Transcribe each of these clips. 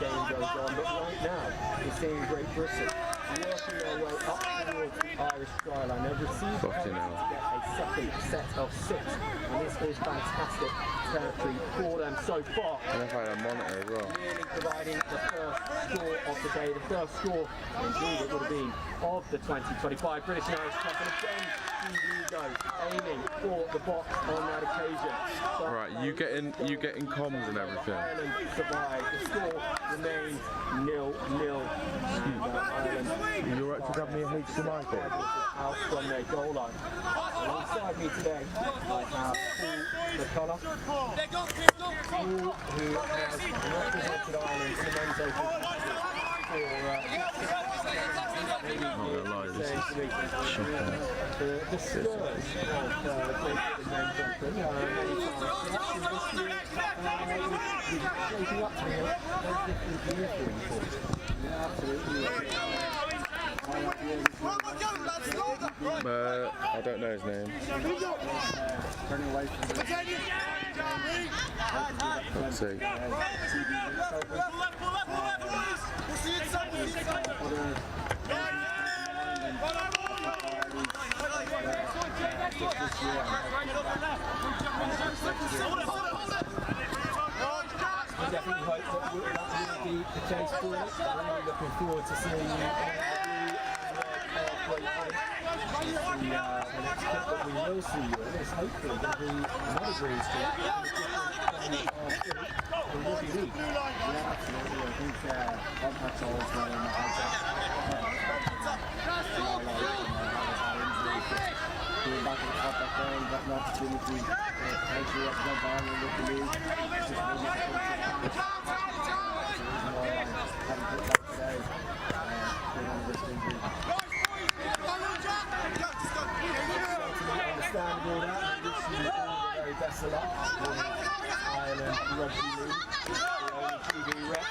game goes on, but right now we're seeing Great Britain working their way up towards the Irish try line. They've received to get a second set of 6, and this is fantastic territory for them so far. And they've had a monitor as well. Nearly providing the first score of the day, the first score indeed it would have been of the 2025 British and Irish Cup, and again TV goes aiming for the box on that occasion. But right, you get in comms and everything. Ireland survive. The score remains 0-0. You're right to grab me a HDMI thing? Out from their goal line. Alongside me today, I have Paul McCullough, who has represented Ireland in the men's open the Spurs of Great Men's Open. Shaping up to a different year for him. Absolutely. I don't know his name. Turning away from Let's see. I definitely hope that will be the case for us. I'm really looking forward to seeing you. The next clip that we will see you in is hopefully going to be another green streak the Rugby League. Yeah, absolutely. I think that's always well in the being back at the top back there and got an opportunity to actually up the ball in Rugby League. Just really haven't put back today. Understandable that, we wish you all the very best of luck for Ireland Rugby League, the only TV rep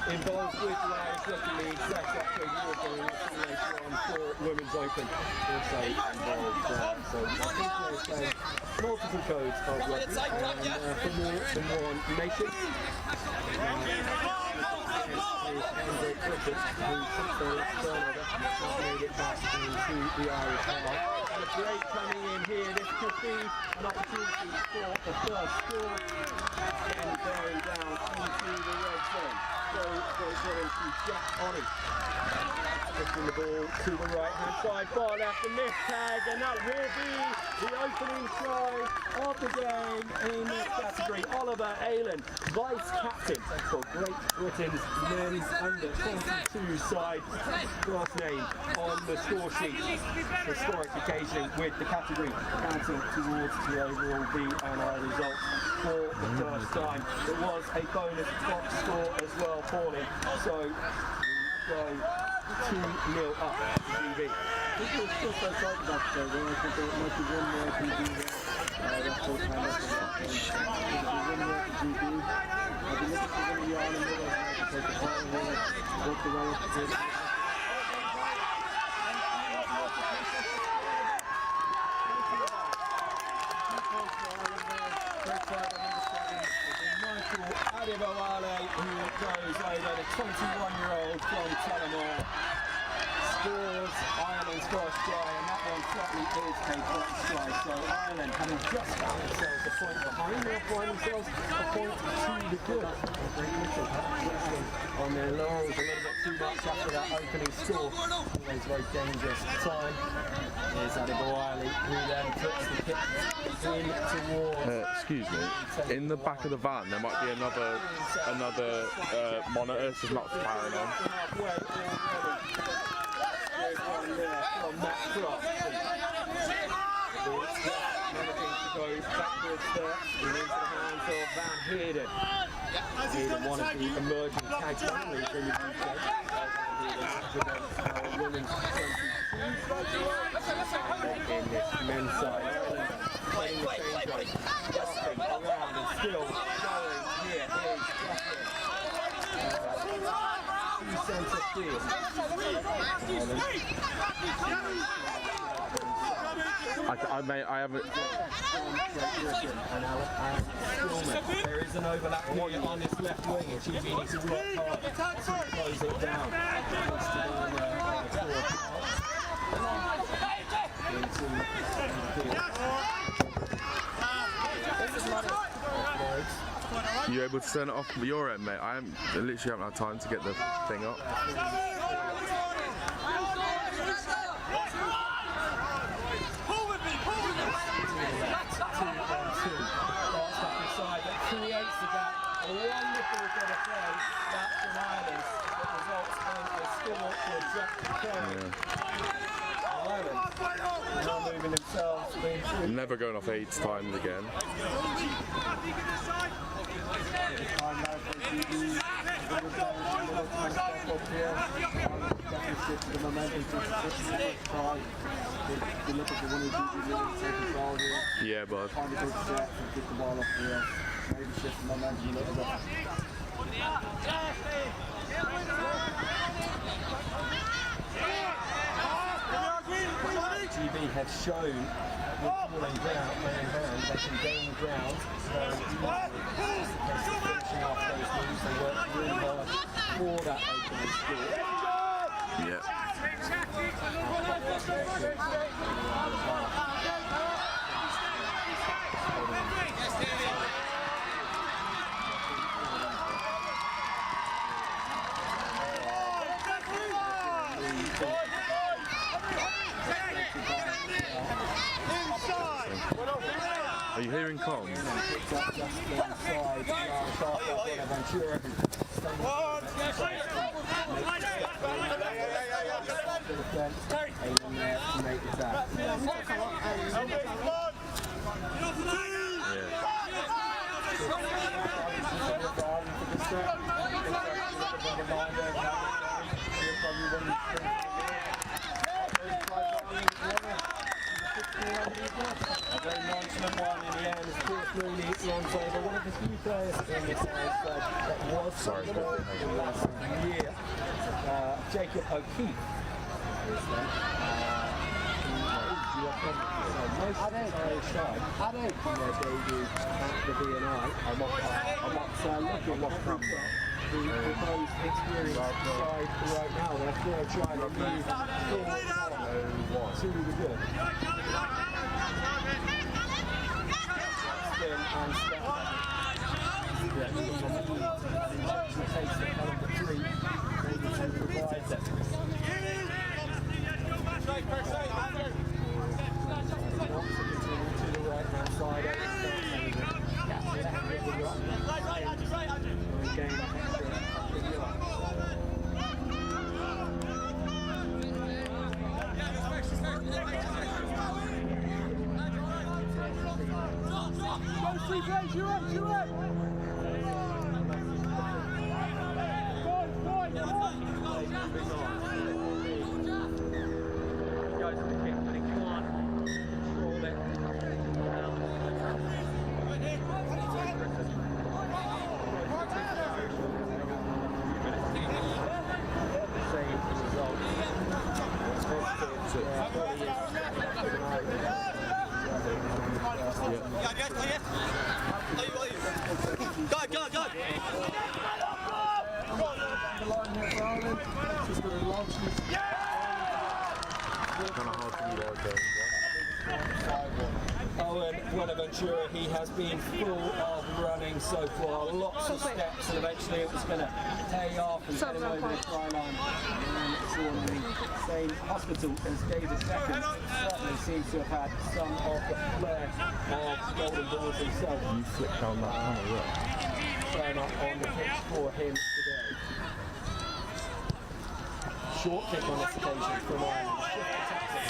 involved with the Irish Rugby League, set up for European later on for Women's Open, also involved there. So I think they're playing multiple codes of rugby, and for more information, and Great Britain, who since their last turnover has made it back into the Irish half. And a break coming in here. This could be an opportunity for the first score. And going down into the red zone. So Great Britain to Jack Onny. Pushing the ball to the right hand side, far left, and this tag, and that will be the opening try of the game in this category. Oliver Aylan, vice captain for Great Britain's men's under 22 side, first name on the score sheet. Historic occasion with the category counting towards the overall B&I result for the first time. It was a bonus box score as well for him. So we go 2-0 up TV. People are still so excited about today, though. I think there might be one more TV there. That's full time up for that. One more TV. I've been looking for one of the Ireland with us to take the ball here, work the way up to it. Who goes over, the 21-year-old from Tullamore, scores Ireland's first try, and that one probably is a box try. So Ireland, having just found themselves a point behind, they'll find themselves a point to the good. Great Britain on their laurels a little bit too much after that opening score. Always very dangerous time. Here's Adam O'Reilly, who then puts the kick in towards. Excuse me. In the back of the van, there might be another monitor. It's just not firing on. There's one there from Matt Croft. Managing to go backwards there and into the hands of Van Heerden. Heerden, one of the emerging tag families in the UK. Women's 22 in this men's side. Playing the same way, jumping around and still going. Here is Justin. Centre field. Mate, I haven't. There is an overlap here on his left wing, and GB needs to work hard to close it down. You able to turn it off from your end, mate? I literally haven't had time to get the thing up. Creates the gap. A wonderful bit of play back from Ireland that results in a score for Jack Curry. Ireland now moving themselves into Never going off 8 times again. Yeah, bud. GB have shown with falling down, playing hand, they can gain ground. Finishing off those moves, they work really hard for that opening score. Yeah. Are you hearing comms? A very nonchalant one in the end. Of course, Mooney runs over one of the few players in this side that was Sorry, in last year. Jacob O'Keefe. Most Irish side in their debut at the BNI. I'm not looking what comes up. The most experienced side right now. They're still trying to move forward to the good. And step back. Takes it number 3, maybe to provide that. To the right hand side. Buenaventura, he has been full of running so far, lots of steps, and eventually it was going to pay off and get him over the try line. And Sean, the same hospital as David Beckham, certainly seems to have had some of the flair of golden balls himself. You flicked on that panel, yeah. Turn up on the pitch for him today. Short kick on this occasion from Ireland.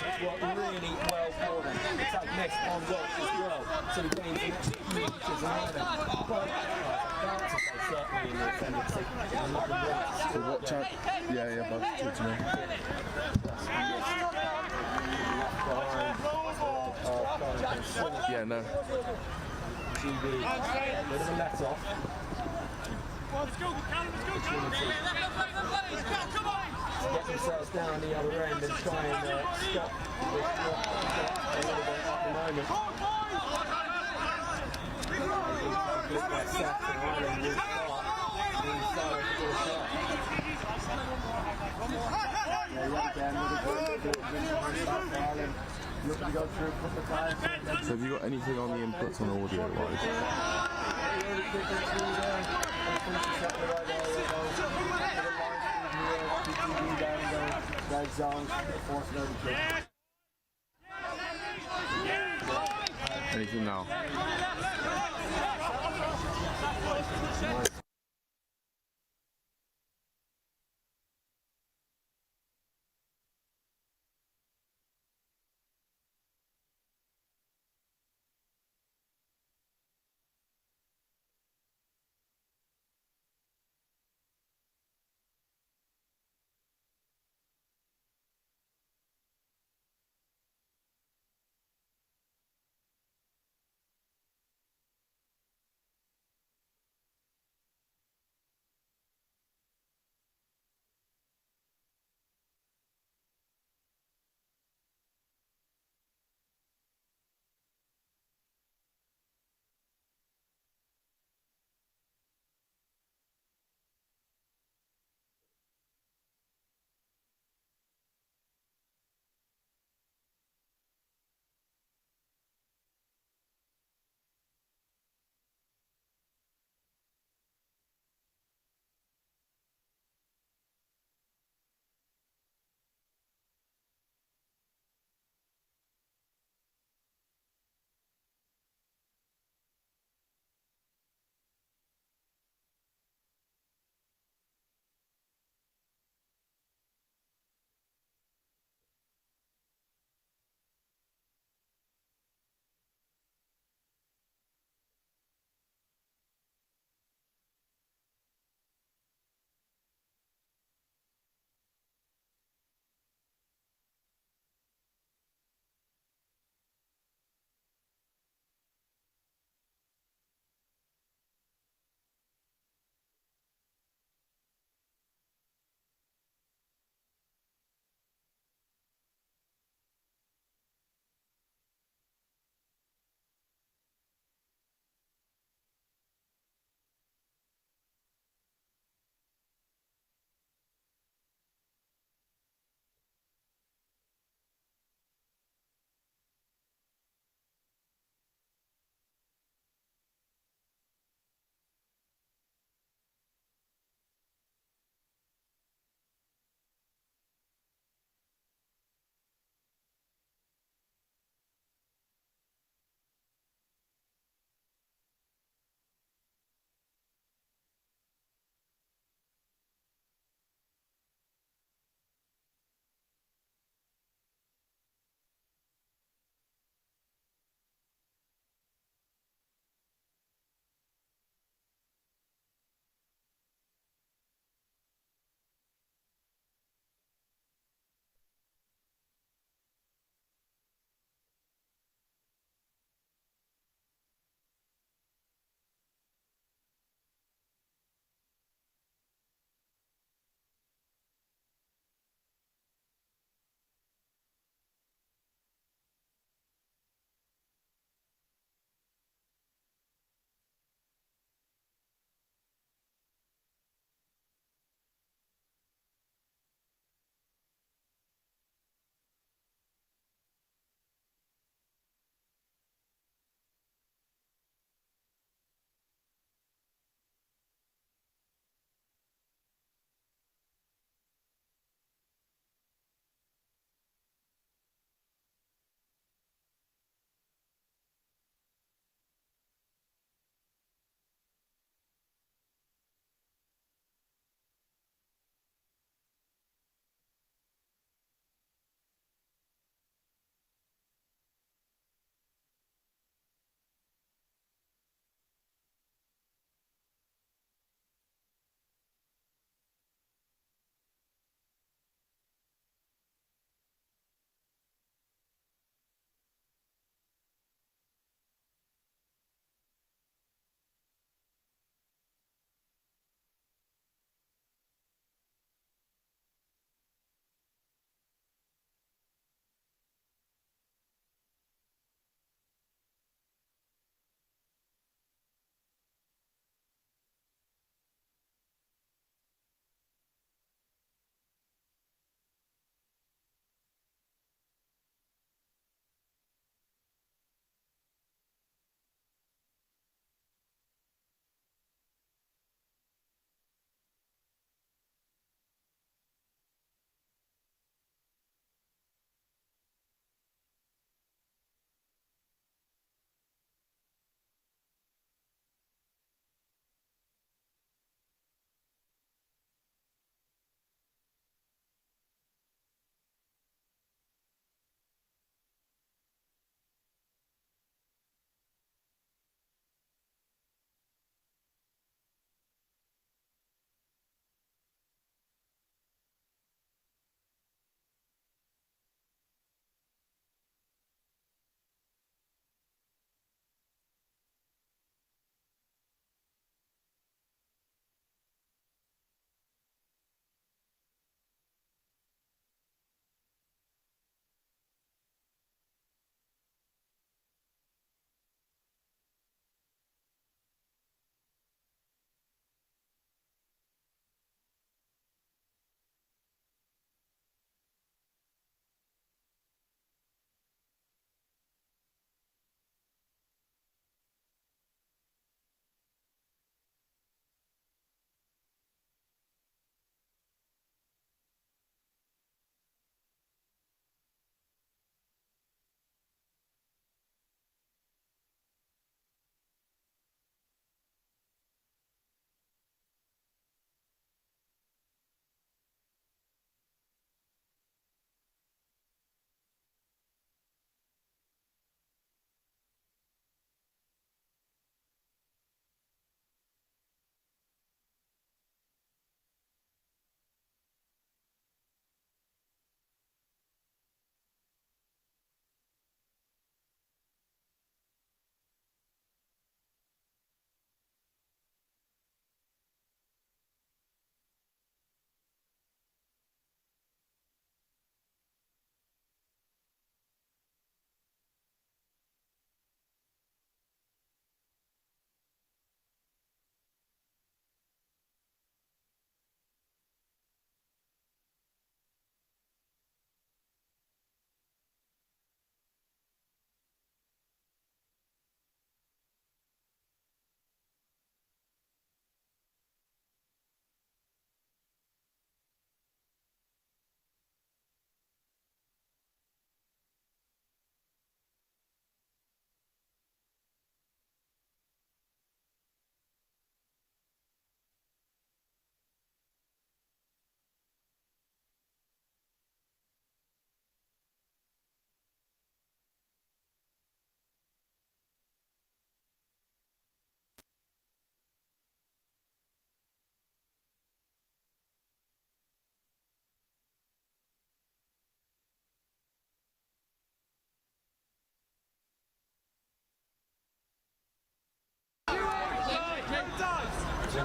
It's worked really well for them. It's had missed on Welsh as well. So he gains an extra few inches in Ireland. But bounces they certainly in the ascendancy. So watch out. Yeah, bud. Talk to me. Yeah, no. GB, a bit of a let off. Let's go, Callum, let's go, Callum. Get let themselves down the other end and try and stop this drop a little bit at the moment. Look like Saxon Island will start being sorry for the shot. Yeah, yet again, with a good start for Ireland. Looking to go through a couple of times. So have you got anything on the inputs on audio wise? Anything now?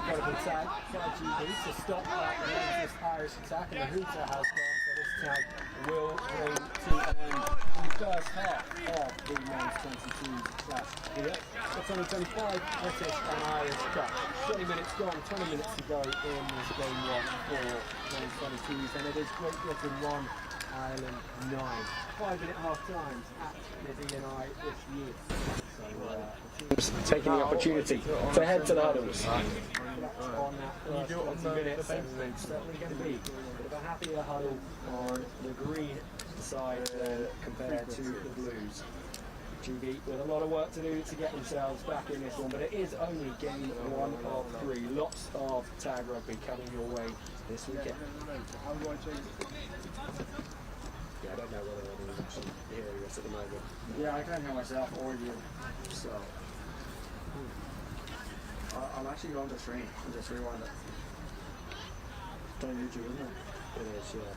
incredible tag by GB to stop this Irish attack, and the hooter has gone, so this tag will bring to an end the first half of the men's 22 clash here. The 2025 British and Irish Cup. 20 minutes gone, 20 minutes to go in this game one for men's 22s, and it is Great Britain 1, Ireland 9. 5-minute half times at the DNI this year. So, taking the opportunity to head to the huddles. On that first 20 minutes, and it's certainly going to be a bit of a happier huddle on the green side compared to the blues. GB with a lot of work to do to get themselves back in this one, but it is only game 1 of 3. Lots of tag rugby coming your way this weekend. Yeah, I don't know whether anyone's actually hearing us at the moment. Yeah, I can't hear myself or you. So I'm actually going to stream and just rewind it. It's on YouTube, isn't it? It is, yeah.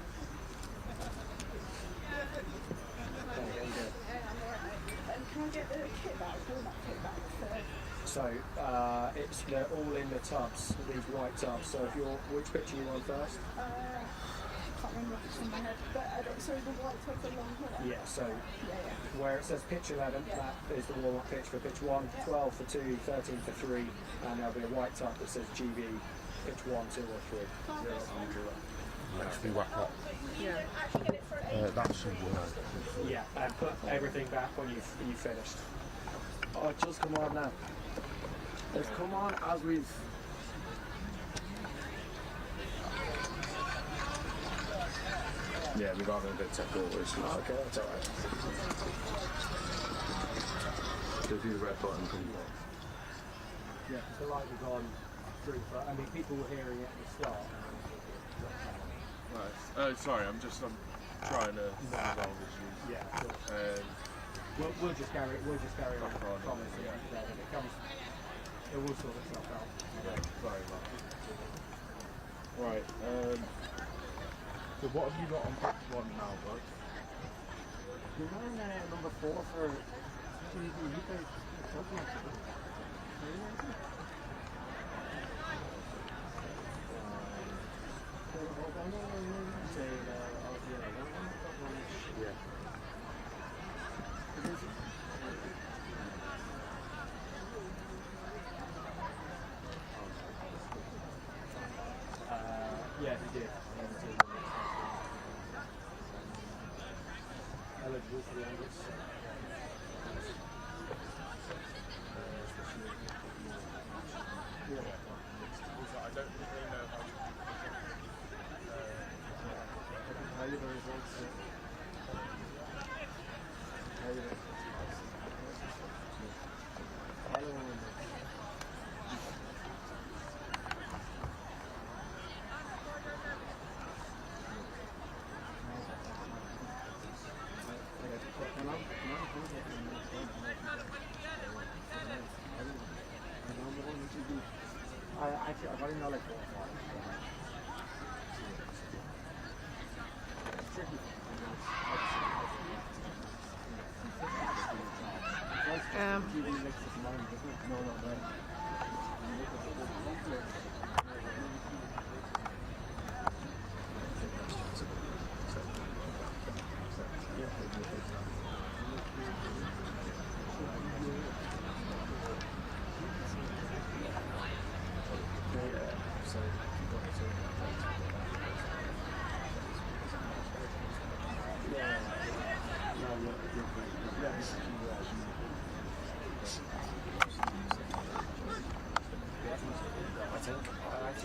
Can I get the kit back? Format kit back first? So they're all in the tubs, these white tubs. So if you're, which picture you want first? I can't remember what's in my head, but sorry, the white tubs along here. Yeah, so where it says pitch 11, that is the warm-up pitch for pitch 1, 12 for 2, 13 for 3, and there'll be a white tub that says GB, pitch 1, 2 or 3. Actually whack up. Yeah. That should work. Yeah, and put everything back when you've finished. Oh, it's just come on now. It's come on as we've. Yeah, we've got a bit technical issues. Okay, that's alright. So do the red button. Yeah, the light was on through, but I mean, people were hearing it at the start. Nice. Sorry, I'm trying to resolve issues. Yeah, sure. We'll just carry on commenting. Yeah. If it comes, it will sort itself out. Yeah, sorry about that. Right, so what have you got on pitch 1 now, bud? You're running number 4 for TV. You guys talking about it. Yeah, he did. Eligible for the Angus. I don't really know How you doing? How you doing? I got in like 4 or 5. It's tricky. No, not right.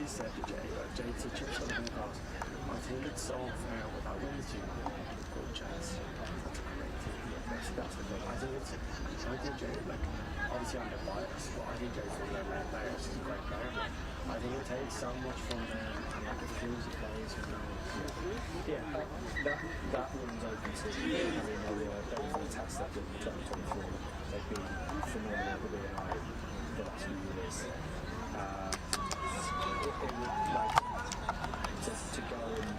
Said to Jay to chip something across. I think it's so unfair without winning the good chance. That's the thing. I think Jay, like, obviously I'm biased, but I think Jay's one of their main players. He's a great player. I think it takes so much from them to like the things he plays. Yeah, that one's open to. I mean, they were fantastic in 2024. They've been phenomenal with the last few years. It would like to go and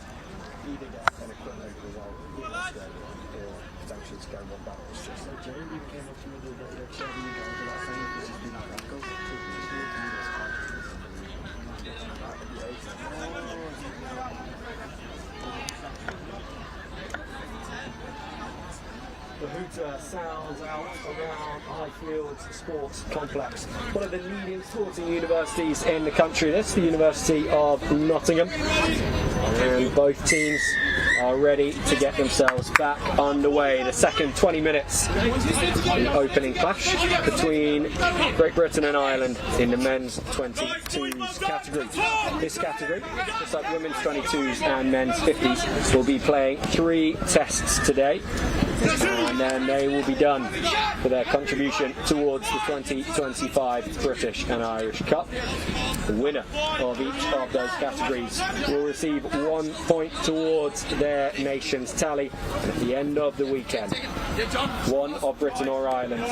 either get an equivalent result in Australia or potentially to go one back. It's just like Jeremy came up to me the other day, you guys are that thing, it's just been like, go to this country. sounds out around Highfield Sports Complex, one of the leading sporting universities in the country. This is the University of Nottingham, and both teams are ready to get themselves back underway. The second 20 minutes, the opening clash between Great Britain and Ireland in the men's 22s category. This category, just like women's 22s and men's 50s, will be playing 3 tests today, and then they will be done for their contribution towards the 2025 British and Irish Cup. The winner of each of those categories will receive 1 point towards their nation's tally, and at the end of the weekend, one of Britain or Ireland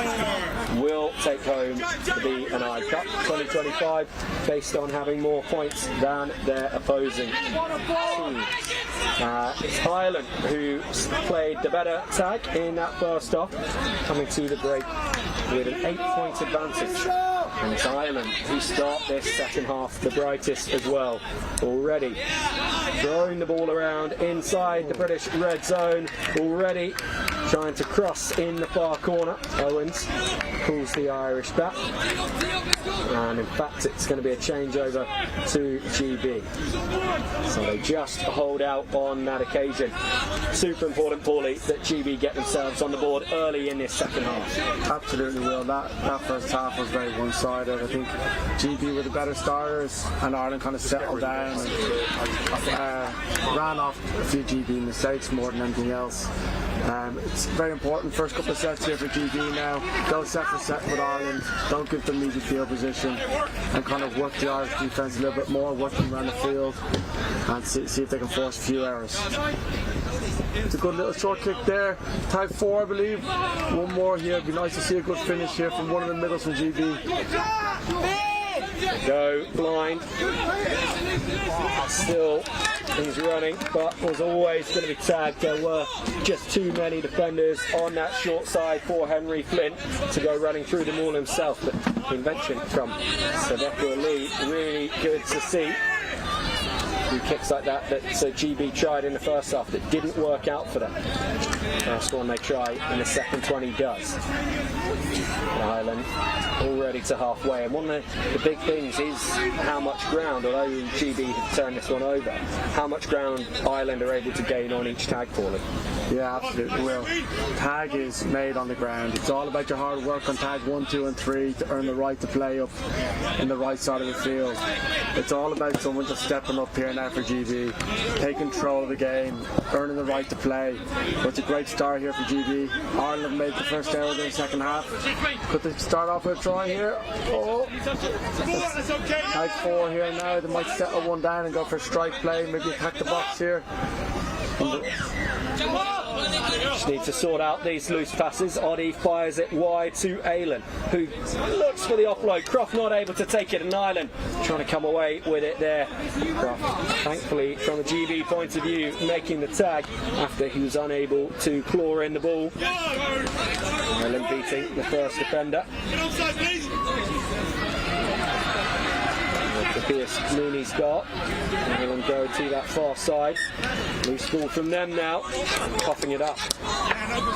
will take home the B&I Cup 2025 based on having more points than their opposing team. It's Ireland who played the better tag in that first half, coming to the break with an 8-point advantage. And it's Ireland who start this second half the brightest as well. Already throwing the ball around inside the British red zone, already trying to cross in the far corner. Owens pulls the Irish back, and in fact it's going to be a changeover to GB. So they just hold out on that occasion. Super important, Paulie, that GB get themselves on the board early in this second half. Absolutely will. That first half was very one-sided. I think GB were the better starters, and Ireland kind of settled down and ran off a few GB mistakes more than anything else. It's very important, first couple of sets here for GB now. Go set for set with Ireland, don't give them easy field position, and kind of work the Irish defence a little bit more, work them around the field, and see if they can force a few errors. It's a good little short kick there. Tag 4, I believe. One more here. It'd be nice to see a good finish here from one of the middles from GB. Go blind. Still he's running, but was always going to be tagged. There were just too many defenders on that short side for Henry Flint to go running through them all himself. But the invention from Sadeko Lee, really good to see. Few kicks like that GB tried in the first half that didn't work out for them. First one they try in the second 20 does. Ireland already to halfway, and one of the big things is how much ground, although GB have turned this one over, how much ground Ireland are able to gain on each tag, Paulie. Yeah, absolutely will. Tag is made on the ground. It's all about your hard work on tag 1, 2 and 3 to earn the right to play up in the right side of the field. It's all about someone just stepping up here now for GB, taking control of the game, earning the right to play. But it's a great start here for GB. Ireland made the first error in the second half. Could they start off with a try here? Oh, tag 4 here now. They might settle one down and go for a strike play, maybe attack the box here. Just need to sort out these loose passes. Oddie fires it wide to Aylan, who looks for the offload. Croft not able to take it, and Ireland trying to come away with it there. Croft, thankfully, from a GB point of view, making the tag after he was unable to claw in the ball. Ireland beating the first defender. Pierce Mooney's got, and then go to that far side. Loose ball from them now, coughing it up.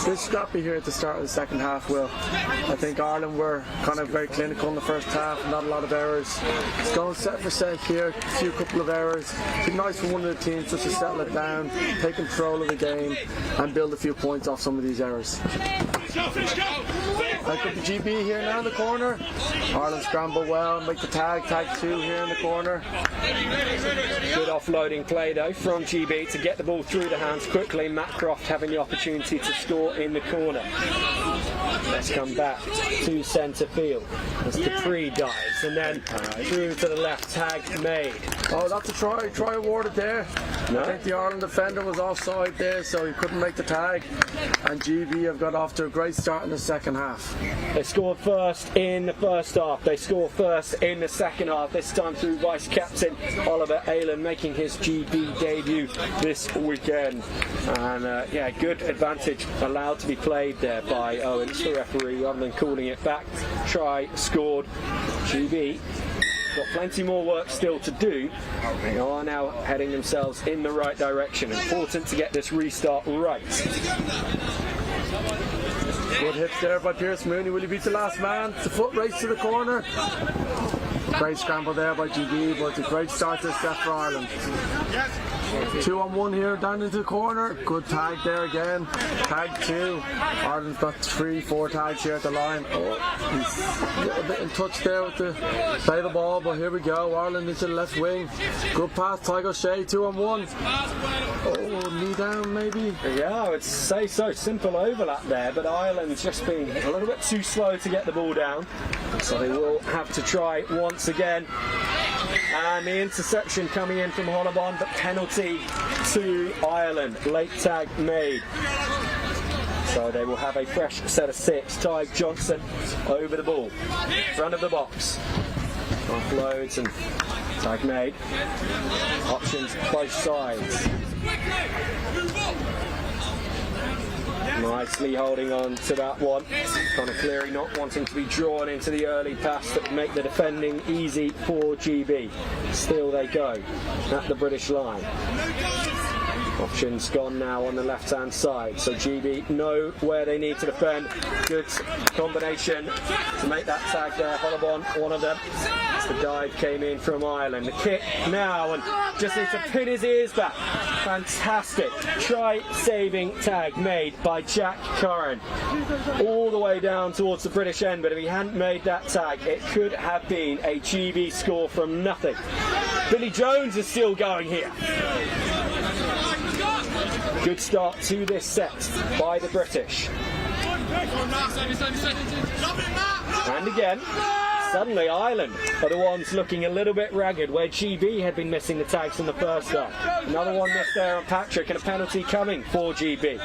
Good scrappy here at the start of the second half, Will. I think Ireland were kind of very clinical in the first half, not a lot of errors. It's going set for set here, a few couple of errors. It'd be nice for one of the teams just to settle it down, take control of the game, and build a few points off some of these errors. Back up the GB here now in the corner. Ireland scramble well, make the tag 2 here in the corner. Good offloading play though from GB to get the ball through the hands quickly. Matt Croft having the opportunity to score in the corner. Let's come back to centre field as Capri dives, and then through to the left, tag made. Oh, that's a try awarded there. No? I think the Ireland defender was offside there, so he couldn't make the tag, and GB have got off to a great start in the second half. They scored first in the first half, they score first in the second half, this time through vice captain Oliver Aylan, making his GB debut this weekend. And yeah, good advantage allowed to be played there by Owens, the referee, rather than calling it back. Try scored. GB got plenty more work still to do. They are now heading themselves in the right direction. Important to get this restart right. Good hits there by Pierce Mooney. Will he beat the last man? It's a foot race to the corner. Great scramble there by GB, but a great start to this set for Ireland. 2-on-1 here, down into the corner. Good tag there again. Tag 2. Ireland's got 3-4 tags here at the line. Oh, he's a little bit in touch there with the play the ball, but here we go. Ireland into the left wing. Good pass, Tygo Shea, 2-on-1. Oh, knee down maybe? Yeah, I would say so. Simple overlap there, but Ireland's just been a little bit too slow to get the ball down. So they will have to try once again. And the interception coming in from Hollabon, but penalty to Ireland. Late tag made. So they will have a fresh set of 6. Ty Johnson over the ball. Front of the box. Offloads and tag made. Options both sides. Nicely holding on to that one. Connor Cleary not wanting to be drawn into the early pass that would make the defending easy for GB. Still they go at the British line. Options gone now on the left hand side, so GB know where they need to defend. Good combination to make that tag there. Hollabon, one of them. As the dive came in from Ireland. The kick now, and just needs to pin his ears back. Fantastic try saving tag made by Jack Curran. All the way down towards the British end, but if he hadn't made that tag, it could have been a GB score from nothing. Billy Jones is still going here. Good start to this set by the British. And again, suddenly Ireland are the ones looking a little bit ragged, where GB had been missing the tags in the first half. Another one missed there on Patrick, and a penalty coming for GB.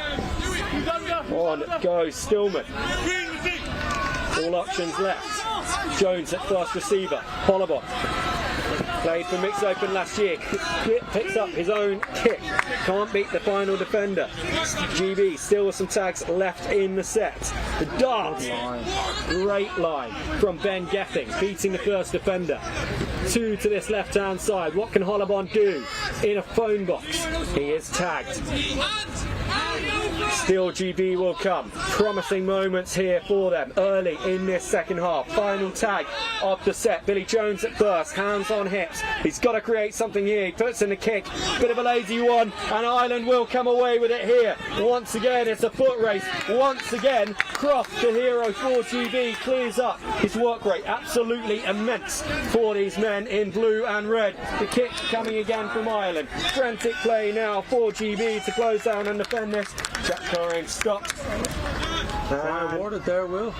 On goes Stillman. All options left. Jones at first receiver. Hollabon. Played for Mixed Open last year. Picks up his own kick. Can't beat the final defender. GB still with some tags left in the set. The dart. Great line from Ben Gething, beating the first defender. 2 to this left hand side. What can Hollabon do in a phone box? He is tagged. Still GB will come. Promising moments here for them early in this second half. Final tag of the set. Billy Jones at first, hands on hips. He's got to create something here. He puts in the kick. Bit of a lazy one, and Ireland will come away with it here. Once again, it's a foot race. Once again, Croft, the hero for GB, clears up his work rate. Absolutely immense for these men in blue and red. The kick coming again from Ireland. Frantic play now for GB to close down and defend this. Jack Curran stopped. Awarded there, Will.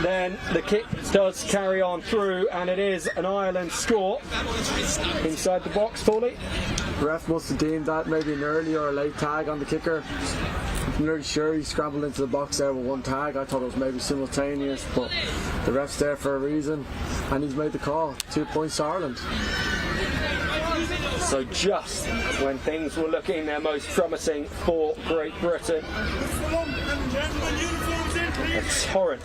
Then the kick does carry on through, and it is an Ireland score. Inside the box, Paulie. The ref must have deemed that maybe an early or a late tag on the kicker. I'm nearly sure he scrambled into the box there with one tag. I thought it was maybe simultaneous, but the ref's there for a reason, and he's made the call. 2 points to Ireland. So just when things were looking their most promising for Great Britain, a torrent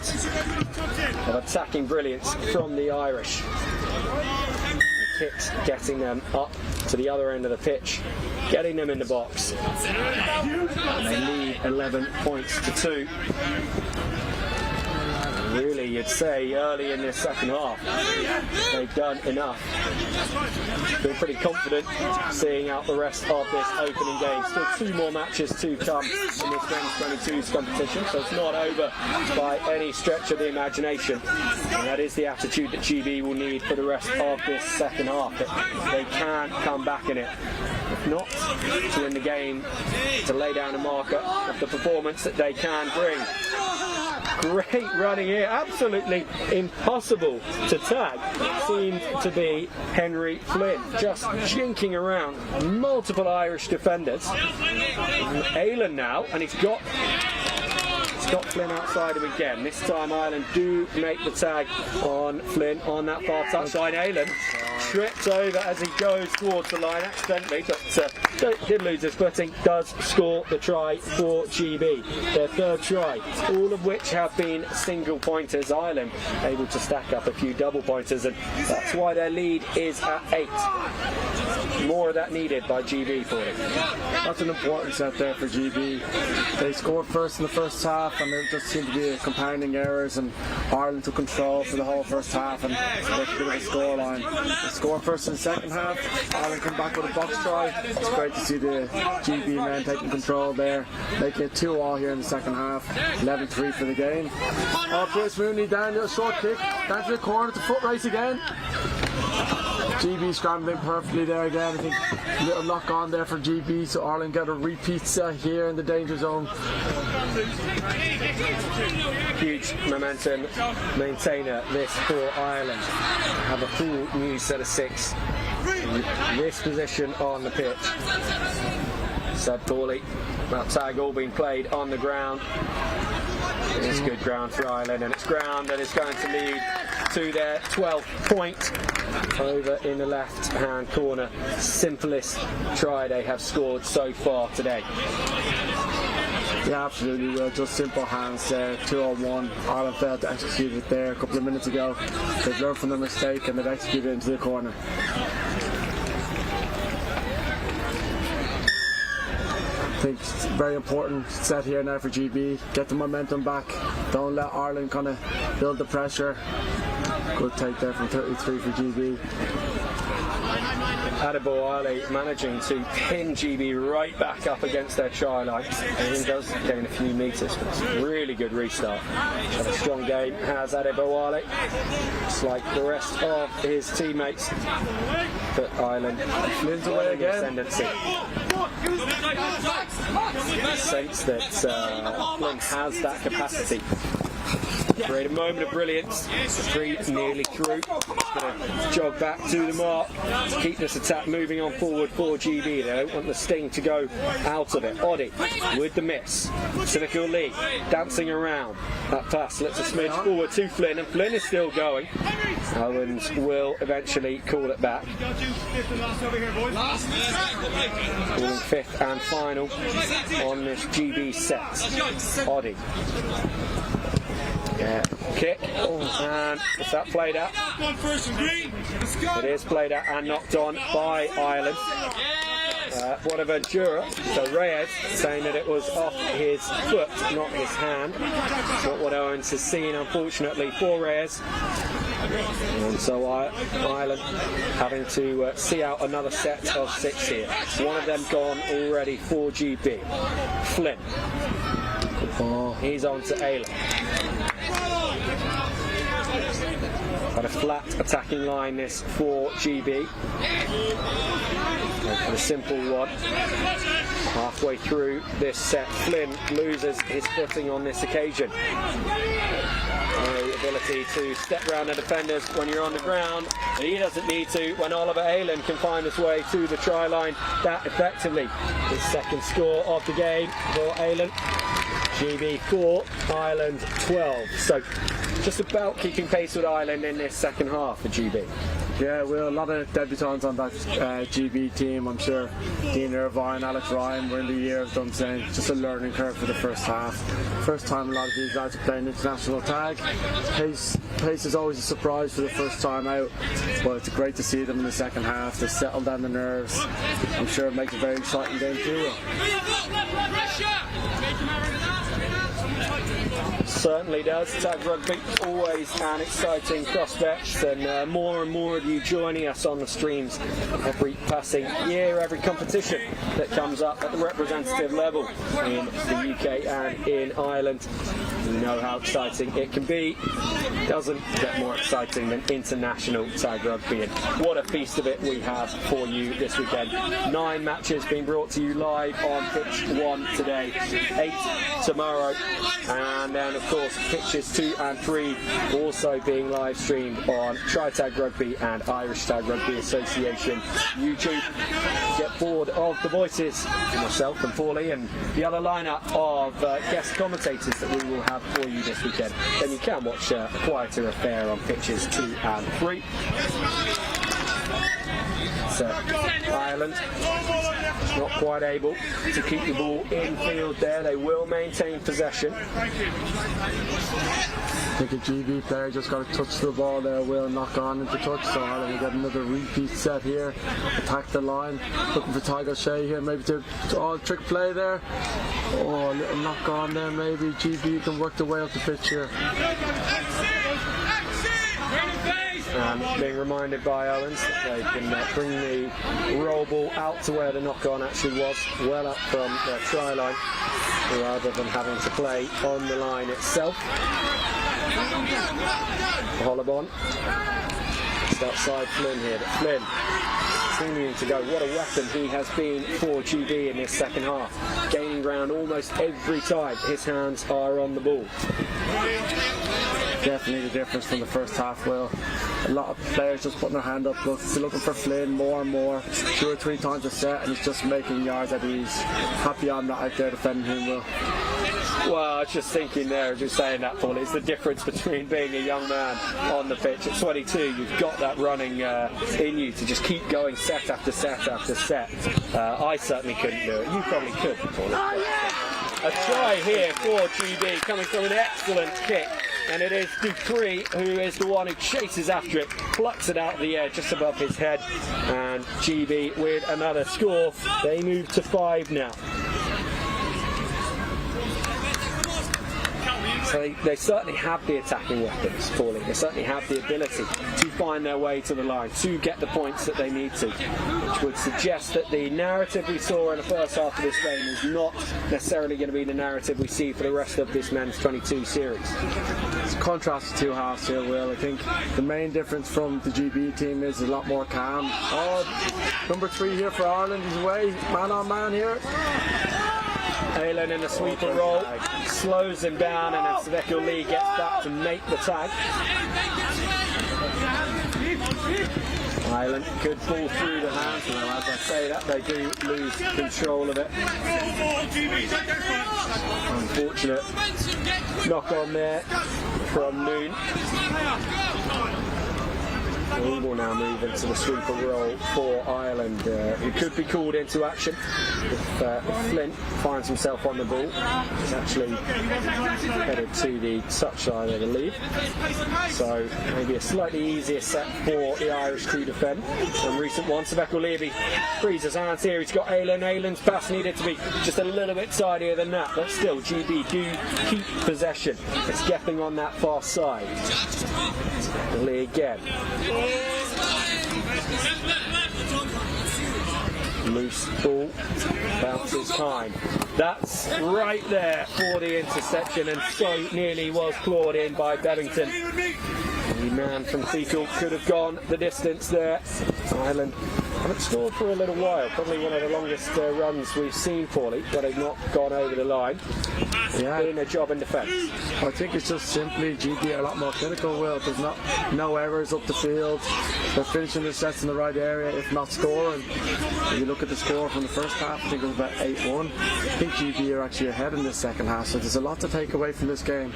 of attacking brilliance from the Irish. The kicks getting them up to the other end of the pitch, getting them in the box. And they lead 11 points to 2. Really, you'd say early in this second half, they've done enough. Feel pretty confident seeing out the rest of this opening game. Still 2 more matches to come in this Men's 22s competition, so it's not over by any stretch of the imagination. And that is the attitude that GB will need for the rest of this second half. That they can come back in it. If not, to win the game, to lay down a marker of the performance that they can bring. Great running here, absolutely impossible to tag. Seemed to be Henry Flynn, just jinking around multiple Irish defenders. Aylan now, and he's got Flynn outside him again. This time Ireland do make the tag on Flynn on that far touchline. Aylan trips over as he goes towards the line accidentally, but did lose his footing, does score the try for GB. Their third try, all of which have been single pointers. Ireland able to stack up a few double pointers, and that's why their lead is at 8. More of that needed by GB for it. That's an important set there for GB. They scored first in the first half, and there just seemed to be compounding errors, and Ireland took control for the whole first half and left a bit of a scoreline. They scored first in the second half. Ireland came back with a box try. It's great to see the GB men taking control there, making it 2-2 here in the second half. 11-3 for the game. Oh, Chris Mooney down, a short kick down to the corner. It's a foot race again. GB scrambling perfectly there again. I think a little knock on there for GB, so Ireland get a repeat set here in the danger zone. Huge momentum maintainer this for Ireland. Have a full new set of 6 in this position on the pitch. Said Paulie, that tag all being played on the ground. It's good ground for Ireland, and it's ground that is going to lead to their 12th point over in the left hand corner. Simplest try they have scored so far today. Yeah, absolutely. Well, just simple hands there, 2-on-1. Ireland failed to execute it there a couple of minutes ago. They've learned from their mistake and they've executed it into the corner. I think it's very important set here now for GB. Get the momentum back. Don't let Ireland kind of build the pressure. Good take there from 33 for GB. Adebo Ali managing to pin GB right back up against their try line, and he does gain a few metres, but it's a really good restart. Had a strong game has Adebo Ali, just like the rest of his teammates, but Ireland Flynn's away again. ascendancy. Sense that Flynn has that capacity. Create a moment of brilliance. 3 nearly through. Going to jog back to the mark. Keep this attack moving on forward for GB. They don't want the sting to go out of it. Oddy with the miss. Cynical Lee dancing around. That pass lets a smidge forward to Flynn, and Flynn is still going. Owens will eventually call it back. Calling 5th and final on this GB set. Oddy. Yeah, kick, and is that played out? It is played out and knocked on by Ireland. One of Jura, so Reyes, saying that it was off his foot, not his hand. Not what Owens has seen, unfortunately, for Reyes. And so Ireland having to see out another set of 6 here. One of them gone already for GB. Flynn. Oh, he's on to Ayla. Had a flat attacking line this for GB. And a simple one. Halfway through this set, Flynn loses his footing on this occasion. No ability to step around the defenders when you're on the ground. He doesn't need to when Oliver Aylan can find his way to the try line that effectively. His second score of the game for Aylan. GB 4, Ireland 12. So just about keeping pace with Ireland in this second half for GB. Yeah, well, a lot of debutants on that GB team. I'm sure Dean Irvine, Alex Ryan were in the year of done saying just a learning curve for the first half. First time a lot of these guys are playing international tag. Pace is always a surprise for the first time out, but it's great to see them in the second half. They settle down the nerves. I'm sure it makes a very exciting game too. Certainly does. Tag rugby, always an exciting prospect, and more of you joining us on the streams every passing year, every competition that comes up at the representative level in the UK and in Ireland. You know how exciting it can be. Doesn't get more exciting than international tag rugby, and what a feast of it we have for you this weekend. 9 matches being brought to you live on pitch 1 today, 8 tomorrow, and then of course pitches 2 and 3 also being live streamed on Tri-Tag Rugby and Irish Tag Rugby Association YouTube. Get bored of the voices of myself and Paulie and the other lineup of guest commentators that we will have for you this weekend, then you can watch a quieter affair on pitches 2 and 3. Ireland not quite able to keep the ball in field there. They will maintain possession. I think a GB player just got to touch the ball there, will knock on into touch, so Ireland will get another repeat set here. Attack the line, looking for Tiger Shea here, maybe to trick play there. Oh, a little knock on there, maybe GB can work the way up the pitch here. And being reminded by Owens that they can bring the roll ball out to where the knock-on actually was, well up from their try line, rather than having to play on the line itself. Hollabon, just outside Flynn here, but Flynn continuing to go. What a weapon he has been for GB in this second half, gaining ground almost every time his hands are on the ball. Definitely the difference from the first half, Will. A lot of players just putting their hand up, looking for Flynn more and more, 2 or 3 times a set, and he's just making yards at ease. Happy I'm not out there defending him, Will. Well, I was just thinking there as you're saying that, Paul, it's the difference between being a young man on the pitch. At 22, you've got that running in you to just keep going set after set after set. I certainly couldn't do it. You probably could, Paul. A try here for GB, coming from an excellent kick. And it is Dupree who is the one who chases after it, plucks it out of the air just above his head. And GB with another score. They move to 5 now. So they certainly have the attacking weapons, Paulie. They certainly have the ability to find their way to the line, to get the points that they need to, which would suggest that the narrative we saw in the first half of this game is not necessarily going to be the narrative we see for the rest of this men's 22 series. It's a contrast to 2 halves here, Will. I think the main difference from the GB team is a lot more calm. Oh, number 3 here for Ireland is away, man on man here. Aylan in a sweeper roll, slows him down, and then Sveko Lee gets back to make the tag. Ireland could fall through the hands, though, as I say that, they do lose control of it. Unfortunate knock on there from Noon. We will now move into the sweeper roll for Ireland, who could be called into action if Flint finds himself on the ball. He's actually headed to the touchline, I believe. So maybe a slightly easier set for the Irish to defend than recent ones. Sveko Levy frees his hands here. He's got Aylan. Aylan's pass needed to be just a little bit tidier than that, but still GB do keep possession. It's getting on that far side. Lee again. Loose ball, bounces time. That's right there for the interception, and so nearly was clawed in by Bevington. The man from Fecal could have gone the distance there. Ireland haven't scored for a little while, probably one of the longest runs we've seen, Paulie, but they've not gone over the line. Yeah, doing their job in defence. I think it's just simply GB are a lot more clinical, Will. There's no errors up the field. They're finishing their sets in the right area, if not scoring. If you look at the score from the first half, I think it was about 8-1. I think GB are actually ahead in the second half, so there's a lot to take away from this game.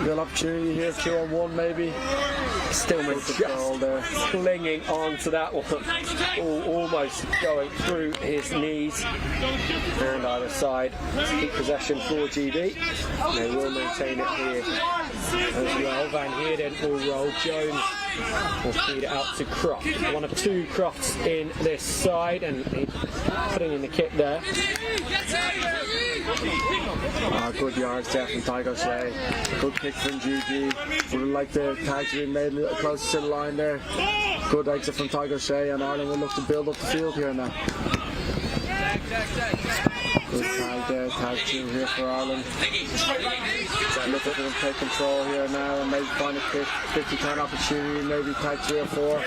Real opportunity here, 2-on-1 maybe. Stillman just clinging on to that one, almost going through his knees. And either side, keep possession for GB. They will maintain it here as well. Van Heerden will roll. Jones will feed it out to Croft. One of 2 Crofts in this side, and he's putting in the kick there. Good yards there from Tiger Shea. Good kick from GB. Would have liked the tag to be made a little closer to the line there. Good exit from Tiger Shea, and Ireland will look to build up the field here now. Good tag there, tag 2 here for Ireland. Look at them take control here now and maybe find a quick 50-turn opportunity, maybe tag 3 or 4.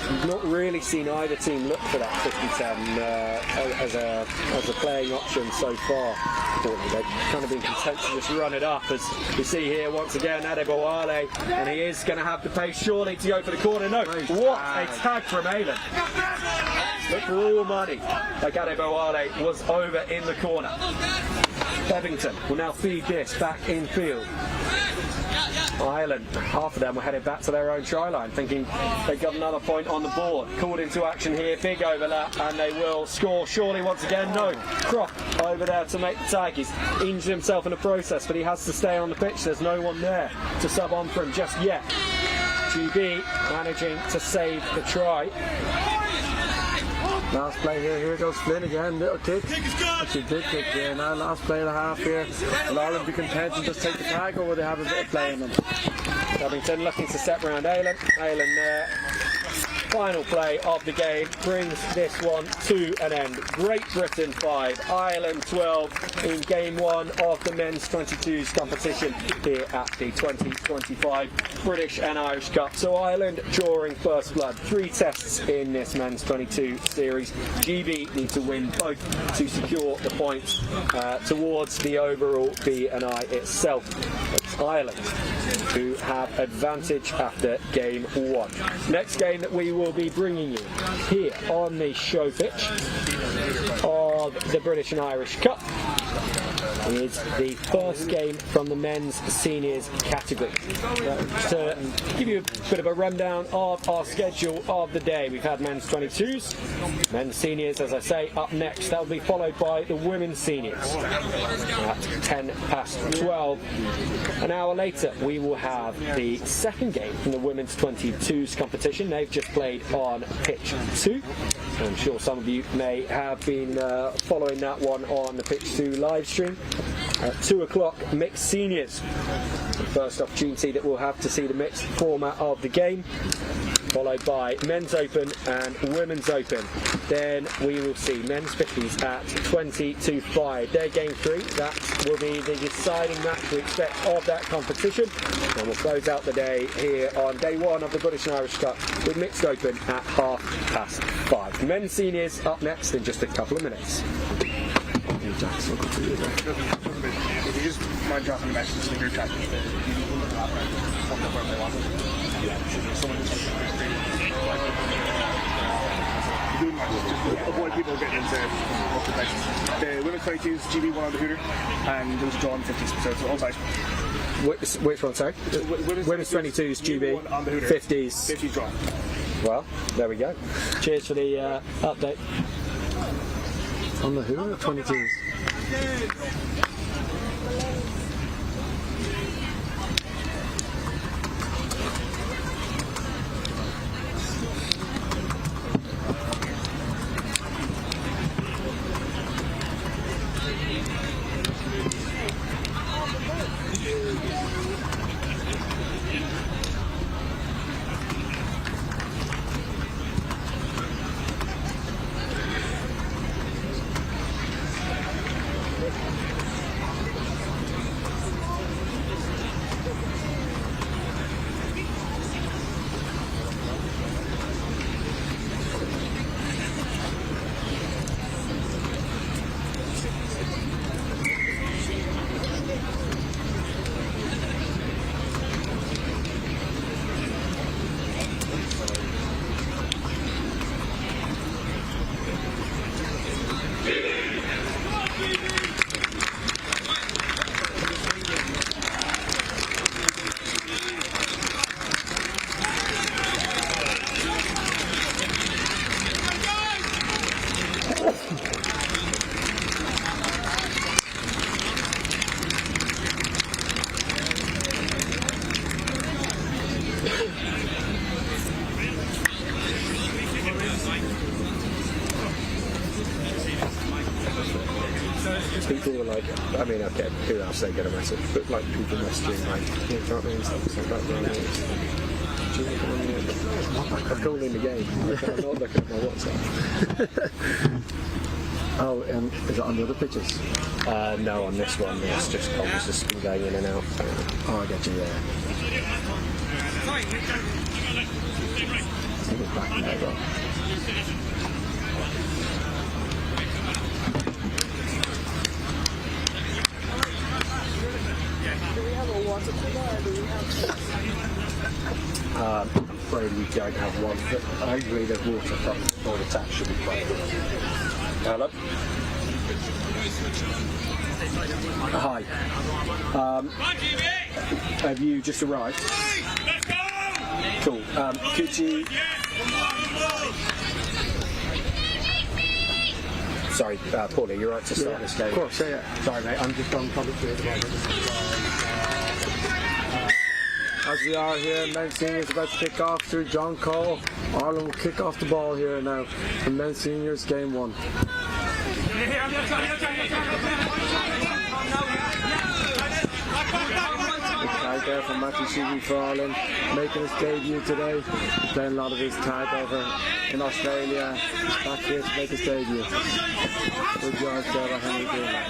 We've not really seen either team look for that 50-10 as a playing option so far. They've kind of been content to just run it up, as we see here once again Adeboale, and he is going to have the pace surely to go for the corner. No, what a tag from Aylan. But for all money, like Adeboale was over in the corner. Bevington will now feed this back in field. Ireland, half of them were headed back to their own try line, thinking they got another point on the board. Called into action here, big overlap, and they will score surely once again. No, Croft over there to make the tag. He's injured himself in the process, but he has to stay on the pitch. There's no one there to sub on for him just yet. GB managing to save the try. Last play here goes Flynn again, little kick. Actually did kick here now, last play of the half here. Will Ireland be content and just take the tag, or will they have a bit of play in them? Covington looking to step around Aylan. Aylan there. Final play of the game brings this one to an end. Great Britain 5, Ireland 12 in game 1 of the men's 22s competition here at the 2025 British and Irish Cup. So Ireland drawing first blood. 3 tests in this men's 22 series. GB need to win both to secure the points towards the overall B&I itself. It's Ireland who have advantage after game 1. Next game that we will be bringing you here on the show pitch of the British and Irish Cup is the first game from the men's seniors category. To give you a bit of a rundown of our schedule of the day, we've had men's 22s, men's seniors, as I say, up next. That will be followed by the women's seniors at 12. An hour later, we will have the second game from the women's 22s competition. They've just played on pitch 2. I'm sure some of you may have been following that one on the pitch 2 live stream. At 2 o'clock, mixed seniors. The first opportunity that we'll have to see the mixed format of the game, followed by men's open and women's open. Then we will see men's 50s at 20-5. Their game 3, that will be the deciding match we expect of that competition. And we'll close out the day here on day 1 of the British and Irish Cup with mixed open at 5:30. Men's seniors up next in just a couple of minutes. If you just mind dropping a message to the group chat. Just avoid people getting into multiple places. The women's 22s, GB won on the hooter, and there was a draw on the 50s, so it's all tight. Which one, sorry? Women's 22s, GB, on the hooter. 50s draw. Well, there we go. Cheers for the update. On the hooter, 22s. People were like, I mean, okay, who else they get a message, but like people messaging like, you can't really stuff like that. I'm calling the game. I'm not looking at my WhatsApp. Oh, is it on the other pitches? No, on this one, it's just comms just been going in and out. Oh, I get you, yeah. I think it's back in there, though. Do we have a water cooler or do we have... I'm afraid we don't have one, but hopefully the water from all the taps should be quite good. Hello? Hi. Have you just arrived? Cool. Could you... Sorry, Paulie, you're right to start this game. Of course, yeah. Sorry, mate, I'm just on public at the moment. As we are here, men's seniors about to kick off through John Cole. Ireland will kick off the ball here now for men's seniors game 1. Tag there from Matthew Sheedy for Ireland, making his debut today. He's playing a lot of his tag over in Australia. Back here to make his debut. Good job there by Henry doing that.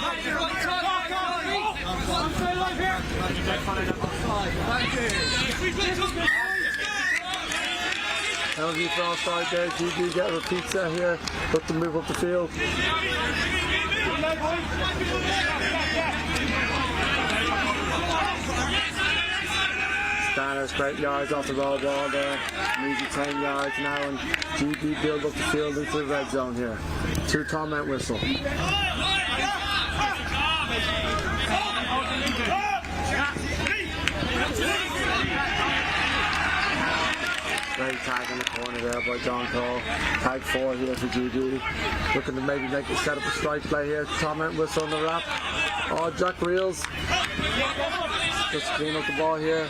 Penalty for offside there. GB get a pizza here. Look to move up the field. Stanners, great yards off the ball there. Needs 10 yards now, and GB build up the field into the red zone here. 2 comment whistle. Great tag in the corner there by John Cole. Tag 4 here for GB. Looking to maybe set up a strike play here. Comment whistle on the wrap. Oh, Jack Reels. Just clean up the ball here.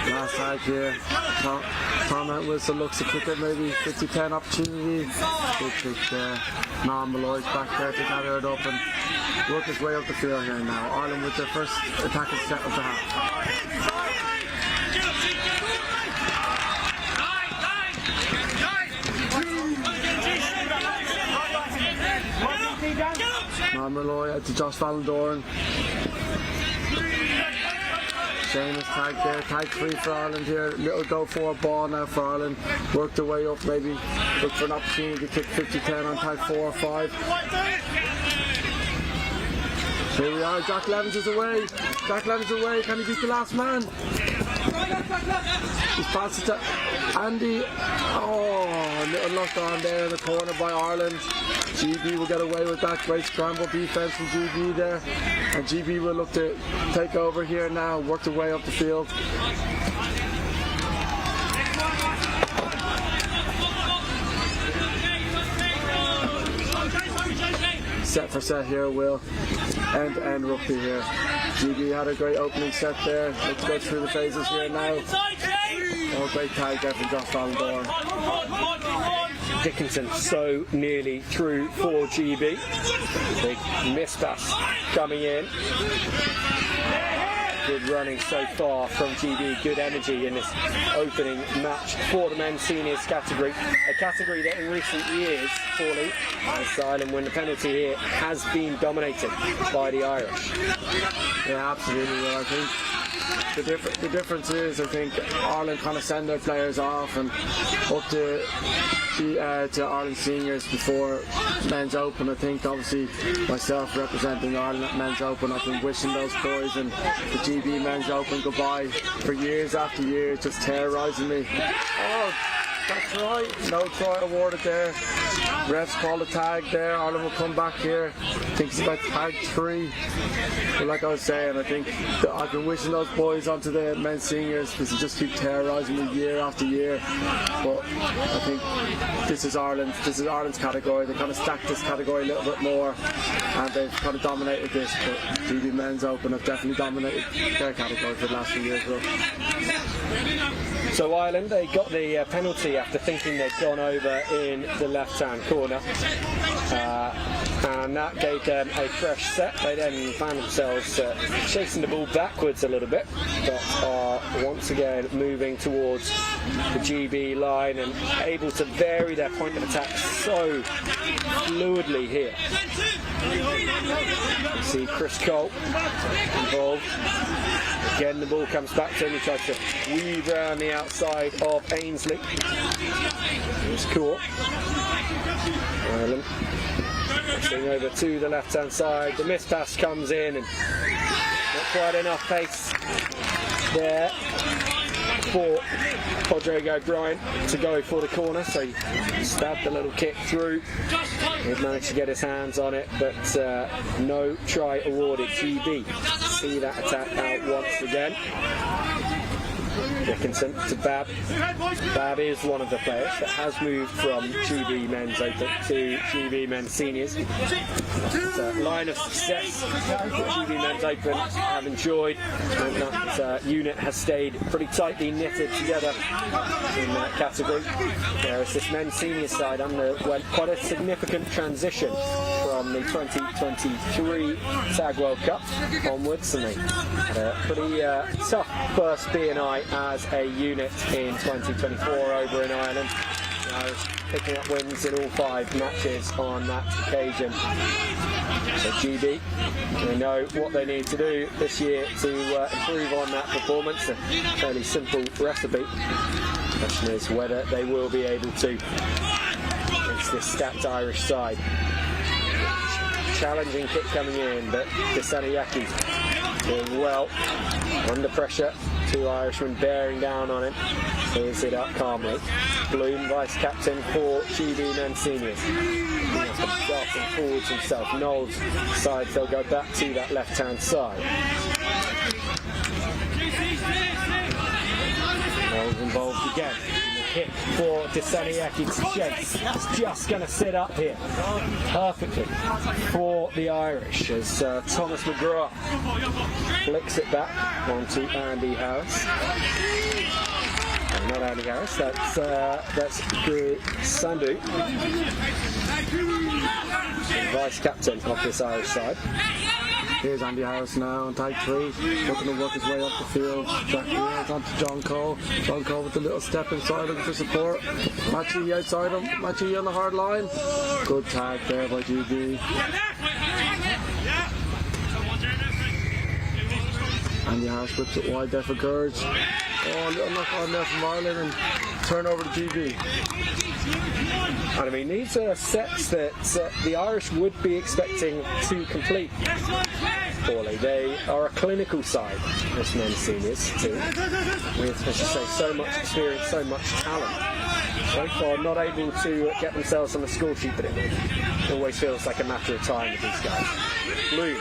Last tag here. Comment whistle looks to kick it, maybe 50-10 opportunity. Good kick there. Noam Malloy's back there to gather it up and work his way up the field here now. Ireland with their first attacking set of the half. Noam Malloy to Josh Valendorn. Seamus tag there, tag 3 for Ireland here. Little go forward ball now for Ireland. Work their way up, maybe look for an opportunity to kick 50-10 on tag 4 or 5. Here we are, Jack Levins is away. Jack Levins away, can he beat the last man? He's passed it to Andy. Oh, a little knocked on there in the corner by Ireland. GB will get away with that. Great scramble defense from GB there. And GB will look to take over here now, work their way up the field. Set for set here, Will. End rugby here. GB had a great opening set there. Let's go through the phases here now. Oh, great tag there from Josh Valendorn. Dickinson so nearly through for GB. Big miss pass coming in. Good running so far from GB. Good energy in this opening match for the men's seniors category. A category that in recent years, Paulie, as Ireland win the penalty here, has been dominated by the Irish. Yeah, absolutely. Well, I think the difference is, I think Ireland kind of send their players off and up to Ireland seniors before men's open. I think obviously myself representing Ireland at men's open, I've been wishing those boys and the GB men's open goodbye for years after years, just terrorising me. Oh, that's right, no try awarded there. Refs call the tag there. Ireland will come back here. I think it's about tag 3. But like I was saying, I think I've been wishing those boys onto the men's seniors because they just keep terrorising me year after year. But I think this is Ireland's category. They kind of stacked this category a little bit more and they've kind of dominated this. But GB Men's Open have definitely dominated their category for the last few years. Well. So Ireland, they got the penalty after thinking they'd gone over in the left-hand corner. And that gave them a fresh set. They then found themselves chasing the ball backwards a little bit, but are once again moving towards the GB line and able to vary their point of attack so fluidly here. You see Chris Cole involved. Again, the ball comes back to him. He tries to weave around the outside of Ainsley. It's caught. Ireland pushing over to the left-hand side. The miss pass comes in and not quite enough pace there for Rodrigo O'Brien to go for the corner, so he stabbed the little kick through. He managed to get his hands on it, but no try awarded. GB see that attack out once again. Dickinson to Bab. Bab is one of the players that has moved from GB men's open to GB men's seniors. It's a line of success that GB men's open have enjoyed, and that unit has stayed pretty tightly knitted together in that category. Whereas this men's senior side underwent quite a significant transition from the 2023 Tag World Cup onwards, and they had a pretty tough first B&I as a unit in 2024 over in Ireland. The Irish picking up wins in all 5 matches on that occasion. So GB, they know what they need to do this year to improve on that performance. A fairly simple recipe. The question is whether they will be able to against this stacked Irish side. Challenging kick coming in, but Desanayaki doing well under pressure. 2 Irishmen bearing down on him. Clears it up calmly. Bloom, vice captain for GB men seniors. Darting forwards himself. Knowles decides they'll go back to that left-hand side. Knowles involved again. Hit for Desanayaki to chase. It's just going to sit up here perfectly for the Irish as Thomas McGrath flicks it back onto Andy Harris. Not Andy Harris, that's Sandu, vice captain of this Irish side. Here's Andy Harris now on tag 3, looking to work his way up the field. Jack Reels onto John Cole. John Cole with the little step inside, looking for support. Machi outside him. Machi on the hard line. Good tag there by GB. Andy Harris whips it wide there for Gurge. Oh, a little knock on there from Ireland and turn over to GB. And I mean, these are sets that the Irish would be expecting to complete poorly. They are a clinical side, this men's seniors team, with, as you say, so much experience, so much talent. So far, not able to get themselves on the score sheet, but it always feels like a matter of time with these guys. Bloom,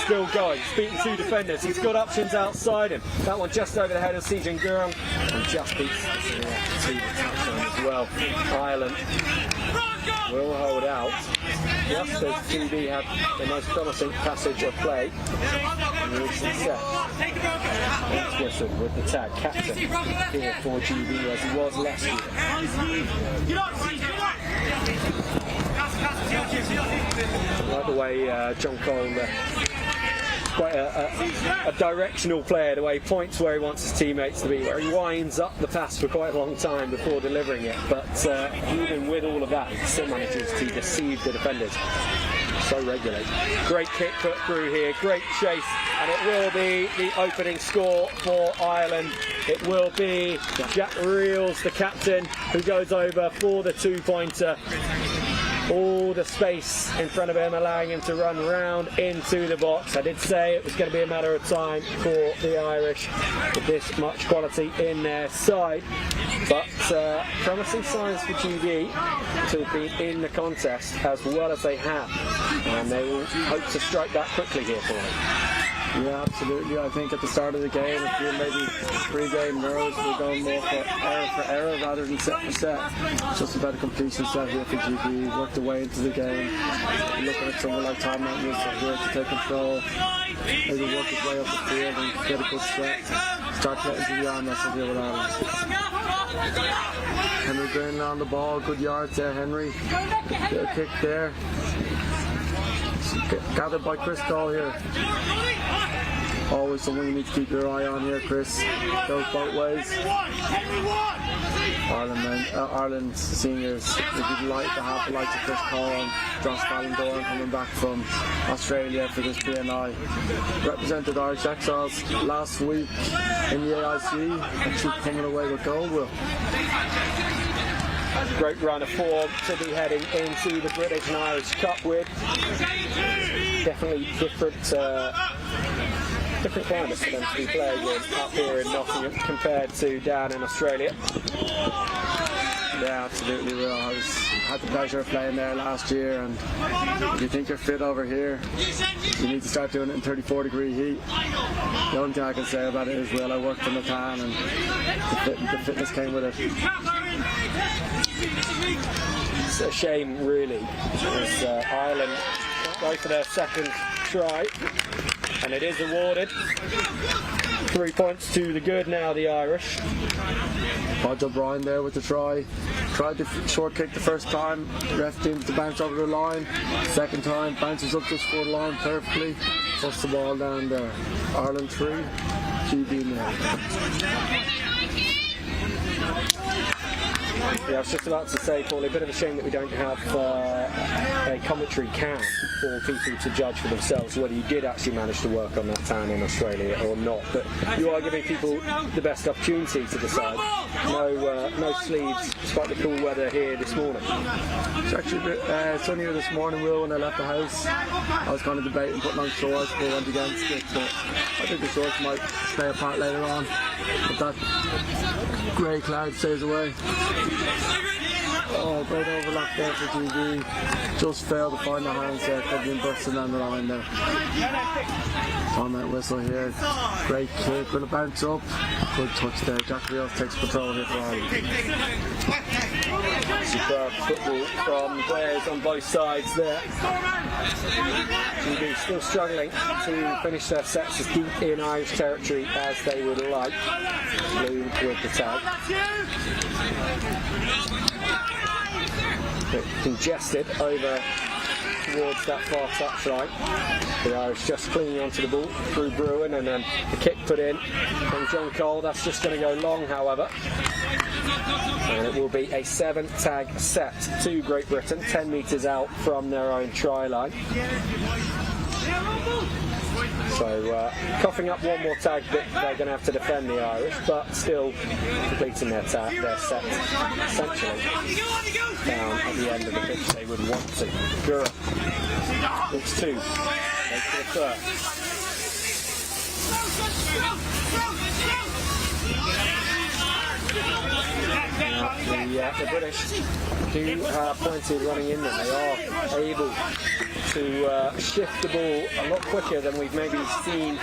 still going, he's beaten 2 defenders, he's got options outside him. That one just over the head of Sejan Gurung, and just beats to the touchline as well. Ireland will hold out, just as GB had the most promising passage of play in the recent set. It's Whistle with the tag, captain here for GB as he was last year. I like the way John Cole, quite a directional player, the way he points where he wants his teammates to be, where he winds up the pass for quite a long time before delivering it, but even with all of that, he still manages to deceive the defenders so regularly. Great kick put through here, great chase, and it will be the opening score for Ireland. It will be Jack Reels, the captain, who goes over for the 2-pointer. All the space in front of him, allowing him to run round into the box. I did say it was going to be a matter of time for the Irish with this much quality in their side. But promising signs for GB to have been in the contest as well as they have. And they will hope to strike that quickly here for them. Yeah, absolutely. I think at the start of the game, if you're maybe pre-game nerves, we're going more for error rather than set for set. It's just about a completion set here for GB. Worked their way into the game. Looking at someone like Tom Matthews here to take control. Maybe work his way up the field and get a good set. Start getting to the arm wrestle here with Ireland. Henry Greenland on the ball. Good yards there, Henry. Little kick there. Gathered by Chris Cole here. Always something you need to keep your eye on here, Chris. Goes both ways. Ireland seniors would like to have the likes of Chris Cole and Josh Ballandorn coming back from Australia for this BNI. Represented Irish Exiles last week in the AIC, actually coming away with gold, Will. Great run of form to be heading into the British and Irish Cup with. Definitely different different climate for them to be playing in up here in Nottingham compared to down in Australia. Yeah, absolutely will. I had the pleasure of playing there last year, and if you think you're fit over here, you need to start doing it in 34-degree heat. The only thing I can say about it is, well, I worked in the tan, and the fitness came with it. It's a shame, really, as Ireland go for their second try, and it is awarded. 3 points to the good now, the Irish. Pod O'Brien there with the try. Tried the short kick the first time, ref deemed to bounce over the line. Second time, bounces up just for the line perfectly. Puts the ball down there. Ireland 3, GB now. Yeah, I was just about to say, Paul, a bit of a shame that we don't have a commentary cam for people to judge for themselves whether you did actually manage to work on that tan in Australia or not. But you are giving people the best opportunity to decide. No sleeves, despite the cool weather here this morning. It's actually a bit sunnier this morning, Will, when I left the house. I was kind of debating putting on shorts, but I went against it. But I think the shorts might play a part later on. But that grey cloud stays away. Oh, great overlap there for GB. Just failed to find the hands there. Could have been bursting down the line there. On that whistle here. Great kick. Going to bounce up. Good touch there. Jack Rios takes control here for Ireland. Superb football from players on both sides there. GB still struggling to finish their sets as deep in Irish territory as they would like. Bloom with the tag. Bit congested over towards that far touchline. The Irish just clinging onto the ball through Bruin, and then the kick put in from John Cole. That's just going to go long, however. And it will be a 7-tag set to Great Britain, 10 metres out from their own try line. So coughing up one more tag that they're going to have to defend, the Irish, but still completing their set essentially down at the end of the pitch they would want to. Gura looks 2, goes for the first. The British do have plenty running in them. They are able to shift the ball a lot quicker than we've maybe seen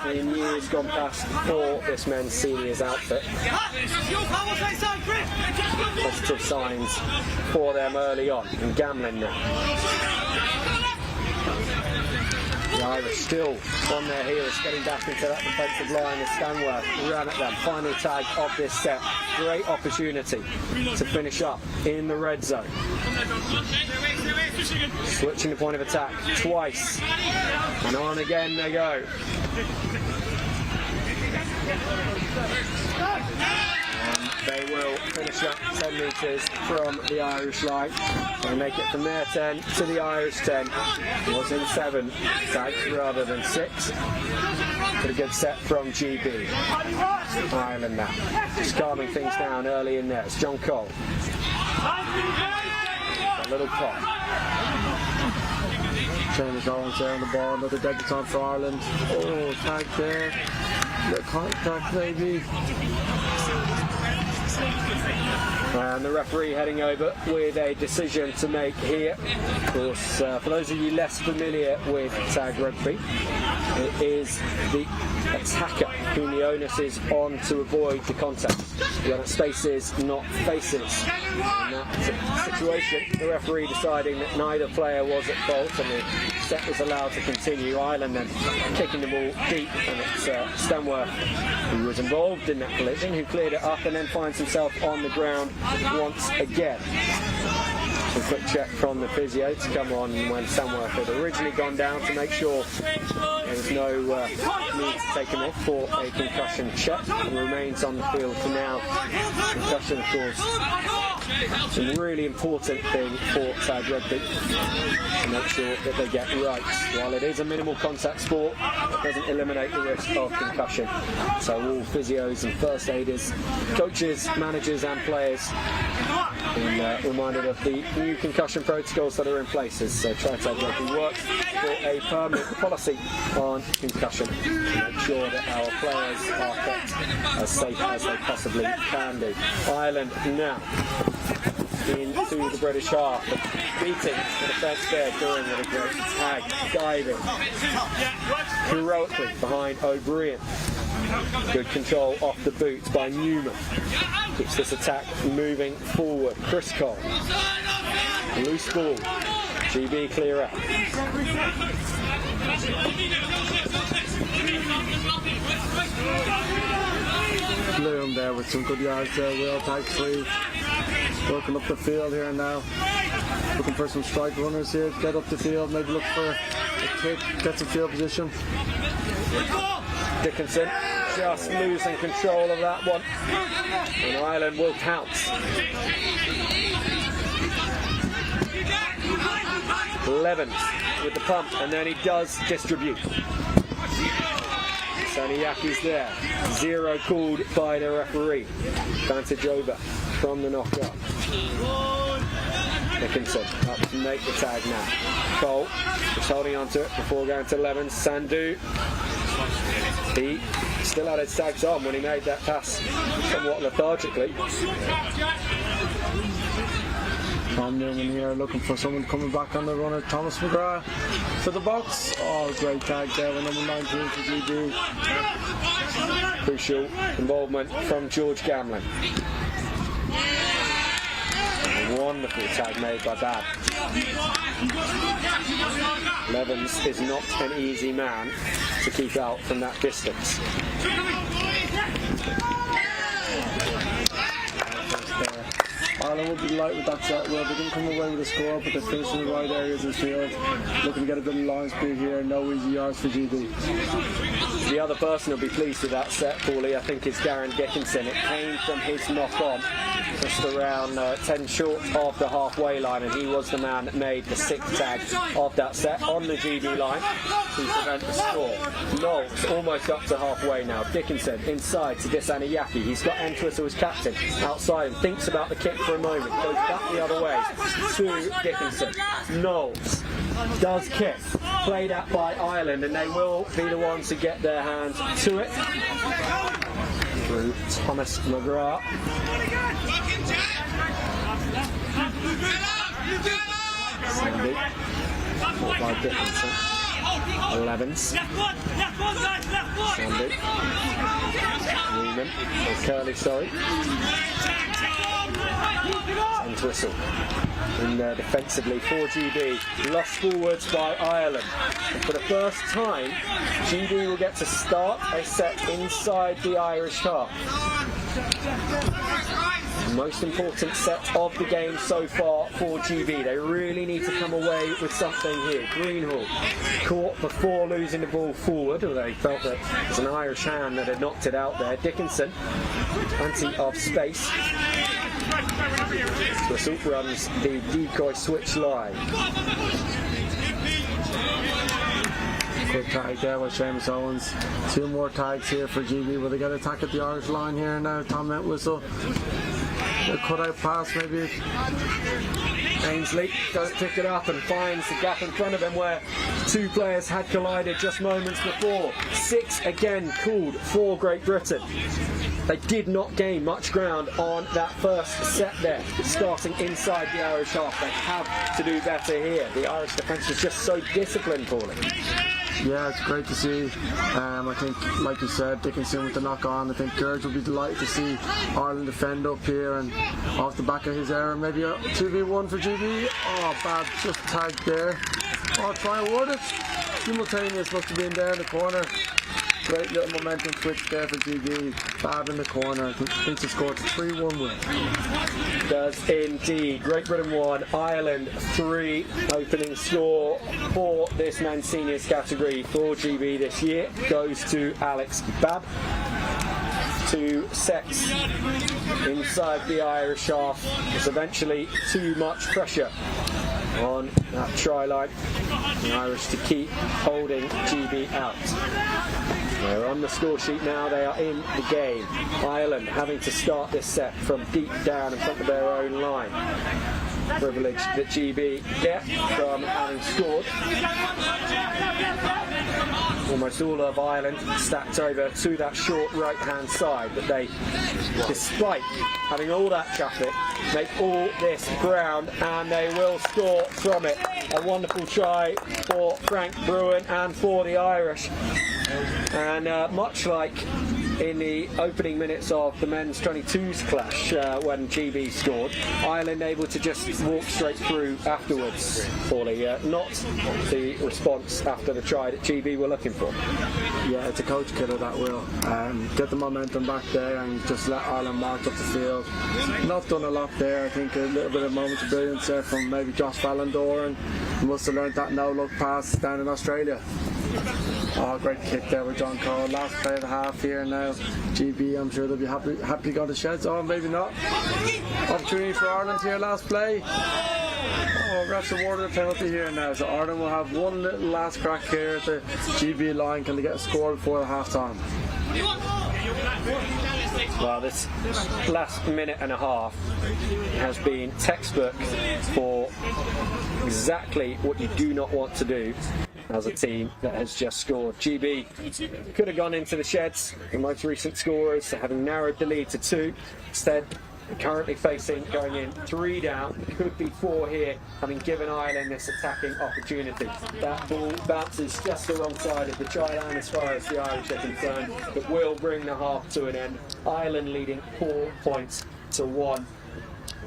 in years gone past for this men's seniors outfit. Positive signs for them early on, and gambling now. The Irish still on their heels, getting back into that defensive line as Stanworth ran at them. Final tag of this set. Great opportunity to finish up in the red zone. Switching the point of attack twice. And on again they go. They will finish up 10 metres from the Irish line. They make it from their 10 to the Irish 10. It was in 7 tags rather than 6. Pretty good set from GB. Ireland now. Just calming things down early in there. It's John Cole. A little pop. James Owens there on the ball. Another debutant for Ireland. Oh, tag there. Little contact maybe. And the referee heading over with a decision to make here. Of course, for those of you less familiar with tag rugby, it is the attacker whom the onus is on to avoid the contact. When it spaces, not faces. In that situation, the referee deciding that neither player was at fault and the set was allowed to continue. Ireland then kicking the ball deep, and it's Stanworth who was involved in that collision, who cleared it up and then finds himself on the ground once again. A quick check from the physio to come on when Stanworth had originally gone down to make sure there was no need to take him off for a concussion check, and remains on the field for now. Concussion, of course, is a really important thing for tag rugby to make sure that they get right. While it is a minimal contact sport, it doesn't eliminate the risk of concussion. So all physios and first aiders, coaches, managers and players And reminded of the new concussion protocols that are in place as Tri-Tag Rugby works for a permanent policy on concussion to make sure that our players are kept as safe as they possibly can do. Ireland now into the British half, beating the defence there, doing with a great tag, diving heroically behind O'Brien. Good control off the boot by Newman. Keeps this attack moving forward. Chris Cole. Loose ball. GB clear out. Bloom there with some good yards there. Will tag free. Working up the field here now. Looking for some strike runners here to get up the field. Maybe look for a kick. Get some field position. Dickinson just losing control of that one. And Ireland will pounce. Levens with the pump, and then he does distribute. Saniyaki's there. 0 called by the referee. Advantage over from the knockout. Dickinson up to make the tag now. Cole just holding on to it before going to Levens. Sandhu. He still had his tags on when he made that pass somewhat lethargically. Tom Newman here looking for someone coming back on the runner. Thomas McGrath for the box. Oh, great tag there with number 19 for GB. Crucial involvement from George Gamlin. Wonderful tag made by Bab. Levens is not an easy man to keep out from that distance. Ireland would be light with that set. Well, they didn't come away with a score, but they finished in the right areas of the field. Looking to get a bit of line speed here. No easy yards for GB. The other person who'll be pleased with that set, Paulie, I think is Garen Dickinson. It came from his knock-on, just around 10 short of the halfway line, and he was the man that made the 6th tag of that set on the GB line to prevent the score. Knowles almost up to halfway now. Dickinson inside to Disanayaki. He's got Entwistle as captain outside and thinks about the kick for a moment. Goes back the other way to Dickinson. Knowles does kick. Played at by Ireland, and they will be the ones to get their hands to it. Through Thomas McGrath. Sandy. Caught by Dickinson. Levens. Sandy. Newman. Or Curley, sorry. And Whistle. In there defensively for GB. Lost forwards by Ireland. And for the first time, GB will get to start a set inside the Irish half. Most important set of the game so far for GB. They really need to come away with something here. Greenhall caught before losing the ball forward, although they felt that it was an Irish hand that had knocked it out there. Dickinson, plenty of space. Whistle runs the decoy switch line. Good tag there with Seamus Owens. 2 more tags here for GB. Will they get attack at the Irish line here now? Tom Whistle. A cut out pass maybe. Ainsley does pick it up and finds the gap in front of him where 2 players had collided just moments before. 6 again called for Great Britain. They did not gain much ground on that first set there, starting inside the Irish half. They have to do better here. The Irish defence was just so disciplined, Paulie. Yeah, it's great to see. I think, like you said, Dickinson with the knock on. I think Gerge will be delighted to see Ireland defend up here and off the back of his error. Maybe a 2v1 for GB. Oh, bad, just tagged there. Oh, try and ward it. Simultaneous must have been there in the corner. Great little momentum switch there for GB. Bad in the corner. I think he scored 3-1 win. Does indeed. Great Britain 1, Ireland 3. Opening score for this men's seniors category for GB this year goes to Alex Babb. 2 sets inside the Irish half. It's eventually too much pressure on that try line. The Irish to keep holding GB out. They're on the score sheet now, they are in the game. Ireland having to start this set from deep down in front of their own line. Privilege that GB get from having scored. Almost all of Ireland stacked over to that short right-hand side, but they, despite having all that traffic, make all this ground, and they will score from it. A wonderful try for Frank Bruin and for the Irish. And much like in the opening minutes of the men's 22s clash when GB scored, Ireland able to just walk straight through afterwards, Paulie. Not the response after the try that GB were looking for. Yeah, it's a coach killer that will. Get the momentum back there and just let Ireland march up the field. Not done a lot there. I think a little bit of moment of brilliance there from maybe Josh Valendor, and must have learned that no-look pass down in Australia. Oh, great kick there with John Cole. Last play of the half here now. GB, I'm sure they'll be happy got the sheds. Oh, maybe not. Opportunity for Ireland here, last play. Oh, refs awarded a penalty here now. So Ireland will have one little last crack here at the GB line. Can they get a score before the half time? Well, this last minute and a half has been textbook for exactly what you do not want to do as a team that has just scored. GB could have gone into the sheds, the most recent scorers, having narrowed the lead to 2. Instead, currently facing going in 3 down, could be 4 here, having given Ireland this attacking opportunity. That ball bounces just the wrong side of the try line as far as the Irish are concerned, but will bring the half to an end. Ireland leading 4 points to 1.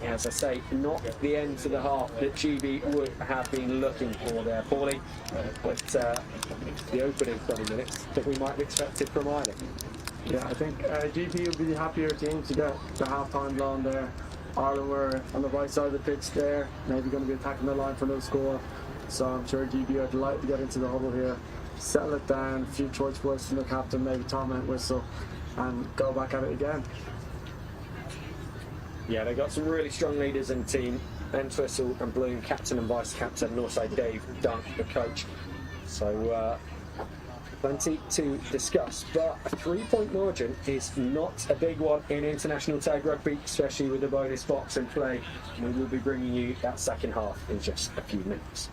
As I say, not the end to the half that GB would have been looking for there, Paulie. But the opening 20 minutes that we might have expected from Ireland. Yeah, I think GB will be the happier team to get the half-time blown there. Ireland were on the right side of the pitch there, maybe going to be attacking the line for no score. So I'm sure GB are delighted to get into the huddle here, settle it down, a few choice words from the captain, maybe Tom Entwistle, and go back at it again. Yeah, they've got some really strong leaders in the team. Entwistle and Bloom, captain and vice-captain, and also Dave Dunk, the coach. So plenty to discuss, but a 3-point margin is not a big one in international tag rugby, especially with the bonus box in play. We will be bringing you that second half in just a few minutes.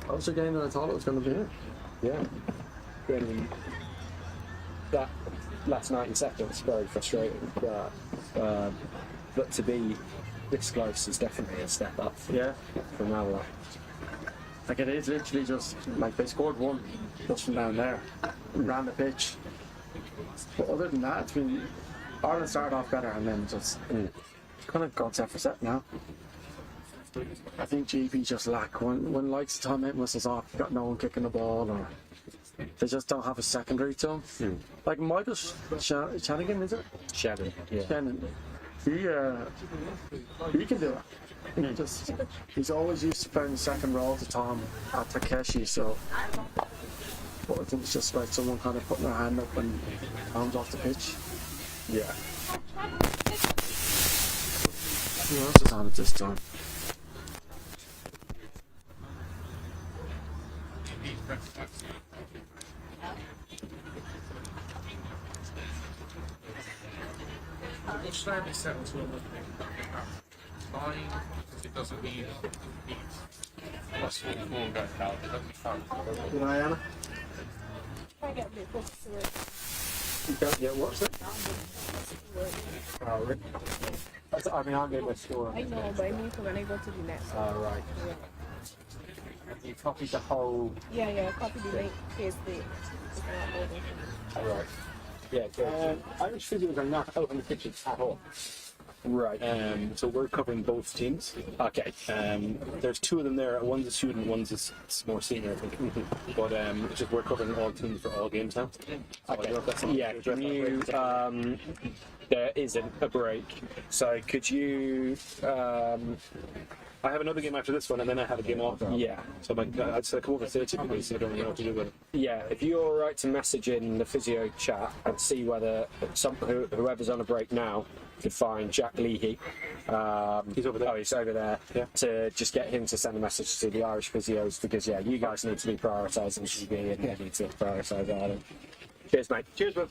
Closer game than I thought it was going to be. Yeah. That last 90 seconds, very frustrating, but to be this close is definitely a step up. Yeah. From now on. Like, it is literally just like they scored 1 just from down there, ran the pitch. But other than that, it's been Ireland started off better and then just kind of got set for set now. I think GB just lack when likes of Tom Entwistle's off, got no one kicking the ball, or they just don't have a secondary to them. Like Michael Shanahan, is it? Shannon, yeah. Shannon. He can do it. He's always used to playing the second role to Tom at Takeshi, so but I think it's just about someone kind of putting their hand up when Tom's off the pitch. Yeah. Who else is on it this time? Which time is 7 to 11? Fine, because it doesn't mean plus 44 going out, it doesn't count. Good night, Anna. I get a bit closer to it. You don't get what's it? Oh, really? I mean, I'm going to score. I know, but I mean for when I go to the next one. Oh, right. Yeah. You copied the whole. Yeah, copy the link, paste it. Right. Yeah, Irish physios are not out on the pitches at all. right. So we're covering both teams. Okay. There's 2 of them there. One's a student, one's a more senior, I think. But it's just we're covering all teams for all games now. So I don't know if that's something Yeah, to address can that you, break. there isn't a break, so could you I have another game after this one, and then I have a game off. Yeah. So I'd say come over to 30 because I don't know what to do with it. Yeah, if you're alright to message in the physio chat and see whether whoever's on a break now could find Jack Leahy. He's over there. Oh, he's over there. Yeah. To just get him to send a message to the Irish physios because, yeah, you guys need to be prioritising GB and you need to prioritise Ireland. Cheers, mate. Cheers, bro.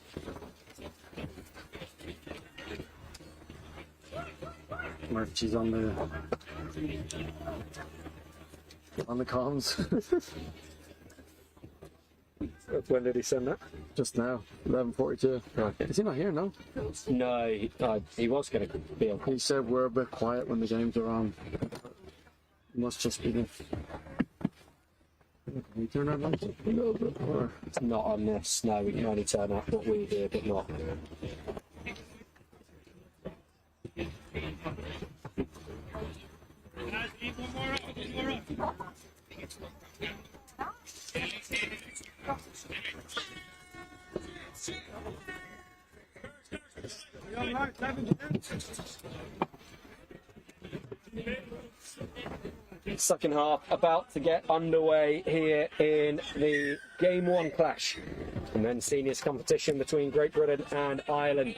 Murphy's on the comms. When did he send that? Just now, 11:42. Okay. Is he not here? No. No, he was going to be on. He said we're a bit quiet when the games are on. Must just be the. Can we turn our lights up a little bit? Or... Not on this. No, we can only turn up what we do, but not. Second half about to get underway here in the Game 1 clash and then seniors competition between Great Britain and Ireland.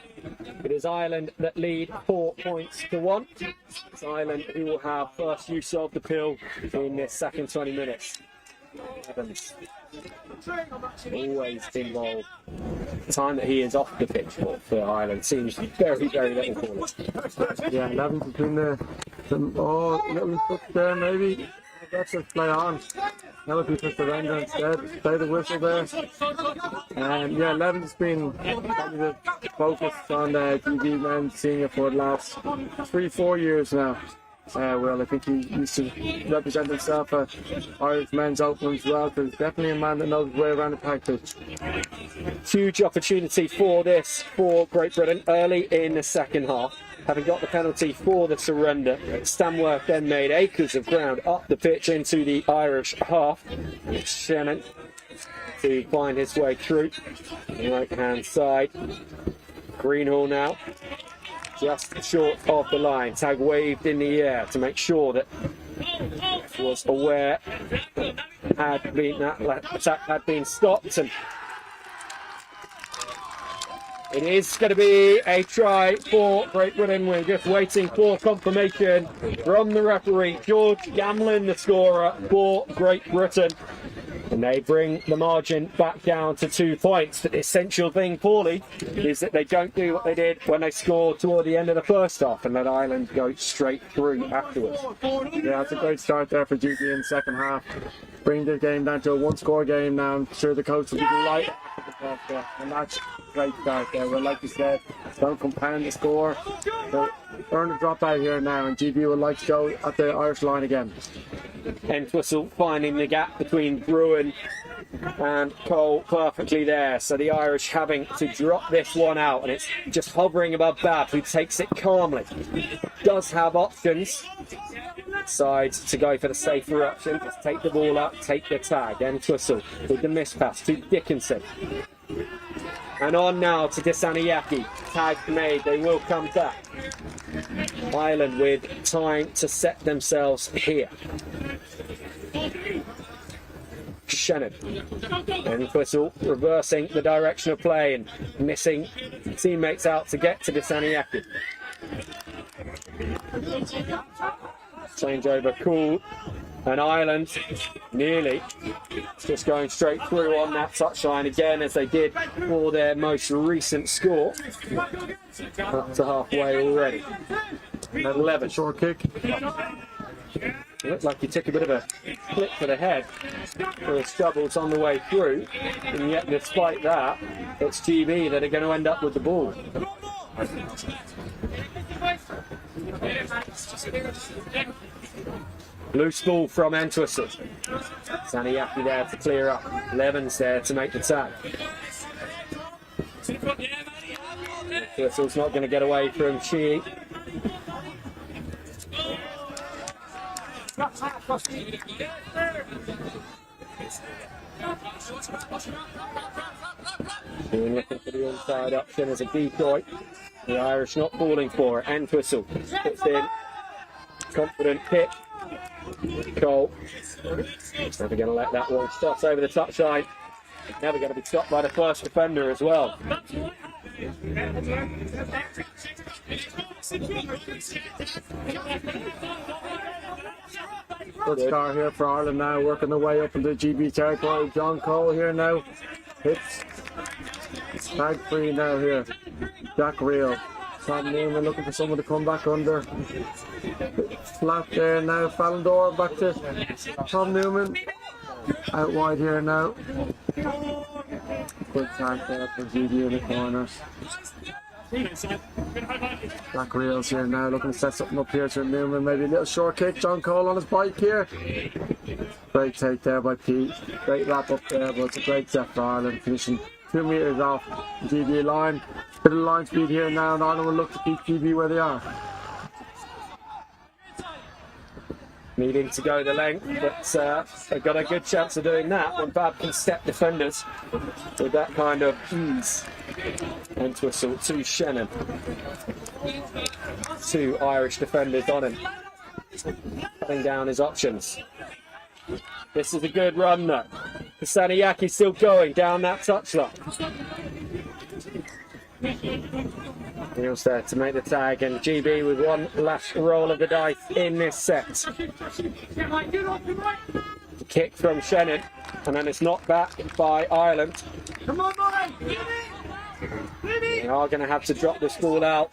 It is Ireland that lead 4 points to 1. It's Ireland who will have first use of the pill in this second 20 minutes. Evans always involved. The time that he is off the pitch for Ireland seems very, very little for us. Yeah, 11 between the little foot there maybe. That's just play on. That would be for surrender instead. Play the whistle there. And yeah, 11's been probably the focus on the GB men's senior for the last 3-4 years now. Well, I think he used to represent himself at Irish men's open as well. So he's definitely a man that knows his way around the practice. Huge opportunity for this for Great Britain early in the second half. Having got the penalty for the surrender, Stanworth then made acres of ground up the pitch into the Irish half. It's Shannon to find his way through the right hand side. Greenhall now. Just short of the line. Tag waved in the air to make sure that was aware that attack had been stopped. And it is going to be a try for Great Britain. We're just waiting for confirmation from the referee. George Gamlin, the scorer for Great Britain. And they bring the margin back down to 2 points. But the essential thing, Paulie, is that they don't do what they did when they scored toward the end of the first half and let Ireland go straight through afterwards. Yeah, it's a great start there for GB in the second half. Bring the game down to a one-score game now. I'm sure the coach will be delighted with the ball there. And that's a great start there. Well, like you said, don't compound the score. So earn a drop out here now, and GB would like to go at the Irish line again. Entwistle finding the gap between Bruin and Cole perfectly there. So the Irish having to drop this one out, and it's just hovering above Babb, who takes it calmly. Does have options. Decides to go for the safer option. Just take the ball up, take the tag. Entwistle with the miss pass to Dickinson. And on now to Disaniaki. Tag made, they will come back. Ireland with time to set themselves here. Shannon. Entwistle reversing the direction of play and missing teammates out to get to Disaniaki. Changeover cool. And Ireland nearly just going straight through on that touchline again, as they did for their most recent score. Up to halfway already. At 11. Short kick. It looked like he took a bit of a flick for the head for his troubles on the way through, and yet despite that, it's GB that are going to end up with the ball. Loose ball from Entwistle. Saniaki there to clear up. Levens there to make the tag. Entwistle's not going to get away from Shee. Looking for the inside option as a decoy. The Irish not falling for it. Entwistle puts in confident kick. Cole. Never going to let that one cross over the touchline. Never going to be stopped by the first defender as well. Good start here for Ireland now, working their way up into GB territory. John Cole here now. Hits. Tag free now here. Jack Reel. Tom Newman looking for someone to come back under. Flat there now. Fallendor back to Tom Newman. Out wide here now. Good tag there for GB in the corners. Jack Reels here now, looking to set something up here to Newman. Maybe a little short kick. John Cole on his bike here. Great take there by Pete. Great wrap up there, but it's a great set for Ireland. Finishing 2 meters off the GB line. Bit of line speed here now, and Ireland will look to keep GB where they are. Needing to go the length, but they've got a good chance of doing that when Bab can step defenders with that kind of ease. Into assault to Shannon. 2 Irish defenders on him. Cutting down his options. This is a good run though. Kasaniaki's still going down that touchline. Neil's there to make the tag, and GB with one last roll of the dice in this set. Kick from Shannon, and then it's knocked back by Ireland. Come on, boy! They are going to have to drop this ball out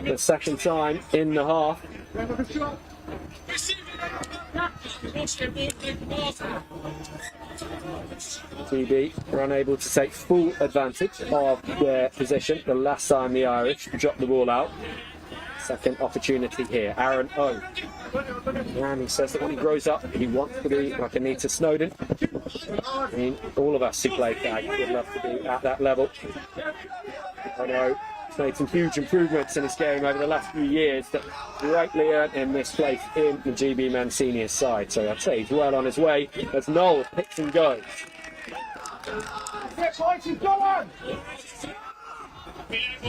the second time in the half. GB were unable to take full advantage of their position the last time the Irish dropped the ball out. Second opportunity here. Aaron O. And he says that when he grows up, he wants to be like Anita Snowden. I mean, all of us who play tag would love to be at that level. I know he's made some huge improvements in his game over the last few years that rightly earned him this place in the GB men's seniors side. So I'd say he's well on his way as Noel picks and goes.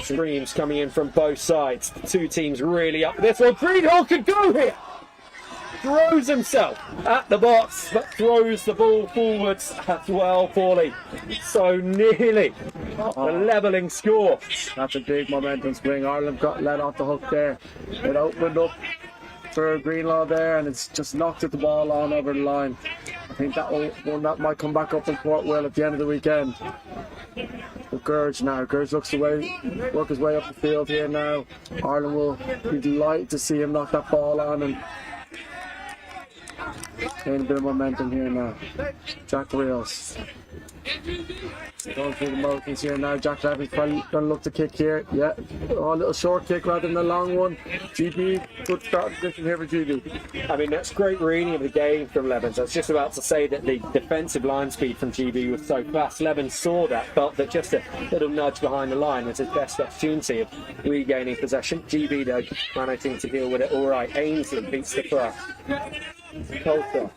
Streams coming in from both sides. The 2 teams really up this one. Greenhill could go here. Throws himself at the box, but throws the ball forwards as well, Paulie. So nearly a levelling score. That's a big momentum swing. Ireland got let off the hook there. It opened up for Greenlaw there, and it's just knocked the ball on over the line. I think that might come back up in Port Will at the end of the weekend. But Gurge now. Gurge looks to work his way up the field here now. Ireland will be delighted to see him knock that ball on and gain a bit of momentum here now. Jack Reels. Going through the motions here now. Jack Levin's probably going to look to kick here. Yeah. Oh, a little short kick rather than a long one. GB, good start position here for GB. I mean, that's great reading of the game from Levens. I was just about to say that the defensive line speed from GB was so fast. Levens saw that, felt that just a little nudge behind the line was his best opportunity of regaining possession. GB, though, managing to deal with it all right. Ainsley beats the first. Coulter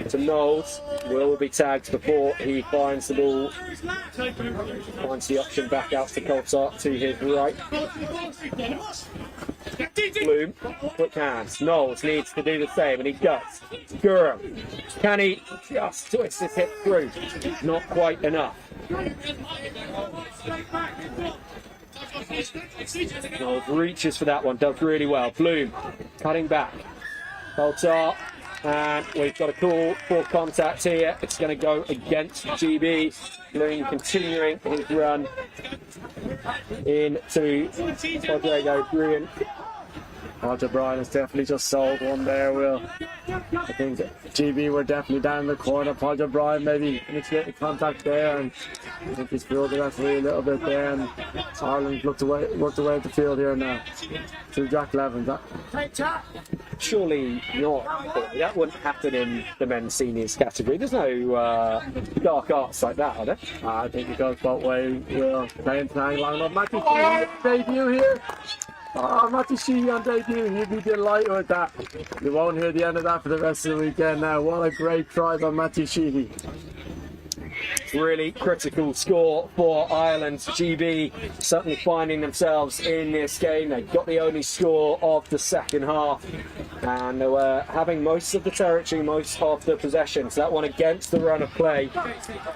to Knowles. Will be tagged before he finds the ball. Finds the option back out to Coulter to his right. Bloom, quick hands. Knowles needs to do the same, and he does. Gurham, can he just twist his hip through? Not quite enough. Knowles reaches for that one, does really well. Bloom, cutting back. Coulter. And we've got a call for contact here. It's going to go against GB. Bloom continuing his run into Rodrigo Bruin. Roger Bryan has definitely just sold one there, Will. I think GB were definitely down in the corner. Roger Bryan maybe initiated contact there, and I think he's filled the referee a little bit there, and Ireland worked away at the field here now. To Jack Levins. Surely not. That wouldn't happen in the men's seniors category. There's no dark arts like that, are there? I think it goes both ways. Will playing tag long enough. Matthew Sheehy debut here. Oh, Matthew Sheehy on debut. He'd be delighted with that. You won't hear the end of that for the rest of the weekend now. What a great try by Matthew Sheehy. Really critical score for Ireland. GB certainly finding themselves in this game. They got the only score of the second half, and they were having most of the territory, most of the possessions. That one against the run of play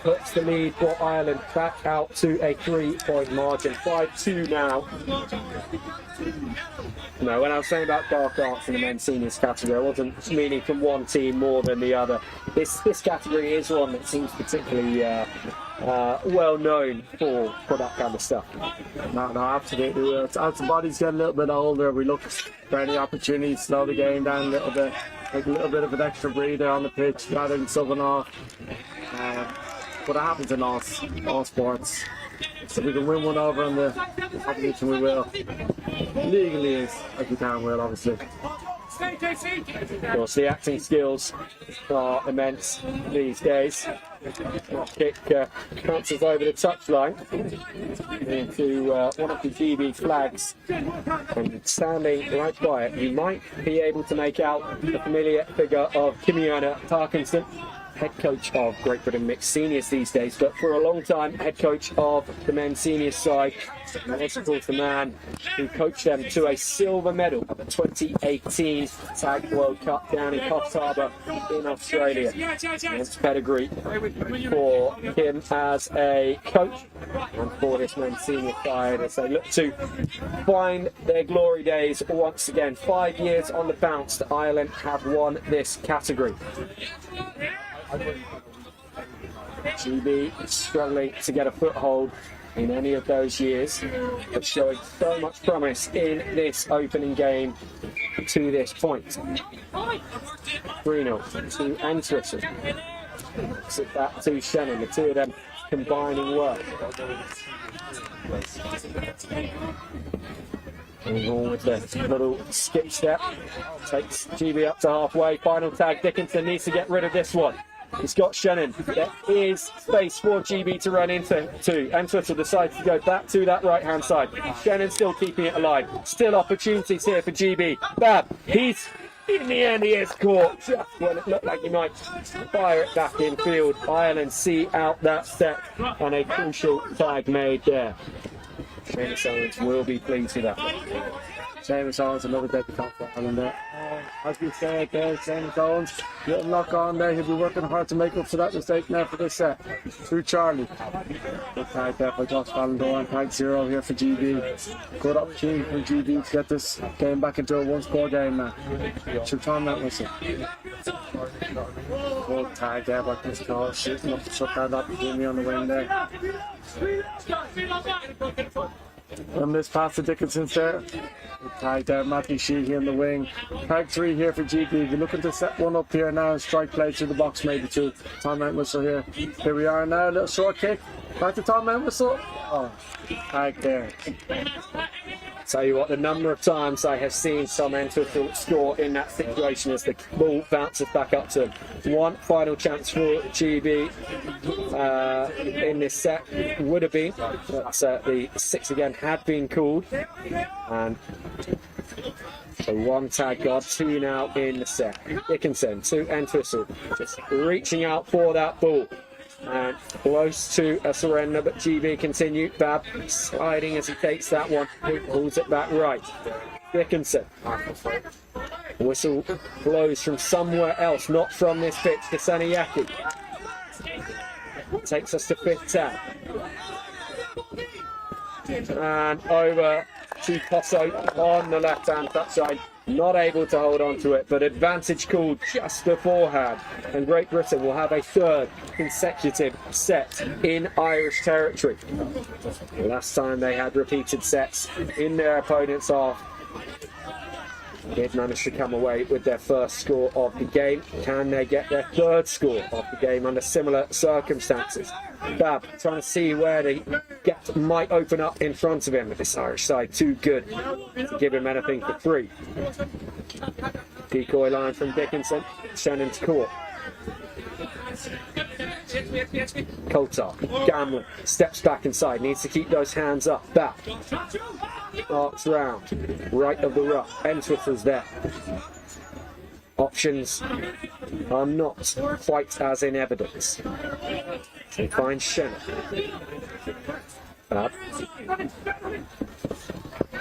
puts the lead for Ireland back out to a 3-point margin. 5-2 now. No, when I was saying about dark arts in the men's seniors category, I wasn't meaning from one team more than the other. This category is one that seems particularly well known for that kind of stuff. No, absolutely. As the bodies get a little bit older, we look for any opportunities to slow the game down a little bit, take a little bit of an extra breather on the pitch rather than subbing off. But it happens in all sports. So if we can win one over on the opposition, we will. Legally, as we can, we'll obviously. Of course, the acting skills are immense these days. That kick bounces over the touchline into one of the GB flags, and standing right by it, you might be able to make out the familiar figure of Kimiona Parkinson, head coach of Great Britain Mixed Seniors these days, but for a long time head coach of the men's seniors side. And it's of course the man who coached them to a silver medal at the 2018 Tag World Cup down in Coffs Harbour in Australia. And it's pedigree for him as a coach and for this men's senior side as they look to find their glory days once again. 5 years on the bounce that Ireland have won this category. GB struggling to get a foothold in any of those years, but showing so much promise in this opening game to this point. 3-0 to Antwerpen. Sit back to Shannon, the two of them combining work. And all with the little skip step. Takes GB up to halfway. Final tag. Dickinson needs to get rid of this one. He's got Shannon. There is space for GB to run into. Antwerpen decides to go back to that right-hand side. Shannon still keeping it alive. Still opportunities here for GB. Bab, he's in the end, he is caught just when it looked like he might fire it back in field. Ireland see out that step and a crucial tag made there. Seamus Owens will be pleased with that. Seamus Owens, another debutant for Ireland there. As we said there, Seamus Owens, little knock on there. He'll be working hard to make up for that mistake now for this set. Through Charlie. Good tag there for Josh Valendorn. Tag 0 here for GB. Good opportunity for GB to get this game back into a one-score game now. Should turn that whistle. Good tag there by Chris Cole, shooting up to shut that opportunity on the wing there. And this pass to Dickinson there. Tag there, Matthew Sheehy in the wing. Tag 3 here for GB. We're looking to set one up here now and strike play through the box, maybe two. Timeout whistle here. Here we are now, a little short kick. Back to timeout whistle. Oh, tag there. Tell you what, the number of times I have seen some Antwerpen score in that situation as the ball bounces back up to one final chance for GB in this set would have been, but the 6 again had been called, and so one tag got 2 now in the set. Dickinson to Antwerpen, just reaching out for that ball. And close to a surrender, but GB continue. Bab sliding as he takes that one. He pulls it back right. Dickinson. Whistle blows from somewhere else, not from this pitch, to Saniyaki. Takes us to 5th tag. And over to Posso on the left-hand touchline. Not able to hold on to it, but advantage called just beforehand. And Great Britain will have a 3rd consecutive set in Irish territory. Last time they had repeated sets in their opponent's half. They've managed to come away with their 1st score of the game. Can they get their 3rd score of the game under similar circumstances? Bab trying to see where the gap might open up in front of him, with this Irish side too good to give him anything for free. Decoy line from Dickinson, Shannon to court. Coulter, Gamlin, steps back inside, needs to keep those hands up. Back, arcs round, right of the ruck. Entwisler's there. options are not quite as in evidence. He finds Shannon.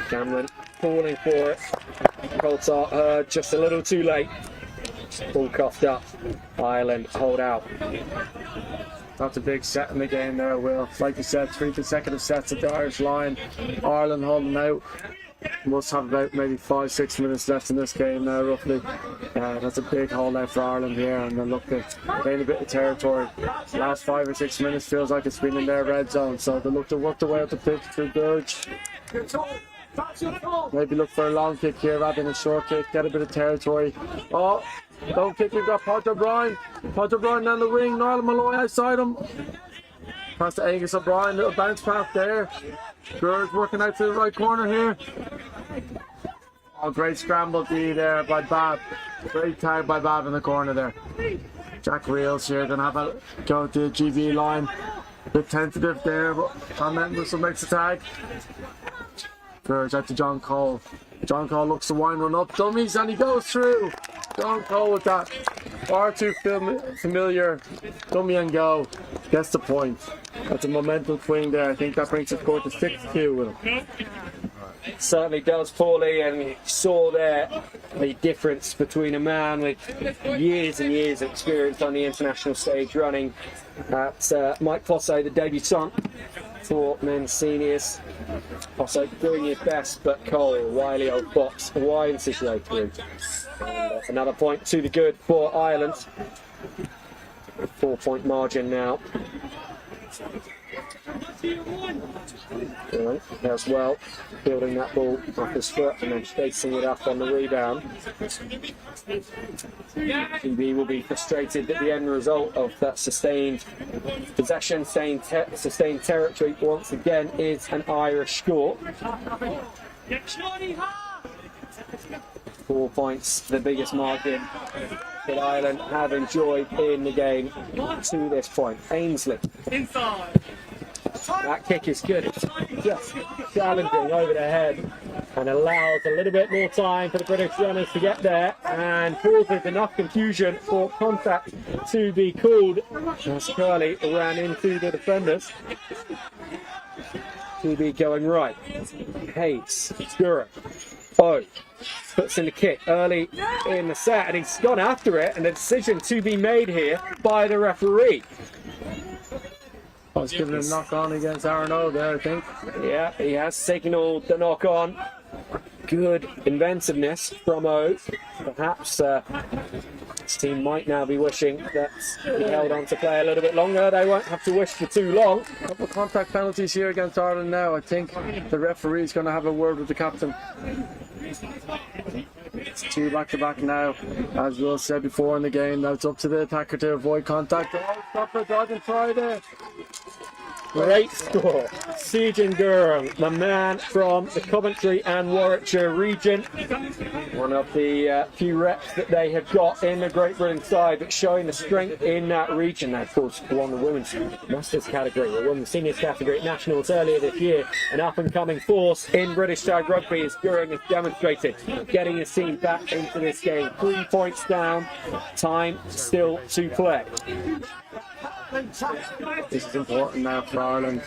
Cameron falling for it. Coltart just a little too late. All coughed up. Ireland hold out. That's a big set in the game there, Will. Like you said, 3 consecutive sets at the Irish line. Ireland holding out. Must have about maybe 5-6 minutes left in this game now, roughly. That's a big hold out for Ireland here, and they're looking to gain a bit of territory. Last 5 or 6 minutes feels like it's been in their red zone, so they look to work their way up the pitch through Gurge. Maybe look for a long kick here rather than a short kick, get a bit of territory. Oh, don't kick, we've got Pod O'Brien. Pod O'Brien down the wing, Niall Malloy outside him. Pass to Angus O'Brien, little bounce pass there. Gurge working out to the right corner here. Oh, great scramble D there by Bab. Great tag by Bab in the corner there. Jack Reels here, gonna have a go to the GB line. Bit tentative there, but Tom Whistle makes the tag. Gurge out to John Cole. John Cole looks to wind one up, dummies, and he goes through. John Cole with that far too familiar dummy and go. Gets the point. That's a momentum swing there. I think that brings the score to 6-2 with him. Certainly does, Paulie, and you saw there the difference between a man with years and years of experience on the international stage running at Mike Fosso, the debutant for men's seniors. Fosso doing his best, but Cole, wily old box, winds his way through. And, another point to the good for Ireland. 4-point margin now. Right, as well, building that ball off his foot and then chasing it up on the rebound. GB will be frustrated that the end result of that sustained possession, sustained territory once again is an Irish score. 4 points, the biggest margin that Ireland have enjoyed in the game to this point. Ainsley. That kick is good. It's just challenging over the head and allows a little bit more time for the British runners to get there and causes enough confusion for contact to be called as Curley ran into the defenders. To be going right. Hayes, Gura. Puts in the kick early in the set and he's gone after it, and a decision to be made here by the referee. I was giving a knock on against Aaron O there, I think. Yeah, he has signalled the knock on. Good inventiveness from O. Perhaps this team might now be wishing that he held on to play a little bit longer. They won't have to wish for too long. A couple of contact penalties here against Ireland now. I think the referee's going to have a word with the captain. It's 2 back-to-back now. As Will said before in the game, now it's up to the attacker to avoid contact. Oh, stop it, dodge and try there. Great score. Sejan Durham, the man from the Coventry and Warwickshire region. One of the few reps that they have got in the Great Britain side, but showing the strength in that region. They, of course, won the women's masters category, or won the seniors category at nationals earlier this year. An up-and-coming force in British tag rugby, as Durham has demonstrated, getting his team back into this game. 3 points down, time still to play. This is important now for Ireland.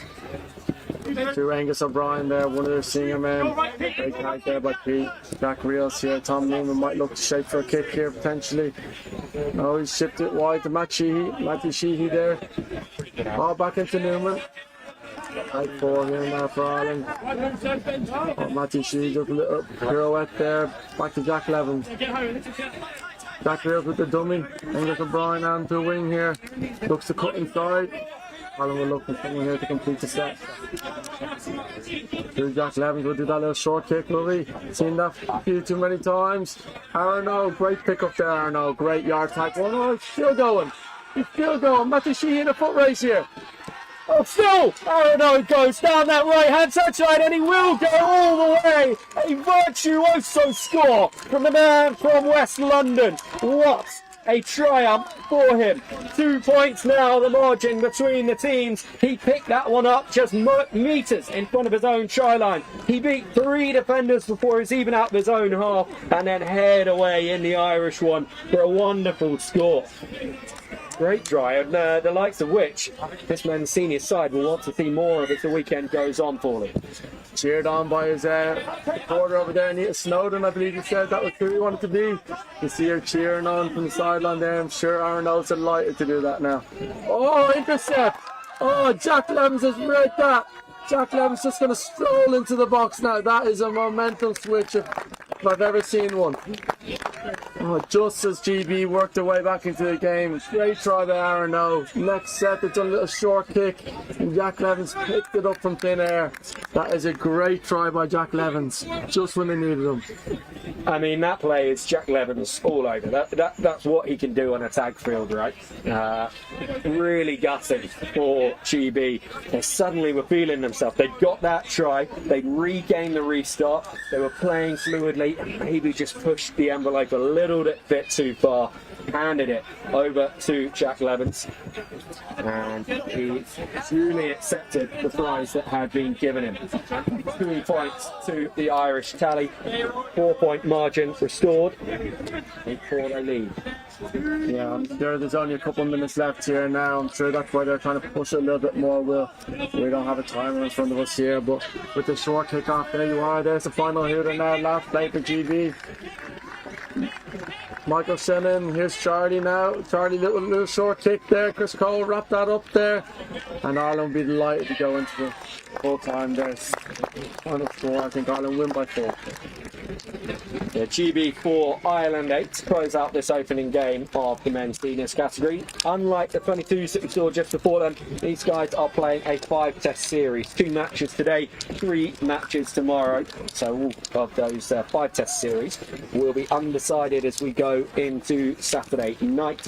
To Angus O'Brien there, one of their senior men. Great tag there by Pete. Jack Reels here. Tom Newman might look to shape for a kick here potentially. Oh, he's shipped it wide to Matthew Sheehy there. Oh, back into Newman. High 4 here now for Ireland. Oh, Matthew Sheehy does a little pirouette there. Back to Jack Levin. Jack Reels with the dummy. Angus O'Brien on to the wing here. Looks to cut inside. Alan will look for someone here to complete the set. Here's Jack Levin will do that little short kick, lovely. Seen that a few too many times. Aaron O, great pick up there, Aaron O. Great yard tag. Oh no, he's still going. He's still going. Matthew Sheehy in a foot race here. Oh, still! Aaron O goes down that right-hand touchline and he will go all the way. A virtuoso score from the man from West London. What a triumph for him. 2 points now, the margin between the teams. He picked that one up just metres in front of his own try line. He beat 3 defenders before he was even out of his own half, and then head away in the Irish one for a wonderful score. Great try, and the likes of which this men's senior side will want to see more of as the weekend goes on for them. Cheered on by his reporter over there, Anita Snowden, I believe he said that was who he wanted to be. You see her cheering on from the sideline there. I'm sure Aaron O's delighted to do that now. Oh, intercept! Oh, Jack Levens has read that. Jack Levens just going to stroll into the box now. That is a momentum switch if I've ever seen one. Oh, just as GB worked their way back into the game. Great try by Aaron O. Next set, they've done a little short kick, and Jack Levens picked it up from thin air. That is a great try by Jack Levens, just when they needed him. I mean, that play is Jack Levens all over. That's what he can do on a tag field, right? Really gutting for GB. They suddenly were feeling themselves. They got that try, they regained the restart, they were playing fluidly, and maybe just pushed the envelope a little bit too far. Handed it over to Jack Levens, and he duly accepted the prize that had been given him. 2 points to the Irish tally, 4-point margin restored, for their lead. Yeah, I'm sure there's only a couple of minutes left here now. I'm sure that's why they're trying to push it a little bit more. We don't have a timer in front of us here, but with the short kick-off, there you are. There's the final hooter now. Last play for GB. Michael Shannon, here's Charlie now. Charlie, little short kick there. Chris Cole wrapped that up there. And Ireland will be delighted to go into the full time. There's final score. I think Ireland win by 4. Yeah, GB 4, Ireland 8 to close out this opening game of the men's seniors category. Unlike the 22s that we saw just before them, these guys are playing a 5-test series. 2 matches today, 3 matches tomorrow. So all of those 5-test series will be undecided as we go into Saturday night.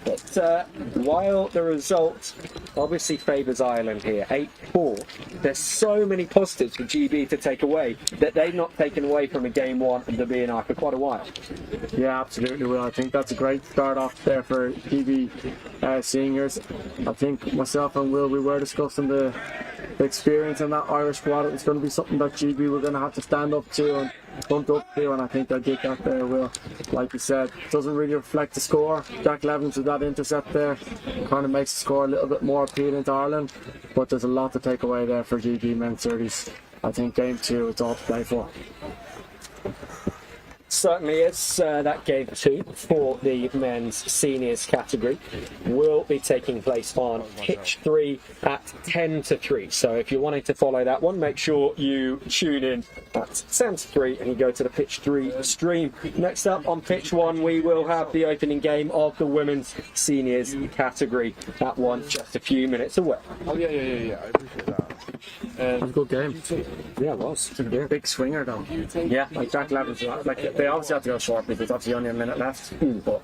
But while the result obviously favours Ireland here, 8-4, there's so many positives for GB to take away that they've not taken away from a game 1 of the B&I for quite a while. Yeah, absolutely, Will. I think that's a great start off there for GB seniors. I think myself and Will, we were discussing the experience in that Irish squad. It was going to be something that GB were going to have to stand up to and bumped up to, and I think they did that there, Will. Like you said, it doesn't really reflect the score. Jack Levens with that intercept there kind of makes the score a little bit more appealing to Ireland, but there's a lot to take away there for GB men's 30s. I think game 2, it's all to play for. Certainly is. That game 2 for the men's seniors category will be taking place on pitch 3 at 10-3. So if you're wanting to follow that one, make sure you tune in at 10-3 and you go to the pitch 3 stream. Next up on pitch 1, we will have the opening game of the women's seniors category. That one just a few minutes away. Oh yeah. I appreciate that. It was a good game. Yeah, it was. Big swinger though. Yeah. Like Jack Levens, like they obviously had to go short because obviously only a minute left. But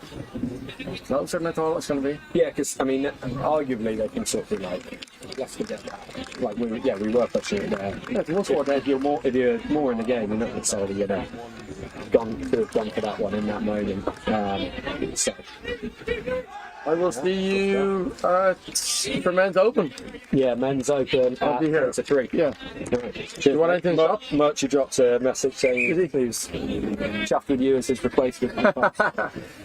closer than I thought it was going to be. Yeah, because I mean, arguably they can sort of like, let's forget that. Like we were pushing it there. Yeah, if you're more in the game, you're not necessarily gonna gone for that one in that moment. So. I will see you for men's open. Yeah, men's open I'll be here. at 3. Yeah. Do you want anything up? Murchie dropped a message saying he's chuffed with you as his replacement. Do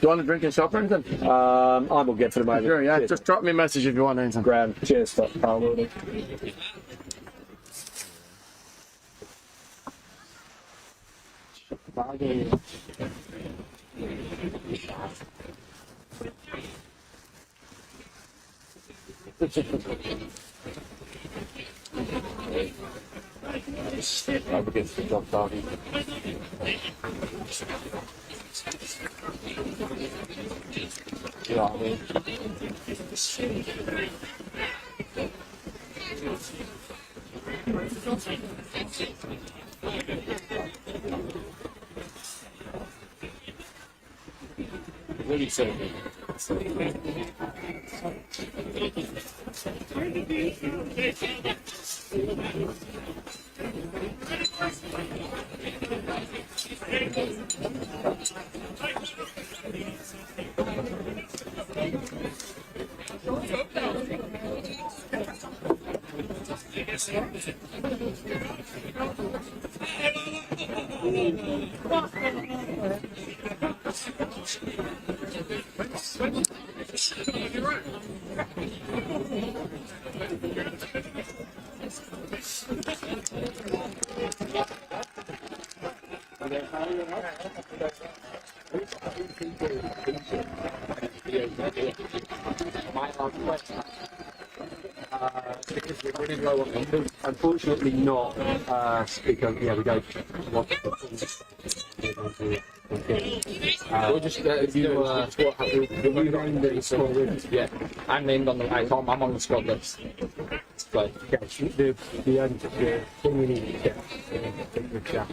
you want a drink and shop or anything? I'm all good for the moment. Sure, yeah. Cheers. Just drop me a message if you want anything. Grand. Cheers, pal. Will do. Up against the jump doggy. Yeah, I mean. Really simple. Because we're running low on numbers. Unfortunately not, because yeah, we don't want to. We'll just you named the squad list. Yeah, I'm named on the. I'm on the squad list. But The thing we need to get the chat.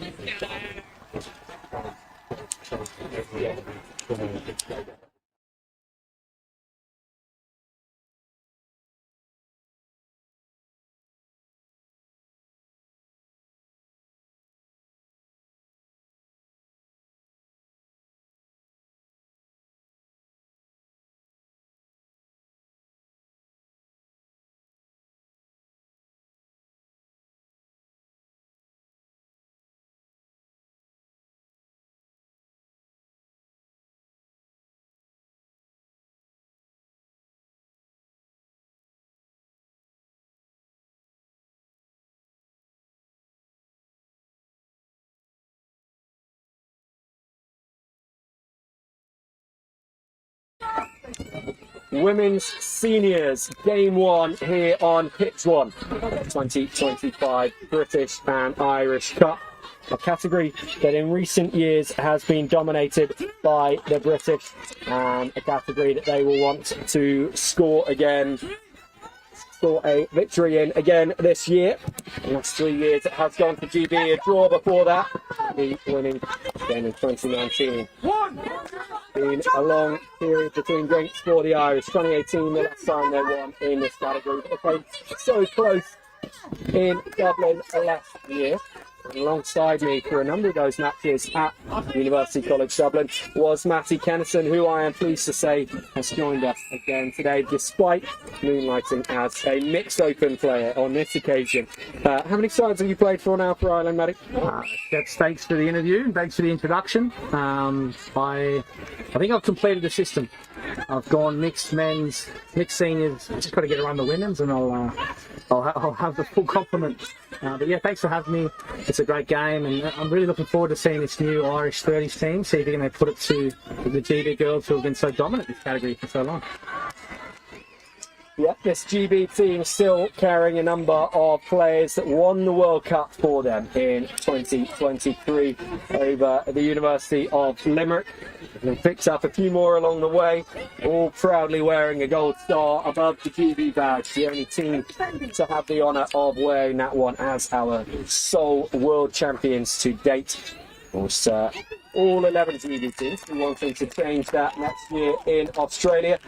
Women's Seniors Game 1 here on Pitch 1, 2025 British and Irish Cup, a category that in recent years has been dominated by the British, and a category that they will want to score a victory in again this year. In the last 3 years it has gone to GB, a draw before that, the winning again in 2019. Been a long period between drinks for the Irish. 2018, the last time they won in this category. They came so close in Dublin last year. And alongside me for a number of those matches at University College Dublin was Matty Kennison, who I am pleased to say has joined us again today, despite moonlighting as a mixed open player on this occasion. How many sides have you played for now for Ireland, Matty? Thanks for the interview and thanks for the introduction. I think I've completed the system. I've gone mixed men's, mixed seniors. Just got to get around the women's, and I'll have the full complement. But yeah, thanks for having me. It's a great game, and I'm really looking forward to seeing this new Irish 30s team. See if they're going to put it to the GB girls who have been so dominant in this category for so long. Yep, this GB team still carrying a number of players that won the World Cup for them in 2023 over at the University of Limerick. They picked up a few more along the way, all proudly wearing a gold star above the GB badge, the only team to have the honour of wearing that one as our sole world champions to date. Of course, all 11 GB teams wanting to change that next year in Australia.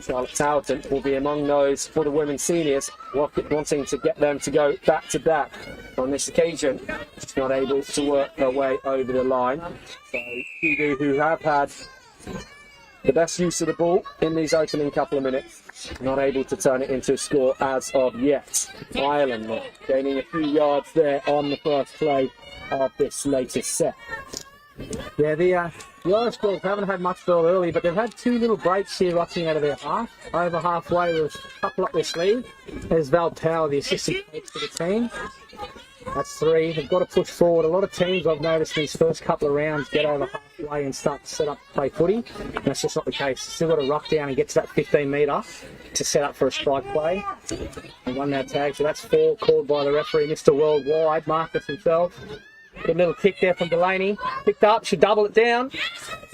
Charlotte Towton will be among those for the women's seniors, wanting to get them to go back to back. On this occasion, she's not able to work her way over the line. So Kidu, who have had the best use of the ball in these opening couple of minutes, not able to turn it into a score as of yet. Ireland gaining a few yards there on the first play of this latest set. Yeah, the Irish girls haven't had much ball early, but they've had two little breaks here rushing out of their half. Over halfway with a couple up their sleeve. There's Val Power, the assistant coach for the team. That's 3. They've got to push forward. A lot of teams I've noticed these first couple of rounds get over halfway and start to set up to play footy. And that's just not the case. Still got to ruck down and get to that 15 metre to set up for a strike play. And one now tag, so that's 4 called by the referee, Mr. Worldwide, Marcus himself. Good little kick there from Delaney. Picked up, should double it down.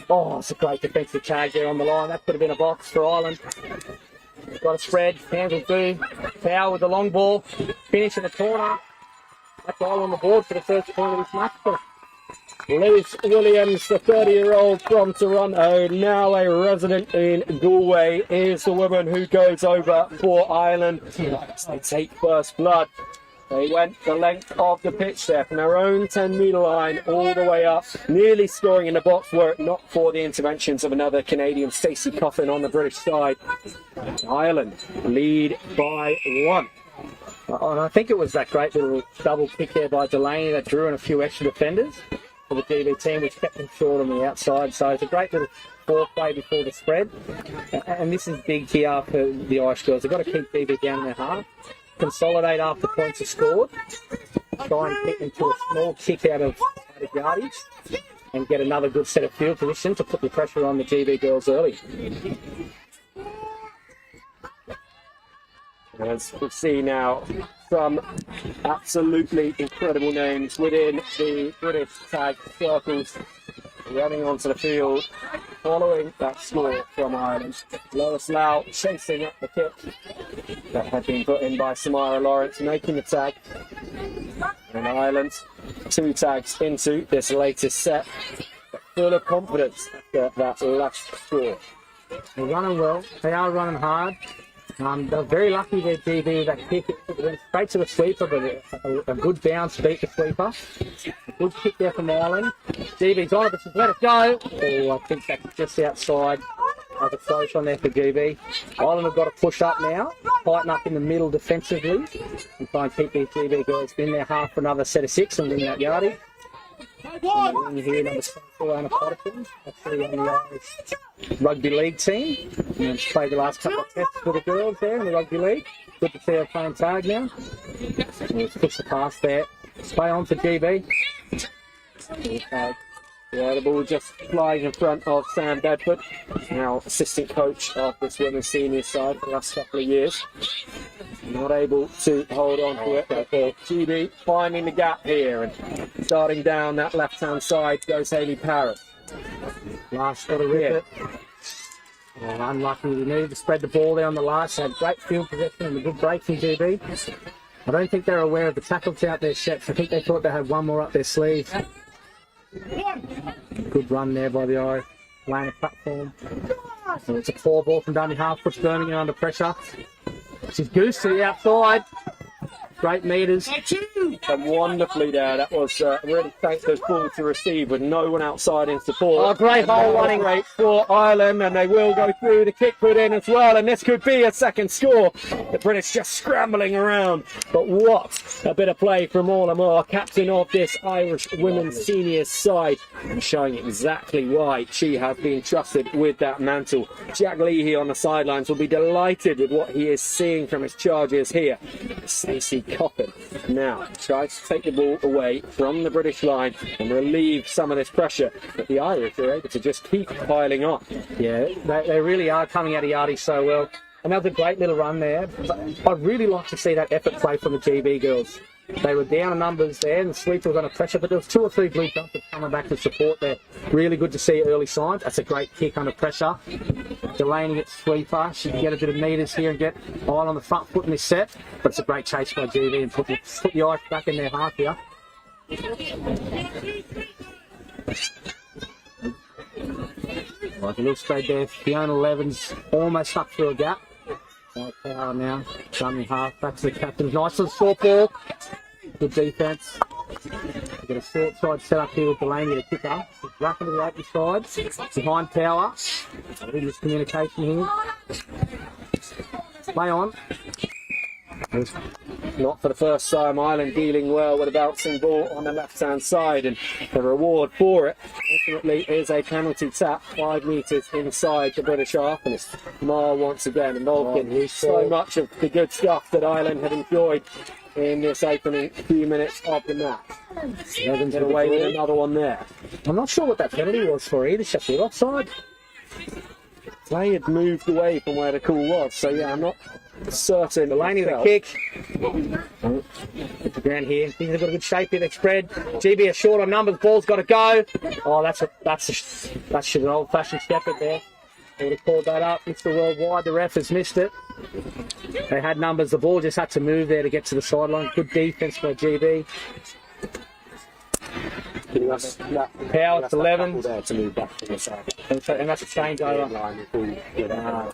Oh, it's a great defensive tag there on the line. That could have been a box for Ireland. Got a spread, hands will do. Power with the long ball. Finish in the corner. That's all on the board for the first point of this match. Lewis Williams, the 30-year-old from Toronto, now a resident in Galway, is the woman who goes over for Ireland. They take first blood. They went the length of the pitch there from their own 10-metre line all the way up, nearly scoring in the box were it not for the interventions of another Canadian, Stacey Coffin, on the British side. Ireland lead by 1. And I think it was that great little double kick there by Delaney that drew in a few extra defenders for the GB team, which kept them short on the outside. So it's a great little foreplay before the spread. And this is big here for the Irish girls. They've got to keep GB down in their half, consolidate after points are scored, try and get into a small kick out of yardage, and get another good set of field position to put the pressure on the GB girls early. As we see now, some absolutely incredible names within the British tag circles running onto the field following that score from Ireland. Lois Lau chasing up the kick that had been put in by Samira Lawrence, making the tag. And Ireland, 2 tags into this latest set, full of confidence after that last score. They're running well, they are running hard. They're very lucky their GB that kick. It went straight to the sweeper, but a good bounce beat the sweeper. A good kick there from Ireland. GB's on it, but she's let it go. Oh, I think that's just outside of the close on there for GB. Ireland have got to push up now, tighten up in the middle defensively, and try and keep these GB girls in their half for another set of 6 and win that yardie. And here, number 24, Anna Potterton, actually on the Irish Rugby League team. And she's played the last couple of tests for the girls there in the Rugby League. Good to see her playing tag now. And let's push the pass there. Play on for GB. Yeah, the ball just flying in front of Sam Bedford, now assistant coach of this women's senior side for the last couple of years. Not able to hold on to it, but GB finding the gap here and starting down that left-hand side goes Hayley Parrott. Last shot of rip it. Oh, unlucky. We needed to spread the ball there on the last. Had great field possession and a good break from GB. I don't think they're aware of the tackles out their sets. I think they thought they had one more up their sleeve. Good run there by the Irish, laying a platform. So it's a 4 ball from down the half, puts Birmingham under pressure. She's goose to the outside. Great meters. And wonderfully there. That was a really thankless ball to receive with no one outside in support. Oh, great hole running rate for Ireland, and they will go through. The kick put in as well, and this could be a second score. The British just scrambling around. But what a bit of play from Orla Moore, captain of this Irish women's seniors side, and showing exactly why she has been trusted with that mantle. Jack Leahy on the sidelines will be delighted with what he is seeing from his charges here. Stacey Coppin now tries to take the ball away from the British line and relieve some of this pressure, but the Irish are able to just keep piling on. Yeah, they really are coming out of Yardie so well. Another great little run there. I'd really like to see that effort play from the GB girls. They were down in numbers there and the sweeper was under pressure, but there was 2 or 3 blue jumpers coming back to support there. Really good to see early signs. That's a great kick under pressure. Delaney gets sweeper. She can get a bit of meters here and get Ireland on the front foot in this set, but it's a great chase by GB and put the Irish back in their half here. Like a little spread there. Fiona Levin's almost up through a gap. Power now, done in half, back to the captain. Nice little short ball. Good defence. We've got a short side set up here with Delaney to kick up. Back into the open side. Behind Power. A little miscommunication here. Play on. Not for the first time, Ireland dealing well with a bouncing ball on the left-hand side, and the reward for it ultimately is a penalty tap 5 metres inside the British half, and it's Mar once again involved in so much of the good stuff that Ireland had enjoyed in this opening few minutes of the match. Evans get away with another one there. I'm not sure what that penalty was for either, Sheffield. Offside? They had moved away from where the call was, so yeah, I'm not certain. Delaney the kick. Hit the ground here. Things have got a good shape here. They spread. GB are short on numbers. Ball's got to go. Oh, that's an old-fashioned shepherd there. They would have called that up. Mr. Worldwide. The ref has missed it. They had numbers. The ball just had to move there to get to the sideline. Good defence by GB. Power to 11. There to move back to the side. And that's a changeover.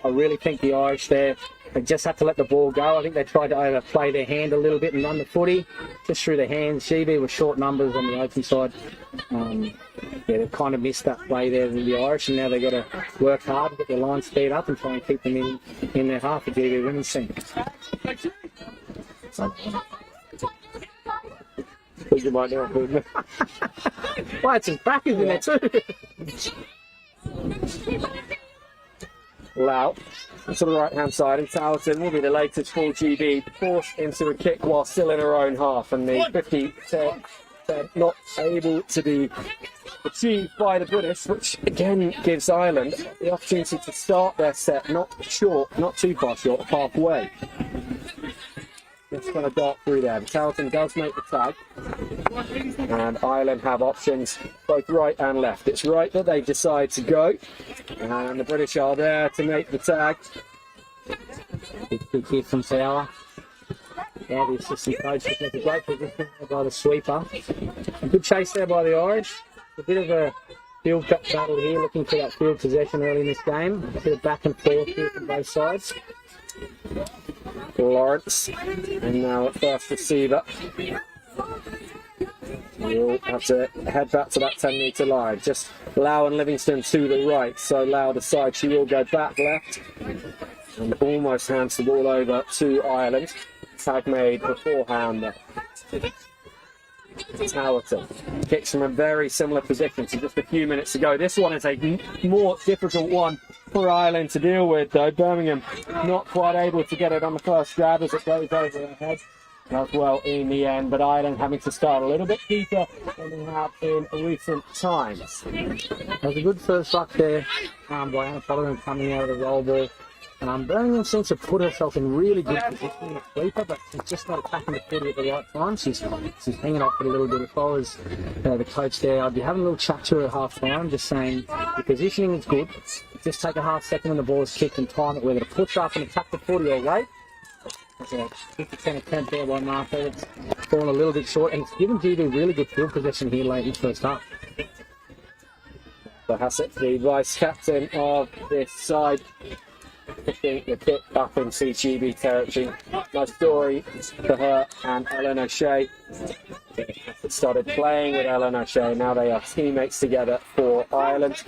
I really think the Irish there, they just had to let the ball go. I think they tried to overplay their hand a little bit and run the footy just through their hands. GB with short numbers on the open side. Yeah, they've kind of missed that play there in the Irish, and now they've got to work hard to get their line speed up and try and keep them in their half of GB women's team. Think you might know. Well, it's some crackers in there too. Lau to the right hand side, and Tailton will be the latest for GB, forced into a kick while still in her own half, and the 50 not able to be achieved by the British, which again gives Ireland the opportunity to start their set not short, not too far short, halfway. Just going to dart through there. Tailton does make the tag, and Ireland have options both right and left. It's right that they decide to go, and the British are there to make the tag. Big hit from Fowler. Now the assistant coach looking at the great position by the sweeper. A good chase there by the Irish. A bit of a field battle here, looking for that field possession early in this game. A bit of back and forth here from both sides. Lawrence, and now at first receiver. We'll have to head back to that 10-metre line. Just Lau and Livingston to the right, so Lau decides she will go back left and almost hands the ball over to Ireland. Tag made beforehand. Tailton kicks from a very similar position to just a few minutes ago. This one is a more difficult one for Ireland to deal with, though. Birmingham not quite able to get it on the first grab as it goes over their head as well in the end, but Ireland having to start a little bit deeper than they have in recent times. There's a good first ruck there by Anna Pollard coming out of the roll ball. Birmingham seems to put herself in really good position in the sweeper, but she's just not attacking the footy at the right time. She's hanging off it a little bit. If I was the coach there, I'd be having a little chat to her at half time, just saying the positioning is good. Just take a half second when the ball is kicked and time it, whether to push up and attack the footy or wait. There's a 50% attempt there by Martha. It's fallen a little bit short, and it's given GB really good field possession here late in the first half. So Hassett, the vice captain of this side, picking the kick up in CGB territory. Nice story for her and Ellen O'Shea. Started playing with Ellen O'Shea. Now they are teammates together for Ireland.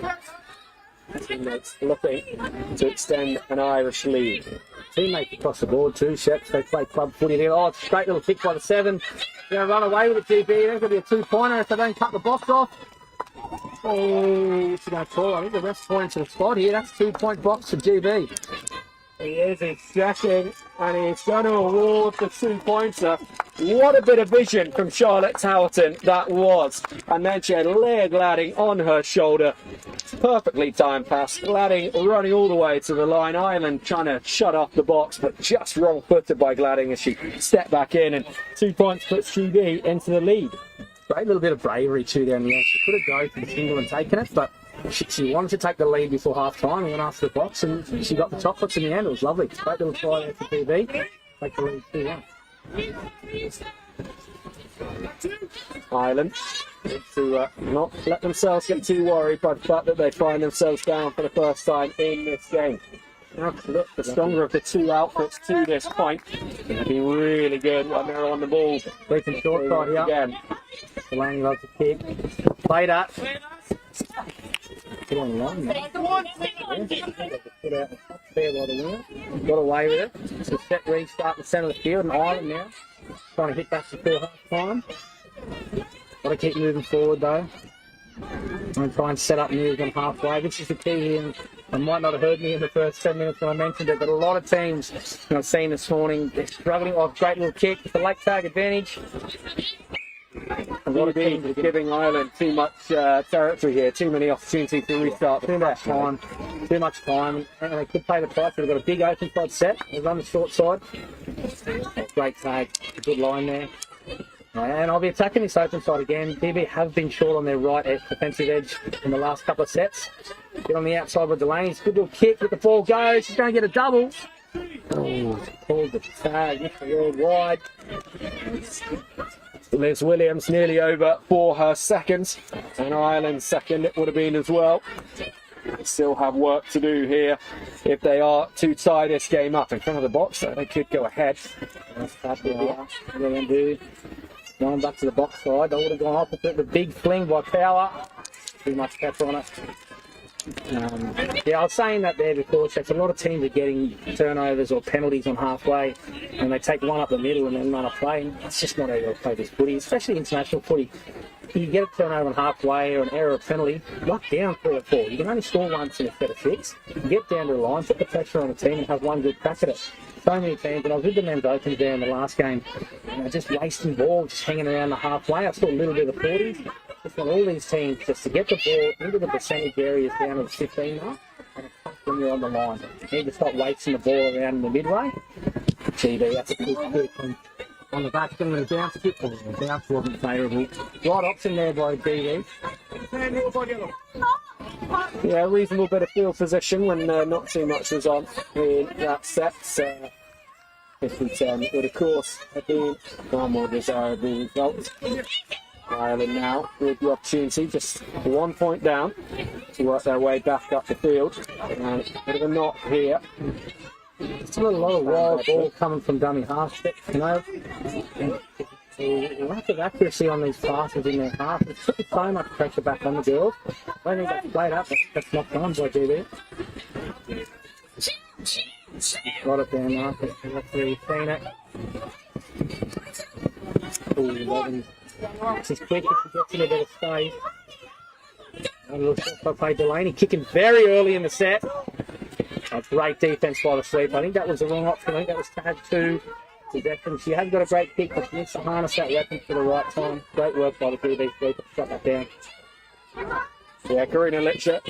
Teammates looking to extend an Irish lead. Teammates across the board too, Sheps. They play club footy here. Oh, it's a great little kick by the 7. They're going to run away with it, GB. There's going to be a 2-pointer if they don't cut the box off. Oh, she's going to call. I think the ref's pointing to the spot here. That's 2-point box for GB. He is, he's checking, and he's going to award the 2-pointer. What a bit of vision from Charlotte Tailton that was. And then she had Leah Gladding on her shoulder. Perfectly timed pass. Gladding running all the way to the line. Ireland trying to shut off the box, but just wrong-footed by Gladding as she stepped back in. And 2 points puts GB into the lead. Great little bit of bravery too there in the end. She could have gone for the single and taken it, but she wanted to take the lead before half time and went after the box, and she got the chocolates in the end. It was lovely. Great little try there for GB. Take the lead 2-1. Ireland to not let themselves get too worried by the fact that they find themselves down for the first time in this game. Now, look, the stronger of the two outfits to this point. It'll be really good when they're on the ball. Decent short side here. Again. Delaney loves to kick. Play that. Get on the line, man. Put out the touch there by the winner. Got away with it. So set restart in the centre of the field, and Ireland now trying to hit back before half time. Got to keep moving forward though. And try and set up movement halfway. This is the key here. I might not have heard me in the first 10 minutes when I mentioned it, but a lot of teams I've seen this morning, they're struggling. Oh, great little kick with the late tag advantage. A lot of teams are giving Ireland too much territory here, too many opportunities to restart. Too much time, and they could pay the price. They've got a big open side set. They've run the short side. Great tag, a good line there. And I'll be attacking this open side again. DB have been short on their right defensive edge in the last couple of sets. Get on the outside with Delaney's good little kick with the ball goes. She's going to get a double. Oh, called the tag worldwide. Liz Williams nearly over for her second, and Ireland's second it would have been as well. They still have work to do here if they are to tie this game up in front of the box, so they could go ahead. Going back to the box side, they would have gone opposite the big fling by Power. Too much pepper on it. Yeah, I was saying that there before, Chef. A lot of teams are getting turnovers or penalties on halfway, and they take one up the middle and then run a play. And it's just not how you play this footy, especially international footy. You get a turnover on halfway or an error or penalty, lock down 3 or 4. You can only score once instead of 6. Get down to the line, put the pressure on the team, and have one good crack at it. So many teams, and I was with the men's opens there in the last game, just wasting ball, just hanging around the halfway. I saw a little bit of the 40s. Just want all these teams just to get the ball into the percentage areas down to the 15 mark, and attack when you're on the line. You need to stop wasting the ball around in the midway. GB, that's a good kick. And on the back, going to bounce kick. Oh, the bounce wasn't favourable. Right option there by GB. Yeah, reasonable bit of field position when not too much was on in that set. 50-10 would of course have been far more desirable result. Ireland now with the opportunity, just 1 point down to work their way back up the field. And a bit of a knot here. Still a lot of wild ball coming from dummy half. Lack of accuracy on these passes in their half. It's put so much pressure back on the girls. I don't think that's played up. That's not done by GB. Got it down now. Referee seen it. Ooh, she's quick if she gets in a bit of space. A little shot by play Delaney, kicking very early in the set. A great defence by the sweep. I think that was the wrong option. I think that was tag 2 to Declan. She has got a great kick, but she needs to harness that weapon for the right time. Great work by the GB sweeper to shut that down. Yeah, Karina Litcher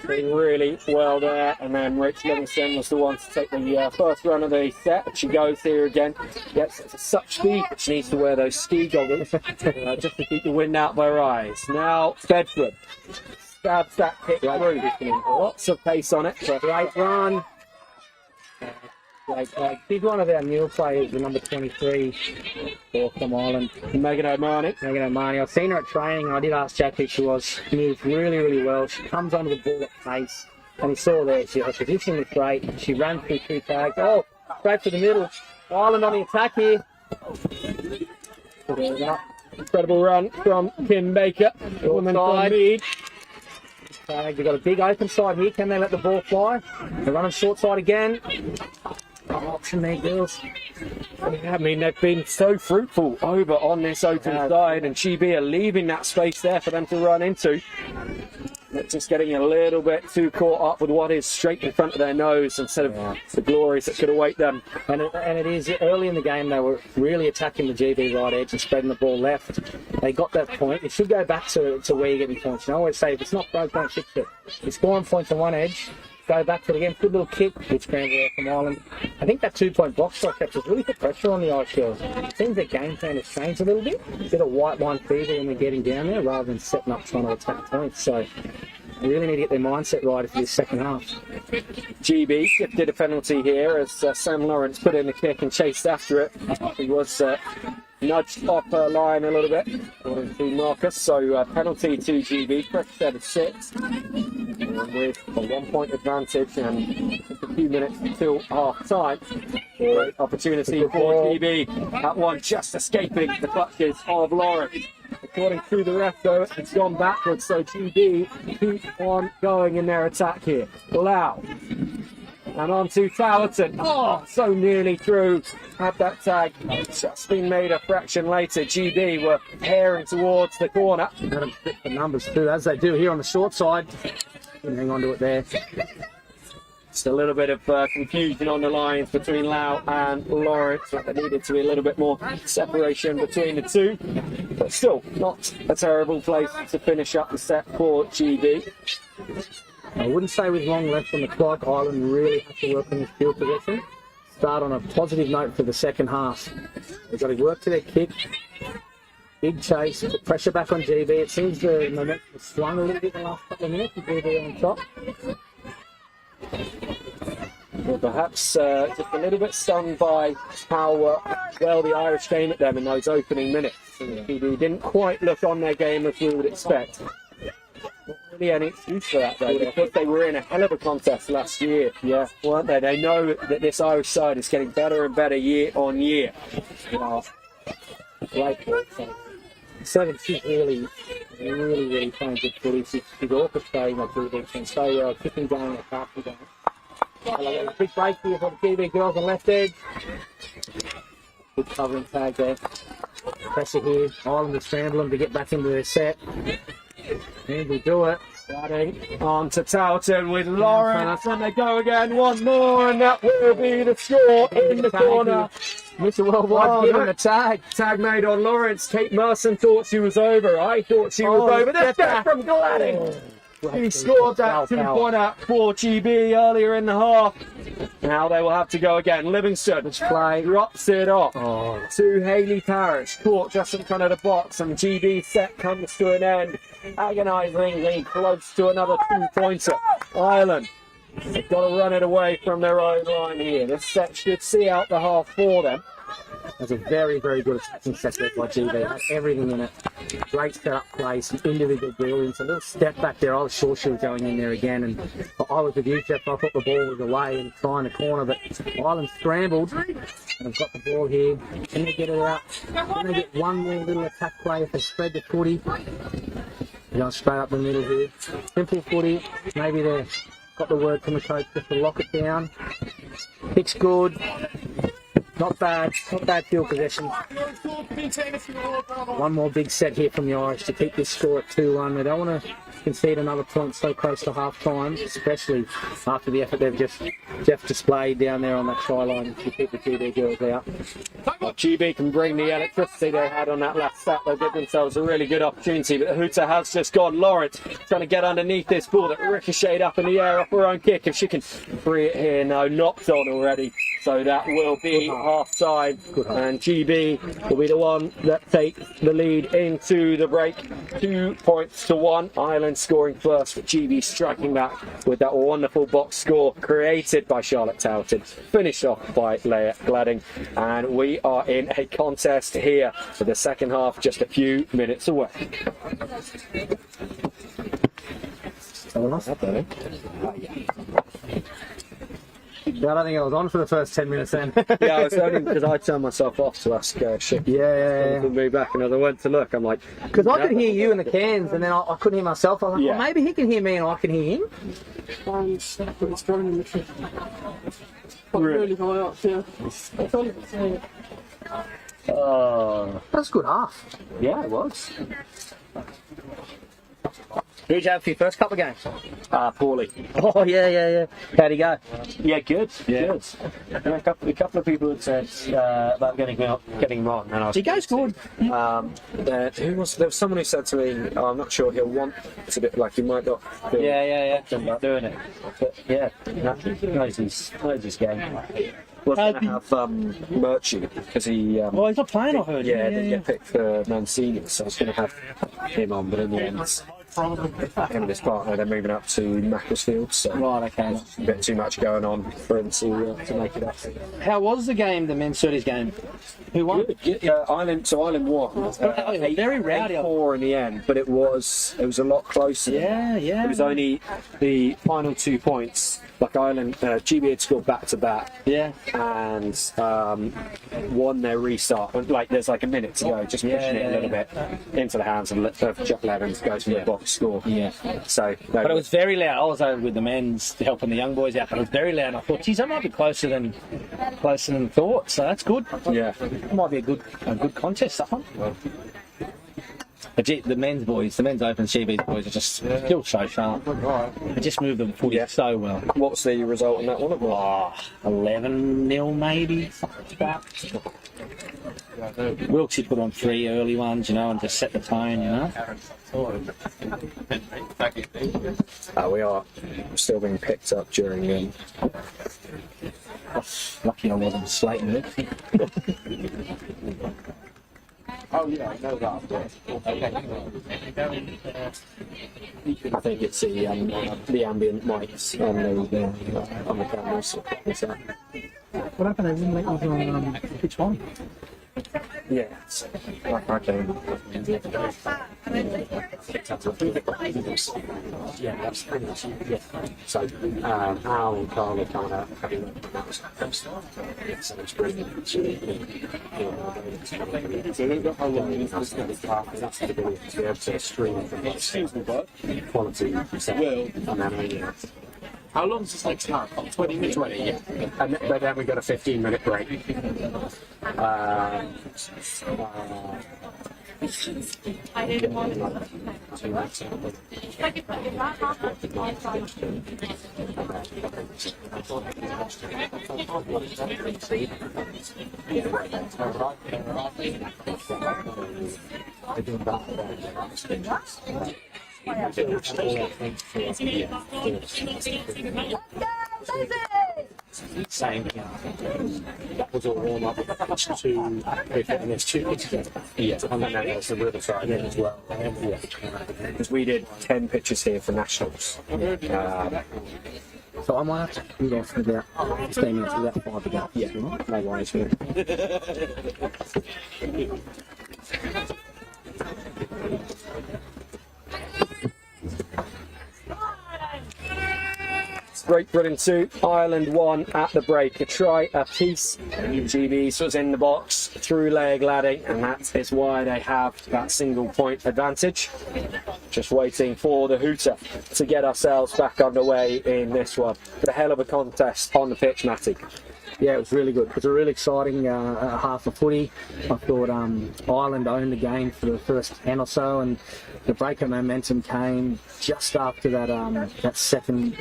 doing really well there, and then Rich Livingston was the one to take the first run of the set. She goes here again, gets to such speed that she needs to wear those ski goggles just to keep the wind out of her eyes. Now Bedford stabs that kick through, lots of pace on it. Great run. She's one of our newer players, the number 23 from Ireland. Megan O'Mahony. I've seen her at training, and I did ask Jack who she was. She moved really, really well. She comes onto the ball at pace, and you saw there, her position was great. She ran through 2 tags. Oh, straight to the middle. Ireland on the attack here. Incredible run from Kim Baker. The woman from Mead. They've got a big open side here. Can they let the ball fly? They're running short side again. Option there, girls. Yeah, I mean, they've been so fruitful over on this open side, and GB are leaving that space there for them to run into. They're just getting a little bit too caught up with what is straight in front of their nose instead of the glories that could await them. And it is early in the game, they were really attacking the GB right edge and spreading the ball left. They got that point. It should go back to where you're getting points. I always say, if it's not broke, don't fix it. You're scoring points on one edge, go back to it again. Good little kick, good scramble there from Ireland. I think that 2-point box strike has really put pressure on the Irish girls. It seems their game plan has changed a little bit. A bit of white line fever when they're getting down there rather than setting up trying to attack points. So they really need to get their mindset right for this second half. GB gifted a penalty here as Sam Lawrence put in the kick and chased after it. He was nudged off her line a little bit, according to Marcus. So penalty to GB, fresh set of 6. And with a 1-point advantage and just a few minutes until half time. Great opportunity for GB. That one just escaping the clutches of Lawrence. According to the ref, though, it's gone backwards, so GB keep on going in their attack here. Lau. And on to Tallerton. Oh, so nearly through. Had that tag just been made a fraction later. GB were herring towards the corner. Got to fit the numbers too, as they do here on the short side. Hang on to it there. Just a little bit of confusion on the lines between Lau and Lawrence. There needed to be a little bit more separation between the two. But still, not a terrible place to finish up the set for GB. I wouldn't say with long left on the clock, Ireland really have to work on this field possession. Start on a positive note for the second half. They've got to work to their kick. Big chase, put pressure back on GB. It seems the momentum has swung a little bit in the last couple of minutes with GB on top. Well, perhaps just a little bit stunned by how well the Irish came at them in those opening minutes. GB didn't quite look on their game as we would expect. Not really any excuse for that, though, because they were in a hell of a contest last year, weren't they? They know that this Irish side is getting better and better year on year. Great ball. So she's really really playing good footy. She's orchestrating that good defense so well, kicking down the passing down. A big break here for the GB girls on left edge. Good covering tag there. Pressure here. Ireland is scrambling to get back into their set. And we do it. Sliding on to Towton with Lawrence, and they go again, one more, and that will be the score in the corner. Mr. Worldwide giving the tag. Tag made on Lawrence. Kate Merson thought she was over. I thought she was over. The step from Gladding. He scored that 2-pointer for GB earlier in the half. Now they will have to go again. Livingston drops it off to Hayley Parrish. Caught just in front of the box, and GB's set comes to an end. Agonisingly close to another 2-pointer. Ireland, they've got to run it away from their own line here. This set should see out the half for them. That's a very good attacking set there by GB. Had everything in it. Great setup play, some individual brilliance. A little step back there. I was sure she was going in there again, and I was with you, Jeff. I thought the ball was away and trying the corner, but Ireland scrambled and have got the ball here. Can they get it out? Can they get one more little attack play if they spread the footy? Going straight up the middle here. Simple footy. Maybe they've got the word from the coach just to lock it down. Kick's good. Not bad field possession. One more big set here from the Irish to keep this score at 2-1. They don't want to concede another point so close to half time, especially after the effort they've just displayed down there on that try line to keep the GB girls out. Well, GB can bring the electricity they had on that last set. They'll give themselves a really good opportunity, but the hooter has just gone. Lawrence trying to get underneath this ball that ricocheted up in the air off her own kick. If she can free it here, no, knocked on already. So that will be half time, and GB will be the one that takes the lead into the break. 2-1. Ireland scoring first, with GB striking back with that wonderful box score created by Charlotte Towton, finished off by Leah Gladding, and we are in a contest here for the second half, just a few minutes away. Yeah, I don't think I was on for the first 10 minutes then. Yeah, it was only because I turned myself off to ask shit. Yeah. To move back, and as I went to look, I'm like, because I could hear you in the cans, and then I couldn't hear myself. I was like, well, maybe he can hear me and I can hear him. It's going in the trip. Really high up, yeah. That's a good half. yeah, it was. Who'd you have for your first couple of games? Poorly. Oh, yeah. How'd he go? Yeah, good. Yeah, a couple of people had said about getting him on, and I was. He goes good. There was someone who said to me, I'm not sure he'll want. It's a bit like he might not. Feel Doing it. But yeah, he knows his game. Was going to have Murchie because he. He's not playing, I heard. Yeah, didn't get picked for Mancini, so I was going to have him on, but in the end. Him and his partner, they're moving up to Macclesfield, so okay. A bit too much going on for him to make it up. How was the game, the men's 30s game? Who won? Ireland won. Very rowdy. 8-4 in the end, but it was a lot closer. Yeah. It was only the final 2 points. Like Ireland, GB had scored back to back. Yeah. And won their restart. Like there's like a minute to go, just pushing it a little bit into the hands of Jack Levins, goes for the box score. Yeah. So, but it was very loud. I was over with the men's helping the young boys out, but it was very loud. And I thought, geez, that might be closer than thought. So that's good. Yeah. It might be a good contest, that one. But the men's open GB's boys are just still so sharp. They just move them footy so well. What's the result in that one? 11-0 maybe, something like that. Wilkes put on 3 early ones, and just set the tone, We are still being picked up during. Lucky I wasn't slating it. Oh yeah, I know that. I think it's the ambient mics on the cameras. What happened? I didn't let you on which one? Yeah. Okay. Yeah, that's pretty much it. Yeah. So, Al and Carl are coming out having so it's pretty much so they've got how long it is that's the ability to be able to stream from quality and then How long is this next half? 20 minutes? 20, yeah. And but then we got a 15-minute break. Saying that was all warm up to there's 2 pitches. Yeah, and then there's the Riverside in as well. Yeah, Because we did 10 pitches here for nationals. So I might have to do off for about 15 minutes, about 5 to go. Yeah, no worries. Yeah. Great Britain 2, Ireland 1 at the break. A try apiece. GB was in the box through leg ladding, and that is why they have that single point advantage. Just waiting for the hooter to get ourselves back underway in this one. But a hell of a contest on the pitch, Matty. Yeah, it was really good. It was a really exciting half of footy. I thought Ireland owned the game for the first 10 or so, and the break of momentum came just after that second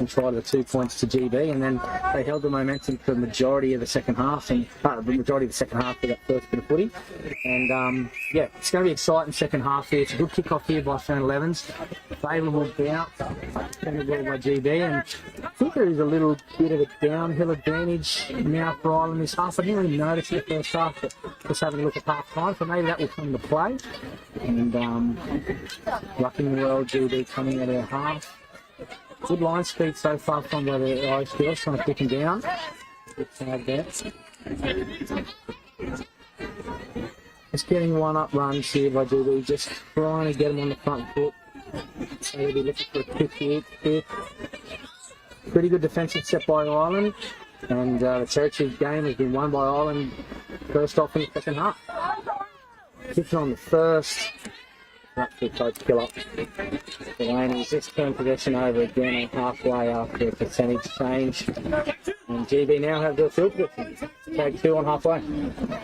try to the 2 points to GB, and then they held the momentum for the majority of the second half, and for that first bit of footy. And yeah, it's going to be exciting second half here. It's a good kick-off here by Fan 11s. Favourable bounce, defended well by GB, and I think there is a little bit of a downhill advantage now for Ireland this half. I didn't really notice it the first half, but just having a look at half time, so maybe that will come into play. And rucking well, GB coming out of their half. Good line speed so far from by the Irish girls, trying to pick him down. Good tag there. Just getting one up runs here by GB, just trying to get him on the front foot. So they'll be looking for a 58 here. Pretty good defensive set by Ireland, and the territory game has been won by Ireland first off in the second half. Kicking on the first. That's the coach killer. Delaney's just turned possession over again halfway after a percentage change. And GB now have the field position. Tag 2 on halfway.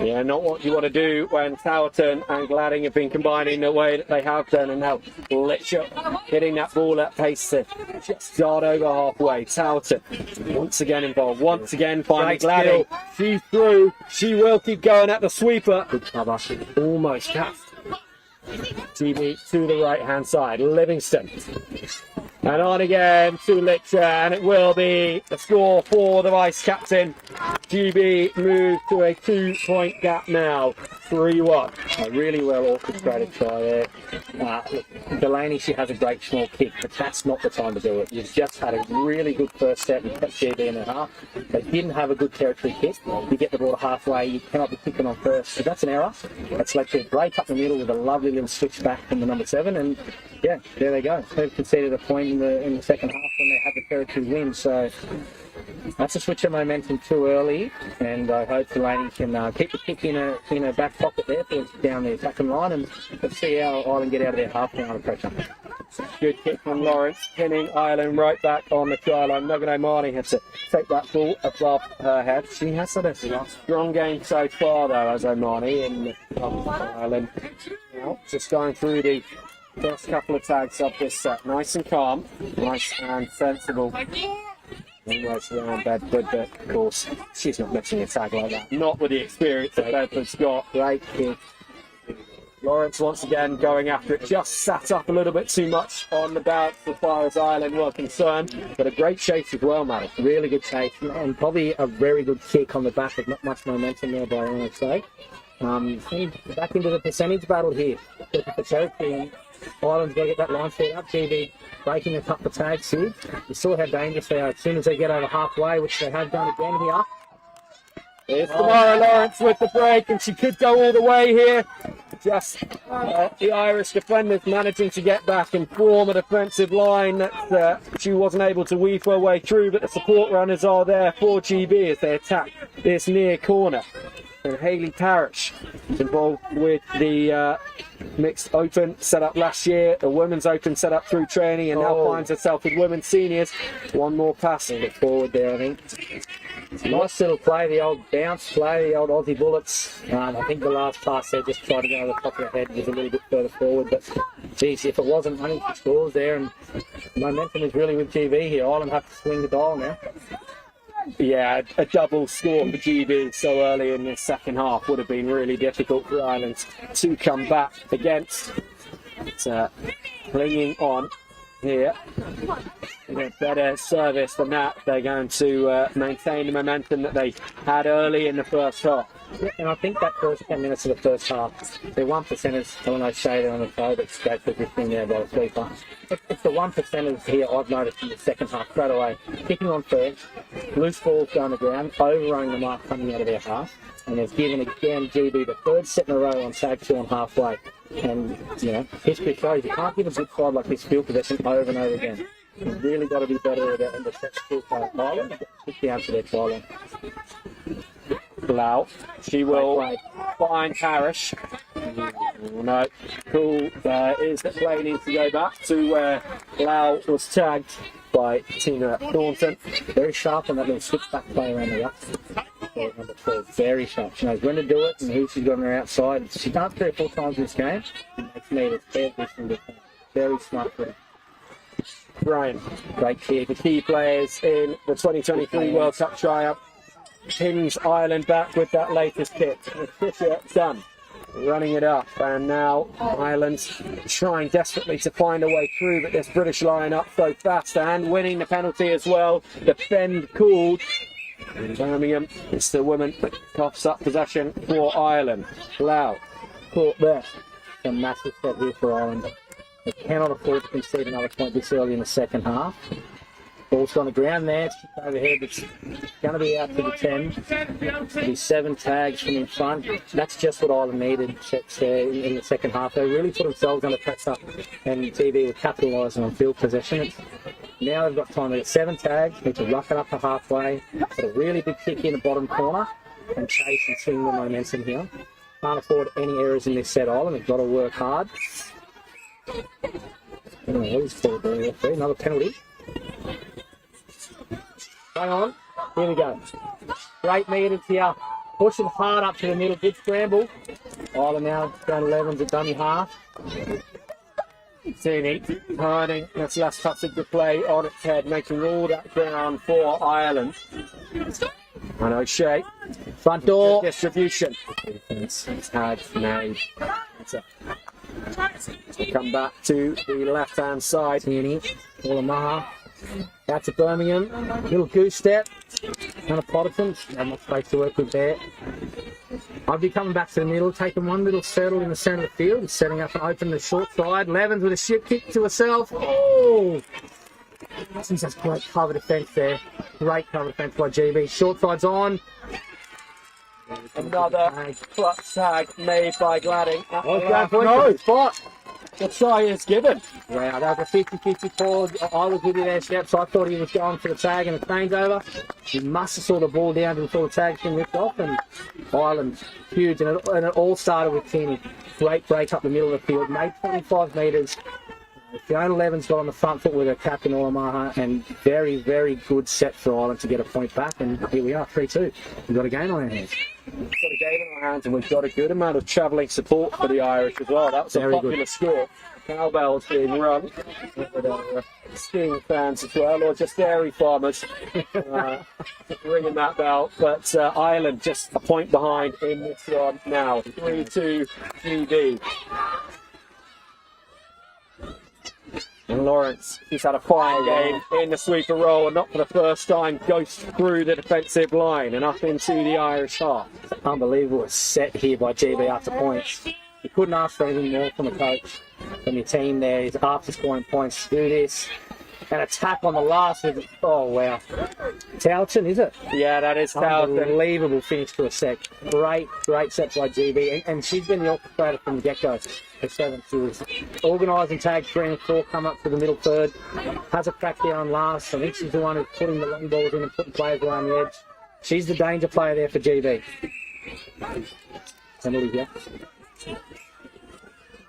Yeah, not what you want to do when Towerton and Gladding have been combining the way that they have done, and now Litcher hitting that ball at pace to just dart over halfway. Towerton once again involved, once again finding Gladding. She's through, she will keep going at the sweeper. Good cover. Almost cast. GB to the right hand side, Livingston. And on again to Litcher, and it will be the score for the vice captain. GB move to a 2-point gap now, 3-1. A really well orchestrated try there. Look, Delaney, she has a great small kick, but that's not the time to do it. You've just had a really good first step and kept GB in the half. They didn't have a good territory kick. You get the ball to halfway, you cannot be kicking on first. So that's an error. That's led to a break up the middle with a lovely little switch back from the number 7, and yeah, there they go. They've conceded a point in the second half when they had the territory win. So that's a switch of momentum too early, and I hope Delaney can keep the kick in a back pocket there for down the attacking line, and let's see how Ireland get out of their half now under pressure. Good kick from Lawrence, pinning Ireland right back on the try line. Nugget O'Mahony had to take that ball above her head. She has had a strong game so far, though, as O'Mahony in Ireland. Now, just going through the first couple of tags of this set. Nice and calm, nice and sensible. Almost around Bedford, but of course, she's not missing a tag like that. Not with the experience that Bedford's got. Great kick. Lawrence once again going after it, just sat up a little bit too much on the bounce as far as Ireland were concerned, but a great chase as well, Matt. Really good chase, and probably a very good kick on the back of not much momentum there by ISA. Back into the percentage battle here. Looking for territory, and Ireland's got to get that line speed up. GB breaking a couple of tags here. You saw how dangerous they are as soon as they get over halfway, which they have done again here. It's Tamara Lawrence with the break, and she could go all the way here. Just the Irish defenders managing to get back and form a defensive line that she wasn't able to weave her way through, but the support runners are there for GB as they attack this near corner. And Hayley Parrish is involved with the mixed open set up last year, the women's open set up through training, and now finds herself with women's seniors. One more pass forward there, I think. Nice little play, the old bounce play, the old Aussie Bullets. I think the last pass there just tried to go over the top of the head, was a little bit further forward, but geez, if it wasn't running for scores there, and momentum is really with GB here, Ireland have to swing the dial now. Yeah, a double score for GB so early in the second half would have been really difficult for Ireland to come back against. It's clinging on here. A better service than that. They're going to maintain the momentum that they had early in the first half. Yeah, and I think that first 10 minutes of the first half, the 1%ers, I don't know, shaded on the toe, but straight for this thing there by the sweeper. It's the 1%ers here I've noticed in the second half straight away. Kicking on first, loose balls going to the ground, overrunning the mark coming out of their half, and they've given again GB the third set in a row on tag 2 on halfway. And, you know, history shows you can't give a good side like this field possession over and over again. You've really got to be better at it in the set still part of Ireland, kick down to their try line. Blau, she will find Parrish. No, cool. Is that play needs to go back to where Blau was tagged by Tina Thornton. Very sharp on that little switchback play around the up. Number 4, very sharp. She knows when to do it and who she's got on her outside. She's done it 3 or 4 times in this game. It makes me every single time. Very smart footing. Brian, great kick. The key players in the 2023 World Cup triumph. Pins Ireland back with that latest kick. Fisher done, running it up, and now Ireland trying desperately to find a way through, but this British line up so fast and winning the penalty as well. Defend called. Birmingham, it's the woman that coughs up possession for Ireland. Blau caught there. A massive step here for Ireland. They cannot afford to concede another point this early in the second half. Ball's on the ground there, it's overhead, it's going to be out to the 10. Be 7 tags from in front. That's just what Ireland needed, checks there in the second half. They really put themselves under pressure, and GB were capitalising on field possession. Now they've got time to get 7 tags, need to rough it up to halfway, put a really big kick in the bottom corner, and chase and swing the momentum here. Can't afford any errors in this set, Ireland. They've got to work hard. Another penalty. Hang on, here we go. Great meters here, pushing hard up to the middle, good scramble. Ireland now down 11's a dummy half. Tini turning its last touch of the play on its head, making all that ground for Ireland. And O'Shea, Front door. distribution. Tag made. Come back to the left-hand side. Tini, Olamaha. Out to Birmingham, little goose step, and a Potterton, not much space to work with there. I'll be coming back to the middle, taking one little settle in the centre of the field, setting up and open the short side. Levens with a ship kick to herself. Oh! Geez, that's great cover defence there. Great cover defence by GB. Short side's on. Another clutch tag made by Gladding. No spot. The try is given. Wow, that was a 50-50 call. I was with you there, Steps. I thought he was going for the tag and the changeover. He must have saw the ball down before the tag's been ripped off, and Ireland, huge. And it all started with Tini. Great break up the middle of the field, made 25 metres. Fiona Levens got on the front foot with her captain Olamaha, and very, very good set for Ireland to get a point back. And here we are, 3-2. We've got a game on our hands. We've got a game in our hands, and we've got a good amount of travelling support for the Irish as well. That was a popular score. Cowbells being run with our skiing fans as well, or just dairy farmers ringing that bell. But Ireland just a point behind in this one now. 3-2 GB. And Lawrence, he's had a fine game in the sweeper role, and not for the first time, goes through the defensive line and up into the Irish half. Unbelievable set here by GB after points. You couldn't ask for anything more from a coach, from your team there. He's after scoring points to do this. an attack on the last. Oh, wow. Towton, is it? Yeah, that is Towton. Unbelievable finish to a set. Great set by GB. And she's been the orchestrator from the get-go. Her seventh, she was organising tag 3 and 4, come up to the middle third. Has a crack down last. I think she's the one who's putting the long balls in and putting players around the edge. She's the danger player there for GB. Emily here.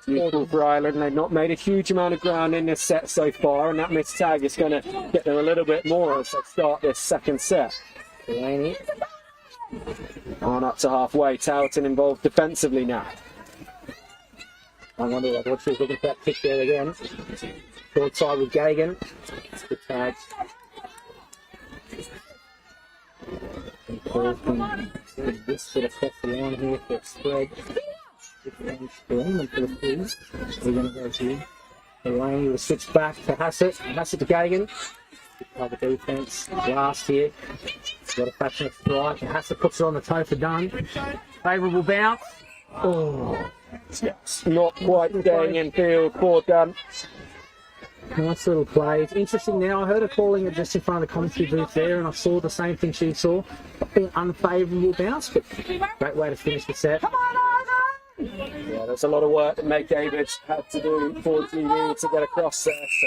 Beautiful for Ireland. They've not made a huge amount of ground in this set so far, and that missed tag is going to get them a little bit more as they start this second set. Delaney. On up to halfway. Towton involved defensively now. I wonder what she was looking for that kick there again. Short side with Gagan. Good tag. This sort of across the line here for a spread. We're going to go here. Delaney will switch back to Hassett. Hassett to Gagan. Cover defence. Last here. Got a passionate strike. Hassett puts it on the toe for Dunn. Favourable bounce. Oh. Yes, not quite staying in field for Dunn. Nice little play. It's interesting now. I heard her calling it just in front of the commentary booth there, and I saw the same thing she saw. An unfavourable bounce, but great way to finish the set. Yeah, there's a lot of work that McDavid had to do for GB to get across there. So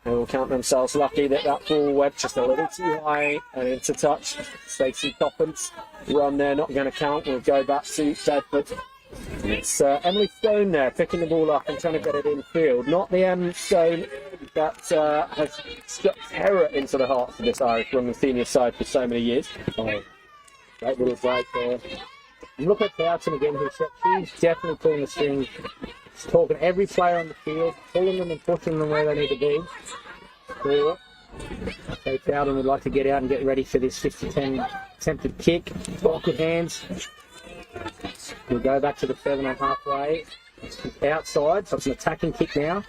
they will count themselves lucky that that ball went just a little too high and into touch. Stacey Coppins run there, not going to count. We'll go back to Bedford. It's Emily Stone there picking the ball up and trying to get it in field. Not the Stone that has struck terror into the hearts of this Irish women's senior side for so many years. Oh, great little break there. Look at Towton again, she's definitely pulling the strings. She's talking to every player on the field, pulling them and pushing them where they need to be. So Towton would like to get out and get ready for this 50-10 attempted kick. Awkward hands. We'll go back to the 7 on halfway. Outside, so it's an attacking kick now.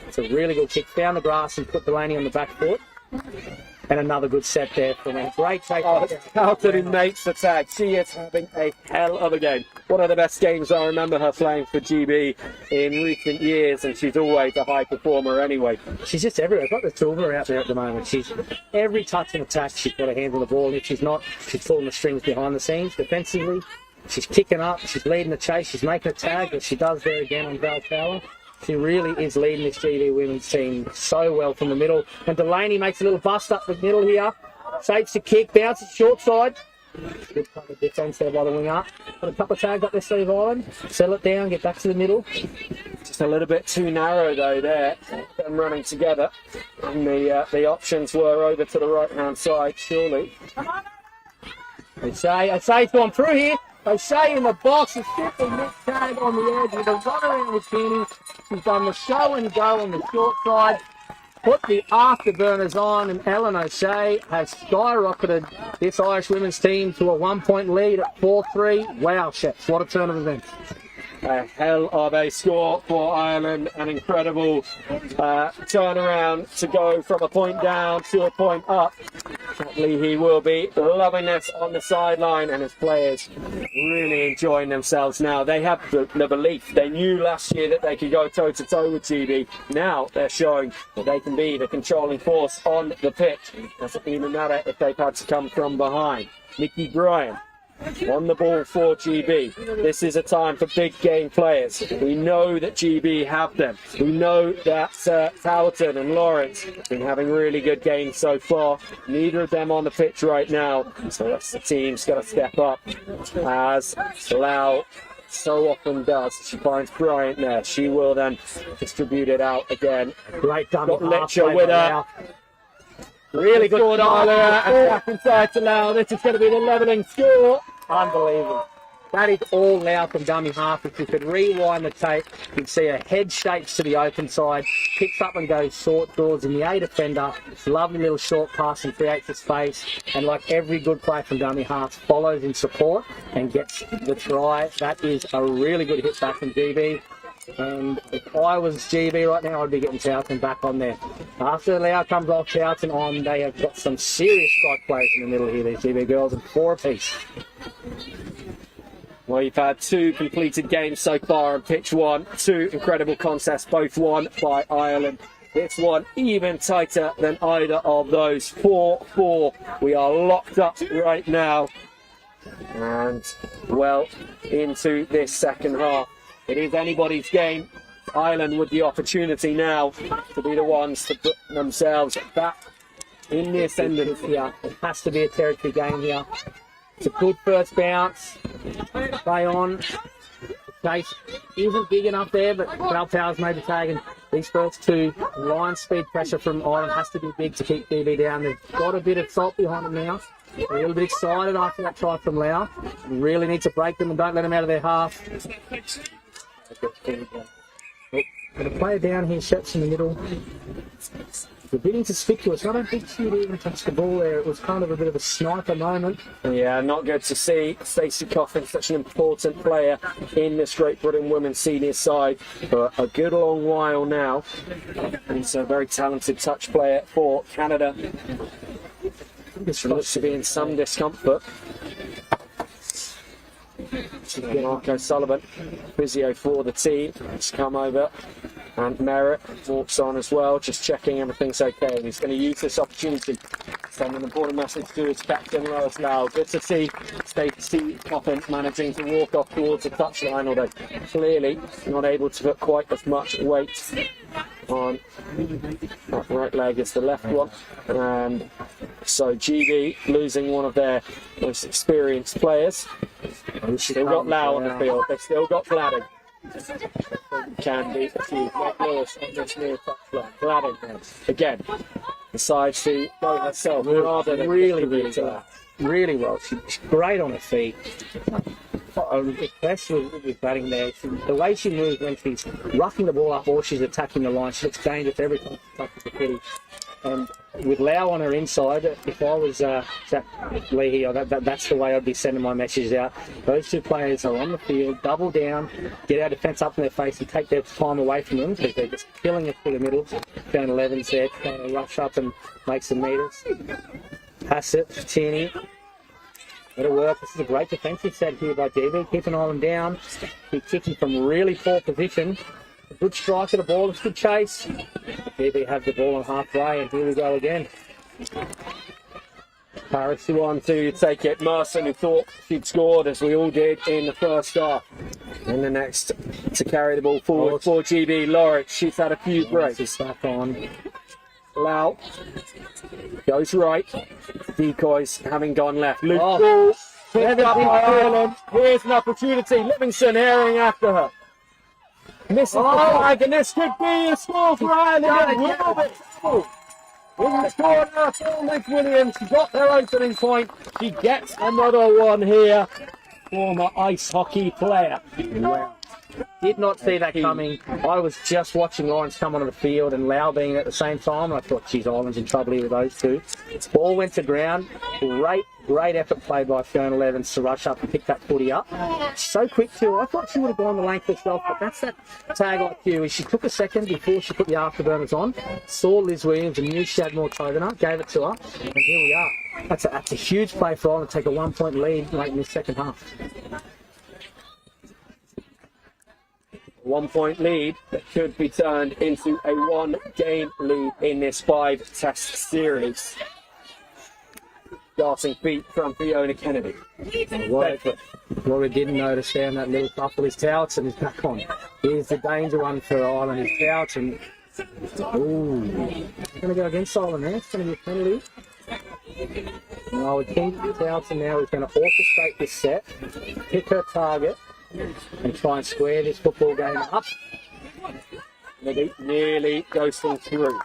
It's a really good kick. Found the grass and put Delaney on the back foot. And another good set there from a great take. Towton who makes the tag. She is having a hell of a game. One of the best games I remember her playing for GB in recent years, and she's always a high performer anyway. She's just everywhere. I've got the two of her out there at the moment. She's every touch and attack, she's got her hands on the ball, and if she's not, she's pulling the strings behind the scenes defensively. She's kicking up, she's leading the chase, she's making a tag, as she does there again on Val Tower. She really is leading this GB women's team so well from the middle. And Delaney makes a little bust up the middle here. Shapes the kick, bounces short side. Good cover defence there by the winger. Put a couple of tags up there, Steve Island. Settle it down, get back to the middle. Just a little bit too narrow though there, them running together. And the options were over to the right-hand side, surely. O'Shea it's gone through here. O'Shea in the box, has stripped the mid tag on the edge with a run around with Kenny. She's done the show and go on the short side. Put the afterburners on, and Ellen O'Shea has skyrocketed this Irish women's team to a 1-point lead at 4-3. Wow, Sheps, what a turn of events. A hell of a score for Ireland, an incredible turnaround to go from a point down to a point up. Certainly he will be loving this on the sideline, and his players really enjoying themselves now. They have the belief. They knew last year that they could go toe-to-toe with GB. Now they're showing that they can be the controlling force on the pitch. Doesn't even matter if they've had to come from behind. Nikki Bryan on the ball for GB. This is a time for big game players. We know that GB have them. We know that Towton and Lawrence have been having really good games so far. Neither of them on the pitch right now. So that's the team's got to step up, as Lau so often does. She finds Bryant there. She will then distribute it out again. Great dummy. Got Litcher with her. Really good Ireland, and back inside to Lau. This is going to be the levelling score. Unbelievable. That is all Lau from dummy half. If you could rewind the tape, you'd see her head shapes to the open side, picks up and goes short, draws in the A defender. Lovely little short pass and creates a space. And like every good play from dummy half, follows in support and gets the try. That is a really good hit back from GB. And if I was GB right now, I'd be getting Towton back on there. After Lau comes off, Towton on, they have got some serious strike plays in the middle here, these GB girls, and 4 apiece. Well, you've had 2 completed games so far on pitch 1. 2 incredible contests, both won by Ireland. this one even tighter than either of those. 4-4. We are locked up right now. And well into this second half. It is anybody's game. Ireland with the opportunity now to be the ones to put themselves back in the ascendant here. It has to be a territory game here. It's a good first bounce. Play on. Chase isn't big enough there, but Valpowers may be tagging these first two. Line speed pressure from Ireland has to be big to keep DB down. They've got a bit of salt behind them now. They're a little bit excited after that try from Lau. Really need to break them and don't let them out of their half. Got a player down here, shots in the middle. It's a bit inconspicuous. I don't think she'd even touch the ball there. It was kind of a bit of a sniper moment. Yeah, not good to see Stacey Coffin, such an important player in this Great Britain women's senior side for a good long while now. And he's a very talented touch player for Canada. This looks to be in some discomfort. Marco Sullivan, physio for the team, has come over, and Merritt walks on as well, just checking everything's okay. And he's going to use this opportunity to send an important message to his captain, Lois Lau. Good to see Stacey Coffin managing to walk off towards the touchline, although clearly not able to put quite as much weight on that right leg as the left one. And so GB losing one of their most experienced players. They've still got Lau on the field, they've still got Gladden. Can be achieved. Like Lewis on this near touchline. Gladden again decides to go herself rather than really well. She's great on her feet. Impressed with batting there. The way she moves when she's roughing the ball up or she's attacking the line, she looks dangerous every time she touches the footy. And with Lau on her inside, if I was Jack Leahy, that's the way I'd be sending my messages out. Those two players are on the field, double down, get our defence up in their face and take their time away from them because they're just killing it through the middle. Down 11's there, trying to rush up and make some metres. Pass it, Tierney. It'll work. This is a great defensive set here by GB, keeping Ireland down. He's kicking from really poor position. A good strike at the ball, it's a good chase. GB have the ball on halfway, and here we go again. Paris who on to take it. Merson, who thought she'd scored, as we all did in the first half. And the next to carry the ball forward for GB. Lawrence, she's had a few breaks. She's back on. Lau goes right. Decoys having gone left. Luke picked up by Ireland. Here's an opportunity. Livingston herring after her. Misses the flag, and this could be a score for Ireland. It will be trouble. In the corner for Liv Williams. She got their opening point. She gets another one here. Former ice hockey player. Wow. Did not see that coming. I was just watching Lawrence come onto the field and Lau being at the same time. And I thought, geez, Ireland's in trouble here with those two. Ball went to ground. Great effort played by Fiona Levens to rush up and pick that footy up. So quick too. I thought she would have gone the length herself, but that's that tag IQ. She took a second before she put the afterburners on, saw Liz Williams and knew she had more toe than her, gave it to her, and here we are. That's a huge play for Ireland to take a 1 point lead late in the second half. 1 point lead that could be turned into a 1 game lead in this 5 test series. Darting feet from Fiona Kennedy. What we didn't notice there in that little couple is Towson is back on. Here's the danger one for Ireland is Towson. Ooh, going to go against Ireland there. It's going to be a penalty. No, we keep Towson now. He's going to orchestrate this set, pick her target, and try and square this football game up. Nearly ghosting through.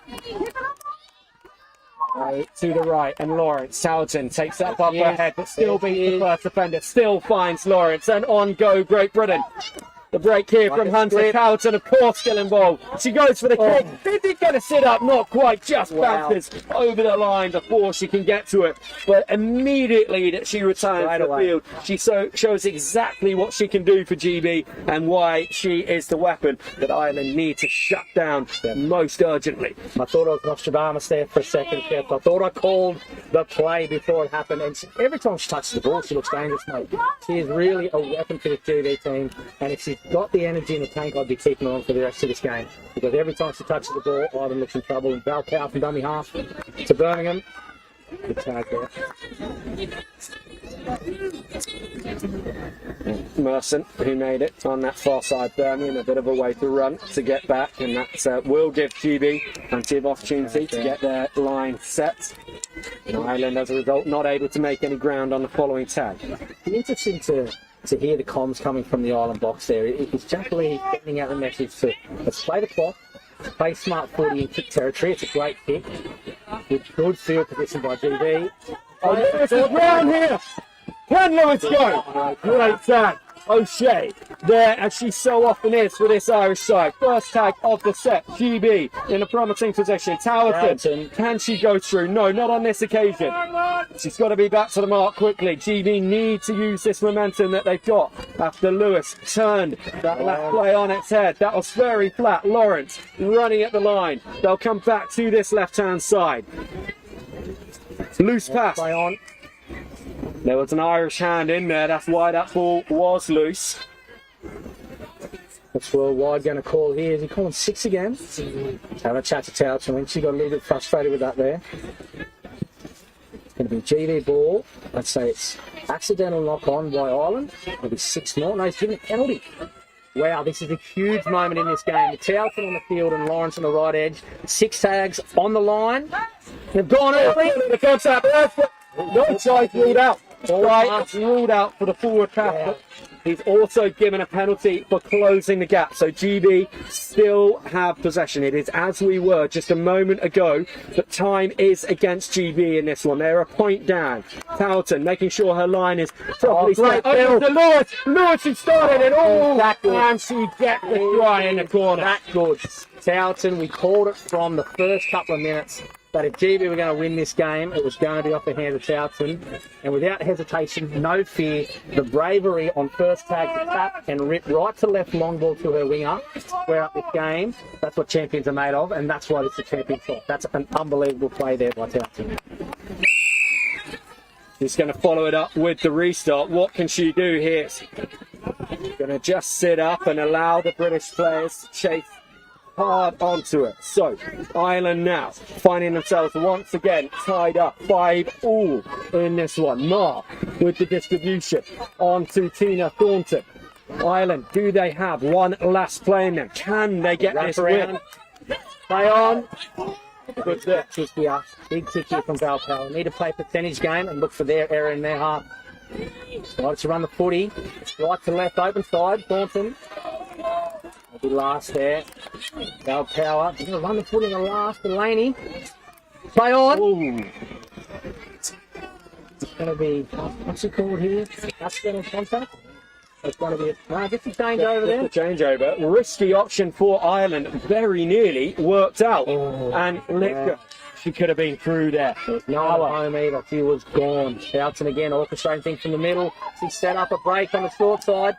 To the right, and Lawrence Houghton takes that above her head, but still beats the first offender, still finds Lawrence, and on go Great Britain. The break here from Hunter Houghton, of course, still involved. She goes for the kick. Is it going to sit up? Not quite, just bounces over the line before she can get to it. But immediately that she returns to the field, she shows exactly what she can do for GB and why she is the weapon that Ireland need to shut down most urgently. I thought I was Nostradamus there for a second, Kev. I thought I called the play before it happened, and every time she touches the ball, she looks dangerous, mate. She is really a weapon for the GB team, and if she she's got the energy in the tank, I'd be keeping her on for the rest of this game. Because every time she touches the ball, Ireland looks in trouble. And Val Power from dummy half to Birmingham. Good tag there. Merson, who made it on that far side, Birmingham, a bit of a way to run to get back, and that will give GB plenty of opportunity to get their line set. And Ireland, as a result, not able to make any ground on the following tag. It'd be interesting to hear the comms coming from the Ireland box there. It's Jack Lee sending out the message to let's play the clock, play smart footy in kick territory. It's a great kick with good field position by GB. Oh, Lewis is round here! Can Lewis go? Great tag. O'Shea there, as she so often is for this Irish side. First tag of the set. GB in a promising position. Towerton, can she go through? No, not on this occasion. She's got to be back to the mark quickly. GB need to use this momentum that they've got after Lewis turned that left play on its head. That was very flat. Lawrence running at the line. They'll come back to this left-hand side. Loose pass. Play on. There was an Irish hand in there, that's why that ball was loose. What's Worldwide going to call here? Is he calling 6 again? Have a chat to Towson when she got a little bit frustrated with that there. It's going to be GD ball. Let's say it's accidental knock on by Ireland. It'll be 6 more. No, he's giving a penalty. Wow, this is a huge moment in this game. With Towson on the field and Lawrence on the right edge. 6 tags on the line. They've gone early. The contact. No choice ruled out. Right, it's ruled out for the forward pass. Yeah. He's also given a penalty for closing the gap. So GB still have possession. It is as we were just a moment ago, but time is against GB in this one. They're a point down. Towton making sure her line is properly set. Over to Lewis. Lewis who started it all. And she gets the try in the corner. That good. Towton, we called it from the first couple of minutes. But if GB were going to win this game, it was going to be off the hands of Towson. And without hesitation, no fear, the bravery on first tag to tap and rip right to left long ball to her winger, square up this game. That's what champions are made of, and that's why it's a champion shot. That's an unbelievable play there by Towson. She's going to follow it up with the restart. What can she do here? Going to just sit up and allow the British players to chase hard onto it. So Ireland now finding themselves once again tied up 5-all in this one. Mark with the distribution onto Tina Thornton. Ireland, do they have one last play in them? Can they get this win? Play on. Good kick here. Big kick here from Val Power. Need to play percentage game and look for their error in their half. Right to run the footy. Right to left open side. Thornton. Be last there. Val Power. He's going to run the foot in the last. Delaney. Play on. Ooh. It's going to be, what's it called here? Accidental contact. It's going to be just a change over there. Just a changeover. Risky option for Ireland. Very nearly worked out. And Litka, she could have been through there. No home either. She was gone. Towson again, orchestrating things from the middle. She set up a break on the short side.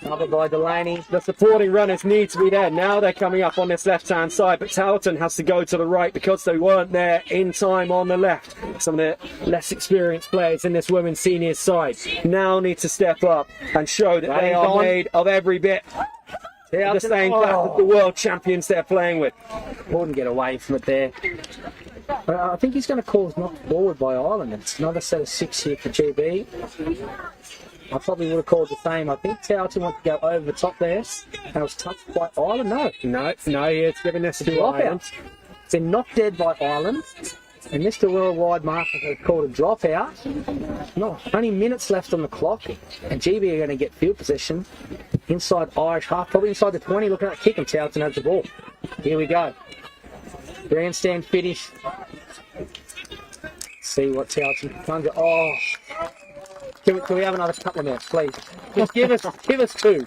Another by Delaney. The supporting runners need to be there. Now they're coming up on this left-hand side, but Towton has to go to the right because they weren't there in time on the left. Some of the less experienced players in this women's seniors side now need to step up and show that they are made of every bit the same class as the world champions they're playing with. Couldn't get away from it there. I think he's going to call us knocked forward by Ireland. It's another set of 6 here for GB. I probably would have called the same. I think Towton wanted to go over the top there. And it was touched by Ireland. No, it's giving this to Ireland. It's been knocked dead by Ireland. And Mr. Worldwide Marker has called a dropout. No, only minutes left on the clock. And GB are going to get field possession inside Irish half, probably inside the 20. Look at that kick, and Towton has the ball. Here we go. Grandstand finish. See what Towton can do. Oh. Can we have another couple of minutes, please? Just give us 2.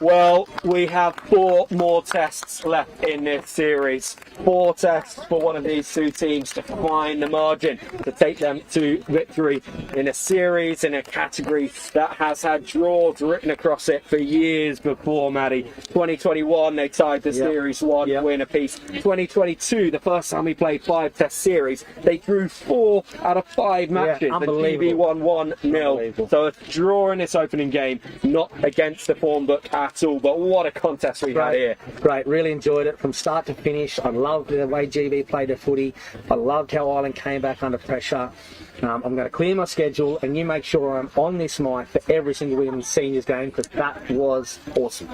Well, we have 4 more tests left in this series. 4 tests for one of these two teams to find the margin to take them to victory in a series, in a category that has had draws written across it for years before, Maddie. 2021, they tied the Series 1 win apiece. 2022, the first time we played 5-test series, they drew 4 out of 5 matches. The GB won 1-0. So a draw in this opening game, not against the form book at all, but what a contest we had here. Great, really enjoyed it from start to finish. I loved the way GB played their footy. I loved how Ireland came back under pressure. I'm going to clear my schedule and you make sure I'm on this mic for every single women's seniors game, because that was awesome.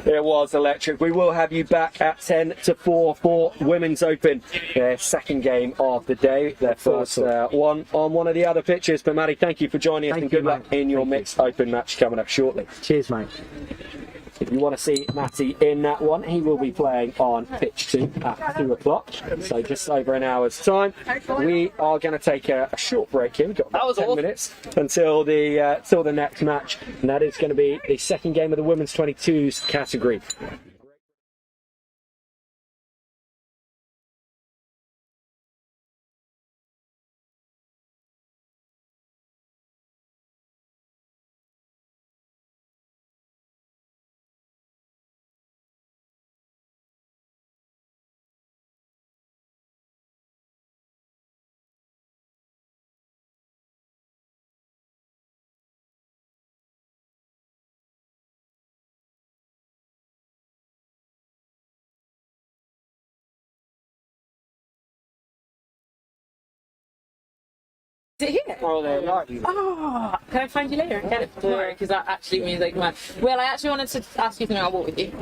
It was electric. We will have you back at 10-4 for Women's Open, their second game of the day, their first one on one of the other pitches. But Maddie, thank you for joining us and good luck in your mixed open match coming up shortly. Cheers, mate. If you want to see Matty in that one, he will be playing on pitch 2 at 2 o'clock, so just over an hour's time. We are going to take a short break here. We've got about 10 minutes until the next match, and that is going to be the second game of the Women's 22s category. Is it here? Oh, they're right. Oh, can I find you later and get it tomorrow? Because that actually means like, man. Well, I actually wanted to ask you something. I'll walk with you.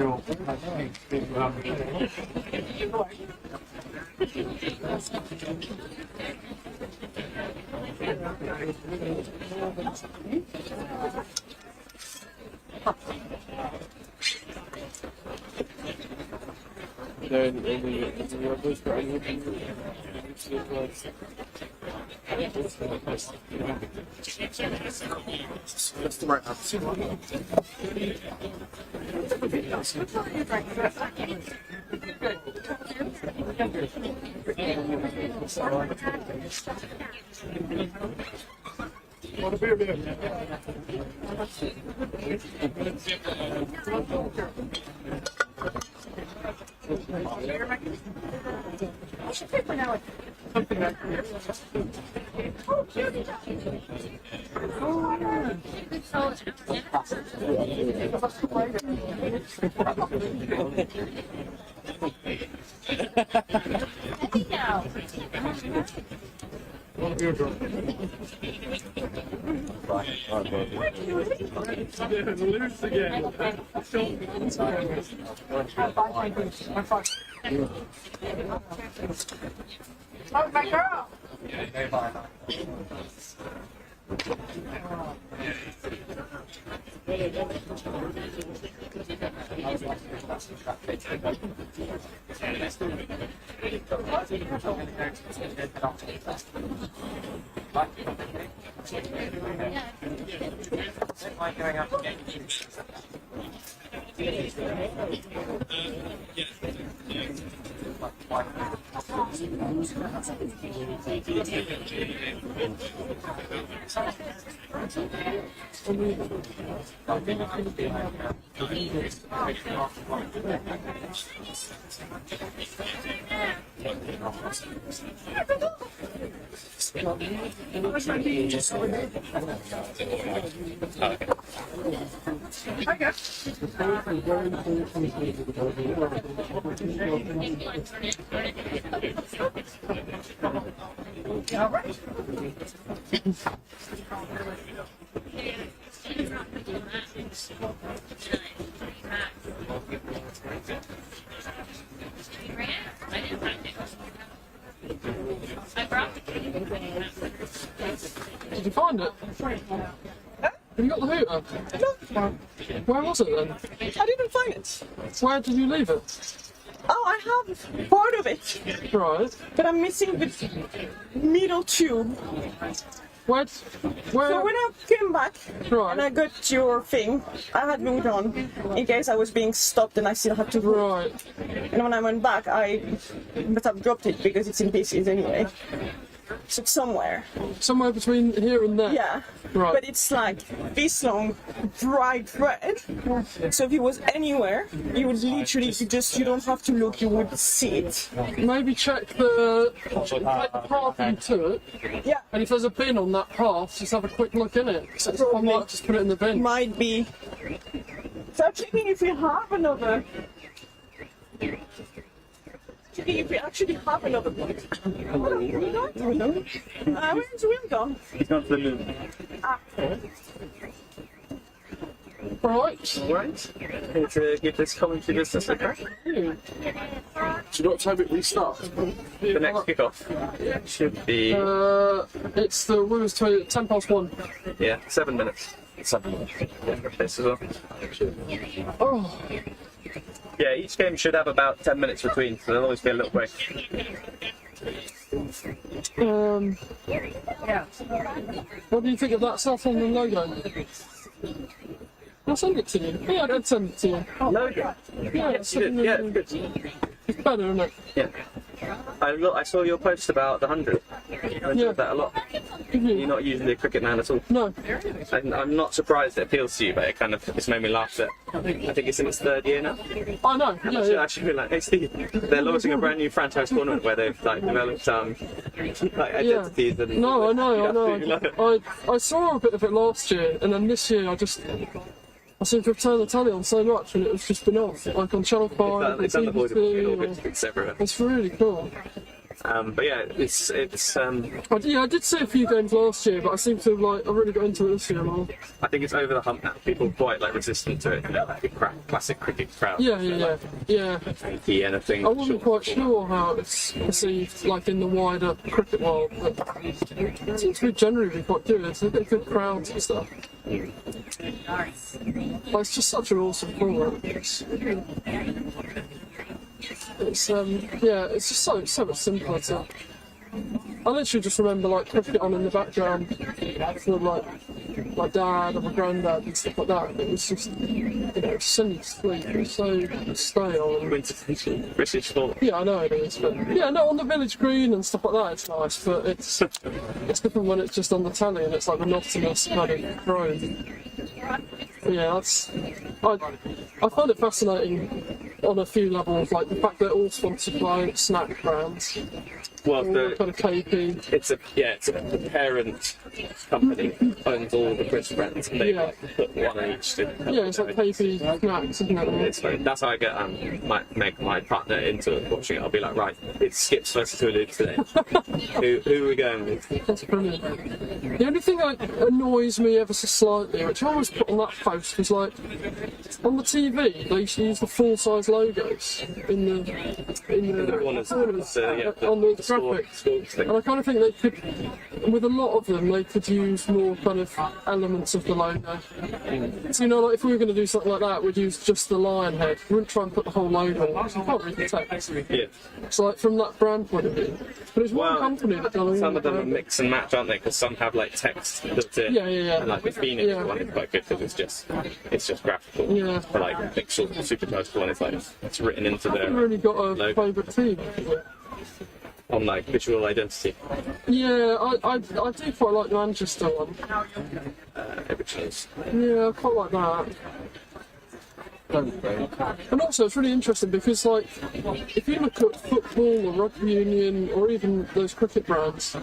Oh, my girl. Did you find it? Have you got the hooter? No. Where was it then? I didn't find it. Where did you leave it? Oh, I have part of it, Right. but I'm missing the middle tube. Where? So when I came back Right. and I got your thing, I had moved on in case I was being stopped and I still had to vote. Right. And when I went back, but I've dropped it because it's in pieces anyway. So it's somewhere. Somewhere between here and there. Yeah. Right. But it's like this long, bright red. So if it was anywhere, you would literally you don't have to look, you would see it. Maybe check the path you took. Yeah. And if there's a bin on that path, just have a quick look in it. So I might just put it in the bin. Might be. So I'm checking if we have another. Checking if we actually have another one. Where's Will gone? He's gone to the moon. Right. Alright. Here to give this commentary business a crack. Do you know what time it restarts? The next kickoff should be, It's the women's 1:10 yeah, 7 minutes. 7 minutes. Yeah, this as well. Oh, Yeah, each game should have about 10 minutes between, so there'll always be a little break. what do you think of that South London logo? I'll send it to you. Yeah, I did send it to you. Logo. Yeah, It's good. Yeah, it's good. It's better, isn't it? Yeah. I saw your post about the 100. I enjoyed that a lot. You're not usually a cricket man at all. No. I'm not surprised it appeals to you, but it's made me laugh that I think it's in its 3rd year now. I know. And Yeah, I should yeah. actually be like, hey Steve, they're launching a brand new franchise tournament where they've like developed like identities and No, I know. absolutely love it. I saw a bit of it last year, and then this year I seem to have turned the telly on so much, and it's just been off, like on Channel 5, It's on unavoidable. BBC, It's everywhere. it's really cool. But yeah, it's I did see a few games last year, but I seem to have I really got into it this year more. I think it's over the hump now. People are quite like resistant to it. You know, like a classic cricket crowd. Yeah. Key anything. I wasn't quite sure how it's perceived, like in the wider cricket world, but it seems to be generally quite good. It's a bit good crowds and stuff. But it's just such an awesome format. It's it's just so much simpler to. I literally just remember like cricket on in the background for like my dad and my granddad and stuff like that. It was just send to sleep. It was so stale. And, Quintessential British sport. yeah, I know it is, but yeah, no, on the village green and stuff like that, it's nice. But it's different when it's just on the telly and it's like monotonous kind of drone. But yeah, I find it fascinating on a few levels, like the fact they're all sponsored by snack brands. Well, All kind of KP. it's the parent company owns all the British brands, and they put one on each. Yeah, it's like KP snacks, isn't it? It's like, that's how I get my partner into watching it. I'll be like, right, it's Skips versus Hulu today. who are we going with? That's brilliant. The only thing that annoys me ever so slightly, which I always put on that post, was like on the TV they used to use the full-size logos in the corners, corners, the on the score graphic. thing. And I kind of think they could, with a lot of them, they could use more kind of elements of the logo. So, like if we were going to do something like that, we'd use just the lion head. We wouldn't try and put the whole logo on, because you can't read the text. Yeah. So, like, from that brand point of view. But it's one Well, company that does all some of them are the mix and match, aren't they? Because some have like text built in. Yeah. And like the Phoenix Yeah. one is quite good because it's just graphical. Yeah. But like Pixel Super Toast one is like it's written into I've their really got a logo. favourite team. on like visual identity. Yeah, I do quite like the Manchester one. Originals. Yeah, I quite like that. And also, it's really interesting because, like, if you look at football or rugby union or even those cricket brands,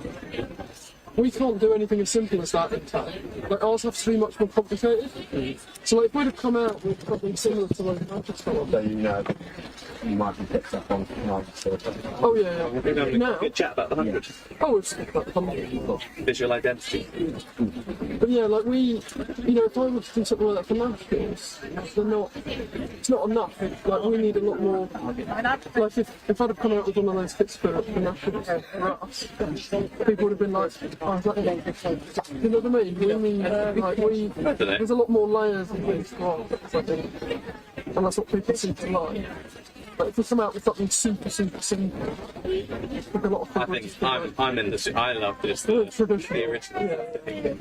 we can't do anything as simple as that in town. Like, ours has to be much more complicated. So, like, if we'd have come out with something similar to like Manchester one. So you might be picked up on Manchester. Oh yeah. We're having a Now, good chat about the 100. oh, we've spoken about the 100. Visual identity. But yeah, like if I were to do something like that for nationals, it's not enough. Like, we need a lot more. Like, if I'd have come out with one of those hit spirit for nationals for us, people would have been like, oh, is that it? You know what I mean? There's a lot more layers of these products, I think. And that's what people seem to like. But if we come out with something super simple, with a lot of I think I'm in the. I love this. The original. Yeah.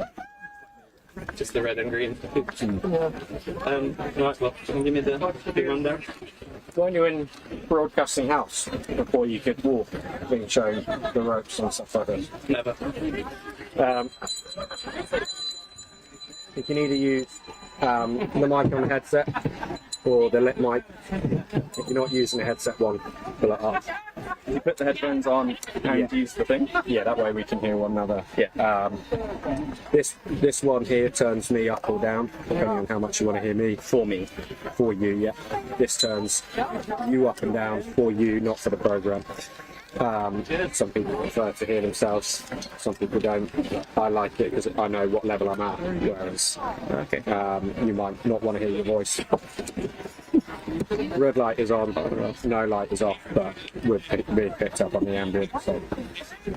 Just the red and green. Yeah. Right, well, can you give me the big rundown? When you're in broadcasting house before you could walk, being shown the ropes and stuff like that. Never. You can either use the mic on the headset or the lip mic. If you're not using a headset one, pull it up. You put the headphones on and use the thing. Yeah, that way we can hear one another. Yeah. This one here turns me up or down, depending on how much you want to hear me. For me. For you, yeah. This turns you up and down for you, not for the program. Some people prefer to hear themselves, some people don't. I like it because I know what level I'm at, whereas you might not want to hear your voice. Red light is on, no light is off, but we're being picked up on the ambient, so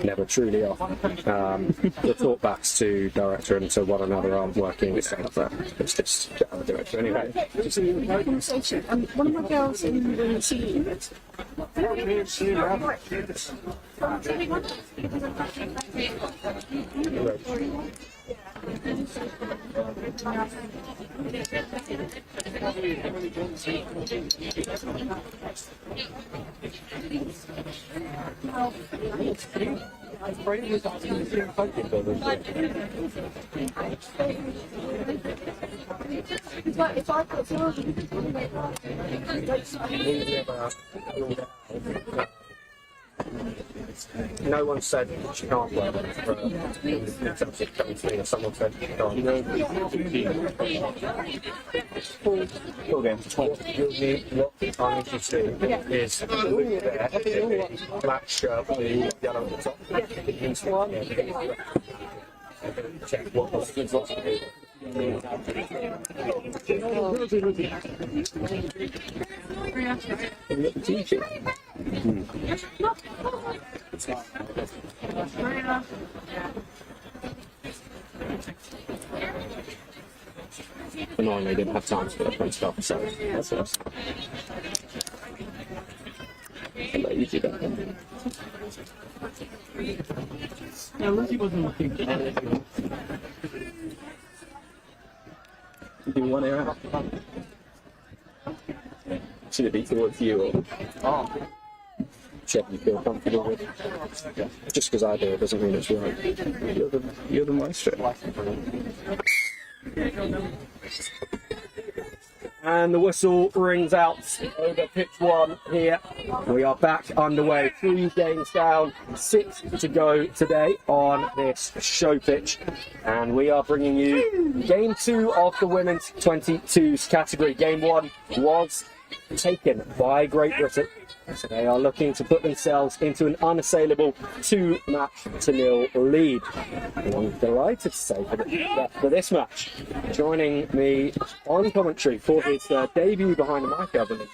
never truly off. The talkbacks to director and to one another aren't working, so it's just how the director anyway. Just a conversation. One of my girls in the scene. If I put no one said she can't wear them for in terms of coming to me, or someone said she can't. Full game. What you'll need, what I need you to do is look there, black shirt with yellow at the top. Check what was the lots of people. Teaching. Annoyingly, didn't have time for that stuff, so that's nice. I'll let you do that then. Yeah, Lucy wasn't looking for anything. Do one ear out. Should it be towards you or? Oh. Whichever you feel comfortable with. Just because I do it doesn't mean it's right. You're the maestro. And the whistle rings out over pitch one here. We are back underway. 3 games down, 6 to go today on this show pitch. And we are bringing you game 2 of the women's 22s category. Game 1 was taken by Great Britain. So they are looking to put themselves into an unassailable 2-0 lead. And I'm delighted to say for this match, joining me on commentary for his debut behind the mic, I believe,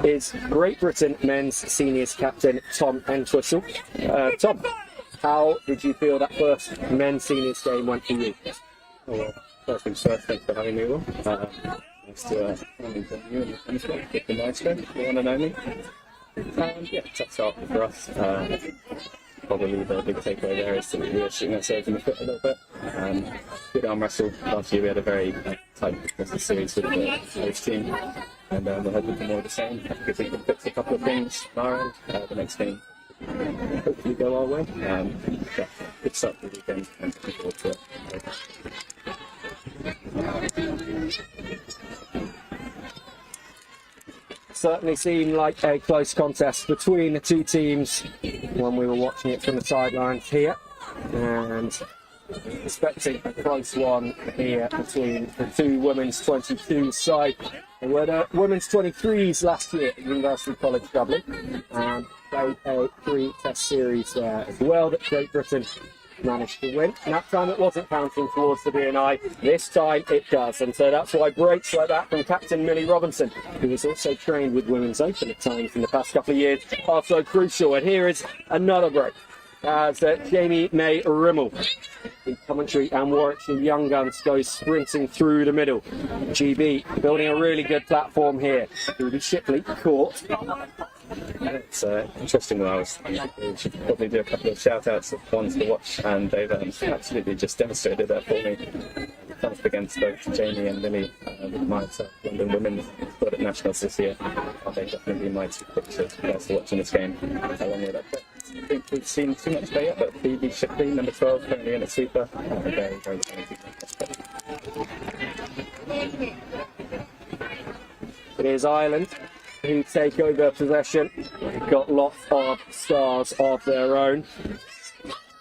is Great Britain men's seniors captain Tom Entwistle. Tom, how did you feel that first men's seniors game went for you? Oh, well, first things first, thanks for having me on. Nice to meet you and the tennis club with the maestro, the one and only. Yeah, tough start for us. Probably the big takeaway there is that we were shooting ourselves in the foot a little bit. Good arm wrestle. Last year we had a very tight series with the host team, and we're hoping for more of the same. I think if we can fix a couple of things on our end, the next game hopefully go our way. Yeah, good start to the weekend and looking forward to it. Certainly seemed like a close contest between the two teams when we were watching it from the sidelines here, and expecting a close one here between the two women's 22 side. They were the women's 23s last year at University College Dublin and played a 3-test series there as well that Great Britain managed to win. And that time it wasn't counting towards the BNI. This time it does, and so that's why breaks like that from Captain Millie Robinson, who has also trained with Women's Open at times in the past couple of years, are so crucial. And here is another break as Jamie May Rimmel, the commentary, and Warwickshire Young Guns goes sprinting through the middle. GB building a really good platform here. Ruby Shipley caught It's interesting. We should probably do a couple of shout outs at ones to watch, and they've absolutely just demonstrated that for me. Up against both Jamie and Lily with my South London women's squad at Nationals this year. They definitely my two pictures guys to watch in this game. Along with that, I think we've seen too much play yet, but Phoebe Shipley, number 12, currently in a sweeper. Very, very talented. It is Ireland who take over possession. They've got lots of stars of their own.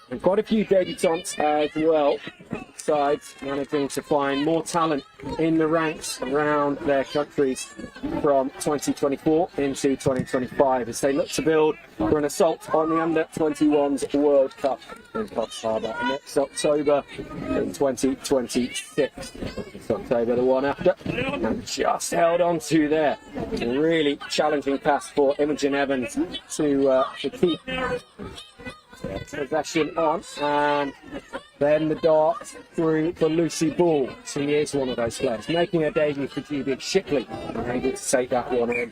And quite a few debutants as well. Sides managing to find more talent in the ranks around their countries from 2024 into 2025 as they look to build for an assault on the under-21s World Cup in Coffs Harbour next October in 2026. It's October the one after, and just held on to there. A really challenging pass for Imogen Evans to keep possession on, and then the dart through for Lucy Ball. She is one of those players making her debut for GB. Shipley able to take that one in.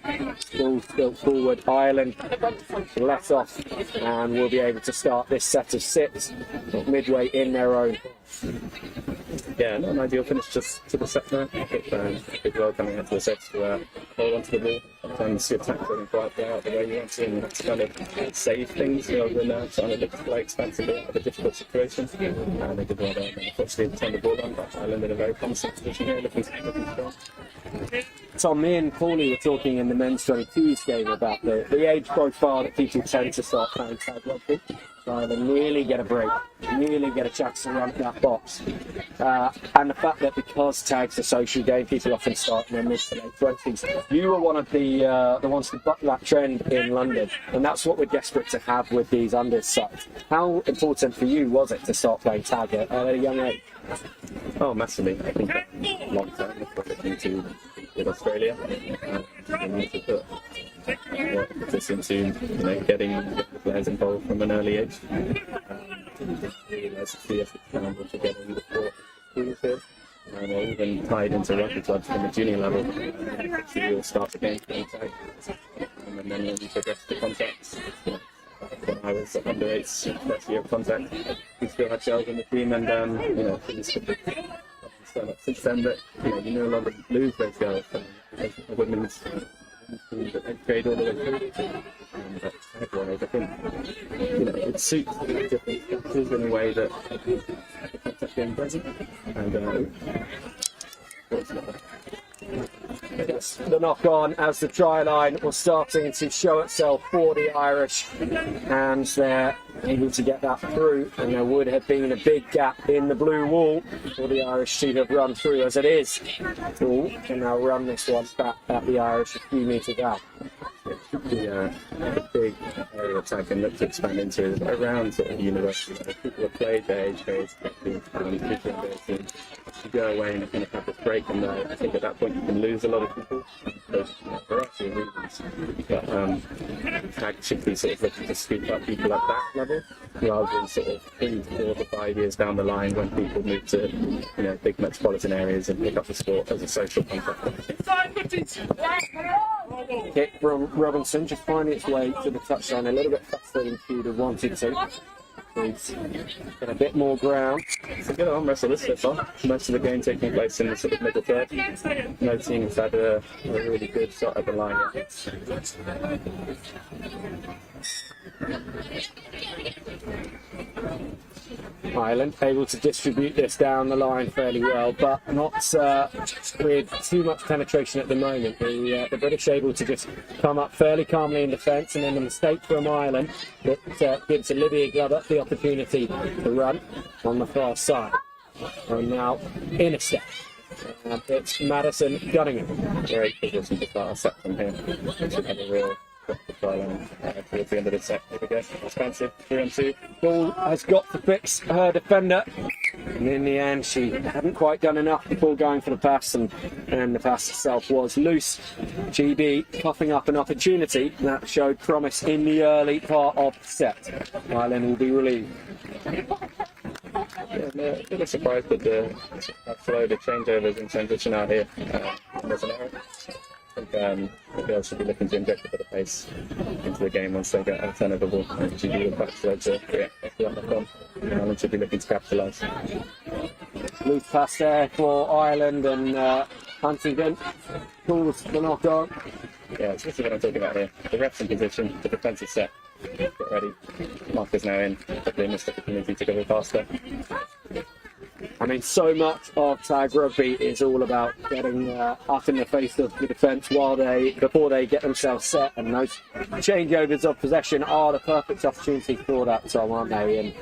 Ball still forward. Ireland let off and will be able to start this set of 6 midway in their own. Yeah, not an ideal finish just to the set there. Big well coming into the set to hold onto the ball. Sometimes the attack doesn't quite go out the way you want to, and you have to kind of save things rather than trying to play expansively out of a difficult situation. And they did well there, and unfortunately turned the ball on, but Ireland in a very promising position here, looking strong. Tom, me and Paulie were talking in the men's 22s game about the age profile that people tend to start playing tag rugby. So they really get a break, really get a chance to run that box. And the fact that because tag's a social game, people often start in their mid to late 20s. You were one of the ones to buck that trend in London, and that's what we're desperate to have with these unders sides. How important for you was it to start playing tag at a young age? Oh, massively. I think long term, we're looking to with Australia, and we need to put this into getting the players involved from an early age. Realised the effort to together in the sport here, and we're even tied into rugby clubs from the junior level. We'll start again playing tag, and then when we progress to contacts. When I was under 8's first year of contact, we still had girls in the team, and since then, that you no longer lose those girls. A women's team that grade all the way through. I think it suits different factors in a way that the contact game doesn't. And It's the knock on as the try line was starting to show itself for the Irish, and they're able to get that through, and there would have been a big gap in the blue wall for the Irish to have run through. As it is, Paul can now run this one back at the Irish a few metres out. The big area of tag can look to expand into is around sort of university. People have played their age grades, you go away and kind of have this break, and I think at that point you can lose a lot of people for a variety of reasons. But tag should be sort of looking to scoop up people at that level, rather than sort of 3 to 4 to 5 years down the line when people move to big metropolitan areas and pick up the sport as a social concept. Kick from Robinson, just finding its way to the touchline a little bit faster than he would have wanted to. He's got a bit more ground. It's a good arm wrestle this so far. Most of the game taking place in the sort of middle third. No team's had a really good shot at the line yet. Ireland able to distribute this down the line fairly well, but not with too much penetration at the moment. The British able to just come up fairly calmly in defence, and then the mistake from Ireland that gives Olivia Glover the opportunity to run on the far side. And now in a step. And it's Madison Gunningham. Great position to start a set from here. Should have a real towards the end of the set. Here we go. Expansive 3-on-2. Ball has got to fix her defender, and in the end she hadn't quite done enough before going for the pass, and the pass itself was loose. GB coughing up an opportunity that showed promise in the early part of the set. Ireland will be relieved. Yeah, a little surprised that the flow, the changeovers in transition out here. There's an error. the girls should be looking to inject a bit of pace into the game once they get a turnover ball. And GB will back slow to react to that knock on. Ireland should be looking to capitalise. Loose pass there for Ireland, and Huntington calls the knock on. Yeah, this is what I'm talking about here. The ref's in position, the defence is set. Get ready. Marker's now in. Hopefully missed opportunity to go a bit faster. I mean, so much of tag rugby is all about getting up in the face of the defence before they get themselves set, and those changeovers of possession are the perfect opportunity for that, Tom, aren't they?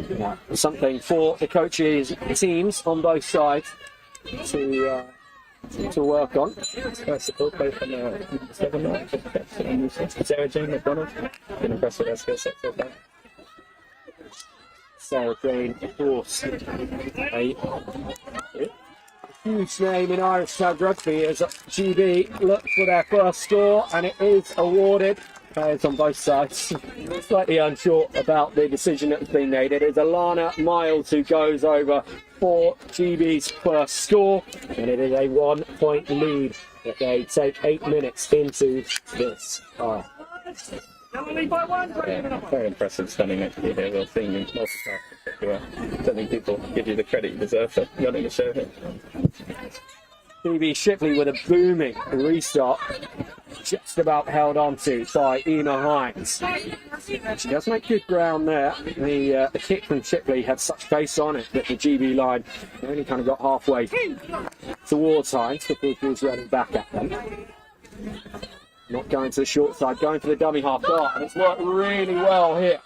And something for the coaches, teams on both sides to work on. Support play from 7 Sarah Jane McDonald. Been impressed with their skill set so far. Sarah Jane, of course, a huge name in Irish tag rugby as GB look for their first score, and it is awarded. Players on both sides slightly unsure about the decision that has been made. It is Alana Miles who goes over for GB's first score, and it is a 1-point lead that they take 8 minutes into this half. Yeah, very impressive standing actually here. We're seeing you multitask. I don't think people give you the credit you deserve for running the show here. GB Shipley with a booming restart, just about held on to by Ina Hines. She does make good ground there. The kick from Shipley had such pace on it that the GB line only kind of got halfway towards Hines before she was running back at them. Not going to the short side, going for the dummy half dart, and it's worked really well here.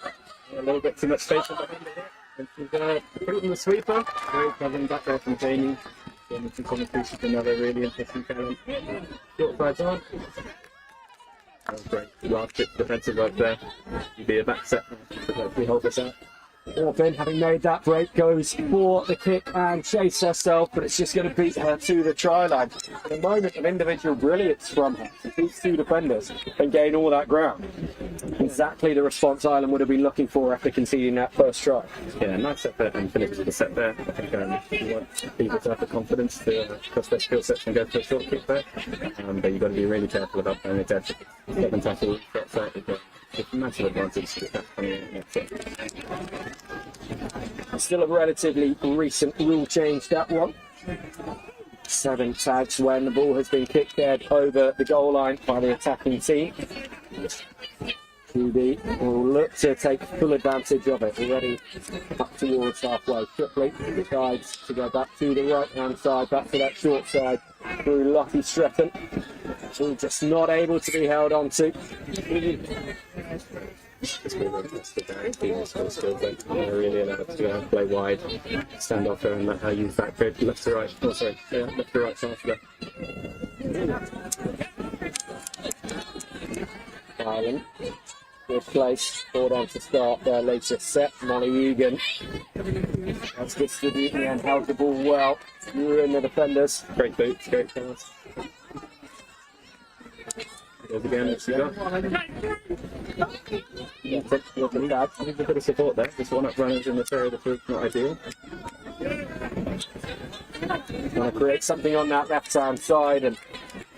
A little bit too much space behind it here. And she's put it in the sweeper. Very covering back there from Jamie. Jamie can commentate with another really interesting talent. Short side on. That was great. Last bit defensive work there. You'd be a back set. Hopefully hold this out. Orphan, having made that break, goes for the kick and chase herself, but it's just going to beat her to the try line. A moment of individual brilliance from her to beat 2 defenders and gain all that ground. Exactly the response Ireland would have been looking for after conceding that first try. Yeah, nice set there and finish the set there. I think you want people to have the confidence to cross their skill sets and go for a short kick there. But you've got to be really careful about playing it dead. 7 tackle, short set, it's a massive advantage to that coming in next set. Still a relatively recent rule change, that one. 7 tags when the ball has been kicked dead over the goal line by the attacking team. GB will look to take full advantage of it. Already up towards halfway. Shipley decides to go back to the right hand side, back to that short side through Lottie Stretton. She's just not able to be held on to. It's been fantastic. Teams so skilled. They're really allowed to play wide, stand off her, and let her use that grid left to right. Oh, sorry, left to right side there. Ireland, good place for them to start their latest set. Molly Egan that's distributing and held the ball well. Ruin the defenders. Great boots, great pass. Goes again, let's see that. Yeah, a bit of support there. Just one up runners in the third of the not ideal. Want to create something on that left hand side, and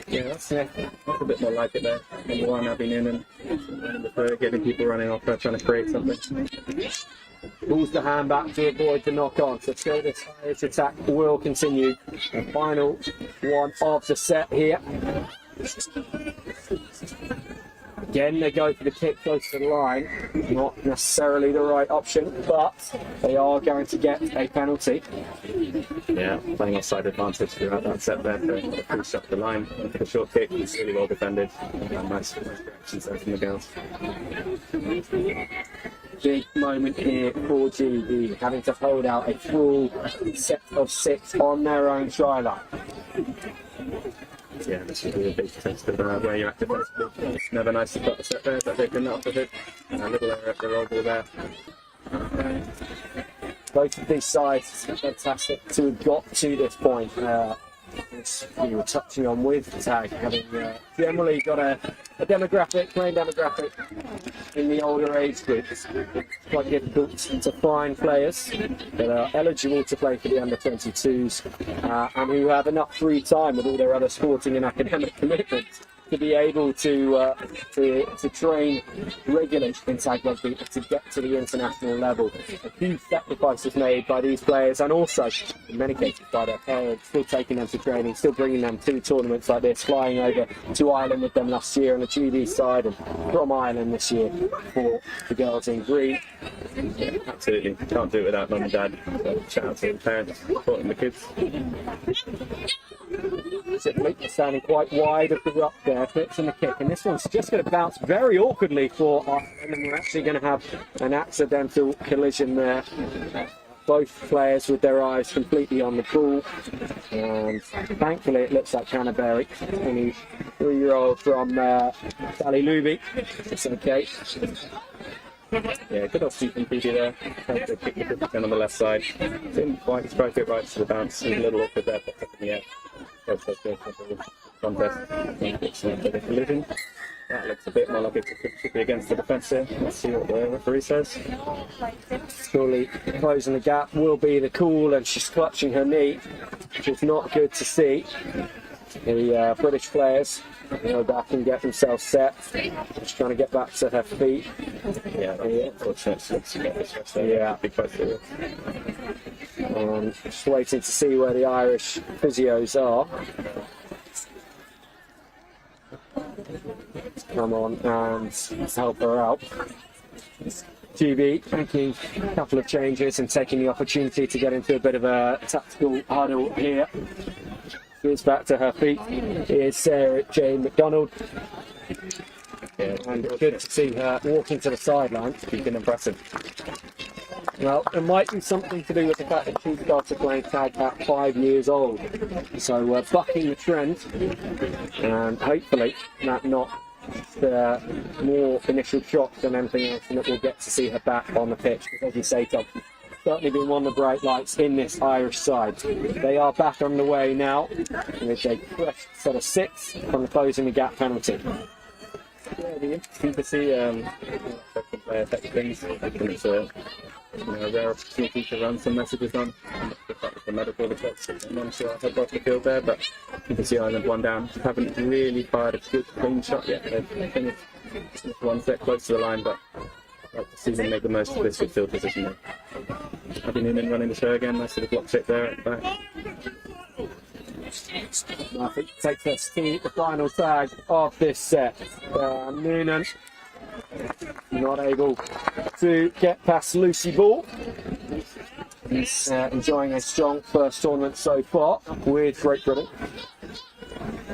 yeah, that's a bit more like it there. Number 1 having in and running the third, getting people running off there, trying to create something. pulls the hand back to avoid the knock on. So still this Irish attack will continue. The final one of the set here. Again, they go for the kick close to the line. Not necessarily the right option, but they are going to get a penalty. Yeah, playing offside advantage throughout that set there to push up the line. And for the short kick, it's really well defended. Nice reactions there from the girls. Big moment here for GB, having to hold out a full set of 6 on their own try line. Yeah, this will be a big test of where you're at defensively. It's never nice to put a set there, but they've been off of it. A little error at the roll ball there. Both of these sides fantastic to have got to this point. as we were touching on with tag, having generally got a playing demographic in the older age groups. It's quite difficult to find players that are eligible to play for the under-22s and who have enough free time with all their other sporting and academic commitments to be able to train regularly in tag rugby to get to the international level. A huge sacrifice is made by these players, and also in many cases by their parents, still taking them to training, still bringing them to tournaments like this, flying over to Ireland with them last year on the GB side, and from Ireland this year for the girls in green. Yeah, absolutely. Can't do it without mum and dad. So shout out to the parents supporting the kids. Simply standing quite wide of the ruck there, flips in the kick, and this one's just going to bounce very awkwardly for Ireland, and we're actually going to have an accidental collision there. Both players with their eyes completely on the ball, and thankfully it looks like Canterbury, 23-year-old from Ballyluby. It's okay. Yeah, good opportunity from PD there. Had to kick the kick on the left side. Didn't quite strike it right to the bounce. It was a little awkward there, popped up in the air. Contest. Collision. That looks a bit more like it could be against the defence here. Let's see what the referee says. Surely closing the gap will be the call, and she's clutching her knee, which is not good to see. The British players go back and get themselves set. Just trying to get back to her feet. Yeah, unfortunately, to get this rest there. Yeah. Big fight forward. Just waiting to see where the Irish physios are. Come on and help her out. GB making a couple of changes and taking the opportunity to get into a bit of a tactical huddle here. She's back to her feet. Here's Sarah Jane McDonald. Yeah, And good to see her walking to the sideline. she's been impressive. Well, it might be something to do with the fact that she started playing tag at 5 years old. So we're bucking the trend, and hopefully that not more initial shock than anything else, and that we'll get to see her back on the pitch. Because as you say, Tom, certainly been one of the bright lights in this Irish side. They are back on the way now with a fresh set of 6 from the closing the gap penalty. Yeah, it'll be interesting to see second player type things. It's a rare opportunity to run some messages on. The medical reports and I'm sure I've had off the field there, but you can see Ireland one down. Haven't really fired a good clean shot yet. They've finished one set close to the line, but I'd like to see them make the most of this good field position there. Abby Noonan running the show again, nice little block check there at the back. I think takes us to the final tag of this set. Noonan not able to get past Lucy Ball. He's enjoying a strong first tournament so far with Great Britain.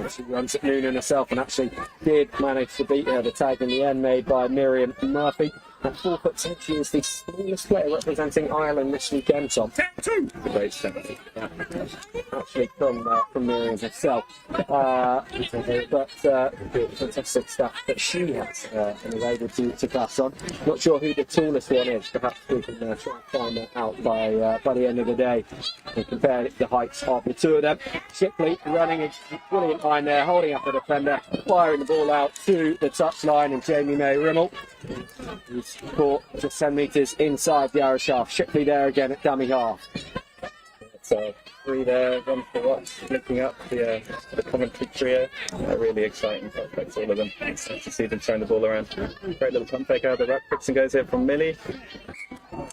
She runs at Noonan herself and actually did manage to beat her. The tag in the end made by Miriam Murphy. At 4'10", she is the smallest player representing Ireland this weekend, Tom. Great step. Yeah. Actually from Miriam herself. But fantastic stuff that she has and is able to pass on. Not sure who the tallest one is. Perhaps we can try and find that out by the end of the day and compare the heights of the two of them. Shipley running a brilliant line there, holding up the defender, firing the ball out to the touchline, and Jamie May Rimmel, who's caught just 10 metres inside the Irish half. Shipley there again at dummy half. So 3 there, 1 for watch, looking up the commentary trio. Really exciting prospects, all of them. Nice to see them throwing the ball around. Great little pump fake out of the ruck. Brixton goes here from Millie.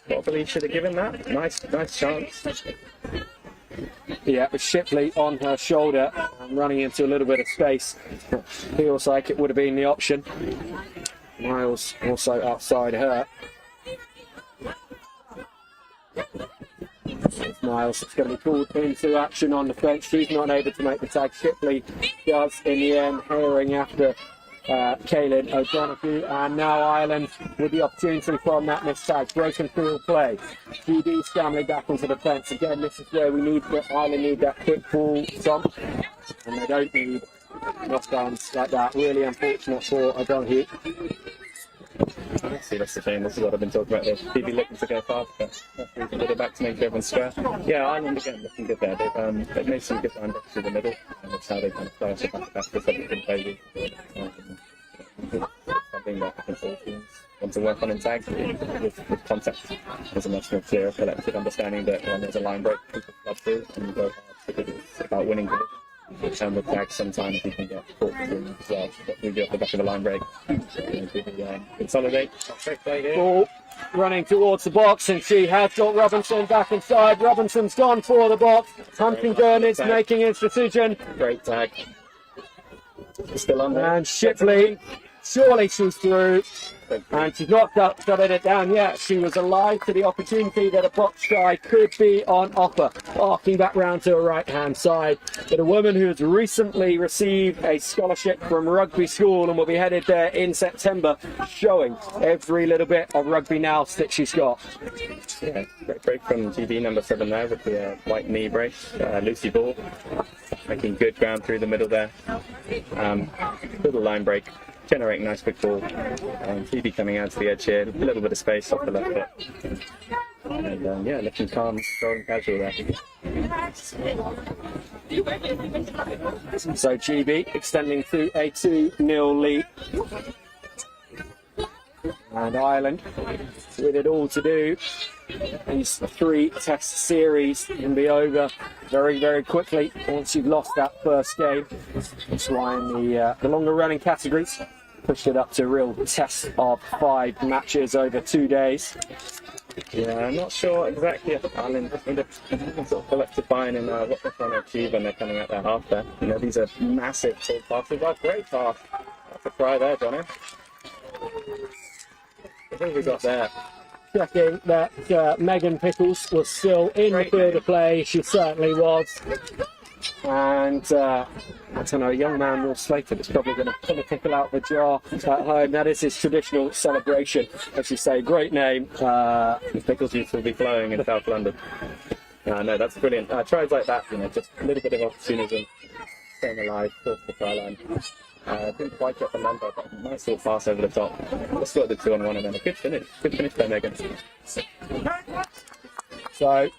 Probably should have given that. Nice chance. Yeah, with Shipley on her shoulder and running into a little bit of space. Feels like it would have been the option. Miles also outside her. Miles is going to be called into action on the bench. She's not able to make the tag. Shipley does in the end, herring after Caelan O'Donoghue, and now Ireland with the opportunity from that missed tag. Broken field play. GB scrambling back into the fence. Again, this is where we need Ireland need that quick ball jump, and they don't need knockdowns like that. Really unfortunate for O'Donoghue. See, that's the shame. This is what I've been talking about. TV looking to go fast, but we can get it back to make sure everyone's square. Yeah, Ireland again looking good there. They've made some good line through the middle, and that's how they kind of fly us back to something they can play with. Something that I think all teams want to work on in tag with contact. There's a much more clearer collective understanding that when there's a line break, people flood through and you go hard because it's about winning the and with tag sometimes you can get caught through as well. But move you off the back of the line break. Consolidate. Great play here. Ball running towards the box, and she has got Robinson back inside. Robinson's gone for the box. Huntington is making his decision. Great tag. Still on there. And Shipley, surely she's through. And she's not shutting it down yet. She was alive to the opportunity that a box try could be on offer. Arcing back round to her right-hand side. But a woman who has recently received a scholarship from rugby school and will be headed there in September, showing every little bit of rugby nous that she's got. Yeah, great break from GB number 7 there with the white knee brace. Lucy Ball making good ground through the middle there. Little line break. Generating nice quick ball. Phoebe coming out to the edge here, a little bit of space off the left foot. And yeah, looking calm, control and casual there. So GB extending to a 2-0 lead. And Ireland with it all to do. These 3 test series can be over very, very quickly once you've lost that first game. That's why in the longer running categories, pushed it up to a real test of 5 matches over 2 days. Yeah, I'm not sure exactly if Ireland need a sort of collective buy-in in what they're trying to achieve when they're coming out their half there. You know, these are massive tall passes. Oh, great pass. That's a try there, Johnny. I think we got there. Checking that Megan Pickles was still in the field of play. She certainly was. And I don't know, a young man, Will Slater, is probably going to pull a pickle out the jar at home. That is his traditional celebration. As you say, great name. Pickles used to be flowing in South London. No, that's brilliant. Tries like that, you know, just a little bit of opportunism, staying alive, close to the try line. Didn't quite get the number, but nice little pass over the top. Let's go at the 2-on-1 and then a good finish. Good finish by Megan. So,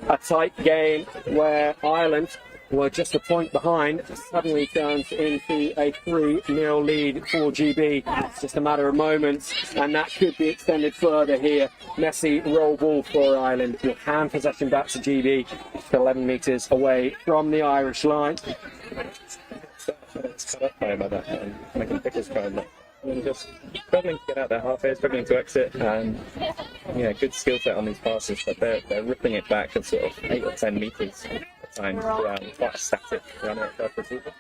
a tight game where Ireland were just a point behind, suddenly turns into a 3-0 lead for GB. It's just a matter of moments, and that could be extended further here. Messy roll ball for Ireland, with hand possession back to GB, 11 metres away from the Irish line. It's cut up by about that, and making Pickles try and just struggling to get out there halfway, struggling to exit, and yeah, good skill set on these passes, but they're ripping it back at sort of 8 or 10 metres at times, quite a static runner at first receiver.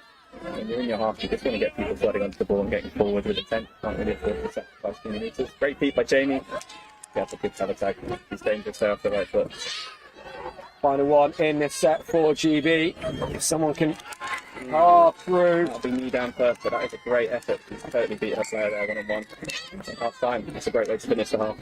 When you're in your half, you just want to get people flooding onto the ball and getting forward with intent. Can't really afford to sacrifice 20 metres. Great feed by Jamie. Yeah, that's a good cover tag. He's dangerous there off the right foot. Final one in this set for GB. If someone can through. That'll be knee down first, but that is a great effort. He's totally beat her player there 1-on-1. And half time, that's a great way to finish the half.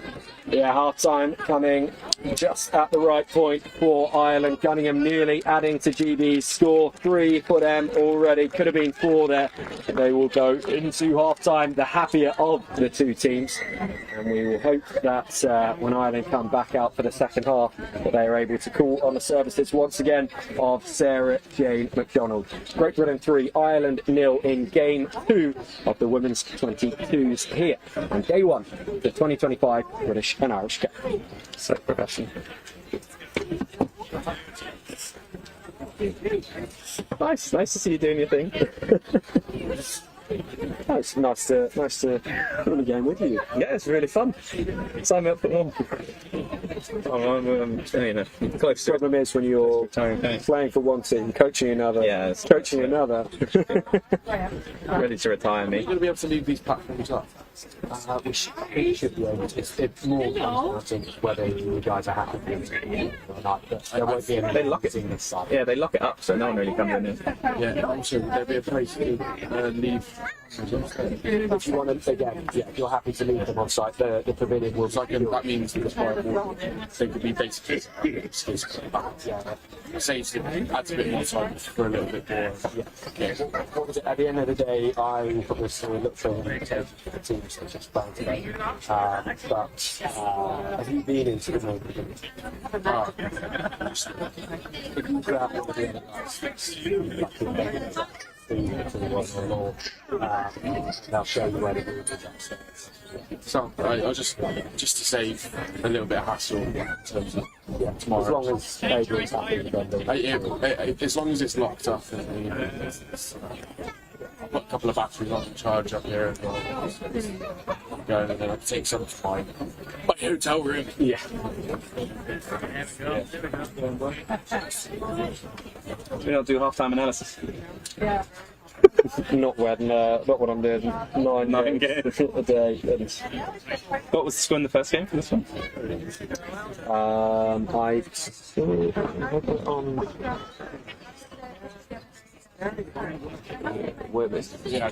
Yeah, half time coming just at the right point for Ireland. Cunningham nearly adding to GB's score. 3 for them already. Could have been 4 there. They will go into half time the happier of the 2 teams. And we will hope that when Ireland come back out for the second half, that they are able to call on the services once again of Sarah Jane McDonald. Great Britain 3, Ireland 0 in game 2 of the women's 22s here on day 1 of the 2025 British and Irish Cup. So professional. Nice to see you doing your thing. Oh, it's nice to run a game with you. Yeah, it's really fun. Sign me up for more. I'm close to it. Problem is when you're playing for one team, coaching another, coaching another. Ready to retire me. You're going to be able to leave these platforms up. We should be able to. It's more down to whether you guys are happy or not. But there won't be any. They lock it. Yeah, they lock it up, so no one really comes in. Yeah. Also, would there be a place to leave If you want to, again, yeah, if you're happy to leave them on site, the pavilion will. So that means that they could be basically saves it, adds a bit more time for a little bit more. Yeah. Okay. What was it? At the end of the day, I obviously looked for them to take the teams that just playing today. But have you been into the movie? Grab one of the other guys. They'll show you where the group is upstairs. So I just to save a little bit of hassle in terms of tomorrow. As long as Adrian's happy with them. As long as it's locked up, and I've got a couple of batteries on charge up here as well. Going and then I can take some to my hotel room. Yeah. We don't do half-time analysis. Yeah. Not when I'm doing 9 games a day. What was the score in the first game for this one? I on. Where was it? I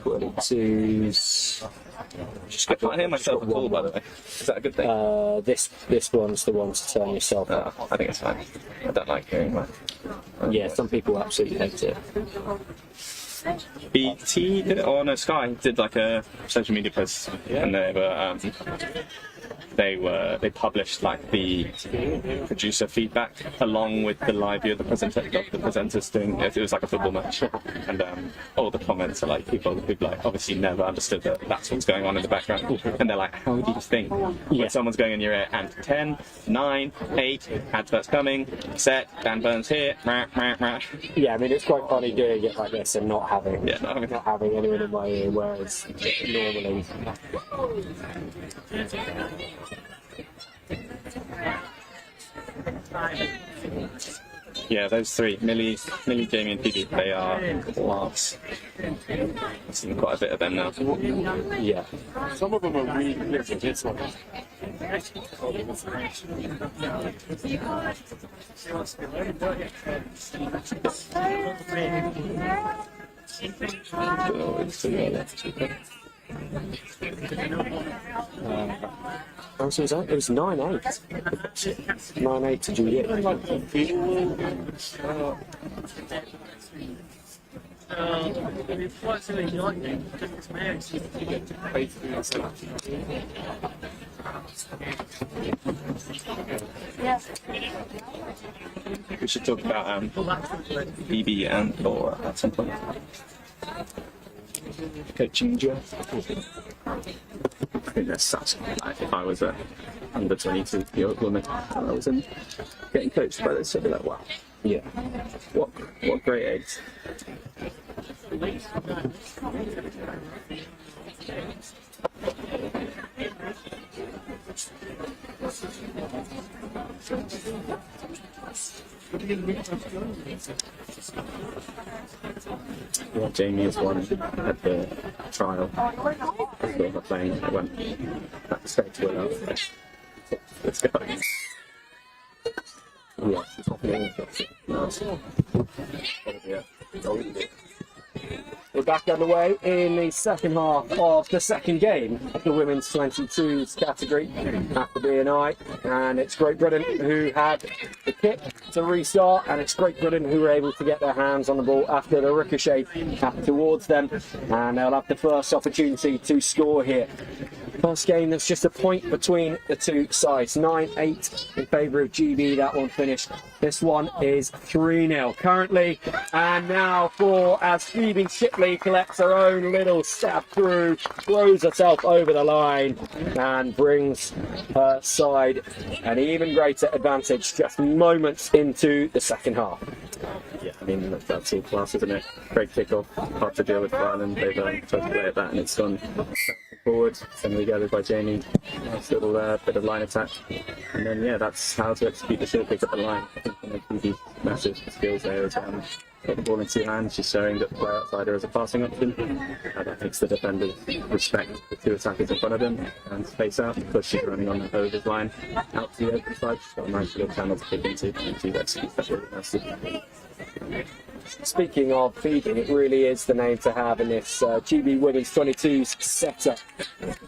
can't hear myself at all, by the way. Is that a good thing? This one's the one to turn yourself up. I think it's fine. I don't like hearing my. Yeah, some people absolutely hate it. BT did it, or no, Sky did like a social media post, and they published like the producer feedback along with the live view of the presenters doing it. It was like a football match, and all the comments are like people who've like obviously never understood that that's what's going on in the background, and they're like, how do you think when someone's going in your ear and 10, 9, 8, adverts coming, set, Dan Burns here, Yeah, I mean it's quite funny doing it like this and not having anyone in my ear, whereas normally. Yeah, those three, Millie, Jamie and Phoebe, they are class. I've seen quite a bit of them now. Yeah. Some of them are really different. This one. How much was that? It was 9-8. 9-8 to Juliet. We should talk about Phoebe and Laura at some point. Coaching job. I think that's such. If I was a under 22-year-old woman and I was getting coached by this, I'd be like, wow, Yeah. what great eggs. Yeah, Jamie is one at the trial. I saw her playing. I went back straight to her. Let's go. Yeah. We're back underway in the second half of the second game of the women's 22s category at the B&I, and it's Great Britain who had the kick to restart, and it's Great Britain who were able to get their hands on the ball after the ricochet towards them, and they'll have the first opportunity to score here. First game, there's just a point between the two sides. 9-8 in favour of GB, that one finished. This one is 3-0 currently. And now as Phoebe Shipley collects her own little stab through, throws herself over the line and brings her side an even greater advantage just moments into the second half. Yeah, I mean, that's all class, isn't it? Great kick-off, hard to deal with for Ireland. They've tried to play at that and it's gone forward, suddenly gathered by Jamie. Nice little bit of line attack. And then, yeah, that's how to execute the short kick at the line. I think Phoebe's massive skills there as got the ball in two hands. She's showing that the player outside her is a passing option. That makes the defenders respect the two attackers in front of them and space out because she's running on the Over's line out to the open side. She's got a nice little channel to kick into, and she's executes that really nicely. Speaking of Phoebe, it really is the name to have in this GB Women's 22s setup.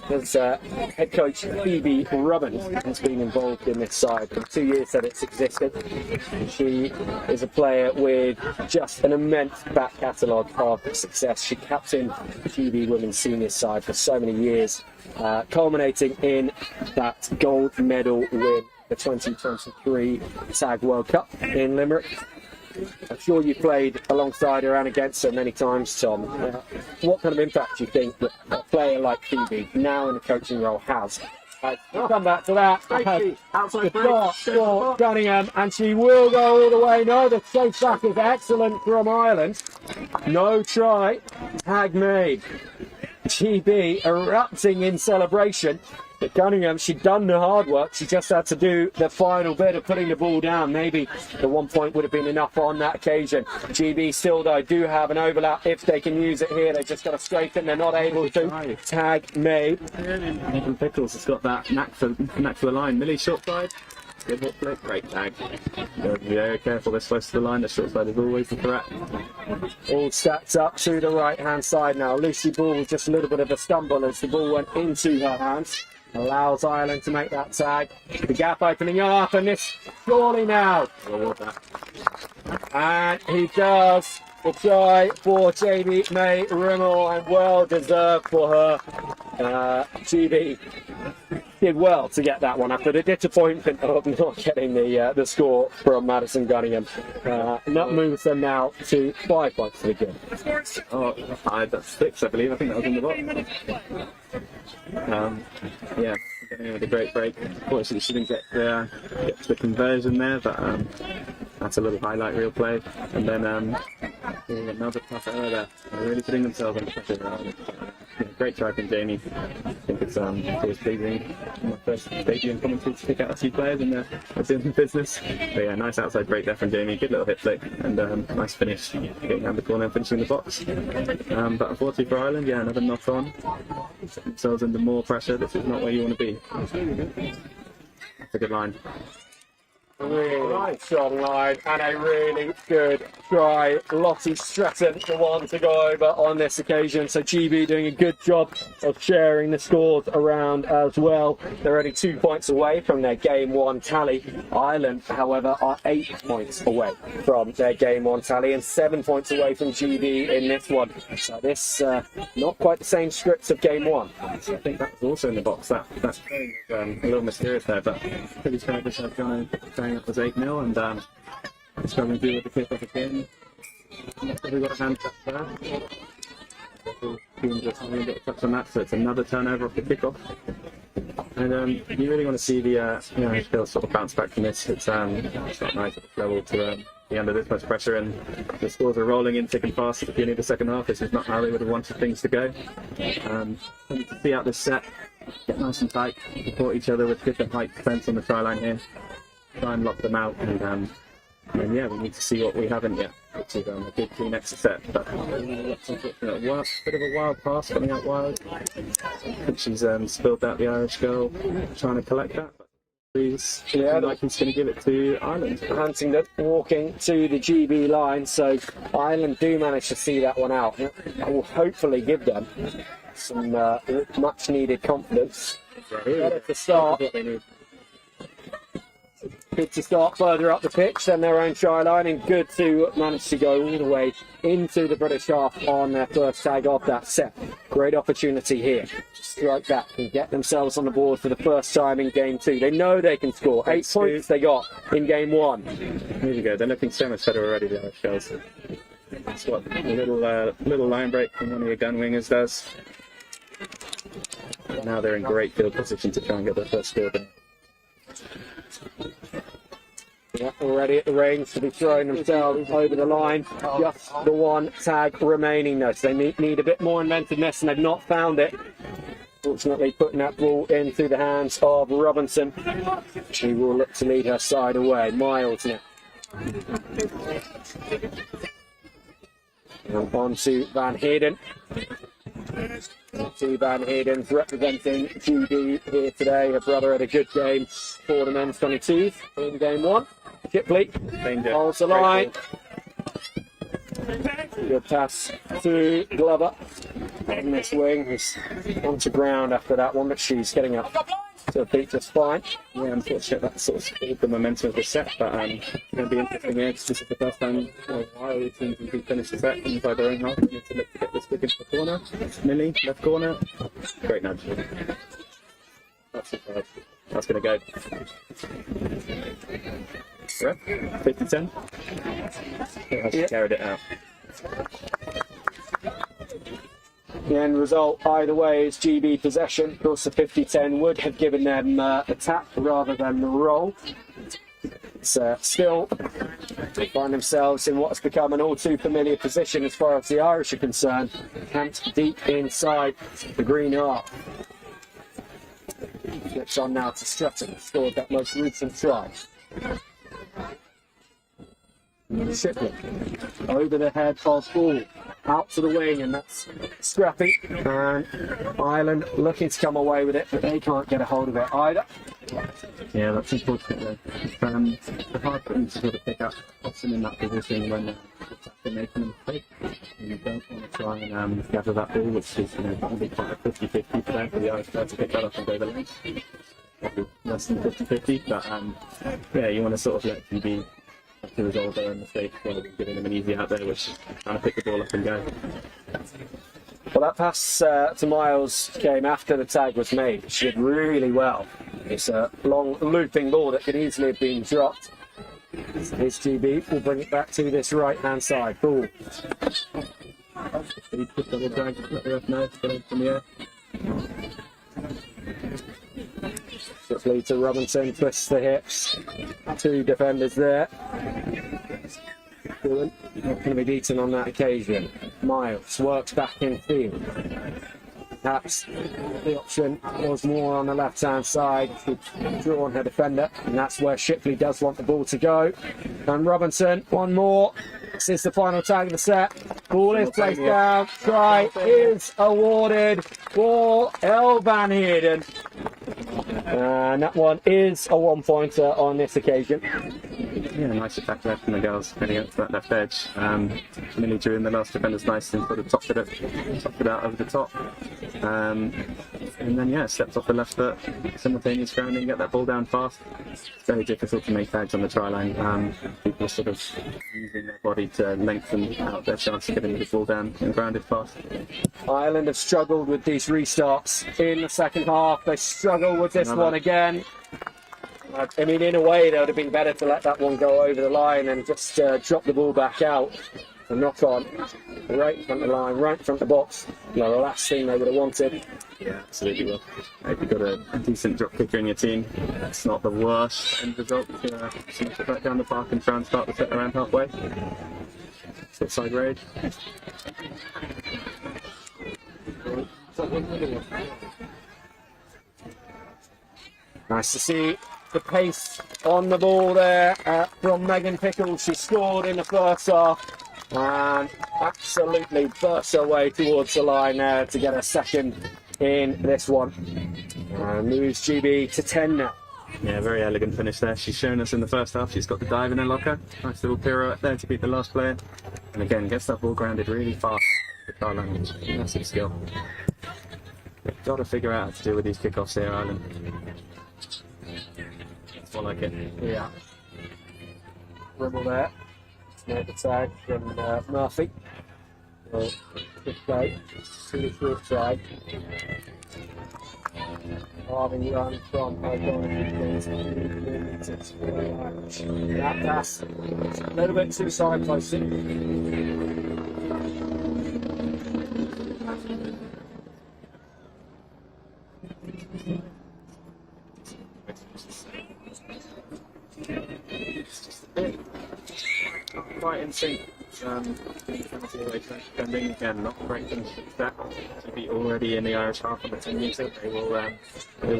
As head coach Phoebe Rubin has been involved in this side for the 2 years that it's existed. She is a player with just an immense back catalogue of success. She captained the GB Women's senior side for so many years, culminating in that gold medal win, the 2023 Tag World Cup in Limerick. I'm sure you played alongside her and against her many times, Tom. What kind of impact do you think that a player like Phoebe, now in a coaching role, has? We'll come back to that. Outside The for Cunningham, and she will go all the way. No, the chase back is excellent from Ireland. No try. Tag made. GB erupting in celebration. But Cunningham, she'd done the hard work. She just had to do the final bit of putting the ball down. Maybe the 1 point would have been enough on that occasion. GB still, though, do have an overlap if they can use it here. They've just got to straighten. They're not able to. Tag made. Nathan Pickles has got that knack for the line. Millie short side. Good hit flick. Great tag. Be very careful this close to the line. The short side is always the threat. All stacked up to the right-hand side now. Lucy Ball with just a little bit of a stumble as the ball went into her hands. Allows Ireland to make that tag. The gap opening up, and this surely now. And he does the try for Jamie May Rimmel, and well deserved for her. GB did well to get that one after the disappointment of not getting the score from Madison Cunningham. And that moves them now to 5 points to the game. Oh, that's 6, I believe. I think that was in the box. Yeah, with a great break. Unfortunately, she didn't get the conversion there, but that's a little highlight reel play. And then another tough error there. They're really putting themselves under pressure. Great try from Jamie. I think it's always pleasing. My first debut in commentary to pick out a few players in the business. But yeah, nice outside break there from Jamie. Good little hit flick and nice finish, getting down the corner and finishing the box. But unfortunately for Ireland, yeah, another knock on. Set themselves under more pressure. This is not where you want to be. That's a good line. Really strong line and a really good try. Lottie Stratton, the one to go over on this occasion. So GB doing a good job of sharing the scores around as well. They're only 2 points away from their game one tally. Ireland, however, are 8 points away from their game one tally and 7 points away from GB in this one. So this not quite the same scripts of game one. So I think that was also in the box. That's a little mysterious there, but pretty sure this had gone saying that was 8-0 and struggling to deal with the kickoff again. We got a hand touch there. Team just having a bit of touch on that, so it's another turnover off the kickoff. And you really want to see the they'll sort of bounce back from this. It's not nice at this level to be under this much pressure, and the scores are rolling in thick and fast at the beginning of the second half. This is not how they would have wanted things to go. Need to see out this set, get nice and tight, support each other with different height defence on the try line here. Try and lock them out, and yeah, we need to see what we haven't yet, which is a big clean extra set. But bit of a wild pass coming out wild. I think she's spilled out the Irish goal, trying to collect that. He's like he's going to give it to Ireland. Huntington walking to the GB line, so Ireland do manage to see that one out. That will hopefully give them some much needed confidence. Better to start. Good to start further up the pitch than their own try line, and good to manage to go all the way into the British half on their first tag of that set. Great opportunity here to strike back and get themselves on the board for the first time in game two. They know they can score. 8 points they got in game one. Here we go. They're looking so much better already, the Irish girls. That's what a little line break from one of your gun wingers does. Now they're in great field position to try and get their first score there. Yeah, already at the range to be throwing themselves over the line. Just the one tag remaining though, so they need a bit more inventiveness, and they've not found it. Fortunately, putting that ball into the hands of Robinson. She will look to lead her side away. Miles now. And on to Van Heerden. Two Van Heerdens representing GB here today. Her brother had a good game for the men's 22s in game 1. Shipley holds the line. Good pass to Glover on this wing. He's onto ground after that one, but she's getting up to her feet just fine. Yeah, unfortunately, that sort of spoiled the momentum of the set, but it's going to be interesting here because this is the first time our teams have finished the set inside their own half. We need to look to get this big into the corner. Millie, left corner. Great nudge. That's it. That's going to go. Ref, 50-10. She carried it out. The end result, either way, is GB possession. Of course, the 50-10 would have given them a tap rather than the roll. Still, they find themselves in what has become an all too familiar position as far as the Irish are concerned, camped deep inside the green arc. Flips on now to Stratton, scored that most recent try. Shipley over the head of Ball, out to the wing, and that's Scrappy. And Ireland looking to come away with it, but they can't get a hold of it either. Yeah, that's unfortunate though. It's hard for them to sort of pick up often in that position when they're making a mistake. And you don't want to try and gather that ball, which is probably quite a 50-50 for them, for the Irish to pick that up and go the length. Probably less than 50-50, but yeah, you want to sort of let them be to resolve their own mistake rather than giving them an easy out there, which is trying to pick the ball up and go. Well, that pass to Miles came after the tag was made. She did really well. It's a long looping ball that could easily have been dropped. This GB will bring it back to this right-hand side. Ball. He put double drag, let the ref know, get it from the air. Quickly to Robinson, twists the hips. Two defenders there. Not going to be beaten on that occasion. Miles works back in field. Perhaps the option was more on the left-hand side. She'd drawn her defender, and that's where Shipley does want the ball to go. And Robinson, one more. This is the final tag of the set. Ball is placed down. Try is awarded for Elle Van Heerden. And that one is a one-pointer on this occasion. Yeah, nice attack there from the girls heading up to that left edge. Millie drew in the last defender's nice and sort of topped it out over the top. And then, yeah, stepped off the left foot, simultaneous grounding, get that ball down fast. It's very difficult to make tags on the try line. People are sort of using their body to lengthen out their chance of getting the ball down and grounded fast. Ireland have struggled with these restarts in the second half. They struggle with this one again. I mean, in a way, they would have been better to let that one go over the line and just drop the ball back out and knock on right in front of the line, right in front of the box. You know, the last thing they would have wanted. Yeah, absolutely will. If you've got a decent drop kicker in your team, it's not the worst end result to smash it back down the park and try and start the set around halfway. Side raid. Nice to see the pace on the ball there from Megan Pickles. She scored in the first half and absolutely burst her way towards the line there to get a second in this one. Moves GB to 10 now. Yeah, very elegant finish there. She's shown us in the first half. She's got the dive in her locker. Nice little pirouette there to beat the last player. And again, gets that ball grounded really fast. The car language, massive skill. Got to figure out how to deal with these kickoffs here, Ireland. That's more like it. Yeah. Dribble there. Make the tag from Murphy. Good play. Really short try. Carving run from Irish. That pass. A little bit too side posting. Quite in sync. defending again, not great things that to be already in the Irish half on the 10 metre. They will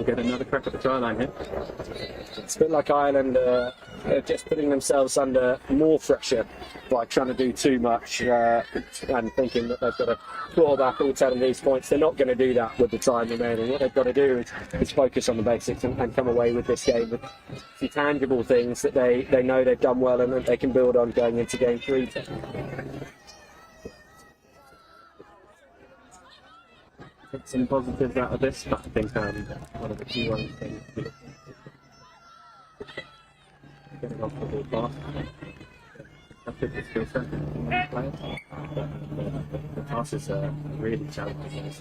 get another crack at the try line here. It's a bit like Ireland just putting themselves under more pressure by trying to do too much and thinking that they've got to claw back all 10 of these points. They're not going to do that with the time remaining. What they've got to do is focus on the basics and come away with this game with some tangible things that they know they've done well and that they can build on going into game 3. Some positives out of this, but I think one of the key ones things getting off the ball fast. That's the skill set players. The passes are really challenging.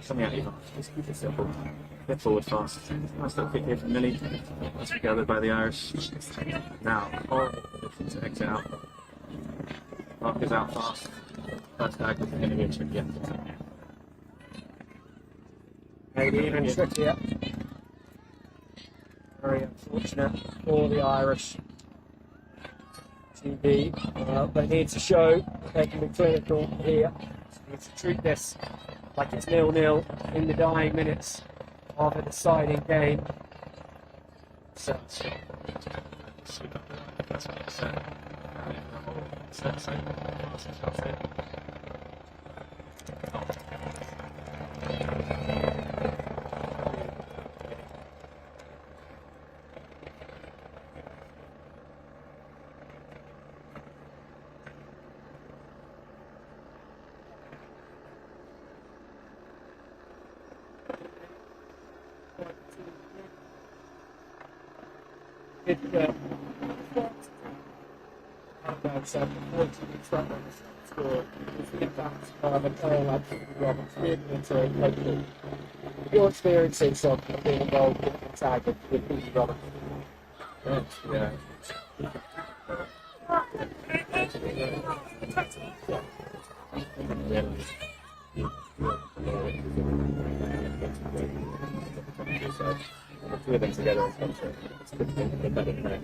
Coming out even, just keep it simple. Get forward fast. Nice little kick here from Millie. That's gathered by the Irish. Now, horrible position to exit out. Mark is out fast. First tag is going to be a tricky. Maybe even trickier. Very unfortunate for the Irish. GB, they need to show they can be clinical here. They need to treat this like it's 0-0 in the dying minutes of a deciding game. So, your experiences of being involved in the tag with Phoebe Roberts? Yeah. Two of them together is the better player.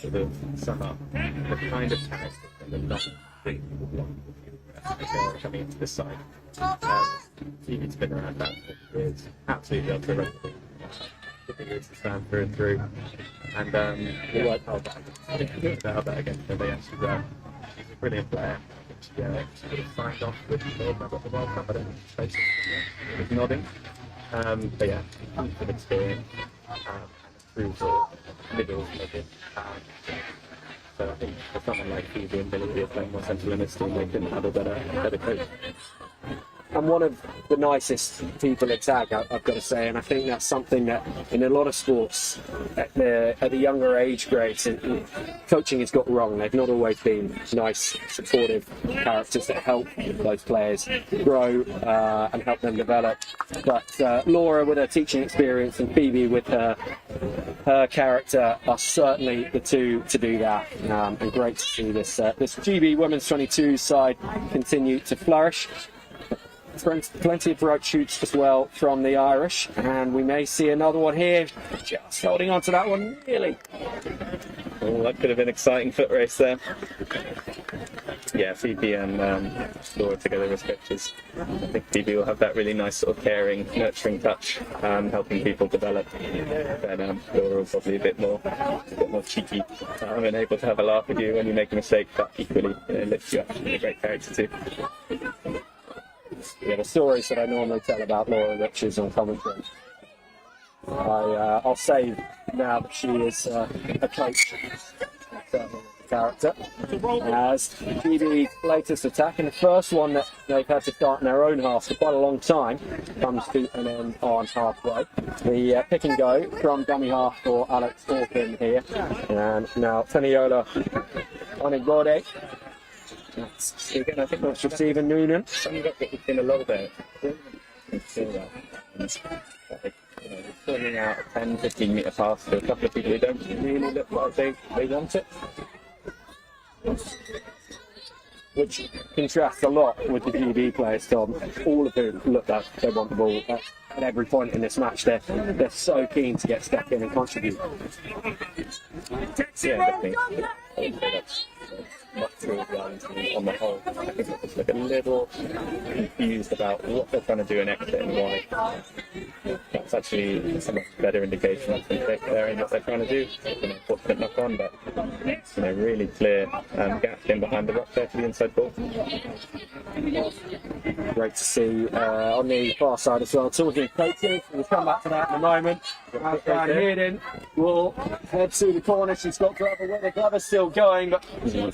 To the sum up, the kind of character that the not big people want coming into this side. Phoebe's been around that for years, absolutely ultra rugby. The years to stand through and through. And we'll work hard about that again. So they actually she's a brilliant player. She would have signed off with the World Cup at the World Cup, I don't know if she's was nodding. But yeah, good experience through the middle of it. So I think for someone like Phoebe and Billy who are playing more central in this team, they couldn't have a better coach. And one of the nicest people at tag, I've got to say, and I think that's something that in a lot of sports at the younger age grades, coaching has got wrong. They've not always been nice, supportive characters that help those players grow and help them develop. But Laura, with her teaching experience, and Phoebe with her character, are certainly the two to do that. And great to see this GB Women's 22 side continue to flourish. Plenty of right shoots as well from the Irish, and we may see another one here. Just holding on to that one, really. Oh, that could have been an exciting foot race there. Yeah, Phoebe and Laura together as coaches. I think Phoebe will have that really nice sort of caring, nurturing touch, helping people develop. Then Laura will probably a bit more cheeky and able to have a laugh with you when you make a mistake, but equally lifts you up to be a great character too. Yeah, the stories that I normally tell about Laura Richards on commentary, I'll save now that she is a coach character. As GB's latest attack, and the first one that they've had to start in their own half for quite a long time, comes to an end on halfway. The pick and go from dummy half for Alex Hawken here, and now Taniola on Igode. Again, I think that's receiving Noonan. Some got in a lot of it. Pulling out a 10-15 metre pass to a couple of people who don't really look like they want it. Which contrasts a lot with the GB players, Tom. All of whom look like they want the ball at every point in this match. They're so keen to get stuck in and contribute. Yeah, definitely. much towards the Ireland team on the whole. I think they just look a little confused about what they're trying to do in exit and why. That's actually a much better indication of the area what they're trying to do. Unfortunate knock on, but really clear gap in behind the rock there to the inside ball. Great to see on the far side as well. Talking coaches, we'll come back to that in a moment. Brian Hearden will head to the corner. She's got Glover with her. Glover's still going, but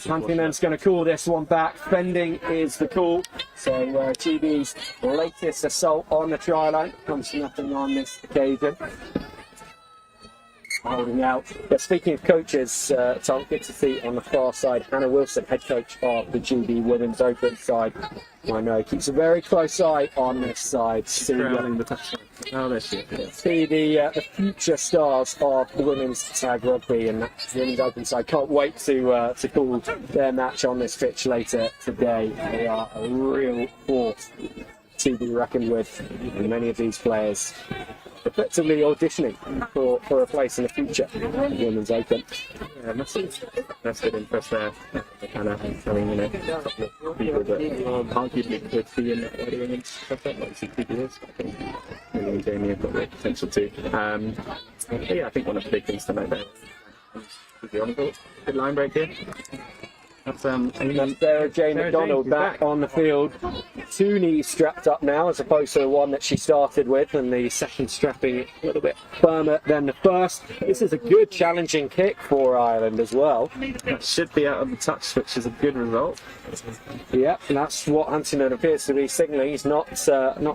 Huntington's going to call this one back. Fending is the call. So GB's latest assault on the try line comes to nothing on this occasion. Holding out. But speaking of coaches, Tom, good to see on the far side Hannah Wilson, head coach of the GB Women's Open side. I know keeps a very close eye on this side. See the future stars of the women's tag rugby and women's open side. Can't wait to call their match on this pitch later today. They are a real force to be reckoned with, and many of these players effectively auditioning for a place in the future in Women's Open. Yeah, massive interest there. Hannah, I mean, people that arguably could be in that early women's stuff, like CPB is. I think Lily and Jamie have got the potential too. But yeah, I think one of the big things to note there is the on ball. Good line break here. That's Sarah Jane McDonald back on the field. 2 knees strapped up now as opposed to the one that she started with, and the second strapping a little bit firmer than the first. This is a good challenging kick for Ireland as well. That should be out of the touch, which is a good result. Yeah, and that's what Huntington appears to be signalling. He's not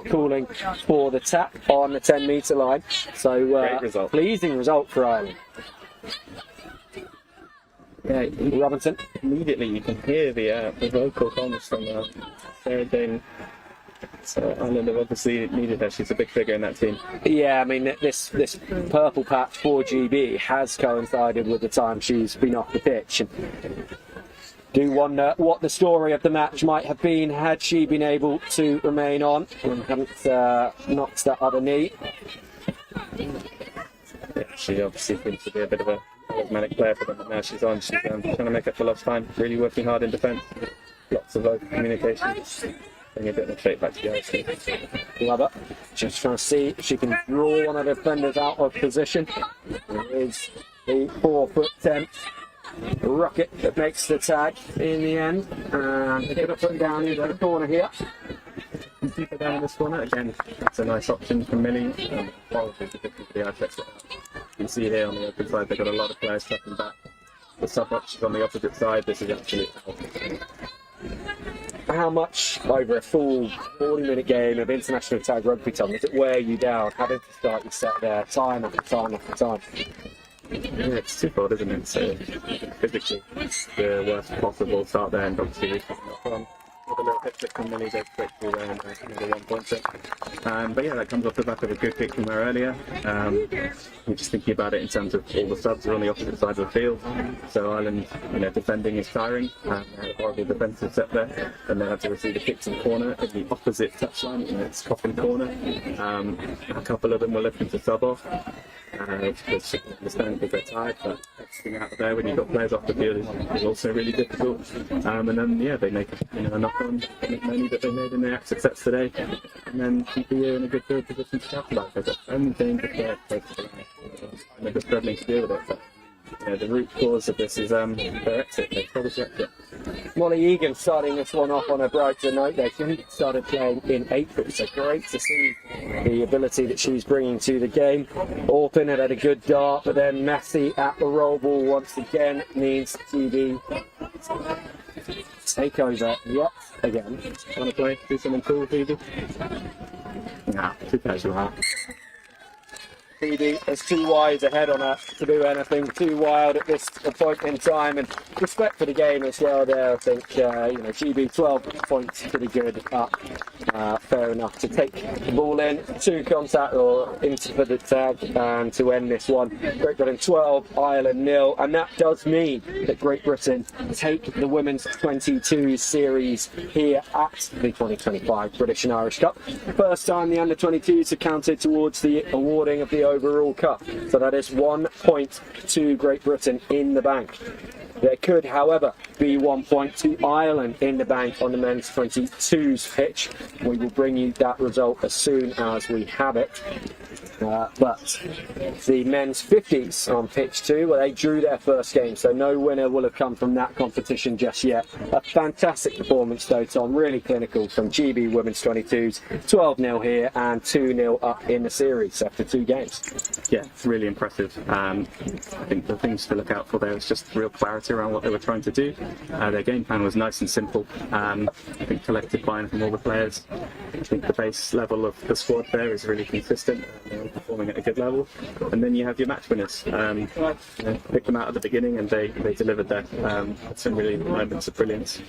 calling for the tap on the 10-metre line. So great result. Pleasing result for Ireland. Yeah, Robinson. Immediately you can hear the vocal comments from Sarah Jane. So Ireland have obviously needed her. She's a big figure in that team. Yeah, I mean this purple patch for GB has coincided with the time she's been off the pitch. And do wonder what the story of the match might have been had she been able to remain on and hadn't knocked that other knee. Yeah, she obviously seems to be a bit of a charismatic player for them, but now she's on. She's trying to make up for lost time, really working hard in defence. Lots of vocal communication. Bring a bit of shape back to the ice. Glover just trying to see if she can draw one of the defenders out of position. It is the 4'10" rocket that makes the tag in the end. And they get put down into the corner here. Keep it down in this corner again. That's a nice option from Millie. Probably particularly the checks it out. You can see here on the open side they've got a lot of players stepping back. The sub option on the opposite side. This is absolutely how much over a full 40-minute game of international tag rugby, Tom, does it wear you down having to start your set there time after time after time? Yeah, it's twofold, isn't it? So physically, it's the worst possible start there, and obviously we're from with a little hit flick from Millie, goes straight through there and another 1 pointer. But yeah, that comes off the back of a good kick from her earlier. We're just thinking about it in terms of all the subs are on the opposite side of the field. So Ireland, defending is tiring. Horrible defensive set there, and they have to receive a kick to the corner in the opposite touchline. It's coffin corner. A couple of them were looking to sub off. Because they're tired, but exiting out of there when you've got players off the field is also really difficult. And then they make a knock on many that they made in their exit sets today, and then keep you in a good field position to capitalise. They've got so many dangerous players close to the line, and they're just struggling to deal with it. But the root cause of this is their exit. They probably exit. Molly Egan starting this one off on a brighter note there. She started playing in April, so great to see the ability that she's bringing to the game. Orpin had a good dart, but then Massey at the roll ball once again means TV take over yet again. Want to play? Do something cool, Phoebe? Nah, too casual. Phoebe is too wide ahead on her to do anything too wild at this point in time, and respect for the game as well there. I think GB 12 points pretty good, but fair enough to take the ball in to contact or into for the tag and to end this one. Great Britain 12, Ireland 0, and that does mean that Great Britain take the Women's 22 series here at the 2025 British and Irish Cup. First time the under-22s have counted towards the awarding of the overall cup. So that is 1 point to Great Britain in the bank. There could, however, be 1 point to Ireland in the bank on the men's 22s pitch. We will bring you that result as soon as we have it. But the men's 50s on pitch 2, well, they drew their first game, so no winner will have come from that competition just yet. A fantastic performance though, Tom, really clinical from GB Women's 22s, 12-0 here and 2-0 up in the series after 2 games. Yeah, it's really impressive. I think the things to look out for there is just real clarity around what they were trying to do. Their game plan was nice and simple. I think collective buy-in from all the players. I think the base level of the squad there is really consistent. They're all performing at a good level. And then you have your match winners. Pick them out at the beginning and they delivered there. Some really moments of brilliance.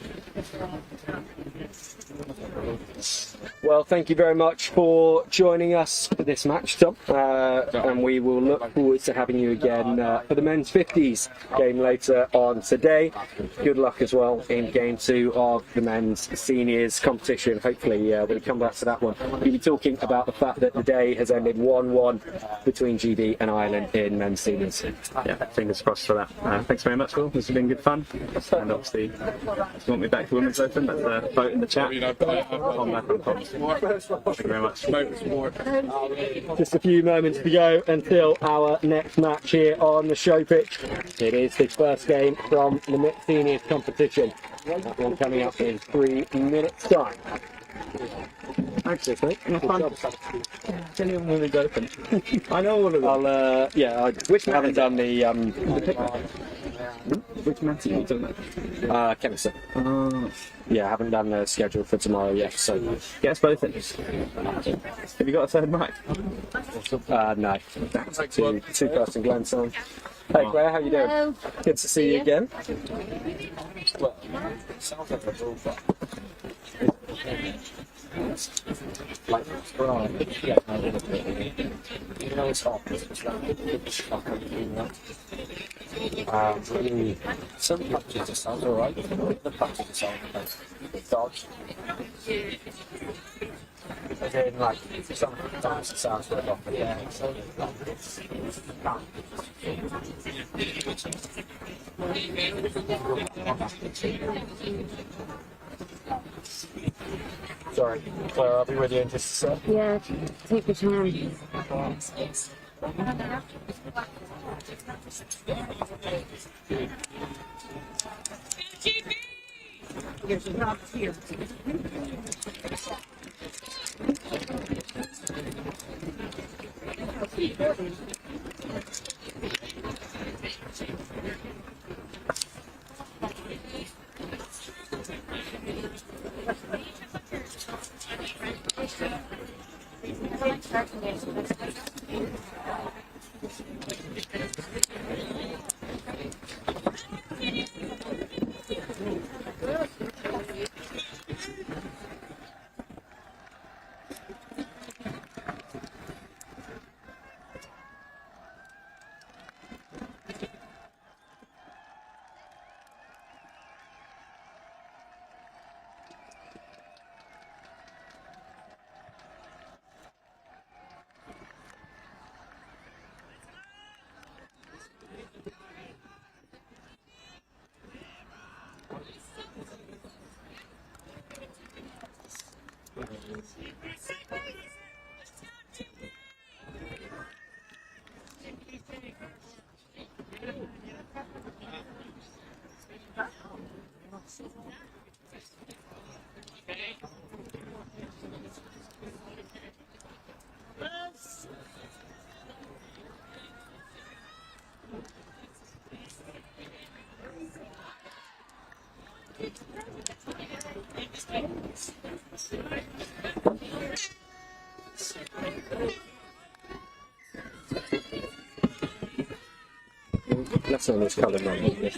Well, thank you very much for joining us for this match, Tom. And we will look forward to having you again for the men's 50s game later on today. Good luck as well in game 2 of the men's seniors competition. Hopefully we'll come back to that one. We'll be talking about the fact that the day has ended 1-1 between GB and Ireland in men's seniors. Yeah, fingers crossed for that. Thanks very much, Will. This has been good fun. And obviously, if you want me back to Women's Open, let's vote in the chat. I'm back on comms. Thank you very much. Just a few moments to go until our next match here on the show pitch. It is the first game from the mixed seniors competition. That one coming up in 3 minutes' time. Thanks, mate. Tell you when it's open. I know all of them. I haven't done the Which match are you talking about? Kennison. Yeah, I haven't done the schedule for tomorrow yet, so Get us both in. Have you got a third mic? no. Two person Glenn's on. Hey Claire, how you doing? Hello. Good to see you again. Some patches it sounds alright, the patches it sound like dodge. As in, like, sometimes it sounds like off, but yeah, so sorry, Claire, I'll be with you in just a sec. Yeah, take your time. That's on this colour one.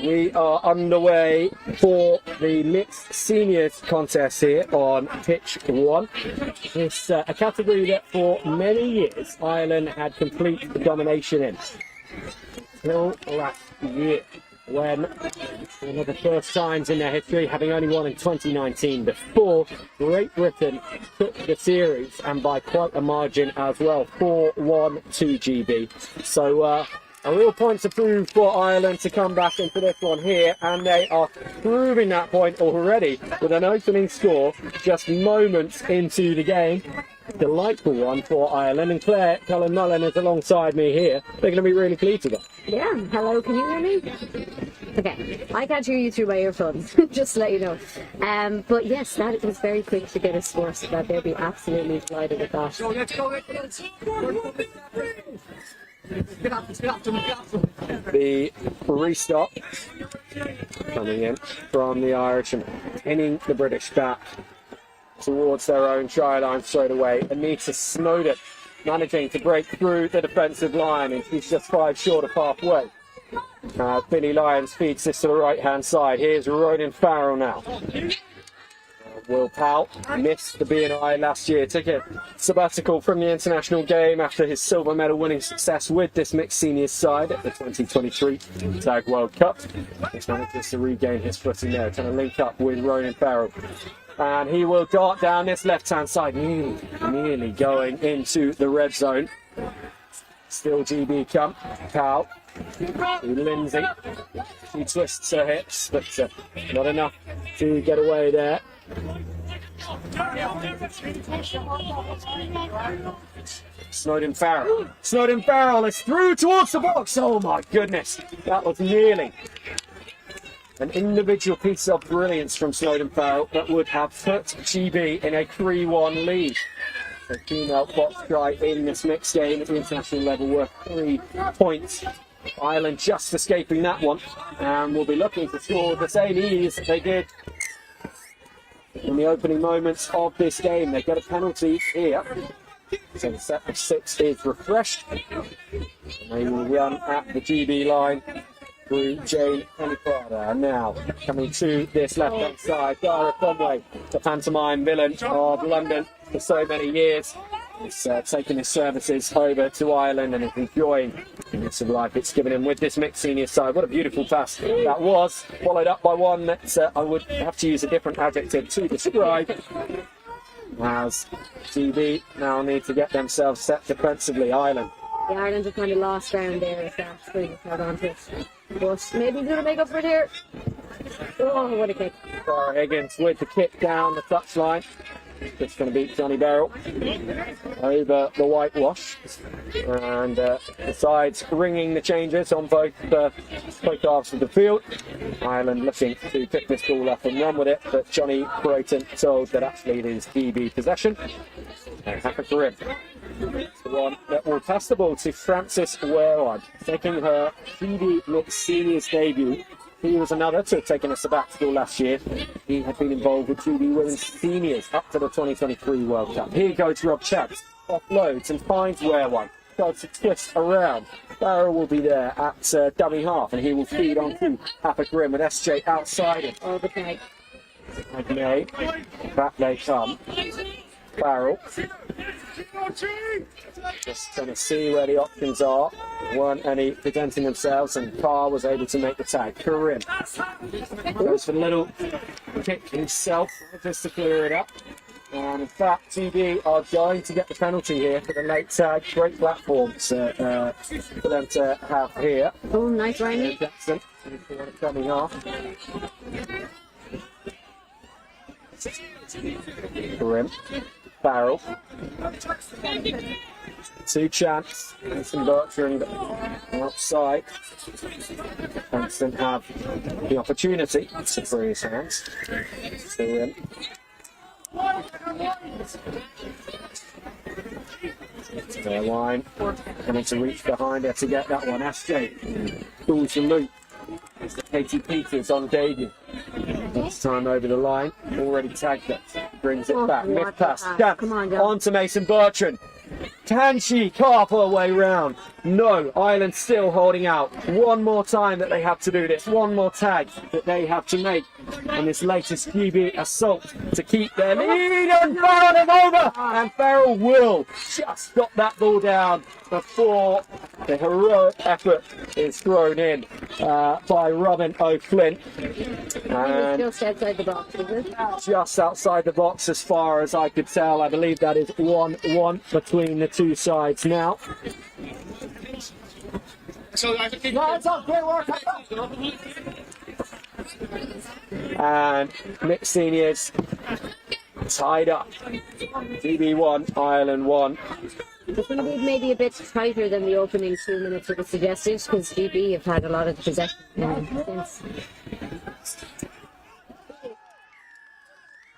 We are underway for the mixed seniors contest here on pitch 1. It's a category that for many years Ireland had complete domination in. Until last year. when one of the first times in their history, having only won in 2019 before, Great Britain took the series, and by quite a margin as well, 4-1 to GB. So a real point to prove for Ireland to come back into this one here, and they are proving that point already with an opening score just moments into the game. Delightful one for Ireland, and Claire Cullen-Mullen is alongside me here. They're going to be really pleased with that. Yeah, hello, can you hear me? Okay, I can't hear you through my earphones, just to let you know. But yes, that was very quick to get a score, so that they'll be absolutely delighted with that. The restart coming in from the Irish and pinning the British back towards their own try line straight away. Anita Snowden managing to break through the defensive line, and she's just 5 short of halfway. Billy Lyons feeds this to the right hand side. Here's Ronan Farrell now. Will Powell missed the B&I last year, took a sabbatical from the international game after his silver medal winning success with this mixed seniors side at the 2023 Tag World Cup. He's managed to regain his footing there, trying to link up with Ronan Farrell. And he will dart down this left-hand side, nearly going into the red zone. Still GB come. Powell. Lindsay. She twists her hips, but not enough to get away there. Snowden Farrell. Snowden Farrell is through towards the box. Oh my goodness. That was nearly an individual piece of brilliance from Snowden Farrell that would have put GB in a 3-1 lead. The female box try in this mixed game at the international level worth 3 points. Ireland just escaping that one, and will be looking to score the same ease they did in the opening moments of this game. They get a penalty here, so the set of 6 is refreshed. And they will run at the GB line through Jane Honeycraft. Now coming to this left-hand side, Dara Conway, the pantomime villain of London for so many years. He's taken his services over to Ireland and is enjoying the bits of life it's given him with this mixed senior side. What a beautiful pass that was, followed up by one that I would have to use a different adjective to describe, as GB now need to get themselves set defensively. Ireland. The Ireland have kind of lost ground there as that Sweden held on to it. But maybe he's going to make up for it here. Oh, what a kick. Sarah Higgins with the kick down the touchline. Just going to beat Johnny Barrell over the whitewash, and the sides ringing the changes on both halves of the field. Ireland looking to pick this ball up and run with it, but Johnny Creighton told that actually it is GB possession. And happy for him. It's the one that will pass the ball to Frances Wareward, taking her GB mixed seniors debut. He was another to have taken a sabbatical last year. He had been involved with GB women's seniors up to the 2023 World Cup. Here goes Rob Chaps, offloads and finds Wareward. Tries to twist around. Barrow will be there at dummy half, and he will feed on to Happy Grim with SJ outside him. Okay. Back they come. Barrel. Just trying to see where the options are. Weren't any presenting themselves, and Carr was able to make the tag. Karim goes for the little kick himself just to clear it up. And in fact, GB are going to get the penalty here for the late tag. Great platform for them to have here. Oh, nice Ryan. Jackson coming off. Karim. Barrel. 2 chance. Hanson Bertrand outside. Hanson have the opportunity to free his hands. So, their line. Coming to reach behind her to get that one. SJ pulls the loop. Katie Peters on debut. This time over the line. Already tagged it. Brings it back. Mid pass. On to Mason Bertrand. Can she carve her way round? No. Ireland still holding out. One more time that they have to do this. One more tag that they have to make on this latest GB assault to keep their lead. And Farrell is over. And Farrell will just got that ball down before the heroic effort is thrown in by Robin O'Flynn. And just outside the box, is it? just outside the box as far as I could tell. I believe that is 1-1 between the two sides now. And mixed seniors tied up. GB 1, Ireland 1. It's going to be maybe a bit tighter than the opening 2 minutes would have suggested, because GB have had a lot of possession since.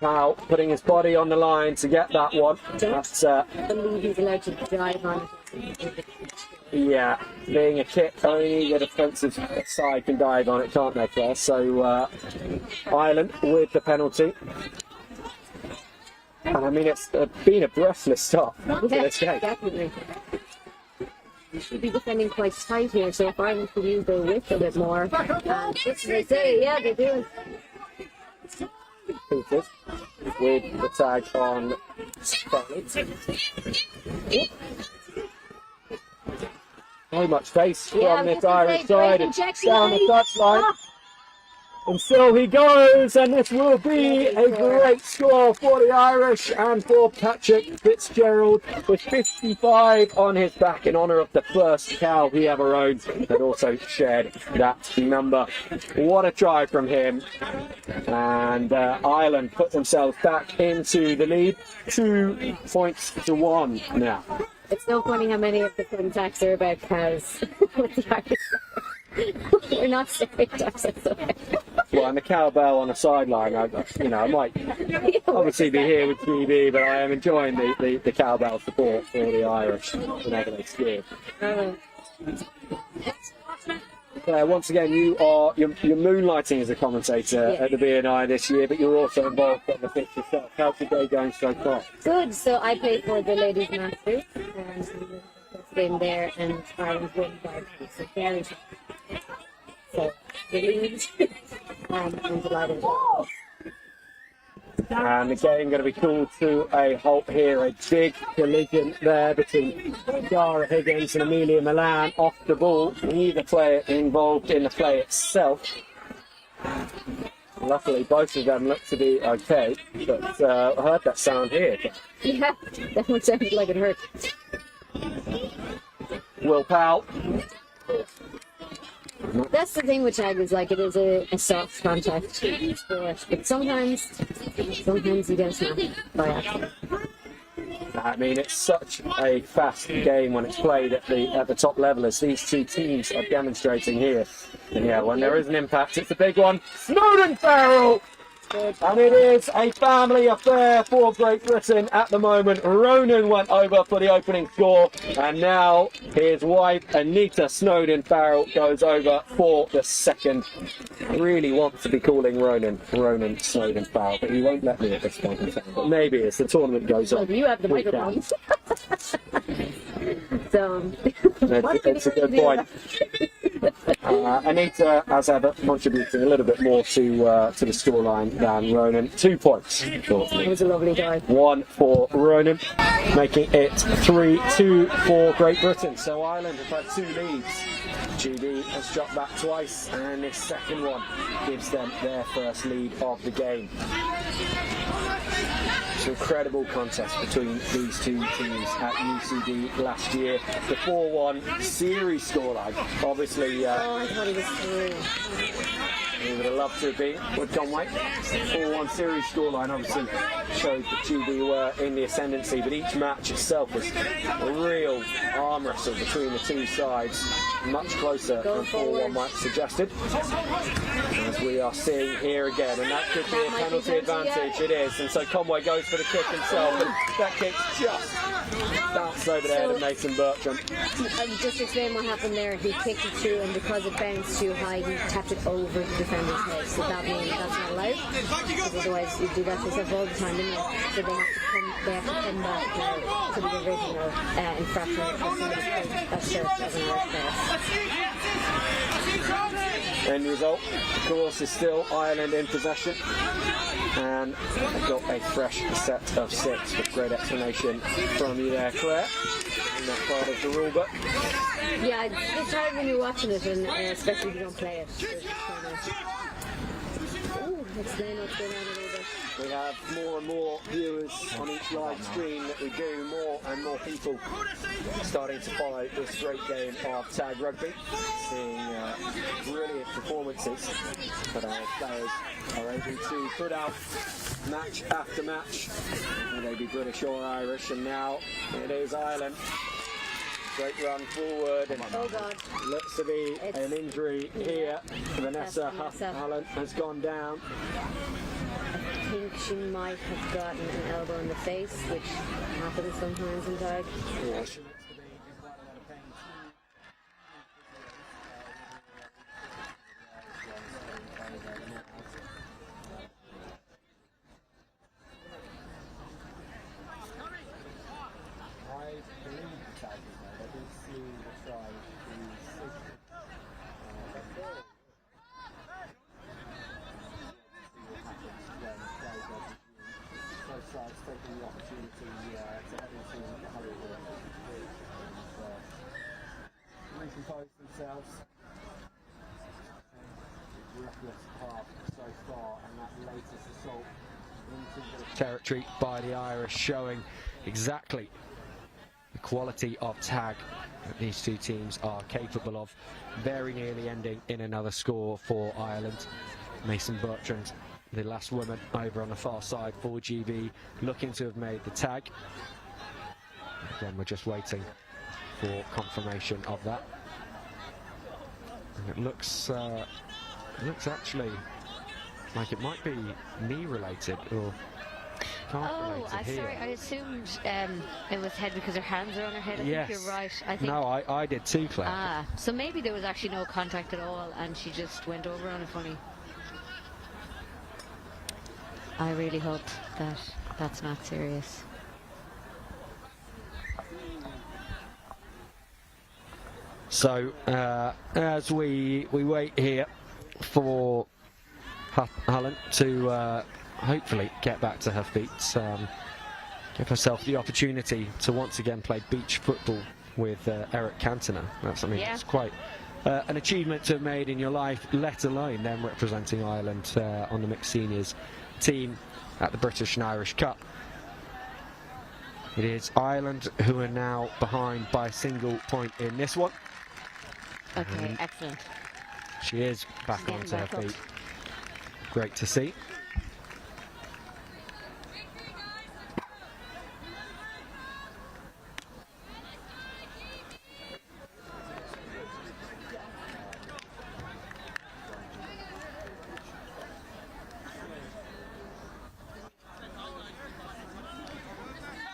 Now putting his body on the line to get that one. That's, I believe he's allowed to dive on it. yeah, being a kick, only the defensive side can dive on it, can't they, Claire? So Ireland with the penalty. And I mean, it's been a breathless start to this game. Definitely. You should be defending quite tight here, so if Ireland could use their width a bit more. And just as they say, yeah, they do. Peters with the tag on Charlie. So much space from this Irish side and down the touchline. And still he goes, and this will be a great score for the Irish and for Patrick Fitzgerald with 55 on his back in honour of the first cow he ever owned that also shared that number. What a try from him. And Ireland put themselves back into the lead, 2 points to 1 now. It's so funny how many of the contacts are about cows with the Irish. We're not stereotypes whatsoever. Well, and the cowbell on the sideline, I might obviously be here with GB, but I am enjoying the cowbell support for the Irish whenever they ski. Once again, you're moonlighting as a commentator at the BNI this year, but you're also involved on the pitch yourself. How's the day going so far? Good. So I play for the Ladies Masters, and we've been there, and Ireland won by 2, so very good. So the lead, and I'm delighted. And the game going to be called to a halt here. A big collision there between Dara Higgins and Amelia Milan off the ball. Neither player involved in the play itself. Luckily, both of them look to be okay. But I heard that sound here. Yeah, that one sounded like it hurt. Will Powell. That's the thing with tag, is like it is a soft contact sport, but sometimes you get a smack by accident. I mean, it's such a fast game when it's played at the top level, as these two teams are demonstrating here. And yeah, when there is an impact, it's a big one. Snowden Farrell! And it is a family affair for Great Britain at the moment. Ronan went over for the opening score, and now his wife Anita Snowden Farrell goes over for the second. Really want to be calling Ronan Snowden Farrell, but he won't let me at this point in time. But maybe as the tournament goes on. Well, you have the microphone. So it's a good point. Anita, as ever, contributing a little bit more to the scoreline than Ronan. 2 points. It was a lovely dive. 1 for Ronan, making it 3-2 for Great Britain. So Ireland have had 2 leads. GB has dropped back twice, and this second one gives them their first lead of the game. It's an incredible contest between these two teams at UCD last year. The 4-1 series scoreline, obviously. I thought it was through. We would have loved to have been with Conway. 4-1 series scoreline obviously showed that GB were in the ascendancy, but each match itself was a real arm wrestle between the two sides, much closer than 4-1 might have suggested, as we are seeing here again, and that could be a penalty advantage. It is, and so Conway goes for the kick himself, and that kick's just bounced over the head of Nathan Bertram. Just explain what happened there. He kicked it through, and because it bounced too high, he tapped it over the defender's head. So that means that's not allowed. Because otherwise, you do that yourself all the time, don't you? So they have to come back now to the original infraction. That shows doesn't work there. End result, of course, is still Ireland in possession. And I've got a fresh set of 6 with great explanation from you there, Claire. In that part of the rule book. Yeah, it's hard when you're watching it, and especially if you don't play it. Ooh, explain what's going on a little bit. We have more and more viewers on each live stream that we do, more and more people starting to follow this great game of tag rugby, seeing brilliant performances that our players are able to put out match after match, whether they be British or Irish, and now it is Ireland. Great run forward, and oh God. looks to be an injury here. Vanessa Allen has gone down. I think she might have gotten an elbow in the face, which happens sometimes in tag. Yeah. Taking the opportunity to head into the Hollywood and recompose themselves. Reckless path so far, and that latest assault into the territory by the Irish, showing exactly the quality of tag that these two teams are capable of. Very nearly ending in another score for Ireland. Mason Bertrand, the last woman over on the far side for GB, looking to have made the tag. Again, we're just waiting for confirmation of that. And it looks actually like it might be knee related or calf related I'm here. sorry, I assumed it was head because her hands are on her head. I Yes. think you're right. I think. No, I did too, Claire. Ah, so maybe there was actually no contact at all, and she just went over on a funny. I really hope that that's not serious. So as we wait here for Helen to hopefully get back to her feet, give herself the opportunity to once again play beach football with Eric Cantona. That's quite an achievement to have made in your life, let alone them representing Ireland on the mixed seniors team at the British and Irish Cup. It is Ireland who are now behind by a single point in this one. Okay, excellent. She is back onto her feet. Great to see.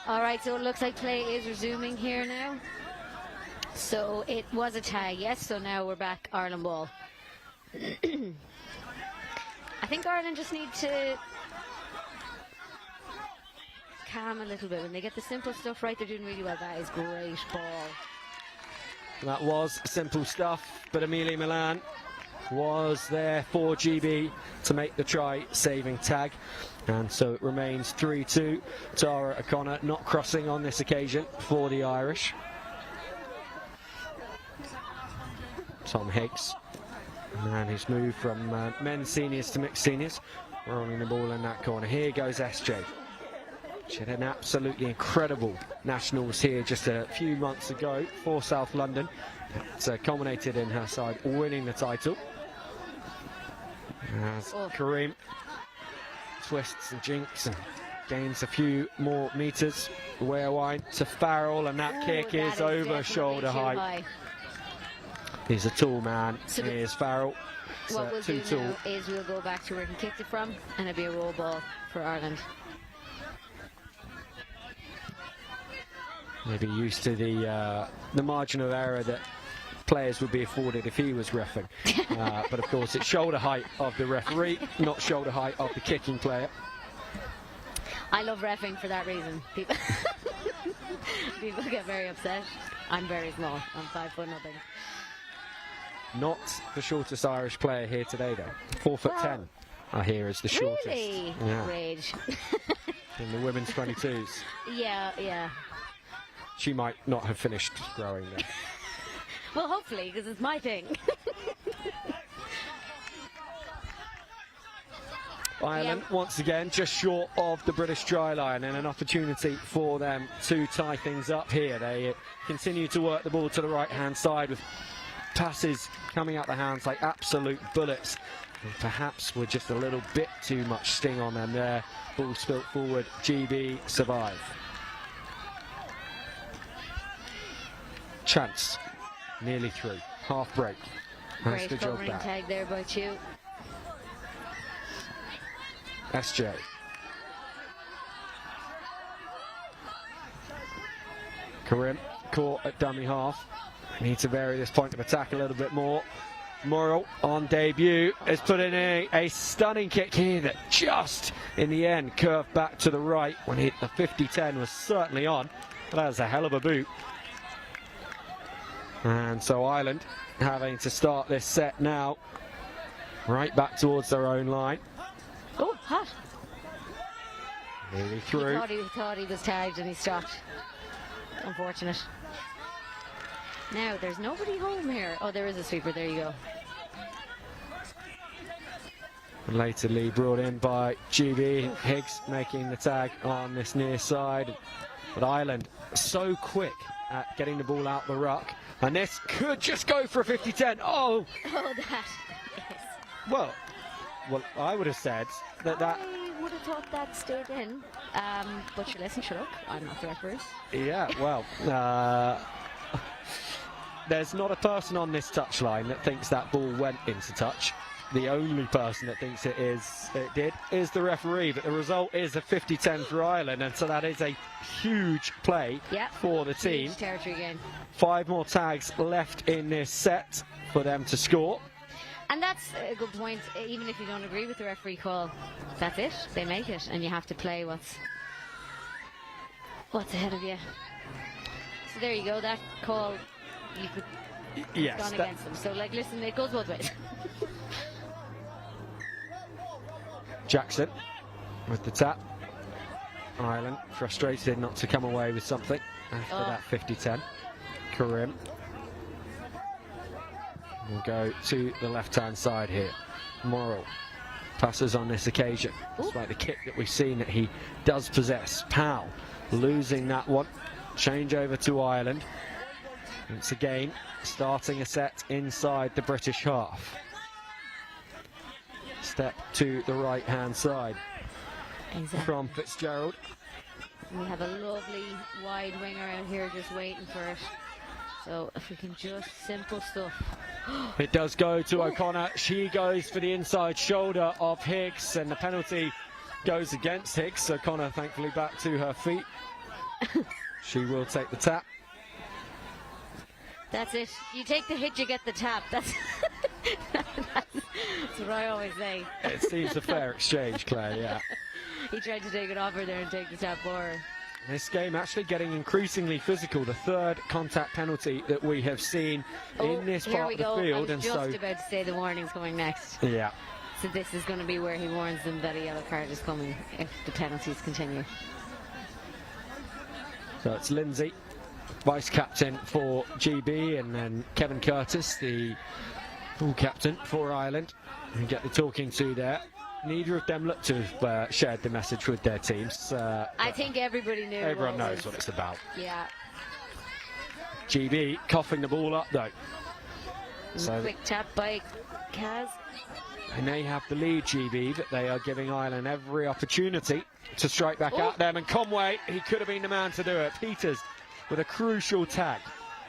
All right, so it looks like play is resuming here now. So it was a tag, yes, so now we're back Ireland ball. I think Ireland just need to calm a little bit. When they get the simple stuff right, they're doing really well. That is great ball. That was simple stuff, but Amelia Milan was there for GB to make the try, saving tag. And so it remains 3-2. Tara O'Connor not crossing on this occasion for the Irish. Tom Higgs, a man who's moved from men's seniors to mixed seniors, rolling the ball in that corner. Here goes SJ. She had an absolutely incredible nationals here just a few months ago for South London. It's culminated in her side winning the title. As Kareem twists and jinks and gains a few more metres. Way wide to Farrell, and that kick is over shoulder height. He's a tall man. So Here's Farrell. What we'll do now is we'll go back to where he kicked it from, and it'll be a roll ball for Ireland. Maybe used to the margin of error that players would be afforded if he was reffing. But of course it's shoulder height of the referee, not shoulder height of the kicking player. I love reffing for that reason. People get very upset. I'm very small. I'm 5'0". Not the shortest Irish player here today, though. 4'10" are here as the shortest. Really? Yeah. Rage. In the women's 22s. Yeah. She might not have finished growing then. Well, hopefully, because it's my thing. Ireland, once again, just short of the British try line, and an opportunity for them to tie things up here. They continue to work the ball to the right-hand side with passes coming out the hands like absolute bullets. And perhaps with just a little bit too much sting on them there. Ball spilt forward, GB survive. Chance, nearly through. Half break. Has Great the job covering back. tag there by Chu. SJ. Karim caught at dummy half. Need to vary this point of attack a little bit more. Morrill on debut is putting in a stunning kick here that just in the end curved back to the right when the 50-10 was certainly on. But that was a hell of a boot. And so Ireland having to start this set now right back towards their own line. Oh, hot. Nearly through. He thought he was tagged and he stopped. Unfortunate. Now, there's nobody home here. Oh, there is a sweeper. There you go. Lately brought in by GB. Higgs making the tag on this near side. But Ireland so quick at getting the ball out the ruck. And this could just go for a 50-10. Oh! Oh, that. Yes. Well, I would have said that I would have thought that stayed in. But you listen, shut up. I'm not the referee. Yeah, well, there's not a person on this touchline that thinks that ball went into touch. The only person that thinks it did is the referee, but the result is a 50-10 for Ireland, and so that is a huge play for the team. Huge territory gain. 5 more tags left in this set for them to score. And that's a good point. Even if you don't agree with the referee call, that's it. They make it, and you have to play what's ahead of you. So there you go. That call, you could Yes, gone against them. So, like, listen, it goes both ways. Jackson with the tap. Ireland frustrated not to come away with something after that 50-10. Karim will go to the left-hand side here. Morrill passes on this occasion, despite the kick that we've seen that he does possess. Powell losing that one. Change over to Ireland. Once again, starting a set inside the British half. Step to the right-hand side from Fitzgerald. We have a lovely wide winger out here just waiting for it. So if we can just simple stuff. It does go to O'Connor. She goes for the inside shoulder of Higgs, and the penalty goes against Higgs. O'Connor thankfully back to her feet. She will take the tap. That's it. You take the hit, you get the tap. That's what I always say. It seems a fair exchange, Claire, yeah. He tried to take it off her there and take the tap for her. This game actually getting increasingly physical. The third contact penalty that we have seen in this part of the field. I was just about to say the warning's coming next. Yeah. So this is going to be where he warns them that a yellow card is coming if the penalties continue. So it's Lindsay, vice captain for GB, and then Kevin Curtis, the full captain for Ireland, who get the talking to there. Neither of them look to have shared the message with their teams. I think everybody knew. Everyone knows what it's about. Yeah. GB coughing the ball up though. So quick tap by Kaz. And they have the lead, GB, but they are giving Ireland every opportunity to strike back at them. And Conway, he could have been the man to do it. Peters with a crucial tag,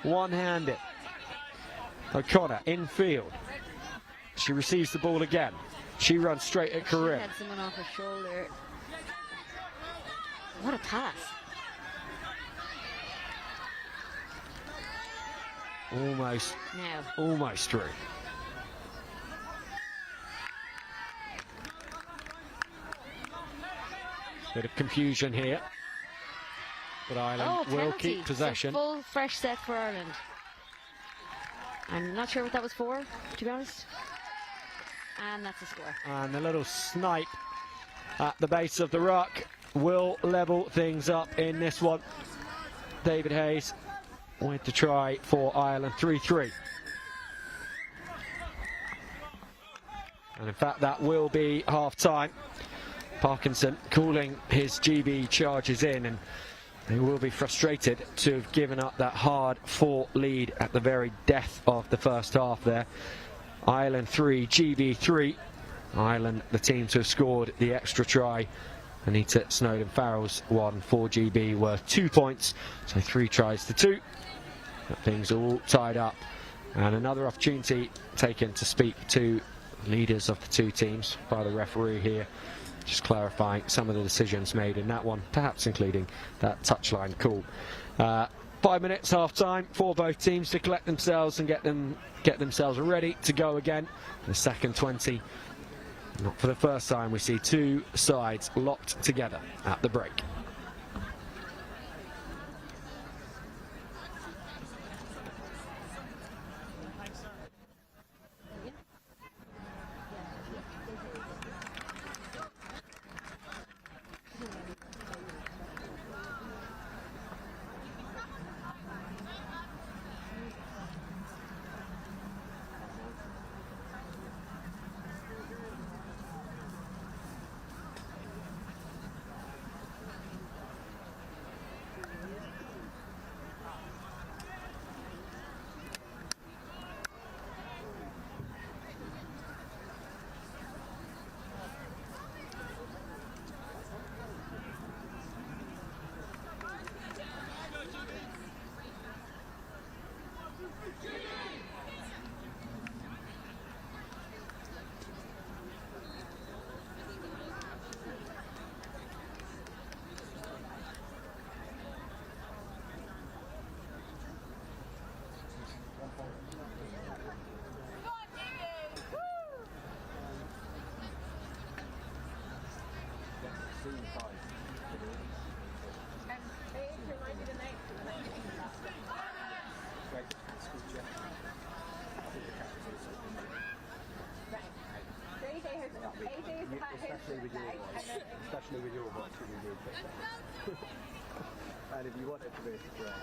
one-handed. O'Connor infield. She receives the ball again. She runs straight at Karim. She had someone off her shoulder. What a pass. Almost through. Bit of confusion here. But Ireland will keep possession. So full fresh set for Ireland. I'm not sure what that was for, to be honest. And that's a score. And a little snipe at the base of the ruck will level things up in this one. David Hayes with the try for Ireland, 3-3. And in fact, that will be half-time. Parkinson calling his GB charges in, and they will be frustrated to have given up that hard-fought lead at the very death of the first half there. Ireland 3, GB 3. Ireland, the team to have scored the extra try. Anita Snowden-Farrell's one for GB worth 2 points, so 3 tries to 2. That things are all tied up, and another opportunity taken to speak to leaders of the two teams by the referee here, just clarifying some of the decisions made in that one, perhaps including that touchline call. 5 minutes half time for both teams to collect themselves and get themselves ready to go again. The second 20. Not for the first time we see two sides locked together at the break. Especially with your watch, it will be better. And if you want it to be a surprise.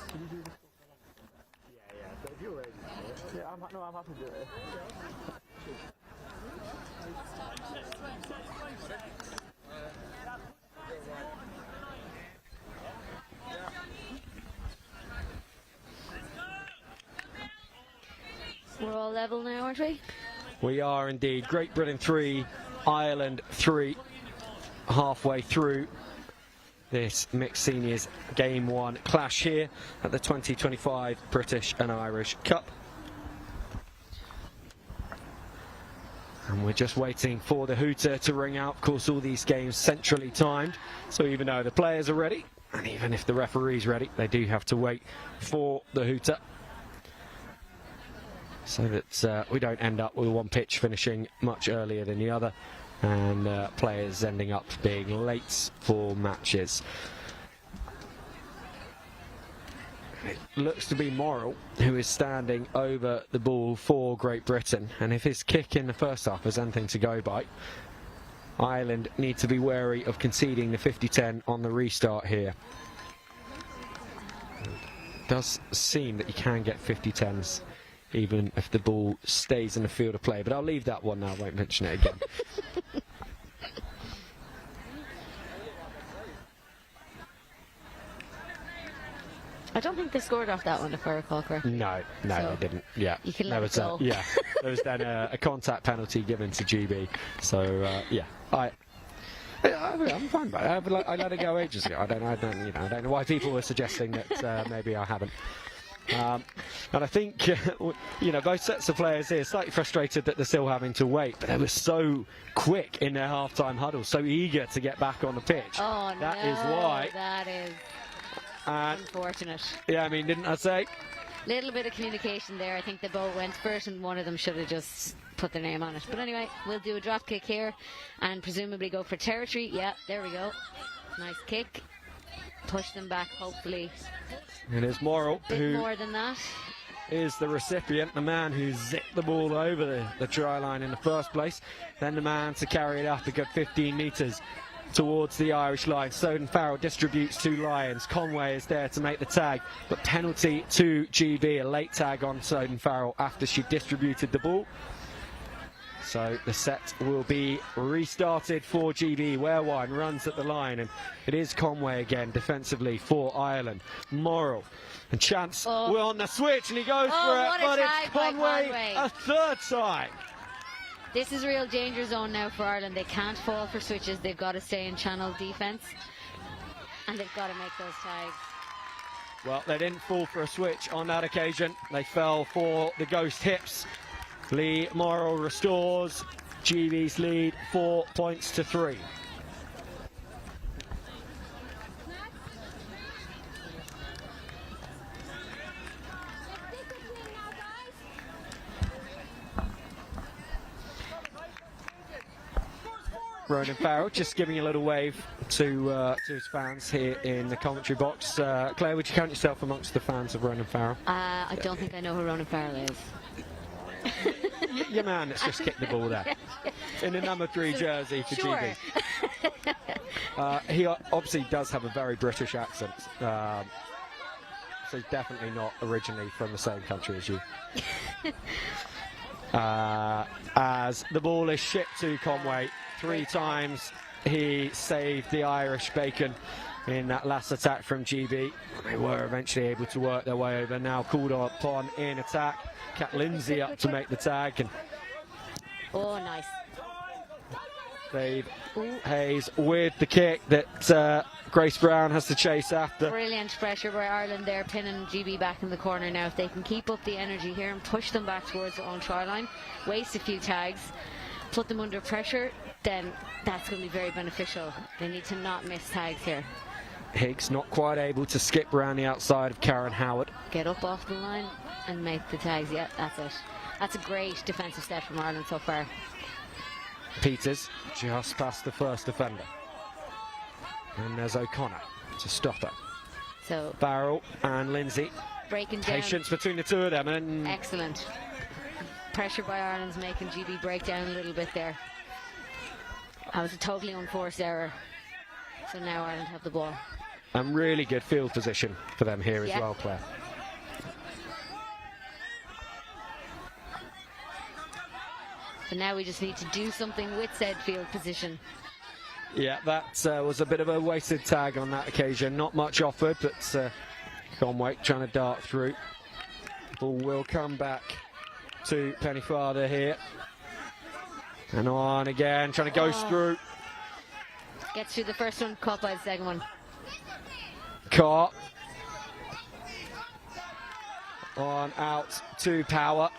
Can you do this? Yeah. So if you're ready, yeah, I'm happy to do it. We're all level now, aren't we? We are indeed. Great Britain 3, Ireland 3. Halfway through this mixed seniors game 1 clash here at the 2025 British and Irish Cup. And we're just waiting for the hooter to ring out. Of course, all these games centrally timed, so even though the players are ready, and even if the referee's ready, they do have to wait for the hooter, so that we don't end up with one pitch finishing much earlier than the other, and players ending up being late for matches. It looks to be Morrill who is standing over the ball for Great Britain, and if his kick in the first half has anything to go by, Ireland need to be wary of conceding the 50-10 on the restart here. It does seem that you can get 50-10s even if the ball stays in the field of play, but I'll leave that one now, I won't mention it again. I don't think they scored off that one, if I recall correctly. No, So, they didn't. Yeah, you can there let was it go. there was then a contact penalty given to GB. So yeah, I'm fine about it. I let it go ages ago. I don't know why people were suggesting that maybe I haven't. And I think both sets of players here slightly frustrated that they're still having to wait, but they were so quick in their half-time huddle, so eager to get back on the pitch. Oh, That is why. That is. And Unfortunate. yeah, I mean, didn't I say? Little bit of communication there. I think they both went for it, and one of them should have just put their name on it. But anyway, we'll do a drop kick here and presumably go for territory. Yeah, there we go. Nice kick. Push them back, hopefully. It is Morrill Bit who more than that. is the recipient, the man who zipped the ball over the try line in the first place, then the man to carry it up a good 15 metres towards the Irish line. Soden Farrell distributes to Lyons. Conway is there to make the tag, but penalty to GB, a late tag on Soden Farrell after she distributed the ball. So the set will be restarted for GB. Warewine runs at the line, and it is Conway again defensively for Ireland. Morrill and Chance will on the switch, and he goes for it, but it's Conway a third time. This is real danger zone now for Ireland. They can't fall for switches. They've got to stay in channel defence, and they've got to make those tags. Well, they didn't fall for a switch on that occasion. They fell for the ghost hips. Lee Morrill restores GB's lead 4 points to 3. Ronan Farrell just giving a little wave to his fans here in the commentary box. Claire, would you count yourself amongst the fans of Ronan Farrell? I don't think I know who Ronan Farrell is. Your man that's just kicked the ball there in the number 3 jersey for GB. He obviously does have a very British accent, so he's definitely not originally from the same country as you. As the ball is shipped to Conway 3 times, he saved the Irish bacon in that last attack from GB. They were eventually able to work their way over. Now called upon in attack. Kat Lindsay up to make the tag. And oh, nice. Dave Hayes with the kick that Grace Brown has to chase after. Brilliant pressure by Ireland there, pinning GB back in the corner now. If they can keep up the energy here and push them back towards their own try line, waste a few tags, put them under pressure, then that's going to be very beneficial. They need to not miss tags here. Higgs not quite able to skip around the outside of Karen Howard. Get up off the line and make the tags. Yeah, that's it. That's a great defensive set from Ireland so far. Peters just past the first defender. And there's O'Connor to stop her. So Farrell and Lindsay. Breaking down. Patience between the two of them. And excellent. Pressure by Ireland's making GB break down a little bit there. That was a totally unforced error. So now Ireland have the ball. And really good field position for them here as well, Claire. But now we just need to do something with said field position. Yeah, that was a bit of a wasted tag on that occasion. Not much offered, but Conway trying to dart through. Ball will come back to Penny Farther here. And on again, trying to go through. Gets through the first one, caught by the second one. Caught. On out to Power.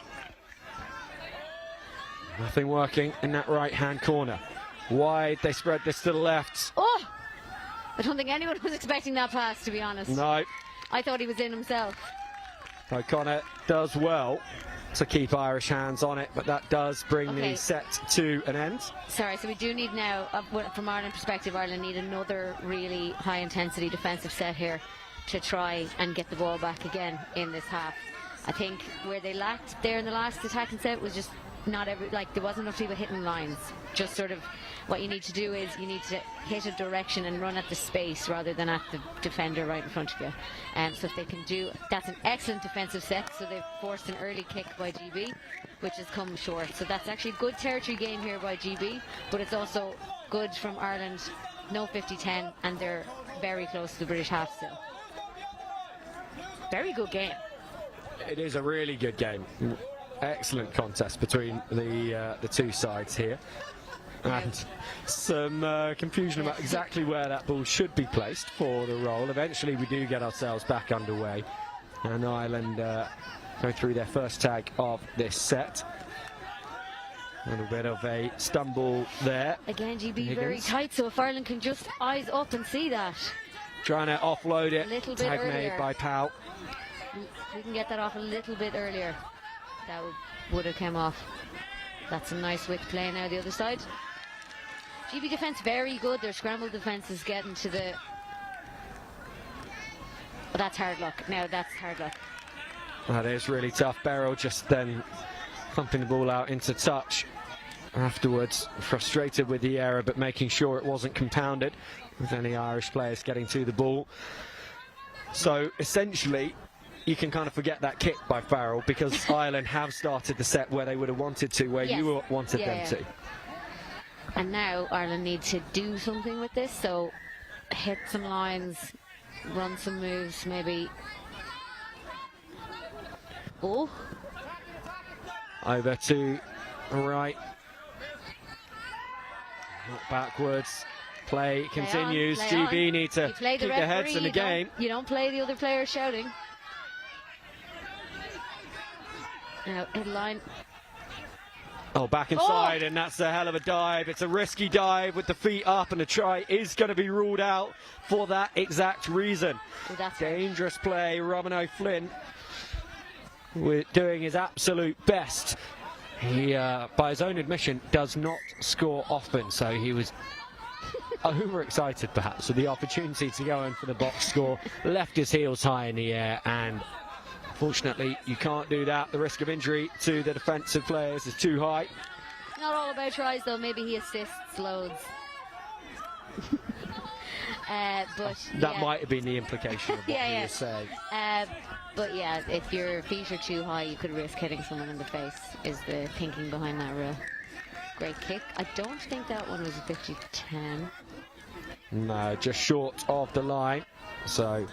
Nothing working in that right-hand corner. Wide, they spread this to the left. Oh! I don't think anyone was expecting that pass, to be honest. No. I thought he was in himself. O'Connor does well to keep Irish hands on it, but that does bring the set to an end. Sorry, so we do need now, from Ireland perspective, Ireland need another really high-intensity defensive set here to try and get the ball back again in this half. I think where they lacked there in the last attacking set was just there wasn't enough people hitting lines. Just sort of what you need to do is you need to hit a direction and run at the space rather than at the defender right in front of you. So if they can do, that's an excellent defensive set. So they've forced an early kick by GB, which has come short. So that's actually a good territory game here by GB, but it's also good from Ireland. No 50-10, and they're very close to the British half still. Very good game. It is a really good game. Excellent contest between the two sides here, and some confusion about exactly where that ball should be placed for the roll. Eventually we do get ourselves back underway, and Ireland go through their first tag of this set. A little bit of a stumble there. Again, GB very tight, so if Ireland can just eyes up and see that. trying to offload it. Little bit Tag made earlier. by Powell. We can get that off a little bit earlier. That would have come off. That's a nice width play now the other side. GB defence very good. Their scramble defence is getting to the... Oh, that's hard luck. Now that's hard luck. That is really tough. Beryl just then thumping the ball out into touch afterwards, frustrated with the error, but making sure it wasn't compounded with any Irish players getting to the ball. So essentially, you can kind of forget that kick by Farrell, because Ireland have started the set where they would have wanted to, where Yes. you wanted them to. And now Ireland need to do something with this, so hit some lines, run some moves, maybe. Oh. Over to right. Not backwards. Play continues. Play on. GB need to You play the keep their referee, heads in the you don't- game. You don't play the other player shouting. Now, headline. Oh, back inside, and that's a hell of a dive. It's a risky dive with the feet up, and a try is going to be ruled out for that exact reason. Oh, that's dangerous play. Robin O'Flynn doing his absolute best. He, by his own admission, does not score often, so he was overexcited perhaps with the opportunity to go in for the box score. Left his heels high in the air, and unfortunately you can't do that. The risk of injury to the defensive players is too high. Not all about tries though, maybe he assists loads. But That yeah. might have been the implication of what Yeah, he yeah. was saying. But yeah, if your feet are too high, you could risk hitting someone in the face, is the thinking behind that rule. Great kick. I don't think that one was a 50-10. No, just short of the line. So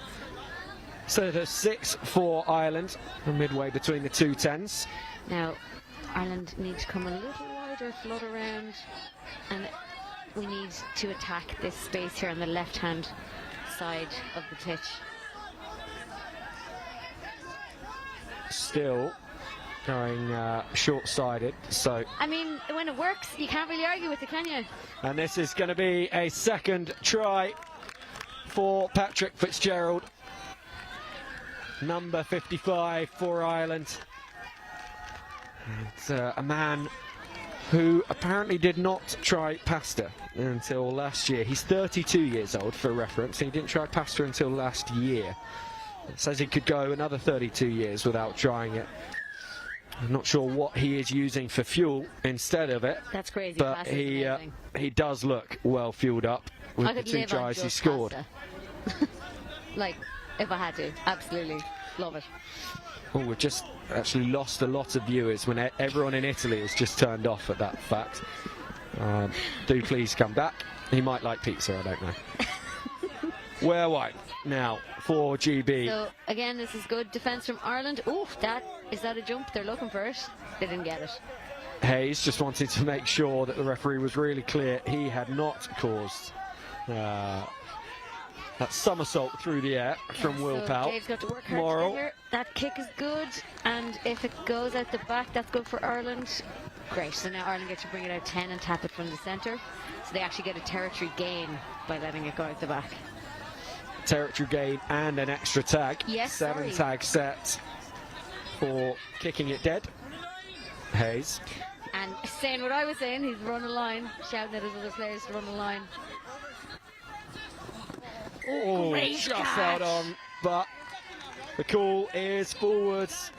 there's 6 for Ireland, midway between the two tens. Now, Ireland need to come a little wider, flood around, and we need to attack this space here on the left-hand side of the pitch. Still going short-sided, so... I mean, when it works, you can't really argue with it, can you? And this is going to be a second try for Patrick Fitzgerald. Number 55 for Ireland. It's a man who apparently did not try pasta until last year. He's 32 years old, for reference. He didn't try pasta until last year. It says he could go another 32 years without trying it. I'm not sure what he is using for fuel instead of it. That's crazy. But Pasta's he amazing. He does look well fueled up with I the could 2 live on tries he just scored. pasta. Like, if I had to. Absolutely. Love it. Oh, we've just actually lost a lot of viewers when everyone in Italy has just turned off at that fact. Do please come back. He might like pizza, I don't know. Where white now for GB. So, again, this is good defence from Ireland. Ooh, is that a jump? They're looking for it. They didn't get it. Hayes just wanted to make sure that the referee was really clear he had not caused that somersault through the air from Will So Powell. Dave's got to work hard Moral. to get here. That kick is good, and if it goes out the back, that's good for Ireland. Great, so now Ireland get to bring it out 10 and tap it from the centre. So they actually get a territory gain by letting it go out the back. Territory gain and an extra tag. Yes, 7 sorry. tag set for kicking it dead. Hayes. And saying what I was saying, he's run a line, shouting at his other players to run a line. Oh, Great just catch. out on, but the call is forwards.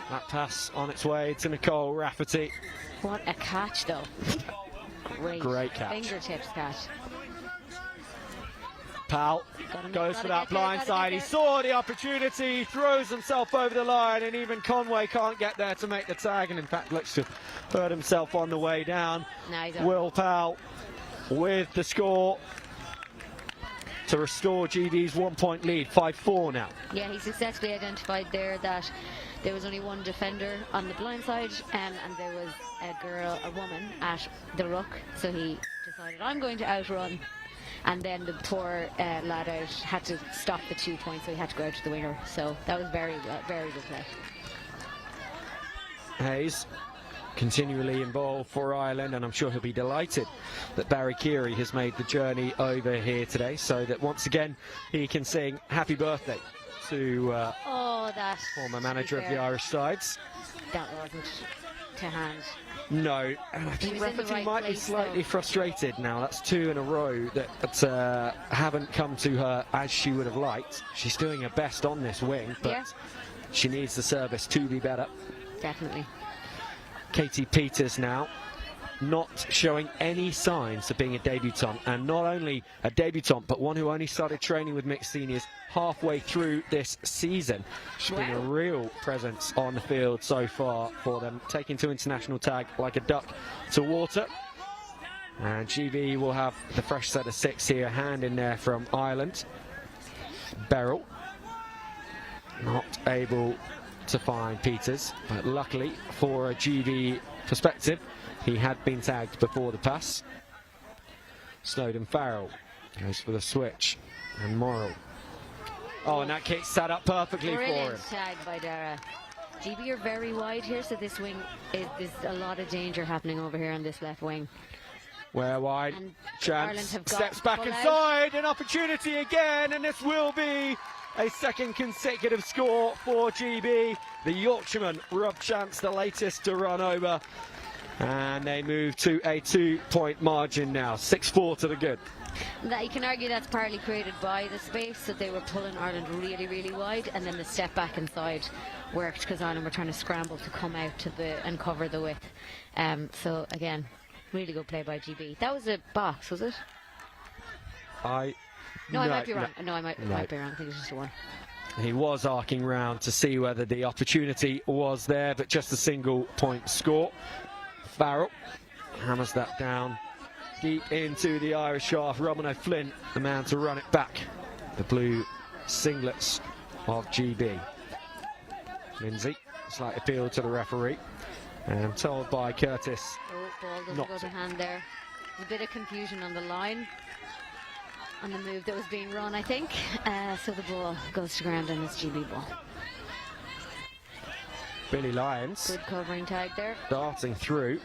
That pass on its way to Nicole Rafferty. What a catch, though. Great catch. Fingertips catch. Powell goes for that blind side. He saw the opportunity, throws himself over the line, and even Conway can't get there to make the tag, and in fact looks to have hurt himself on the way down. No, he's on. Will Powell with the score to restore GB's 1-point lead, 5-4 now. Yeah, he successfully identified there that there was only one defender on the blind side, and there was a woman at the ruck, so he decided, I'm going to outrun. And then the poor lad out had to stop the 2 points, so he had to go out to the winger. So that was very good play. Hayes continually involved for Ireland, and I'm sure he'll be delighted that Barry Keary has made the journey over here today, so that once again he can sing happy birthday to that former manager of the Irish sides. That wasn't to hand. No, and I think Rafferty might be slightly frustrated now. That's 2 in a row that haven't come to her as she would have liked. She's doing her best on this wing, but she needs the service to be better. Definitely. Katie Peters now not showing any signs of being a debutante, and not only a debutante but one who only started training with mixed seniors halfway through this season. She's been a real presence on the field so far for them, taking to international tag like a duck to water. And GB will have the fresh set of 6 here, hand in there from Ireland. Beryl not able to find Peters, but luckily for a GB perspective, he had been tagged before the pass. Snowden Farrell goes for the switch, and Morrill. Oh, and that kick set up perfectly for him. Tag by Dara. GB are very wide here, so this wing there's a lot of danger happening over here on this left wing. Where wide, chance, steps back inside, an opportunity again, and this will be a second consecutive score for GB. The Yorkshireman, Rob Chance, the latest to run over. And they move to a 2-point margin now, 6-4 to the good. That you can argue that's partly created by the space that they were pulling Ireland really, really wide, and then the step back inside worked because Ireland were trying to scramble to come out to and cover the width. So again, really good play by GB. That was a box, was it? I might be wrong. No, I might be wrong. I think it's just a 1. He was arcing round to see whether the opportunity was there, but just a single point score. Farrell hammers that down deep into the Irish half. Robin O'Flynn, the man to run it back. The blue singlets of GB. Lindsay, slight appeal to the referee, and told by Curtis. Ball doesn't go to hand there. There's a bit of confusion on the line, on the move that was being run, I think. So the ball goes to ground and it's GB ball. Billy Lyons. Good covering tag there. Darting through.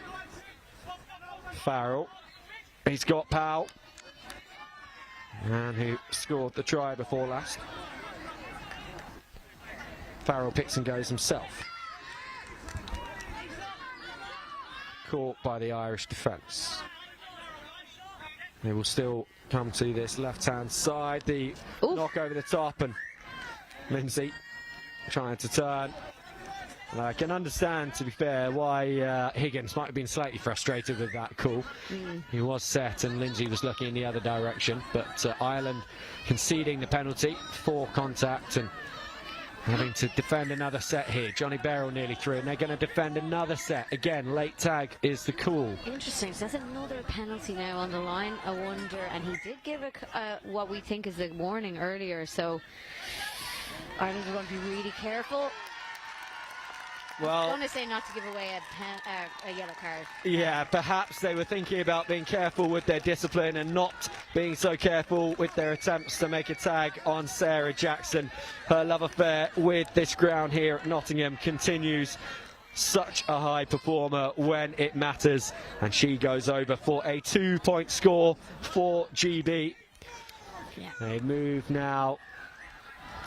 Farrell. He's got Powell. And who scored the try before last. Farrell picks and goes himself. Caught by the Irish defence. They will still come to this left-hand side. The knock over the top, and Lindsay trying to turn. I can understand, to be fair, why Higgins might have been slightly frustrated with that call. He was set and Lindsay was looking in the other direction, but Ireland conceding the penalty for contact and having to defend another set here. Johnny Beryl nearly through, and they're going to defend another set. Again, late tag is the call. Interesting. So that's another penalty now on the line. I wonder, and he did give what we think is a warning earlier, so Ireland are going to be really careful. Well, I want to say not to give away a yellow card. Yeah, perhaps they were thinking about being careful with their discipline and not being so careful with their attempts to make a tag on Sarah Jackson. Her love affair with this ground here at Nottingham continues. Such a high performer when it matters, and she goes over for a 2-point score for GB. Yeah. They move now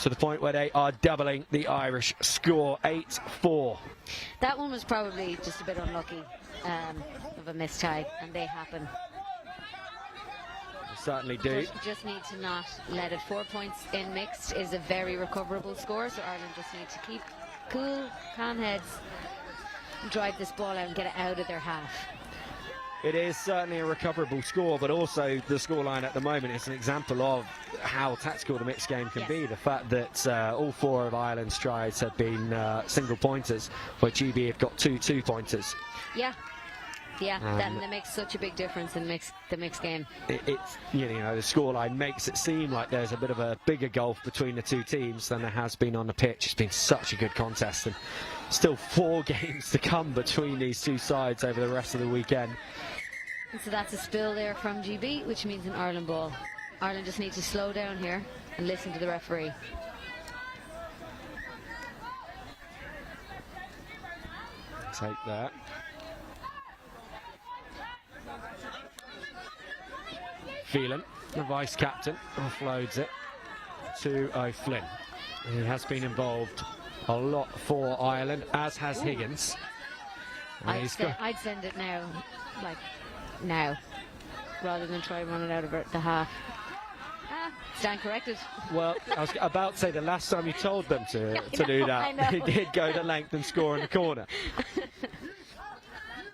to the point where they are doubling the Irish score, 8-4. That one was probably just a bit unlucky of a missed tag, and they happen. They certainly do. Just need to not let it. 4 points in mixed is a very recoverable score, so Ireland just need to keep cool, calm heads, drive this ball out and get it out of their half. It is certainly a recoverable score, but also the scoreline at the moment is an example of how tactical the mixed game can be. The fact that all 4 of Ireland's tries have been single pointers, where GB have got 2 2-pointers. Yeah, that makes such a big difference in the mixed game. It's the scoreline makes it seem like there's a bit of a bigger gulf between the 2 teams than there has been on the pitch. It's been such a good contest, and still 4 games to come between these 2 sides over the rest of the weekend. And so that's a spill there from GB, which means an Ireland ball. Ireland just need to slow down here and listen to the referee. Take that. Phelan, the vice-captain, offloads it to O'Flynn. He has been involved a lot for Ireland, as has Higgins. I'd send it now, like now, rather than try and run it out of the half. Stand corrected. Well, I was about to say the last time you told them to do that, they did go the length and score in the corner.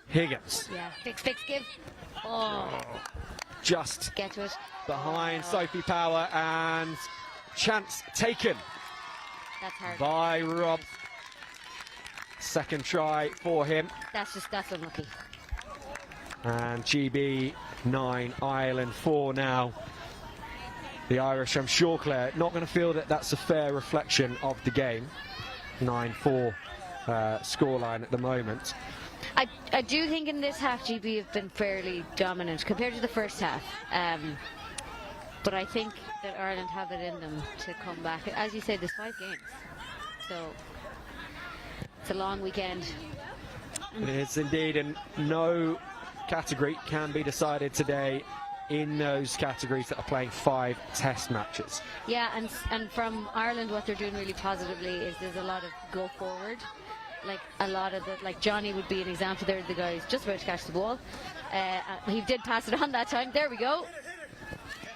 Higgins. Yeah, fix, give. Oh. Just get to it. Behind Sophie Power, and chance taken. That's hard. By Rob. Second try for him. That's unlucky. And GB 9, Ireland 4 now. The Irish, I'm sure, Claire, not going to feel that that's a fair reflection of the game. 9-4 scoreline at the moment. I do think in this half GB have been fairly dominant compared to the first half. But I think that Ireland have it in them to come back. As you said, there's 5 games. So it's a long weekend. It is indeed, and no category can be decided today in those categories that are playing 5 test matches. Yeah, and from Ireland, what they're doing really positively is there's a lot of go forward. Like a lot of like Johnny would be an example there, the guy who's just about to catch the ball. He did pass it on that time. There we go.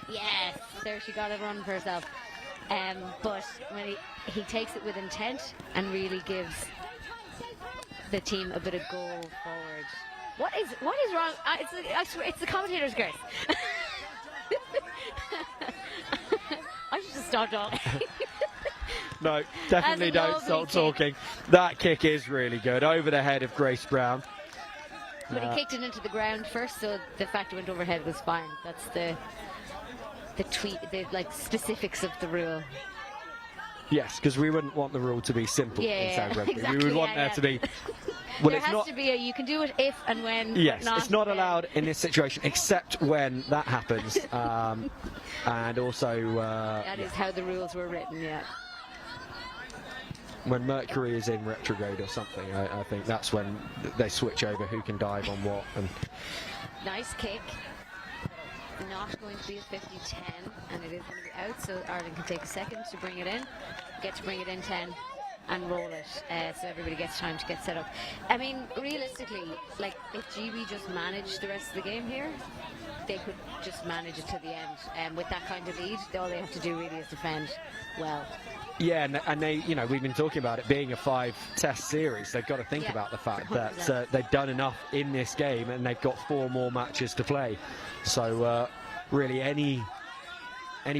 Yes, there she got it running for herself. But when he takes it with intent and really gives the team a bit of go forward. What is wrong? I swear, it's the commentator's curse. I should just stop talking. No, definitely don't stop talking. That kick is really good. Over the head of Grace Brown. But he kicked it into the ground first, so the fact it went overhead was fine. That's the like specifics of the rule. Yes, because we wouldn't want the rule to be simple inside rugby. Exactly, we would want there to be. Well, there has to be you can do it if and when. Yes, not it's not allowed in this situation except when that happens, and also. That is how the rules were written. Yeah. When Mercury is in retrograde or something, I think that's when they switch over who can dive on what. And nice kick. Not going to be a 50-10, and it is going to be out, so Ireland can take a second to bring it in, get to bring it in 10 and roll it, so everybody gets time to get set up. I mean, realistically, like if GB just managed the rest of the game here, they could just manage it to the end, and with that kind of lead, all they have to do really is defend well. Yeah, and they, we've been talking about it being a 5-test series. They've got to think about the fact that they've done enough in this game, and they've got 4 more matches to play. So really, any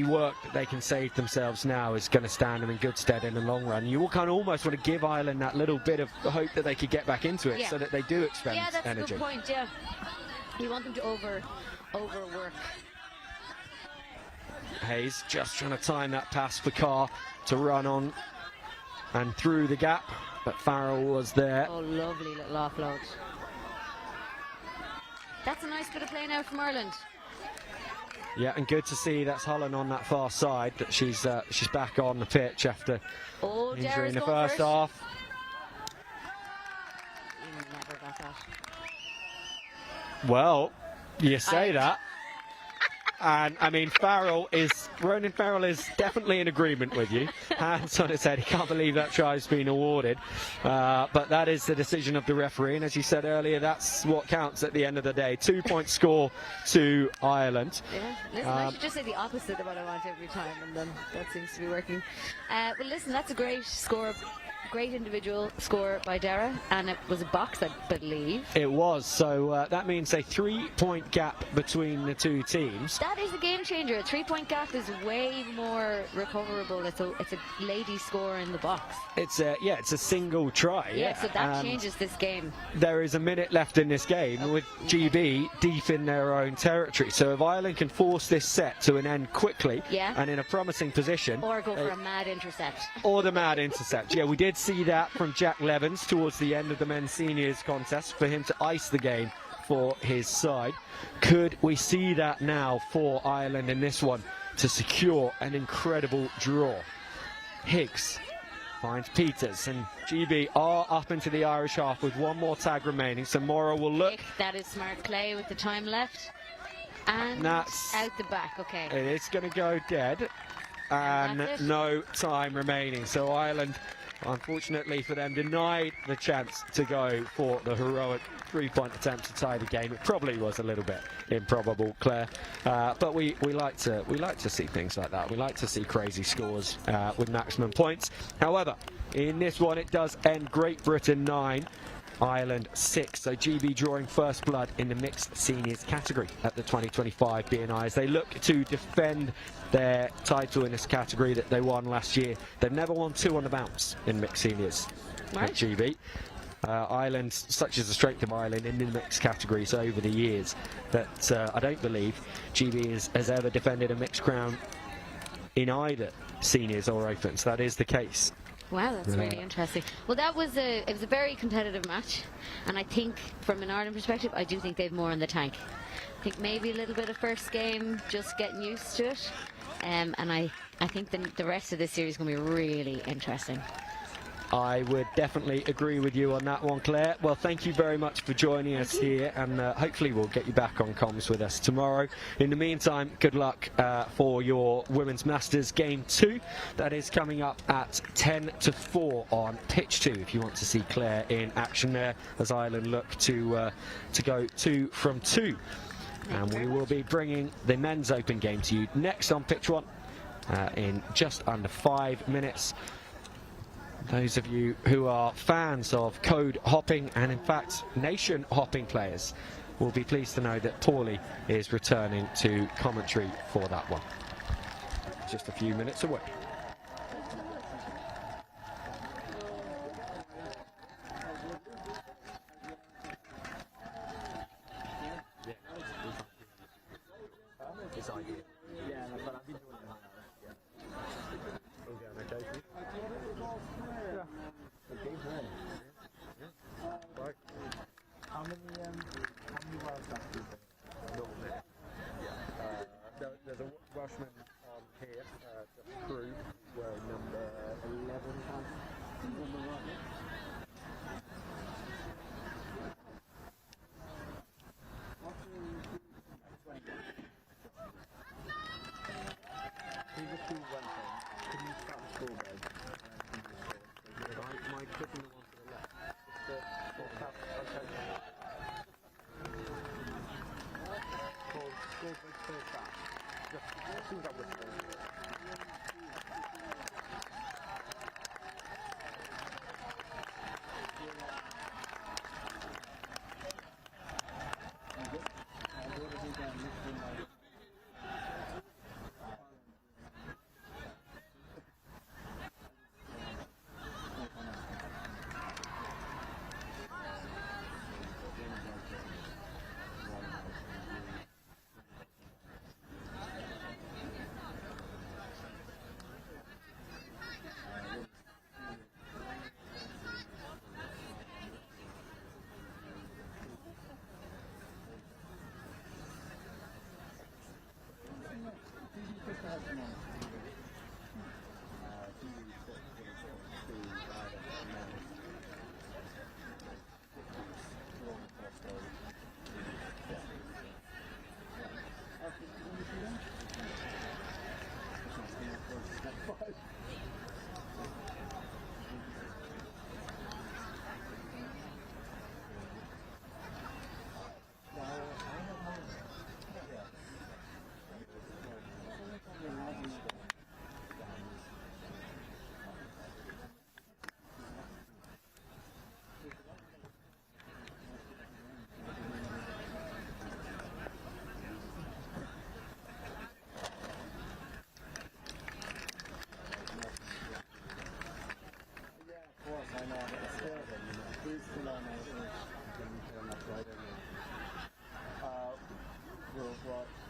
work that they can save themselves now is going to stand them in good stead in the long run. You kind of almost want to give Ireland that little bit of hope that they could get back into it, so that they do expend energy. Yeah, that's a good point. Yeah, you want them to overwork. Hayes just trying to time that pass for Carr to run on and through the gap, but Farrell was there. Oh, lovely little offload. That's a nice bit of play now from Ireland. Yeah, and good to see that's Holland on that far side, that she's back on the pitch after injury in the first half. You never got that. Well, you say that. And I mean, Ronan Farrell is definitely in agreement with you. Hands on his head, he can't believe that try's been awarded. But that is the decision of the referee, and as you said earlier, that's what counts at the end of the day. 2-point score to Ireland. Yeah, listen, I should just say the opposite of what I want every time, and then that seems to be working. Well, listen, that's a great score. Great individual score by Dara, and it was a box, I believe. It was, so that means a 3-point gap between the two teams. That is a game changer. A 3-point gap is way more recoverable. It's a lady score in the box. It's a single try. Yeah, so that changes this game. There is a minute left in this game with GB deep in their own territory. So if Ireland can force this set to an end quickly and in a promising position, or go for a mad intercept, or the mad intercept. Yeah, we did see that from Jack Levens towards the end of the men's seniors contest for him to ice the game for his side. Could we see that now for Ireland in this one to secure an incredible draw? Higgs finds Peters, and GB are up into the Irish half with one more tag remaining, so Morrow will look. That is smart play with the time left. And that's out the back, okay. it is going to go dead, and that's it. no time remaining. So Ireland, unfortunately for them, denied the chance to go for the heroic 3-point attempt to tie the game. It probably was a little bit improbable, Claire, but we like to see things like that. We like to see crazy scores with maximum points. However, in this one, it does end Great Britain 9. Ireland 6, so GB drawing first blood in the mixed seniors category at the 2025 BNI as they look to defend their title in this category that they won last year. They've never won 2 on the bounce in mixed seniors at GB. Ireland, such as the strength of Ireland in the mixed categories over the years, that I don't believe GB has ever defended a mixed crown in either seniors or opens. That is the case. Wow, that's really interesting. Well, it was a very competitive match, and I think from an Ireland perspective, I do think they've more in the tank. I think maybe a little bit of first game, just getting used to it, and I think the rest of this series is going to be really interesting. I would definitely agree with you on that one, Claire. Well, thank you very much for joining us here, and hopefully we'll get you back on comms with us tomorrow. In the meantime, good luck for your Women's Masters Game 2. That is coming up at 10 to 4 on Pitch 2, if you want to see Claire in action there, as Ireland look to go 2 from 2. And we will be bringing the Men's Open game to you next on Pitch 1 in just under 5 minutes. Those of you who are fans of code hopping and in fact nation hopping players will be pleased to know that Paulie is returning to commentary for that one. Just a few minutes away. How many Welsh actors There's a Welshman on here, just crew, wearing number 11.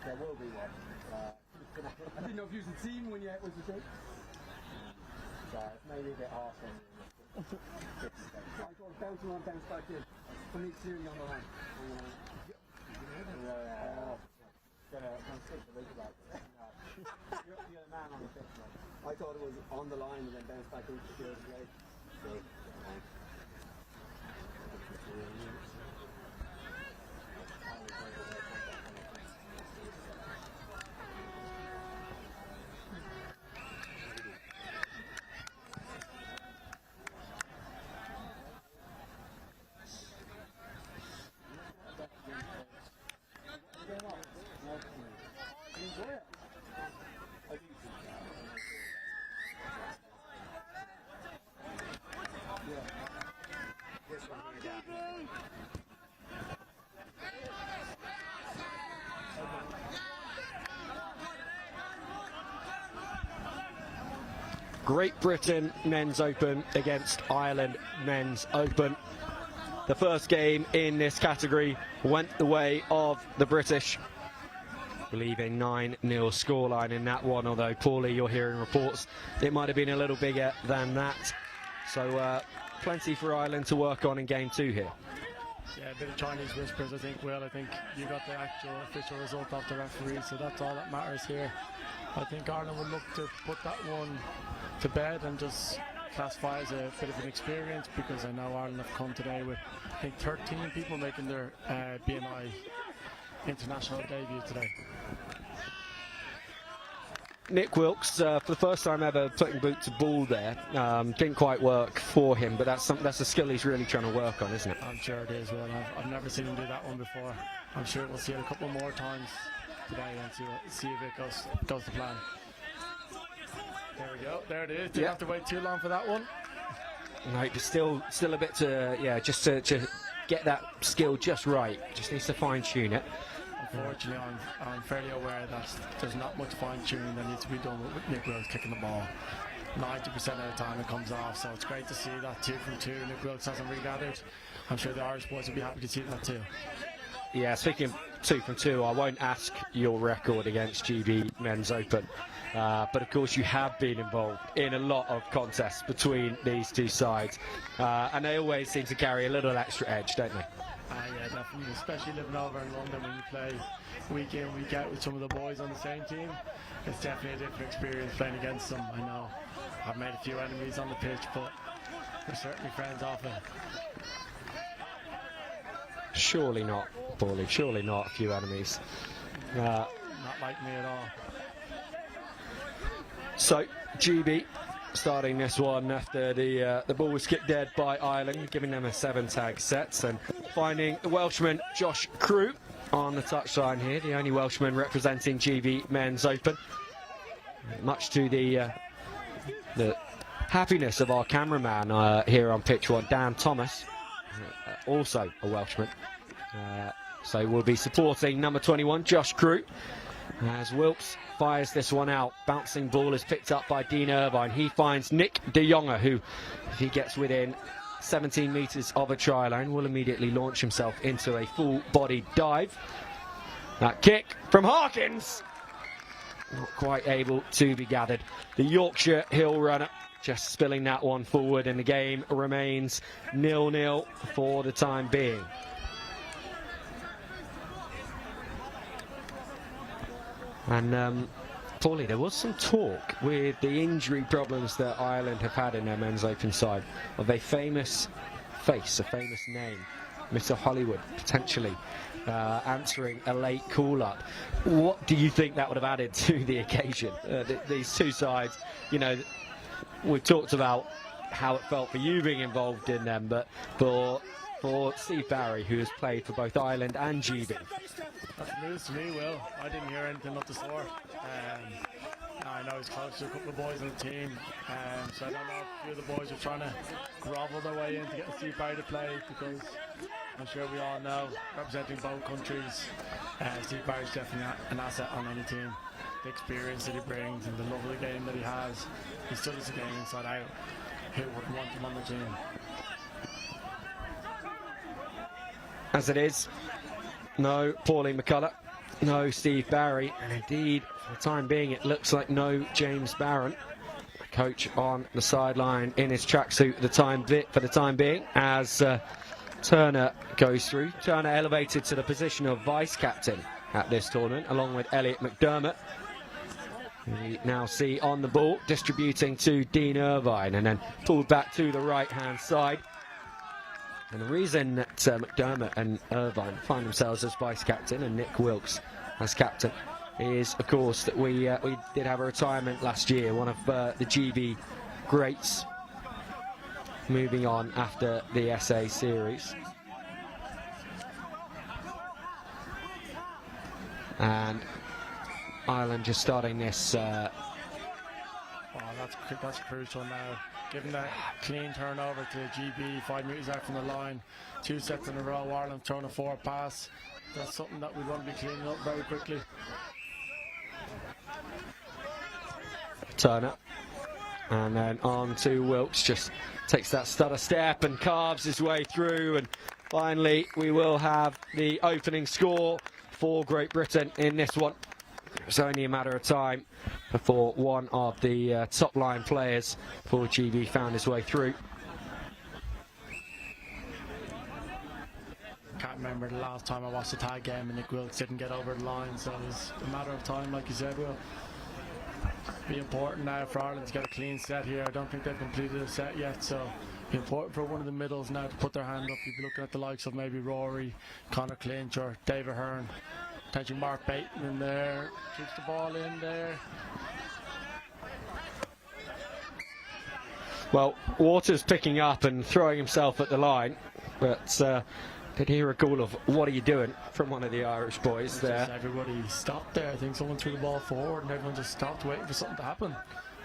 There will be one. I didn't know if you was a team when you was the team. So it's maybe a bit harsh on you. I got a bouncing on bounce back in. When he's shooting on the line. Gonna stick the league about it. You're the man on the pitch, man. I thought it was on the line and then bounce back into the field again. Great Britain Men's Open against Ireland Men's Open. The first game in this category went the way of the British. Believing 9-0 scoreline in that one, although Paulie, you're hearing reports it might have been a little bigger than that. So plenty for Ireland to work on in game 2 here. Yeah, a bit of Chinese whispers, I think, Will. I think you got the actual official result off the referee, so that's all that matters here. I think Ireland would look to put that one to bed and just classify as a bit of an experience, because I know Ireland have come today with, I think, 13 people making their BMI international debut today. Nick Wilkes, for the first time ever putting boot to ball there, didn't quite work for him, but that's a skill he's really trying to work on, isn't it? I'm sure it is, Will. I've never seen him do that one before. I'm sure we'll see it a couple more times today and see if it goes to plan. There we go. There it is. Didn't have to wait too long for that one. No, but still a bit to just to get that skill just right. Just needs to fine tune it. Unfortunately, I'm fairly aware that there's not much fine-tuning that needs to be done with Nick Wilkes kicking the ball. 90% of the time it comes off, so it's great to see that 2 from 2. Nick Wilkes hasn't regathered. I'm sure the Irish boys will be happy to see that too. Yeah, speaking of 2 from 2, I won't ask your record against GB Men's Open, but of course you have been involved in a lot of contests between these two sides, and they always seem to carry a little extra edge, don't they? Yeah, definitely, especially living over in London when you play week in, week out with some of the boys on the same team. It's definitely a different experience playing against them. I know I've made a few enemies on the pitch, but we're certainly friends often. Surely not, Paulie, surely not a few enemies. Not like me at all. So, GB starting this one after the ball was kicked dead by Ireland, giving them a 7-tag set, and finding the Welshman Josh Crew on the touchline here, the only Welshman representing GB Men's Open. Much to the happiness of our cameraman here on pitch 1, Dan Thomas, also a Welshman. So we'll be supporting number 21, Josh Crew, as Wilkes fires this one out. Bouncing ball is picked up by Dean Irvine. He finds Nick de Jonge, who, if he gets within 17 metres of a try line, will immediately launch himself into a full-bodied dive. That kick from Harkins, not quite able to be gathered. The Yorkshire Hill runner just spilling that one forward, and the game remains 0-0 for the time being. And Paulie, there was some talk with the injury problems that Ireland have had in their Men's Open side of a famous face, a famous name, Mr. Hollywood, potentially answering a late call-up. What do you think that would have added to the occasion? These two sides, you know, we've talked about how it felt for you being involved in them, but for Steve Barry, who has played for both Ireland and GB. That's news to me, Will. I didn't hear anything of the sort. I know he's close to a couple of boys on the team, so I don't know if a few of the boys are trying to grovel their way in to get Steve Barry to play, because I'm sure we all know, representing both countries, Steve Barry's definitely an asset on any team. The experience that he brings and the love of the game that he has, he studies the game inside out. Who wouldn't want him on the team? As it is, no Paulie McCullough, no Steve Barry, and indeed, for the time being, it looks like no James Barron. Coach on the sideline in his tracksuit for the time being, as Turner goes through. Turner elevated to the position of vice-captain at this tournament, along with Elliot McDermott. We now see on the ball, distributing to Dean Irvine, and then pulled back to the right-hand side. And the reason that McDermott and Irvine find themselves as vice-captain and Nick Wilkes as captain is, of course, that we did have a retirement last year, one of the GB greats moving on after the SA series. And Ireland just starting this. That's crucial now. Given that clean turnover to GB, 5 metres out from the line, 2 sets in a row, Ireland throwing a forward pass. That's something that we want to be cleaning up very quickly. Turner And then on to Wilkes, just takes that stutter step and carves his way through. And finally, we will have the opening score for Great Britain in this one. It was only a matter of time before one of the top line players for GB found his way through. Can't remember the last time I watched a tag game and Nick Wilkes didn't get over the line, so it was a matter of time, like you said. Will be important now for Ireland to get a clean set here. I don't think they've completed a set yet, so be important for one of the middles now to put their hand up. You'd be looking at the likes of maybe Rory, Conor Clinch or David Hearn. Potentially Mark Bateman in there, keeps the ball in there. Well, Waters picking up and throwing himself at the line, but did hear a call of "what are you doing" from one of the Irish boys there. Everybody stopped there. I think someone threw the ball forward and everyone just stopped waiting for something to happen.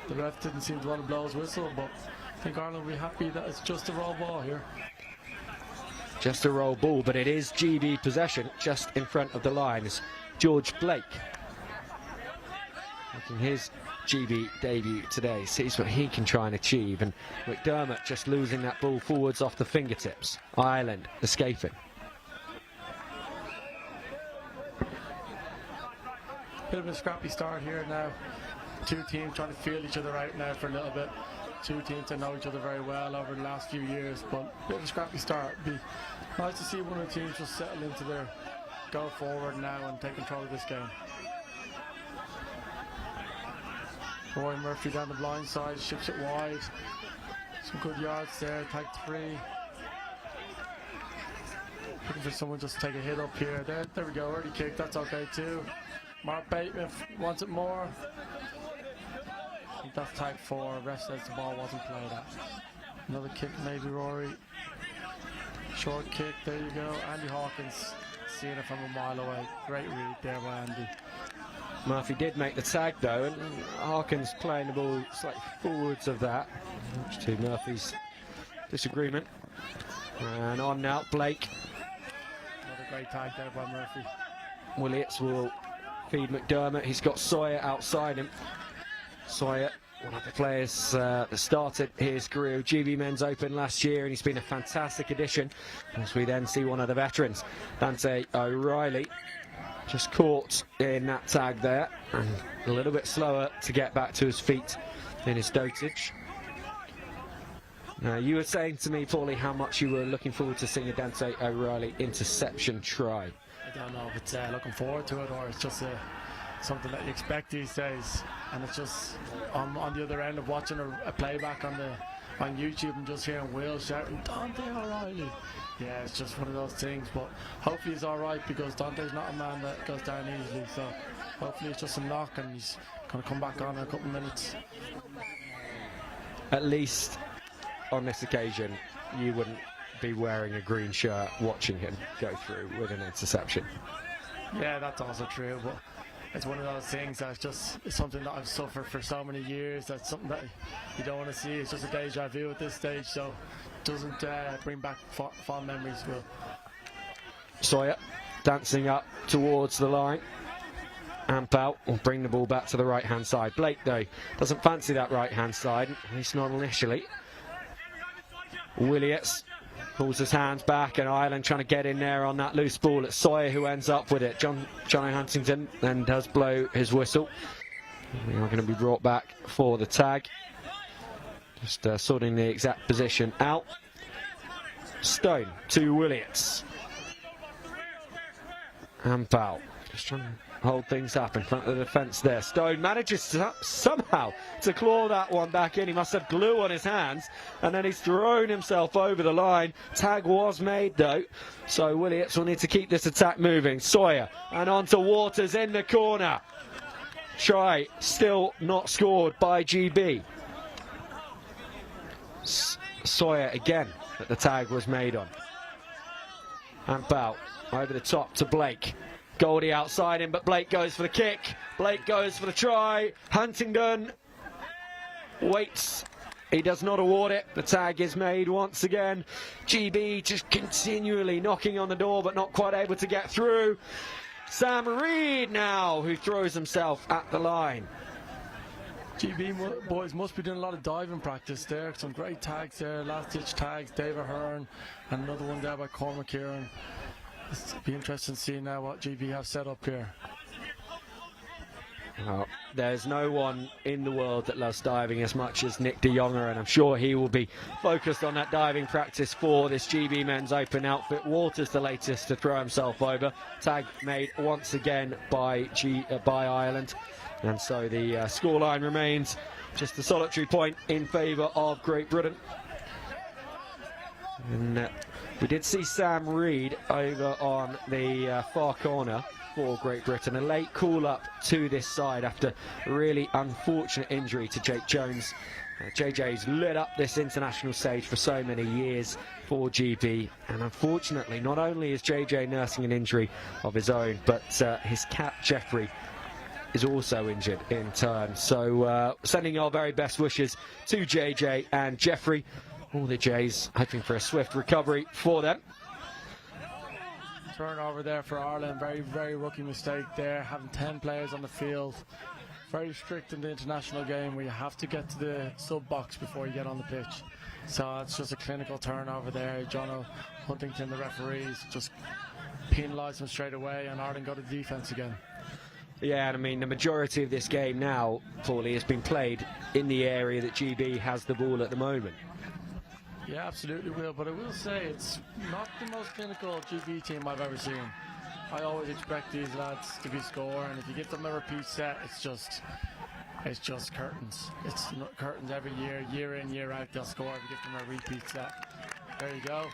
The ref didn't seem to want to blow his whistle, but I think Ireland will be happy that it's just a roll ball here. Just a roll ball, but it is GB possession just in front of the line. It's George Blake making his GB debut today, sees what he can try and achieve, and McDermott just losing that ball forwards off the fingertips. Ireland escaping. Bit of a scrappy start here now. Two teams trying to feel each other out now for a little bit. Two teams that know each other very well over the last few years, but a bit of a scrappy start. Be nice to see one of the teams just settle into their go forward now and take control of this game. Roy Murphy down the blind side, ships it wide. Some good yards there, tag 3. Looking for someone just to take a hit up here. There we go, early kick, that's okay too. Mark Bateman wants it more. I think that's tag 4. Ref says the ball wasn't played at. Another kick, maybe Rory. Short kick, there you go. Andy Hawkins seeing it from a mile away. Great read there by Andy. Murphy did make the tag though, and Harkins playing the ball slightly forwards of that, much to Murphy's disagreement. And on now, Blake. Another great tag there by Murphy. Willits will feed McDermott. He's got Sawyer outside him. Sawyer, one of the players that started his career with GB Men's Open last year, and he's been a fantastic addition. As we then see one of the veterans, Dante O'Reilly, just caught in that tag there, and a little bit slower to get back to his feet in his dotage. Now, you were saying to me, Paulie, how much you were looking forward to seeing a Dante O'Reilly interception try. I don't know if it's looking forward to it or it's just something that you expect these days, and it's just on the other end of watching a playback on YouTube and just hearing Will shouting Dante O'Reilly. Yeah, it's just one of those things, but hopefully he's alright because Dante's not a man that goes down easily, so hopefully it's just a knock and he's going to come back on in a couple of minutes. At least on this occasion you wouldn't be wearing a green shirt watching him go through with an interception. Yeah, that's also true, but it's one of those things that's just something that I've suffered for so many years. That's something that you don't want to see. It's just a deja vu at this stage, so it doesn't bring back fond memories. Will Sawyer dancing up towards the line. Ampel will bring the ball back to the right hand side. Blake though doesn't fancy that right hand side, at least not initially. Willits pulls his hands back, and Ireland trying to get in there on that loose ball. It's Sawyer who ends up with it. Johnny Huntington then does blow his whistle. We are going to be brought back for the tag. Just sorting the exact position out. Stone to Willits. Ampel just trying to hold things up in front of the defence there. Stone manages somehow to claw that one back in. He must have glue on his hands, and then he's thrown himself over the line. Tag was made though, so Willits will need to keep this attack moving. Sawyer and on to Waters in the corner. Try still not scored by GB. Sawyer again that the tag was made on. Ampel over the top to Blake. Goldie outside him, but Blake goes for the kick. Blake goes for the try. Huntington waits. He does not award it. The tag is made once again. GB just continually knocking on the door, but not quite able to get through. Sam Reed now, who throws himself at the line. boys must be doing a lot of diving practice there. Some great tags there, last ditch tags, David Hearn, and another one there by Cormac Kieran. It'll be interesting to see now what GB have set up here. Well, there's no one in the world that loves diving as much as Nick de Jonge, and I'm sure he will be focused on that diving practice for this GB Men's Open outfit. Walter's the latest to throw himself over. Tag made once again by Ireland, and so the scoreline remains just a solitary point in favour of Great Britain. And we did see Sam Reid over on the far corner for Great Britain. A late call-up to this side after a really unfortunate injury to Jake Jones. JJ's lit up this international stage for so many years for GB, and unfortunately not only is JJ nursing an injury of his own, but his cat Jeffrey is also injured in turn. So sending our very best wishes to JJ and Jeffrey. All the Jays hoping for a swift recovery for them. Turnover there for Ireland, very rookie mistake there, having 10 players on the field. Very strict in the international game where you have to get to the sub box before you get on the pitch. So it's just a clinical turnover there. John Huntington, the referees, just penalised them straight away, and Ireland go to defence again. Yeah, and I mean the majority of this game now, Paulie, has been played in the area that GB has the ball at the moment. Yeah, absolutely will, but I will say it's not the most clinical GB team I've ever seen. I always expect these lads to be scoring. If you give them a repeat set, it's just curtains. It's curtains every year in, year out. They'll score if you give them a repeat set. There you go.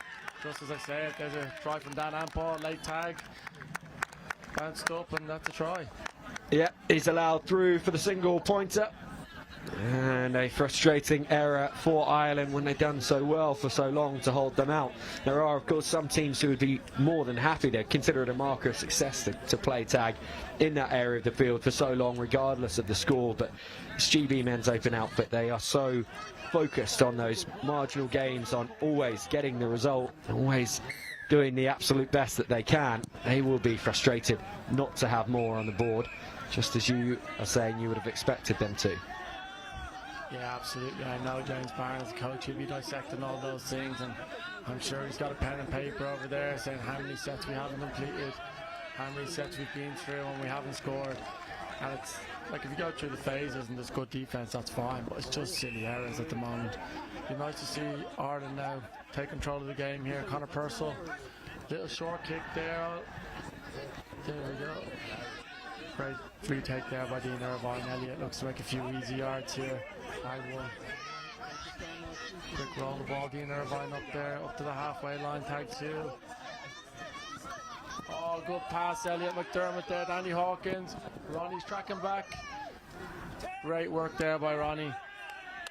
Just as I said, there's a try from Dan Ampol, late tag, bounced up, and that's a try. Yeah, he's allowed through for the single pointer. And a frustrating error for Ireland when they've done so well for so long to hold them out. There are, of course, some teams who would be more than happy to consider it a marker of success to play tag in that area of the field for so long, regardless of the score. But it's GB Men's Open outfit. They are so focused on those marginal gains, on always getting the result, always doing the absolute best that they can. They will be frustrated not to have more on the board, just as you are saying you would have expected them to. Yeah, absolutely. I know James Barnes, the coach, he'll be dissecting all those things, and I'm sure he's got a pen and paper over there saying how many sets we haven't completed, how many sets we've been through and we haven't scored. And it's like, if you go through the phases and there's good defence, that's fine, but it's just silly errors at the moment. It'd be nice to see Ireland now take control of the game here. Conor Purcell, little short kick there. There we go. Great free take there by Dean Irvine. Elliott looks to make a few easy yards here. High one. Quick roll the ball. Dean Irvine up there, up to the halfway line. Tag two. Oh, good pass, Elliott McDermott there. Danny Hawkins. Ronnie's tracking back. Great work there by Ronnie.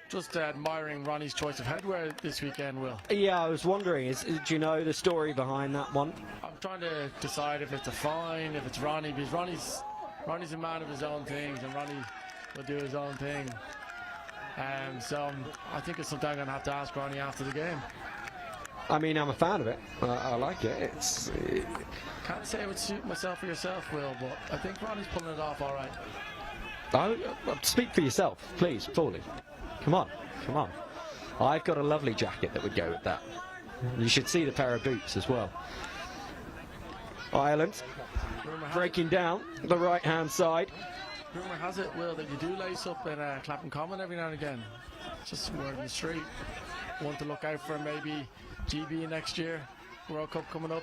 Just admiring Ronnie's choice of headwear this weekend, Will. Yeah, I was wondering, do you know the story behind that one? I'm trying to decide if it's a fine, if it's Ronnie, because Ronnie's a man of his own things, and Ronnie will do his own thing. So I think it's something I'm going to have to ask Ronnie after the game. I mean, I'm a fan of it. I like it. Can't say it would suit myself or yourself, Will, but I think Ronnie's pulling it off all right. Speak for yourself, please, Paulie. Come on. I've got a lovely jacket that would go with that. You should see the pair of boots as well. Ireland breaking down the right-hand side. Rumour has it, Will, that you do lace up in Clapham Common every now and again. Just a word in the street. One to look out for, maybe GB next year. World Cup coming up.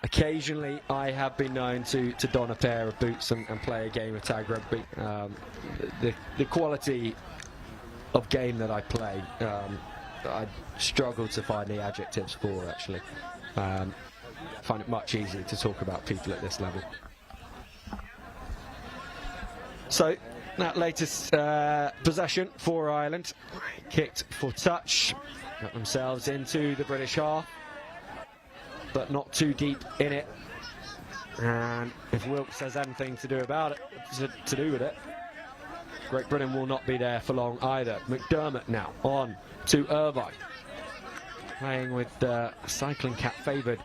Occasionally I have been known to don a pair of boots and play a game of tag rugby. The quality of game that I play, I struggle to find the adjectives for, actually. I find it much easier to talk about people at this level. So that latest possession for Ireland, kicked for touch, got themselves into the British half, but not too deep in it. And if Wilkes has anything to do about it, to do with it, Great Britain will not be there for long either. McDermott now on to Irvine, playing with cycling cap favoured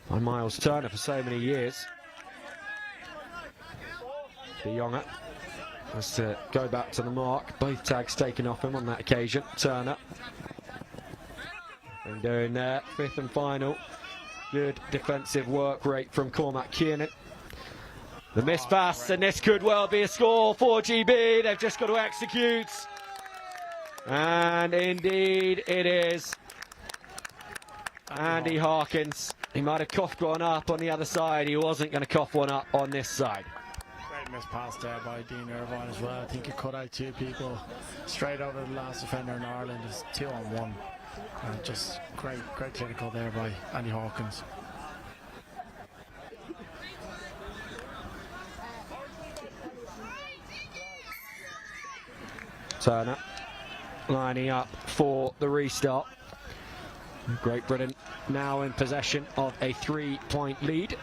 by Miles Turner for so many years. De Jonge has to go back to the mark. Both tags taken off him on that occasion. Turner. And doing there, fifth and final. Good defensive work rate from Cormac Kiernan. The missed pass, and this could well be a score for GB. They've just got to execute. And indeed it is. Andy Harkins. He might have coughed one up on the other side. He wasn't going to cough one up on this side. Great missed pass there by Dean Irvine as well. I think he cut out two people straight over the last defender in Ireland. It's 2-on-1. And just great clinical there by Andy Hawkins. Turner lining up for the restart. Great Britain now in possession of a 3-point lead.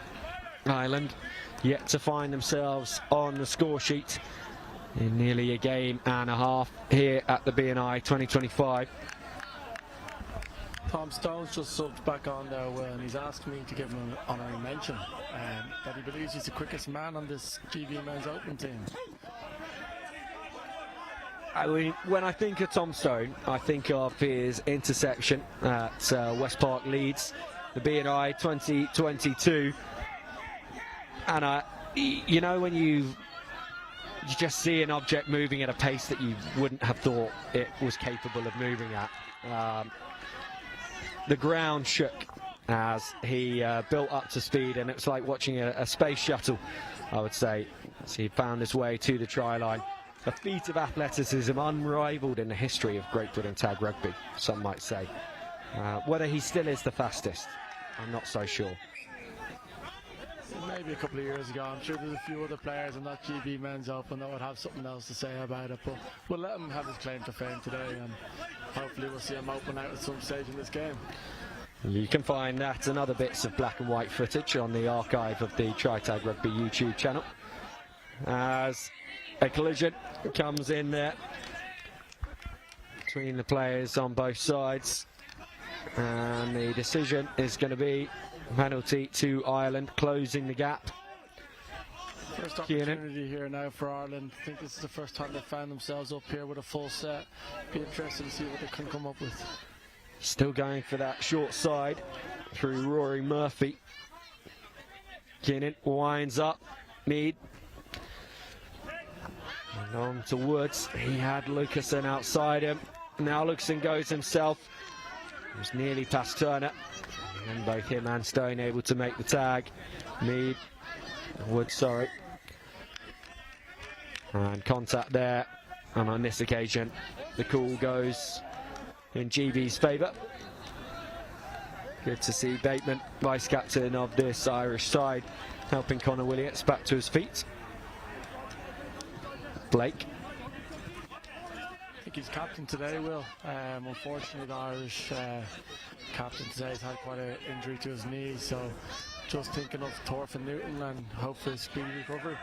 Ireland yet to find themselves on the score sheet in nearly a game and a half here at the BNI 2025. Tom Stone's just subbed back on there, and he's asked me to give him an honorary mention, that he believes he's the quickest man on this GB men's open team. I mean, when I think of Tom Stone, I think of his interception at West Park Leeds, the BNI 2022. And you know, when you just see an object moving at a pace that you wouldn't have thought it was capable of moving at. The ground shook as he built up to speed, and it was like watching a space shuttle, I would say, as he found his way to the try line. A feat of athleticism unrivaled in the history of Great Britain tag rugby, some might say. Whether he still is the fastest, I'm not so sure. Maybe a couple of years ago, I'm sure there's a few other players in that GB men's open that would have something else to say about it, but we'll let him have his claim to fame today, and hopefully we'll see him open out at some stage in this game. You can find that and other bits of black and white footage on the archive of the Tri-Tag Rugby YouTube channel. As a collision comes in there between the players on both sides, and the decision is going to be penalty to Ireland, closing the gap. First opportunity here now for Ireland. I think this is the first time they've found themselves up here with a full set. Be interested to see what they can come up with. Still going for that short side through Rory Murphy. Kiernan winds up. Mead. And on to Woods. He had Lucasen outside him. Now Lucasen goes himself. He was nearly past Turner. And both him and Stone able to make the tag. Mead. Woods, sorry. And contact there. And on this occasion, the call goes in GB's favour. Good to see Bateman, vice-captain of this Irish side, helping Conor Williams back to his feet. Blake. I think he's captain today, Will. Unfortunately, the Irish captain today has had quite an injury to his knee, so just thinking of Torfin Newton and hope for a speedy recovery.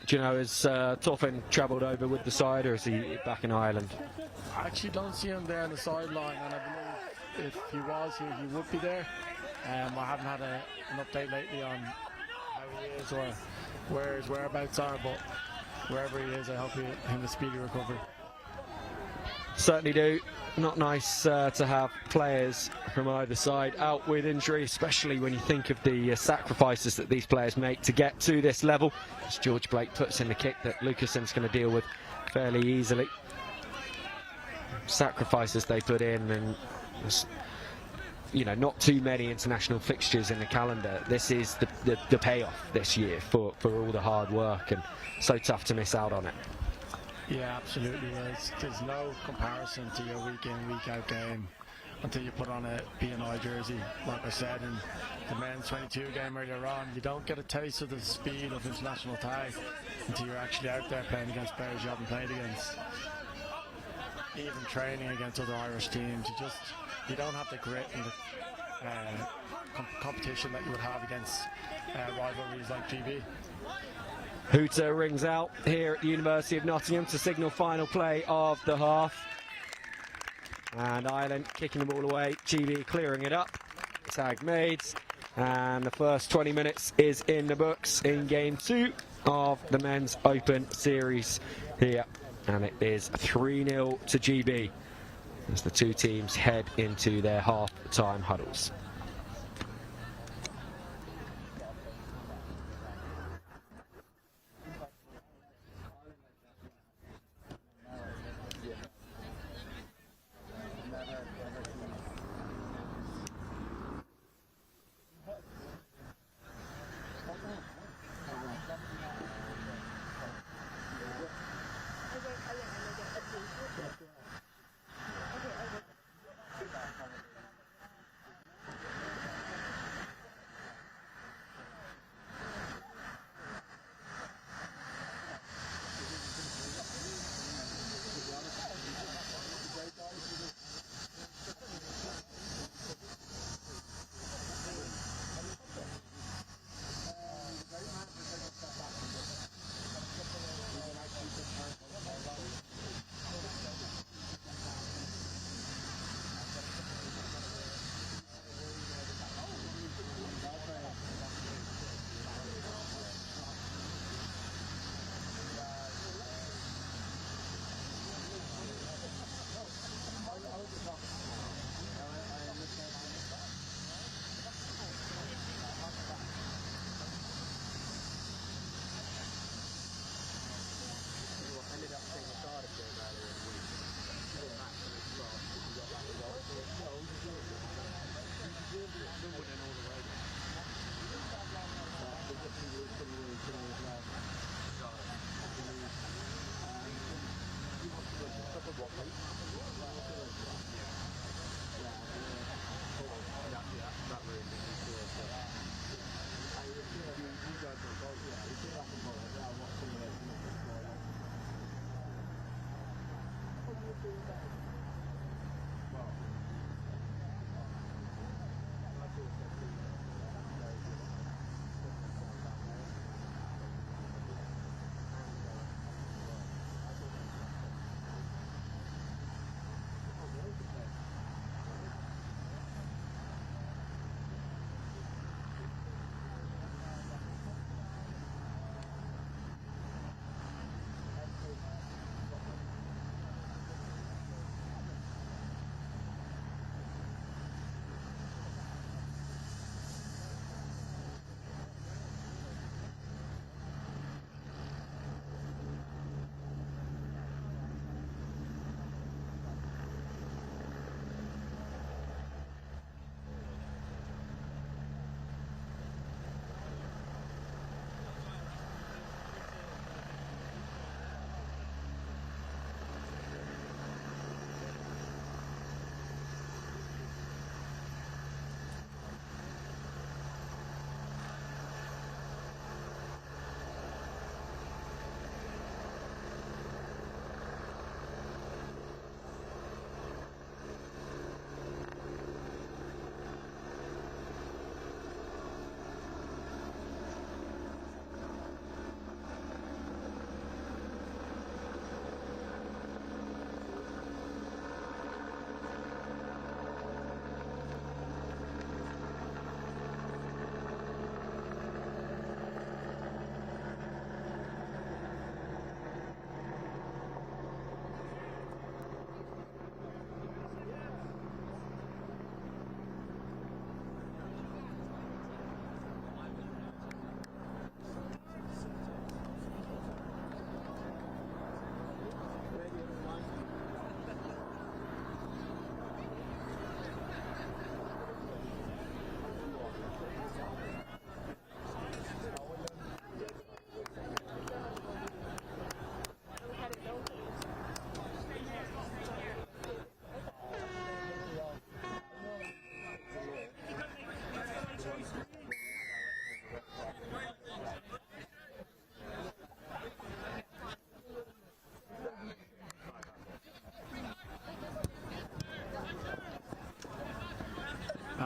Do you know, has Torfin travelled over with the side, or is he back in Ireland? I actually don't see him there on the sideline, and I believe if he was here, he would be there. I haven't had an update lately on how he is or where his whereabouts are, but wherever he is, I hope him a speedy recovery. Certainly do. Not nice to have players from either side out with injury, especially when you think of the sacrifices that these players make to get to this level. As George Blake puts in the kick that Lucasen's going to deal with fairly easily. Sacrifices they put in, and you know, not too many international fixtures in the calendar. This is the payoff this year for all the hard work, and so tough to miss out on it. Yeah, absolutely. There's no comparison to your week in, week out game until you put on a BNI jersey. Like I said in the men's 22 game earlier on, you don't get a taste of the speed of international tag until you're actually out there playing against players you haven't played against. Even training against other Irish teams, you don't have the grit and the competition that you would have against rivalries like GB. Hooter rings out here at the University of Nottingham to signal final play of the half. And Ireland kicking the ball away, GB clearing it up. Tag made, and the first 20 minutes is in the books in game 2 of the Men's Open Series here, and it is 3-0 to GB as the two teams head into their half-time huddles.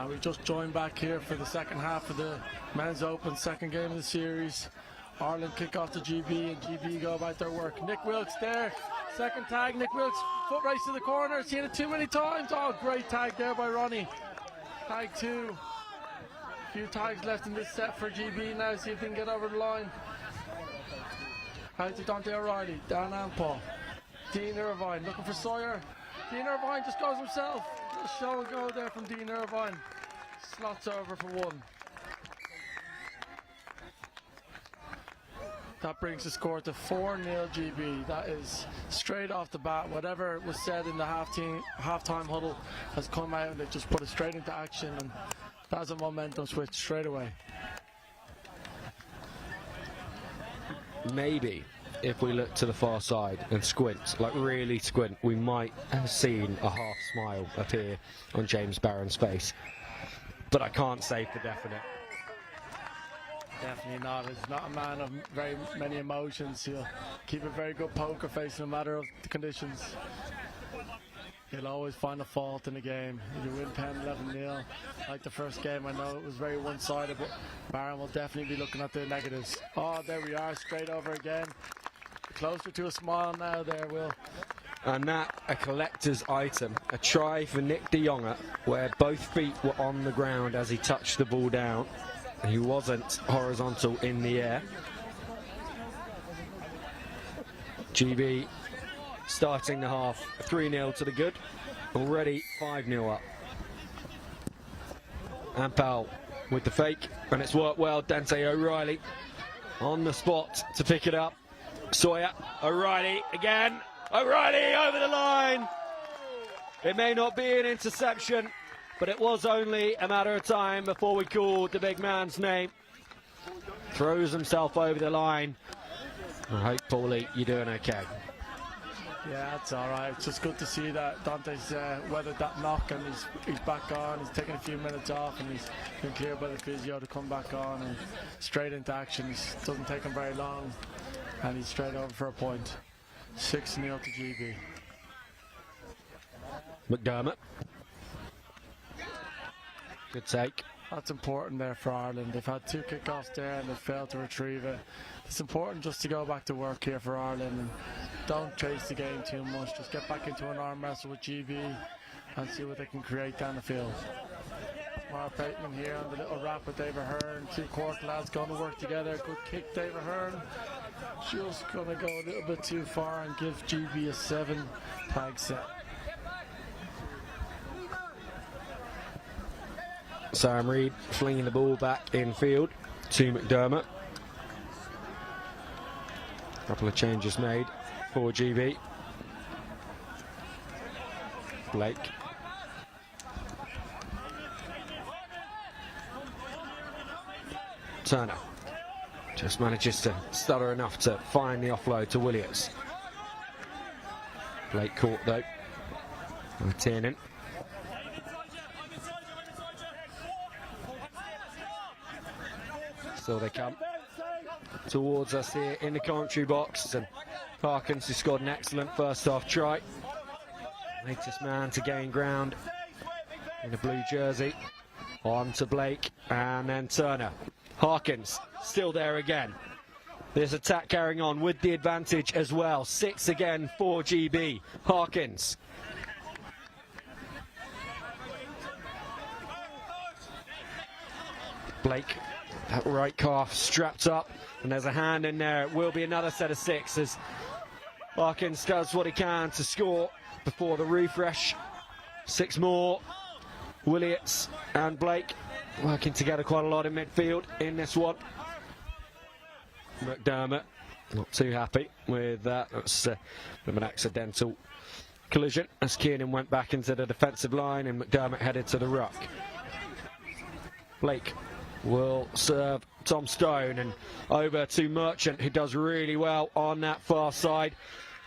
We just joined back here for the second half of the Men's Open, second game of the series. Ireland kick off to GB and GB go about their work. Nick Wilkes there, second tag. Nick Wilkes, foot race to the corner, seen it too many times. Oh, great tag there by Ronnie. Tag two. A few tags left in this set for GB now, see if they can get over the line. Out to Dante O'Reilly, Dan Ampel. Dean Irvine looking for Sawyer. Dean Irvine just goes himself. Just show and go there from Dean Irvine. Slots over for one. That brings the score to 4-0 GB. That is straight off the bat. Whatever was said in the halftime huddle has come out and they've just put it straight into action, and that's a momentum switch straight away. Maybe if we look to the far side and squint, like really squint, we might have seen a half smile appear on James Barron's face. But I can't say for definite. Definitely not. He's not a man of very many emotions. He'll keep a very good poker face no matter of the conditions. He'll always find a fault in the game. You win 10-11-0 like the first game. I know it was very one-sided, but Barron will definitely be looking at the negatives. Oh, there we are, straight over again. Closer to a smile now there, Will. And that, a collector's item. A try for Nick de Jonge, where both feet were on the ground as he touched the ball down. He wasn't horizontal in the air. GB starting the half 3-0 to the good. Already 5-0 up. Ampel with the fake, and it's worked well. Dante O'Reilly on the spot to pick it up. Sawyer, O'Reilly again. O'Reilly over the line. It may not be an interception, but it was only a matter of time before we called the big man's name. Throws himself over the line. I hope, Paulie, you're doing okay. Yeah, that's all right. It's just good to see that Dante's weathered that knock and he's back on. He's taking a few minutes off and he's been cleared by the physio to come back on and straight into action. It doesn't take him very long and he's straight over for a point. 6-0 to GB. McDermott. Good take. That's important there for Ireland. They've had 2 kickoffs there and they've failed to retrieve it. It's important just to go back to work here for Ireland and don't chase the game too much. Just get back into an arm wrestle with GB and see what they can create down the field. Mark Bateman here on the little wrap with David Hearn. 2 court lads going to work together. Good kick, David Hearn. Just going to go a little bit too far and give GB a 7 tag set. Sam Reid flinging the ball back in field to McDermott. Couple of changes made for GB. Blake. Turner just manages to stutter enough to find the offload to Williams. Blake caught though. Tiernan. Still they come towards us here in the commentary box, and Parkins, who scored an excellent first half try, latest man to gain ground in a blue jersey. On to Blake and then Turner. Harkins still there again. This attack carrying on with the advantage as well. 6 again for GB. Harkins. Blake, that right calf strapped up, and there's a hand in there. It will be another set of 6 as Harkins does what he can to score before the refresh. 6 more. Williams and Blake working together quite a lot in midfield in this one. McDermott not too happy with that. That's a bit of an accidental collision as Kiernan went back into the defensive line and McDermott headed to the ruck. Blake will serve Tom Stone and over to Merchant, who does really well on that far side.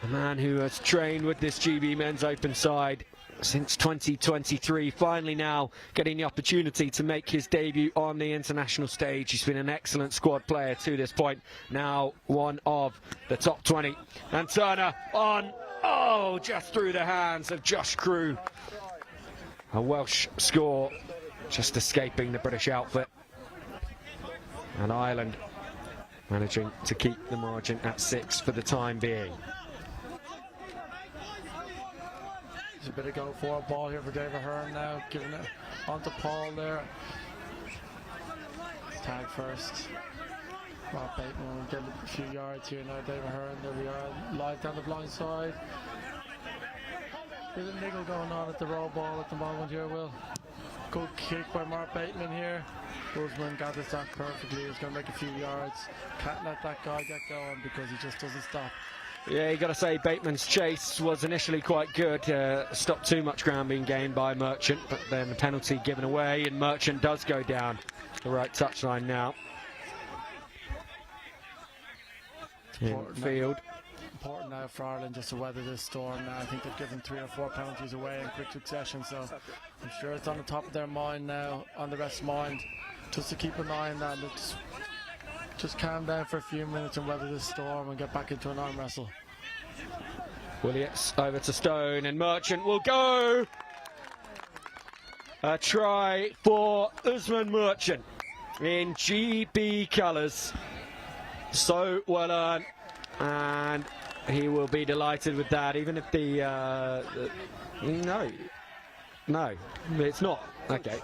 A man who has trained with this GB men's open side since 2023, finally now getting the opportunity to make his debut on the international stage. He's been an excellent squad player to this point, now one of the top 20. And Turner on, oh, just through the hands of Josh Crew. A Welsh score just escaping the British outfit. And Ireland managing to keep the margin at 6 for the time being. There's a bit of go for a ball here for David Hearn now, giving it onto Paul there. Tag first. Mark Bateman will get a few yards here now. David Hearn, there we are, live down the blind side. There's a niggle going on at the roll ball at the moment here, Will. Good kick by Mark Bateman here. Usman gathers that perfectly. He's going to make a few yards. Can't let that guy get going because he just doesn't stop. Yeah, you got to say Bateman's chase was initially quite good. Stopped too much ground being gained by Merchant, but then the penalty given away, and Merchant does go down the right touchline now. In field. Important now for Ireland just to weather this storm now. I think they've given 3 or 4 penalties away in quick succession, so I'm sure it's on the top of their mind now, on the rest's mind, just to keep an eye on that. Just calm down for a few minutes and weather this storm and get back into an arm wrestle. Williams over to Stone, and Merchant will go. A try for Usman Merchant in GB colours. So well earned, and he will be delighted with that, even if no, it's not. Okay.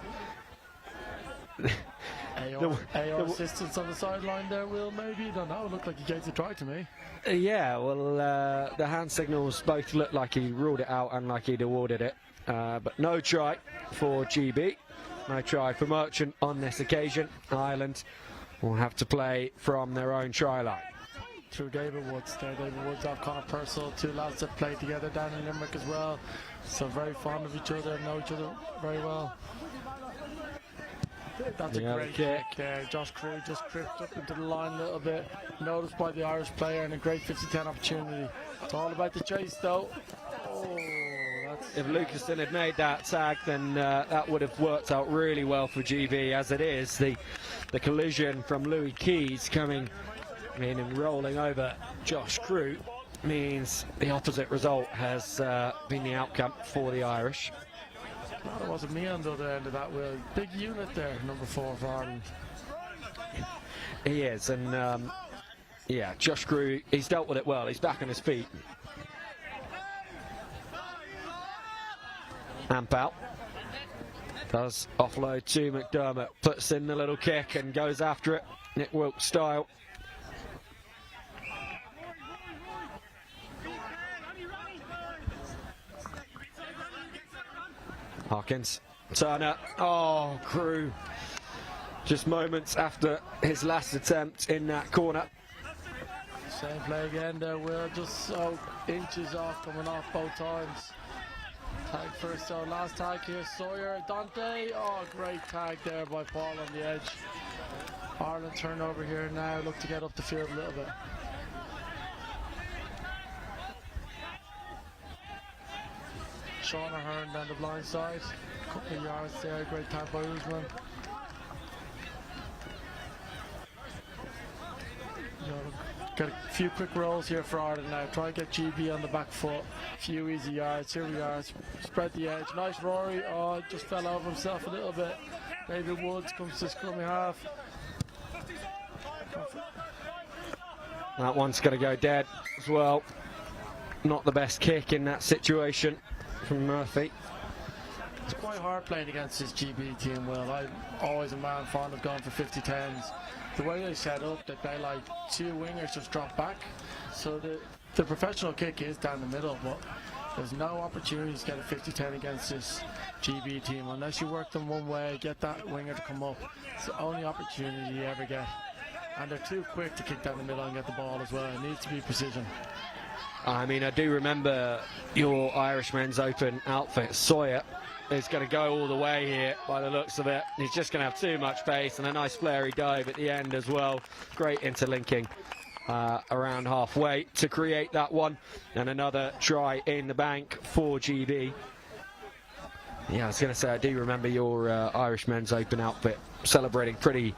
AR assistance on the sideline there, Will, maybe? Don't know, it looked like he gave the try to me. Yeah, well, the hand signals both looked like he ruled it out and like he'd awarded it. But no try for GB, no try for Merchant on this occasion. Ireland will have to play from their own try line. Through David Woods there. David Woods off Conor Purcell, 2 lads that played together down in Limerick as well. So very fond of each other, know each other very well. That's a great kick there. Josh Crew just tripped up into the line a little bit. Noticed by the Irish player, and a great 50-10 opportunity. It's all about the chase though. Oh, if Lucaston had made that tag, then that would have worked out really well for GB. As it is, the collision from Louis Keys coming in and rolling over Josh Crew means the opposite result has been the outcome for the Irish. No, it wasn't me on the other end of that, Will. Big unit there, number 4 for Ireland. He is, and yeah, Josh Crew, he's dealt with it well. He's back on his feet. Amp out. Does offload to McDermott. Puts in the little kick and goes after it. Nick Wilkes style. Harkins. Turner. Oh, Crew. Just moments after his last attempt in that corner. Same play again there, Will. Just so inches off, coming off both times. Tag first, so last tag here, Sawyer, Dante. Oh, great tag there by Paul on the edge. Ireland turnover here now, look to get up the field a little bit. Sean Ahern down the blind side. Couple of yards there, great tag by Usman. Got a few quick rolls here for Ireland now. Try to get GB on the back foot. A few easy yards. Here we are. Spread the edge. Nice Rory. Oh, just fell over himself a little bit. David Woods comes to scrummy half. That one's going to go dead as well. Not the best kick in that situation from Murphy. It's quite hard playing against this GB team, Will. I'm always a man fond of going for 50-10s. The way they set up, they play like 2 wingers just drop back. So the professional kick is down the middle, but there's no opportunities to get a 50-10 against this GB team unless you work them one way, get that winger to come up. It's the only opportunity you ever get. And they're too quick to kick down the middle and get the ball as well. It needs to be precision. I mean, I do remember your Irish men's open outfit. Sawyer is going to go all the way here by the looks of it. He's just going to have too much pace, and a nice flary dive at the end as well. Great interlinking around halfway to create that one, and another try in the bank for GB. Yeah, I was going to say, I do remember your Irish men's open outfit celebrating pretty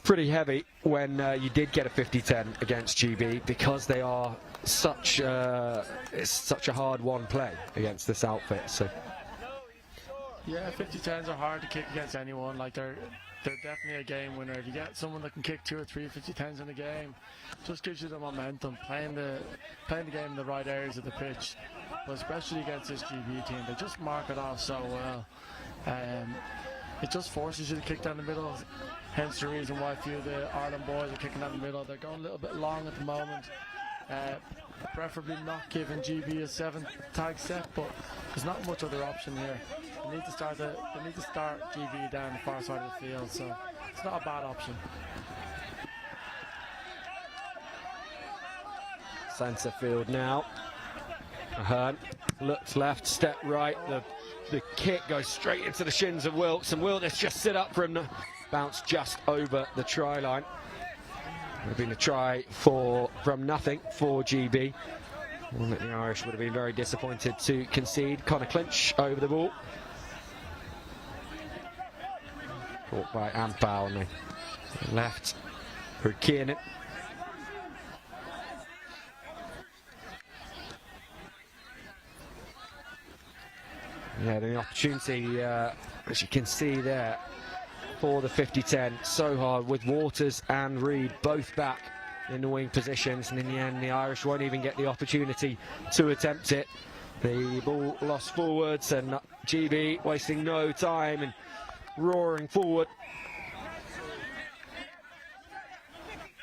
heavy when you did get a 50-10 against GB, because they are it's such a hard-won play against this outfit. So yeah, 50-10s are hard to kick against anyone. Like they're definitely a game winner. If you get someone that can kick 2 or 3 50-10s in a game, just gives you the momentum. Playing the game in the right areas of the pitch, but especially against this GB team, they just mark it off so well. It just forces you to kick down the middle hence the reason why a few of the Ireland boys are kicking out the middle. They're going a little bit long at the moment. Preferably not giving GB a 7 tag set, but there's not much other option here. They need to start GB down the far side of the field, so it's not a bad option. Centre field now. Ahern looks left, step right. The kick goes straight into the shins of Wilkes, and Wilkes just sit up for him to bounce just over the try line. Would have been a try from nothing for GB. One that the Irish would have been very disappointed to concede. Connor Clinch over the ball. Caught by Ampau on the left for Kiernan. Yeah, the opportunity, as you can see there, for the 50-10, so hard with Waters and Reid both back in the wing positions, and in the end the Irish won't even get the opportunity to attempt it. The ball lost forwards, and GB wasting no time and roaring forward.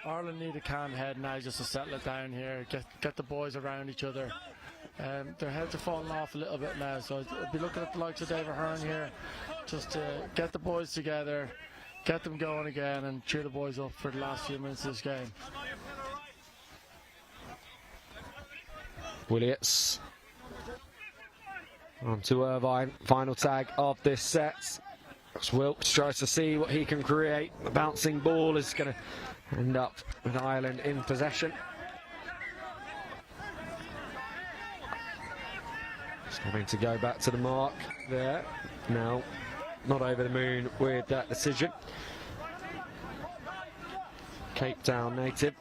Ireland need a calm head now just to settle it down here, get the boys around each other. Their heads are falling off a little bit now, so I'd be looking at the likes of David Ahern here just to get the boys together, get them going again, and cheer the boys up for the last few minutes of this game. Willits on to Irvine, final tag of this set. As Wilkes tries to see what he can create. The bouncing ball is going to end up with Ireland in possession. Having to go back to the mark there. Now, not over the moon with that decision. Cape Town native,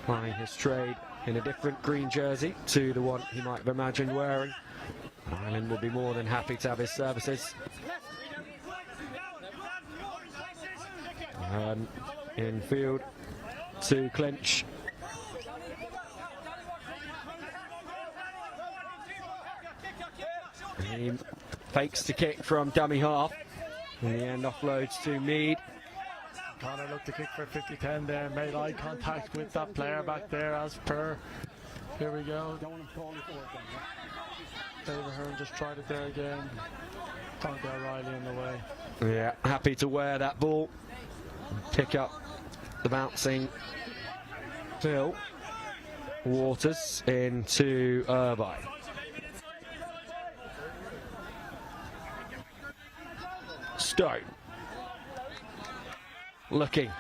plying his trade in a different green jersey to the one he might have imagined wearing. Ireland would be more than happy to have his services. In field to Clinch. He fakes the kick from dummy half. In the end, offloads to Mead. Connor looked to kick for 50-10 there, made eye contact with that player back there as per. Here we go. David Ahern just tried it there again. Can't get Riley in the way. Yeah, happy to wear that ball. Pick up the bouncing Phil. Waters into Irvine. Stone looking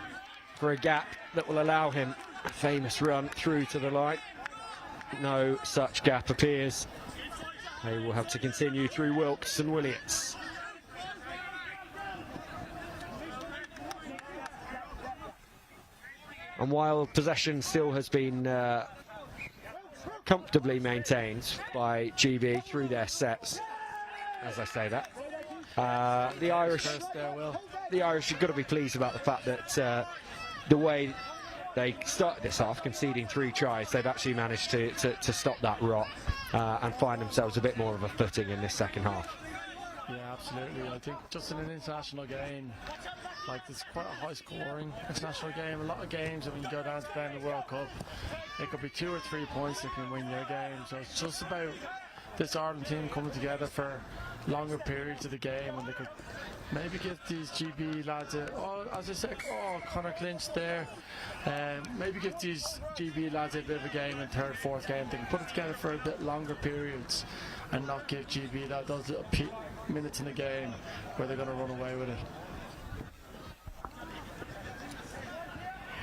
for a gap that will allow him a famous run through to the line. No such gap appears. They will have to continue through Wilkes and Willits. And while possession still has been comfortably maintained by GB through their sets, as I say that, the Irish have got to be pleased about the fact that the way they started this half, conceding 3 tries, they've actually managed to stop that rot and find themselves a bit more of a footing in this second half. Yeah, absolutely. I think just in an international game, like it's quite a high scoring international game. A lot of games, when you go down to play in the World Cup, it could be 2 or 3 points that can win your game. So it's just about this Ireland team coming together for longer periods of the game, and they could maybe give these GB lads as I said, Connor Clinch there, maybe give these GB lads a bit of a game in 3rd, 4th game. They can put it together for a bit longer periods and not give GB those little minutes in the game where they're going to run away with it.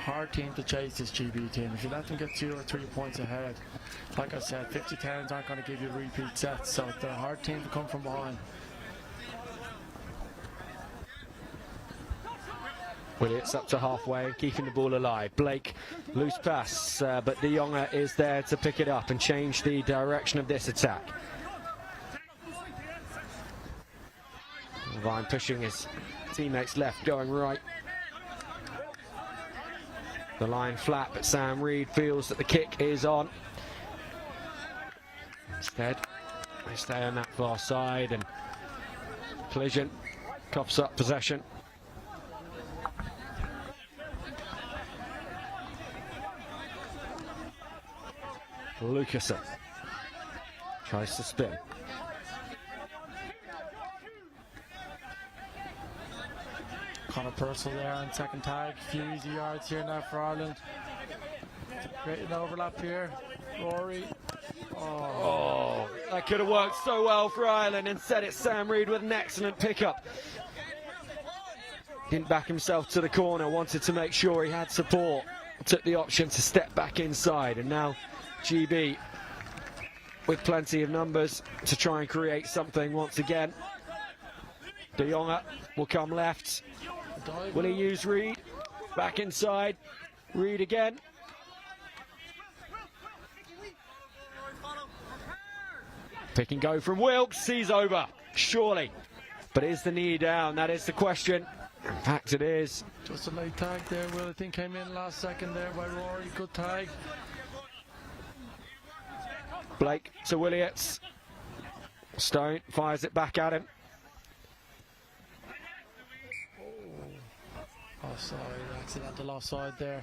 Hard team to chase, this GB team. If you let them get 2 or 3 points ahead, like I said, 50-10s aren't going to give you repeat sets, so they're a hard team to come from behind. Willits up to halfway, keeping the ball alive. Blake, loose pass, but De Jonge is there to pick it up and change the direction of this attack. Vine pushing his teammates left, going right. The line flat, but Sam Reid feels that the kick is on. Instead, they stay on that far side, and Collision coughs up possession. Lucasen tries to spin. Conor Purcell there on second tag. Few easy yards here now for Ireland. Great an overlap here. Rory. Oh, that could have worked so well for Ireland. Instead, it's Sam Reid with an excellent pickup. Didn't back himself to the corner, wanted to make sure he had support. Took the option to step back inside, and now GB with plenty of numbers to try and create something once again. De Jonge will come left. Will he use Reid? Back inside. Reid again. Pick and go from Wilkes. He's over. Surely. But is the knee down? That is the question. In fact, it is. Just a late tag there. Will, I think, came in last second there by Rory. Good tag. Blake to Williams. Stone fires it back at him. Offside, accidental offside there.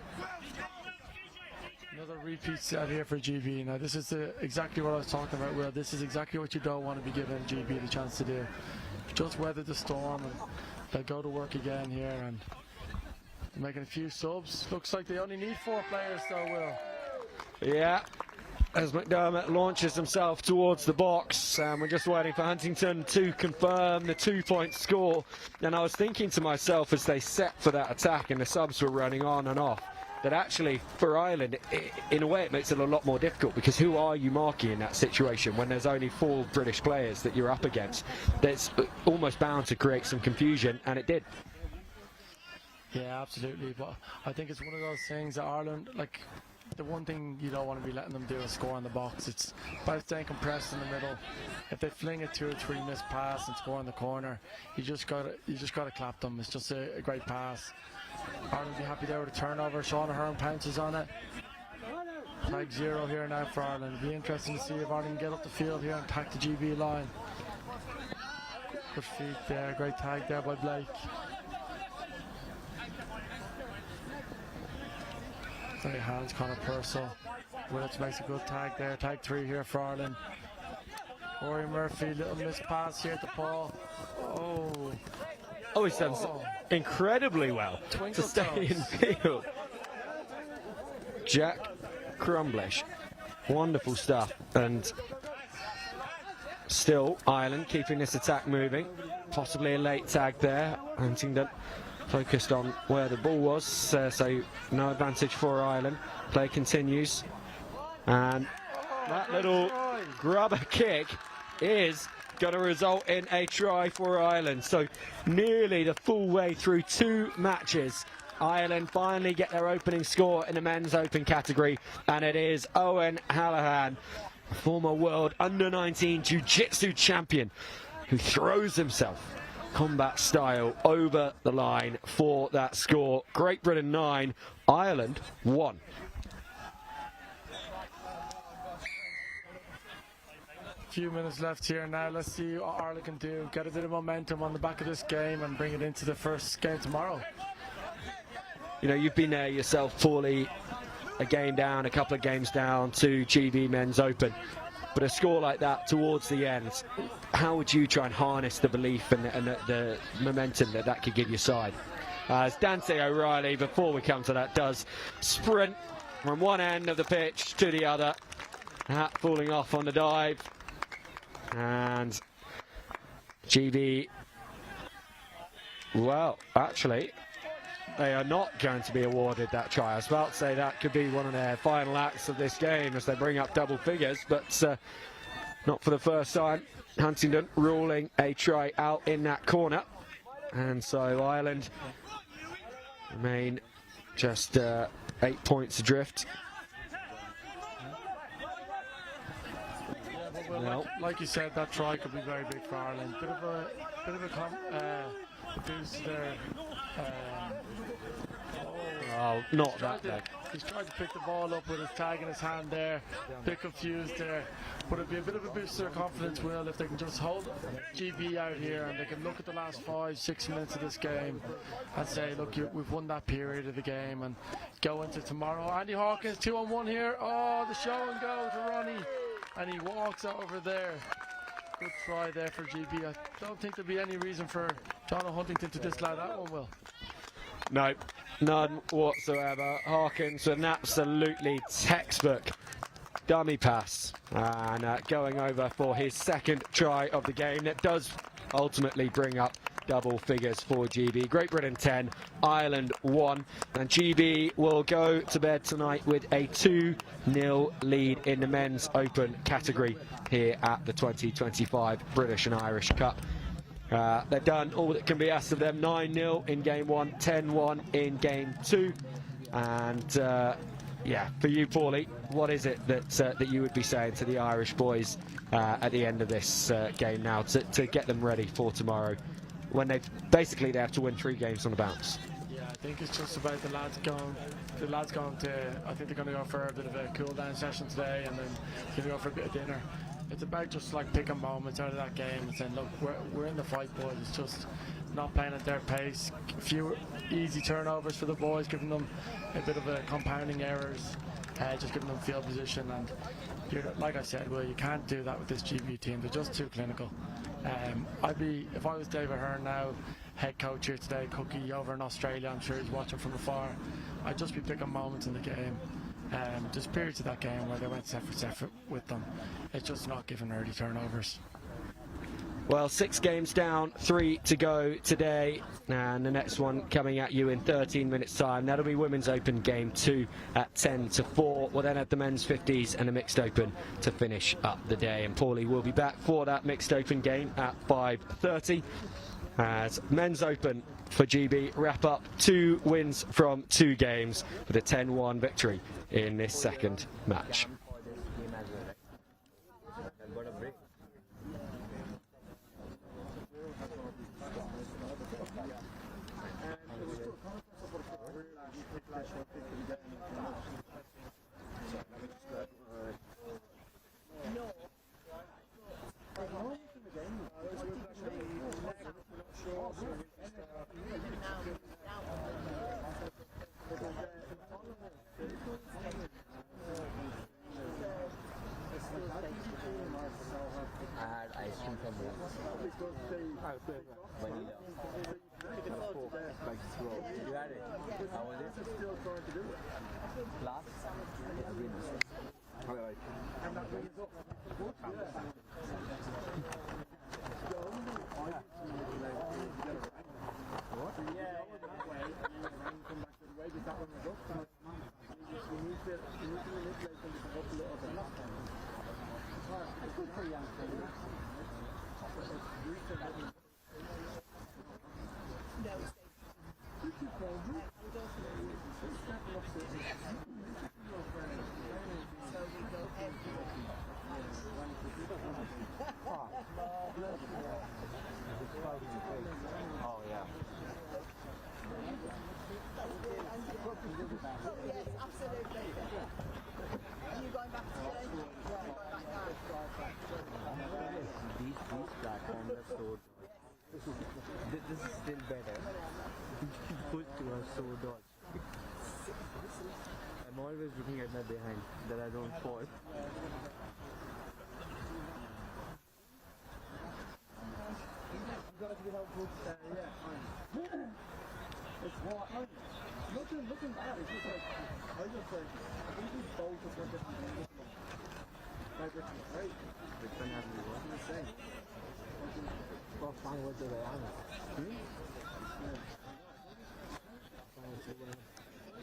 Another repeat set here for GB. Now this is exactly what I was talking about, Will. This is exactly what you don't want to be giving GB the chance to do. Just weather the storm and they'll go to work again here and making a few subs. Looks like they only need 4 players though, Will. Yeah. As McDermott launches himself towards the box, we're just waiting for Huntington to confirm the 2-point score. And I was thinking to myself as they set for that attack and the subs were running on and off, that actually for Ireland, in a way it makes it a lot more difficult, because who are you marking in that situation when there's only 4 British players that you're up against? That's almost bound to create some confusion, and it did. Yeah, absolutely. But I think it's one of those things that Ireland, like, the one thing you don't want to be letting them do is score in the box. It's about staying compressed in the middle. If they fling a 2 or 3 missed pass and score in the corner, you just gotta clap them. It's just a great pass. Ireland will be happy there with a turnover. Sean Ahern pounces on it. Tag 0 here now for Ireland. It'll be interesting to see if Ireland can get up the field here and attack the GB line. Good feet there. Great tag there by Blake. Great hands, Conor Purcell. Willits makes a good tag there. Tag 3 here for Ireland. Rory Murphy, little missed pass here to Paul. Oh, he's done incredibly well to stay in field. Jack Crumblish. Wonderful stuff. And still Ireland keeping this attack moving. Possibly a late tag there. Huntington focused on where the ball was, so no advantage for Ireland. Play continues, and that little grubber kick is going to result in a try for Ireland. So nearly the full way through 2 matches, Ireland finally get their opening score in the men's open category, and it is Owen Hallahan, former world under-19 jiu-jitsu champion, who throws himself combat style over the line for that score. Great Britain 9, Ireland 1. Few minutes left here now. Let's see what Ireland can do. Get a bit of momentum on the back of this game and bring it into the first game tomorrow. You know, you've been there yourself, Paulie, a game down, a couple of games down to GB Men's Open. But a score like that towards the end, how would you try and harness the belief and the momentum that could give your side? As Dante O'Reilly, before we come to that, does sprint from one end of the pitch to the other. Hat falling off on the dive. And GB, well, actually, they are not going to be awarded that try. I was about to say that could be one of their final acts of this game as they bring up double figures, but not for the first time. Huntington ruling a try out in that corner, and so Ireland remain just 8 points adrift. Well, like you said, that try could be very big for Ireland. Bit of a boost there. Oh, not that big. He's tried to pick the ball up with his tag in his hand there, a bit confused there. But it'd be a bit of a boost to their confidence, Will, if they can just hold GB out here and they can look at the last 5-6 minutes of this game and say, look, we've won that period of the game, and go into tomorrow. Andy Hawkins 2-on-1 here. Oh, the show and go to Ronnie, and he walks over there. Good try there for GB. I don't think there'll be any reason for John Huntington to disallow that one, Will. No, none whatsoever. Harkins with an absolutely textbook dummy pass, and going over for his second try of the game. That does ultimately bring up double figures for GB. Great Britain 10, Ireland 1, and GB will go to bed tonight with a 2-0 lead in the men's open category here at the 2025 British and Irish Cup. They've done all that can be asked of them. 9-0 in game 1, 10-1 in game 2, and yeah, for you, Paulie, what is it that you would be saying to the Irish boys at the end of this game now to get them ready for tomorrow, when they have to win 3 games on the bounce? Yeah, I think it's just about the lads going to, I think they're going to go for a bit of a cool down session today, and then going to go for a bit of dinner. It's about just like picking moments out of that game and saying, look, we're in the fight, boys. It's just not playing at their pace. A few easy turnovers for the boys, giving them a bit of a compounding errors, just giving them field position. And like I said, Will, you can't do that with this GB team. They're just too clinical. If I was David Hearn now, head coach here today, Cookie over in Australia, I'm sure he's watching from afar, I'd just be picking moments in the game. There's periods of that game where they went set for set with them. It's just not giving early turnovers. Well, 6 games down, 3 to go today, and the next one coming at you in 13 minutes time. That'll be Women's Open Game 2 at 10-4. We'll then have the Men's 50s and the Mixed Open to finish up the day, and Paulie will be back for that Mixed Open game at 5:30. As Men's Open for GB wrap up 2 wins from 2 games with a 10-1 victory in this second match. This is still better. Push to her so dodge. I'm always looking at my behind that I don't fall. It's hard. Looking bad, it's just like, I think these both just went different things. Like, right? Which one have you won? The same. Well, fine, what do they on?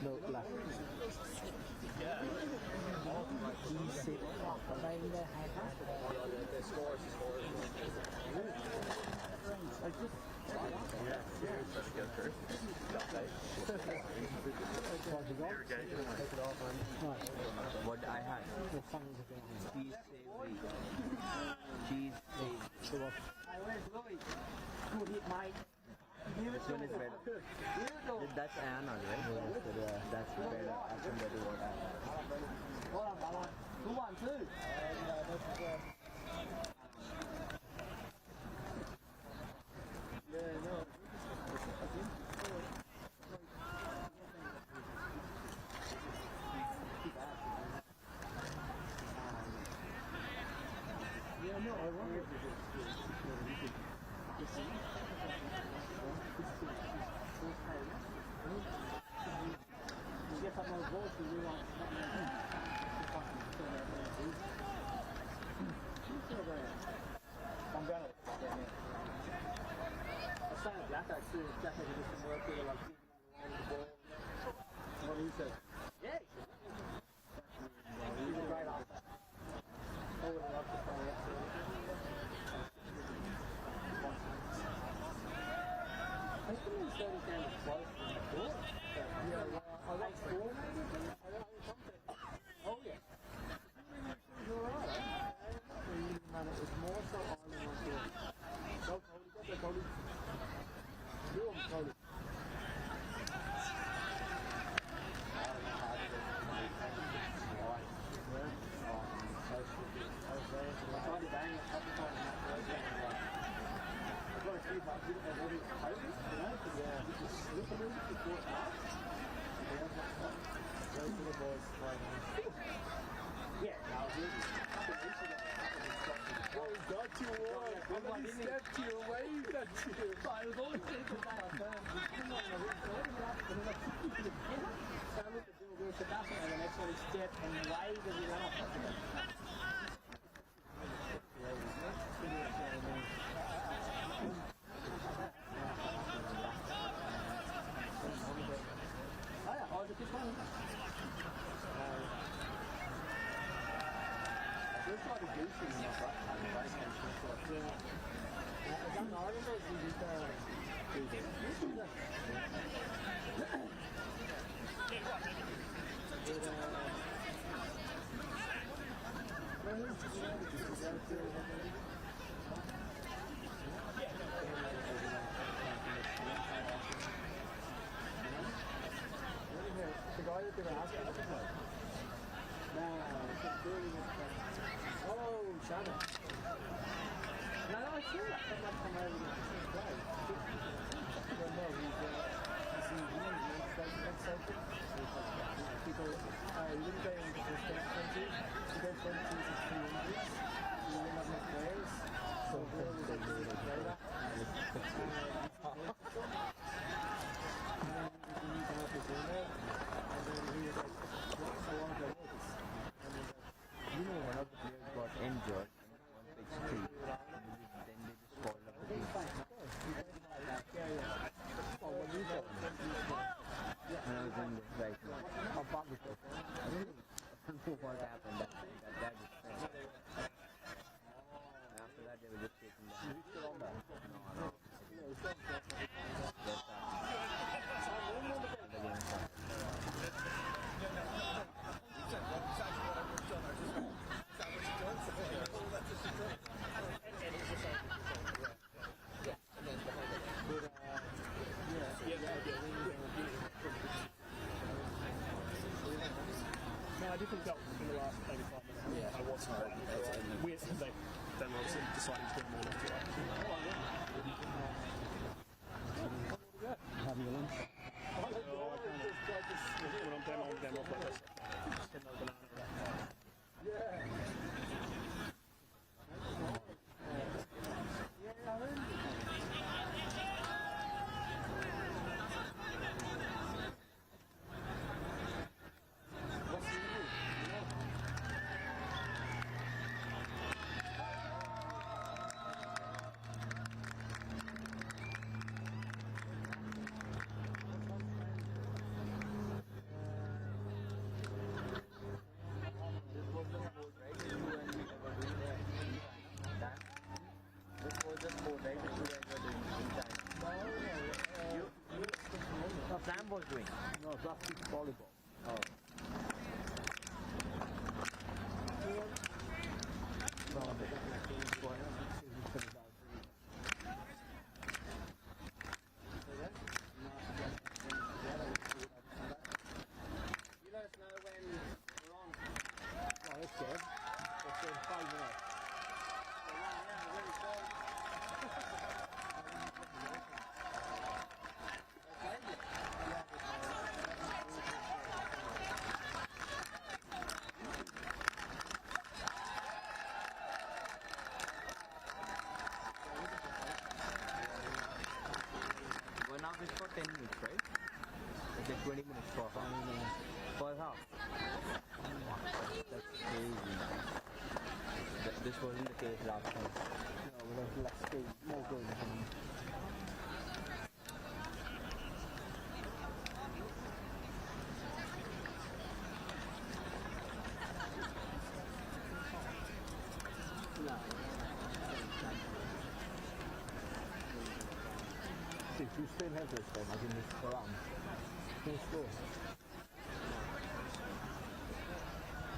No, left. What I had. Cheese savory. This one is better. That's Anna, right? Yeah, that's better as compared to what I Yeah, no. Yeah, no, I wonder if what do you say? Yeah, he's a great officer. I would have loved to play that. I think he's starting kind of close from the court. Yeah, well, I like 4 maybe. I don't know something. Oh yeah. It was alright. It was more so on than on court. Go Cody, go there Cody. Do him Cody. I tried to bang it a couple times in that first game. I've got a few times I did it every COVID, you just slip a little bit before it starts. Those little boys playing on. Yeah, no, well, he got you one. And then he stepped to you, waved at you. I was always thinking that. So I looked at Bill Wilson and the next one he stepped and waved as he went off. Oh, the fish one. I just tried to do things in my back I don't know, I don't know if you did the guy that they were asking us to play. Oh, Shannon. No, I saw that from that time over to play. Well, no, he's in people, he wouldn't go into the state country. To go from teams is 2 injuries. He wouldn't have enough players. So Bill was like, really good player. And then he needs to help his owner. And then he was like, what's the one of the workers? And then you know, one of the players got injured on pitch 3. Then they just called up the team. Oh, when you got When I was in the right now. How far was it? I don't know what happened that day. That is fair. After that, they were just taking down. you still on that? No. No, I did think that in the last maybe 5 minutes. Yeah. I wasn't. Weird. Then obviously decided to put more left. Having a lunch? When I'm demo like this. Sam was doing? No, that's volleyball. Oh. 20 minutes for 1/2. That's crazy. This wasn't the case last time. No, we have less goals, more goals. If you still have this time, I can just go on. Who's score?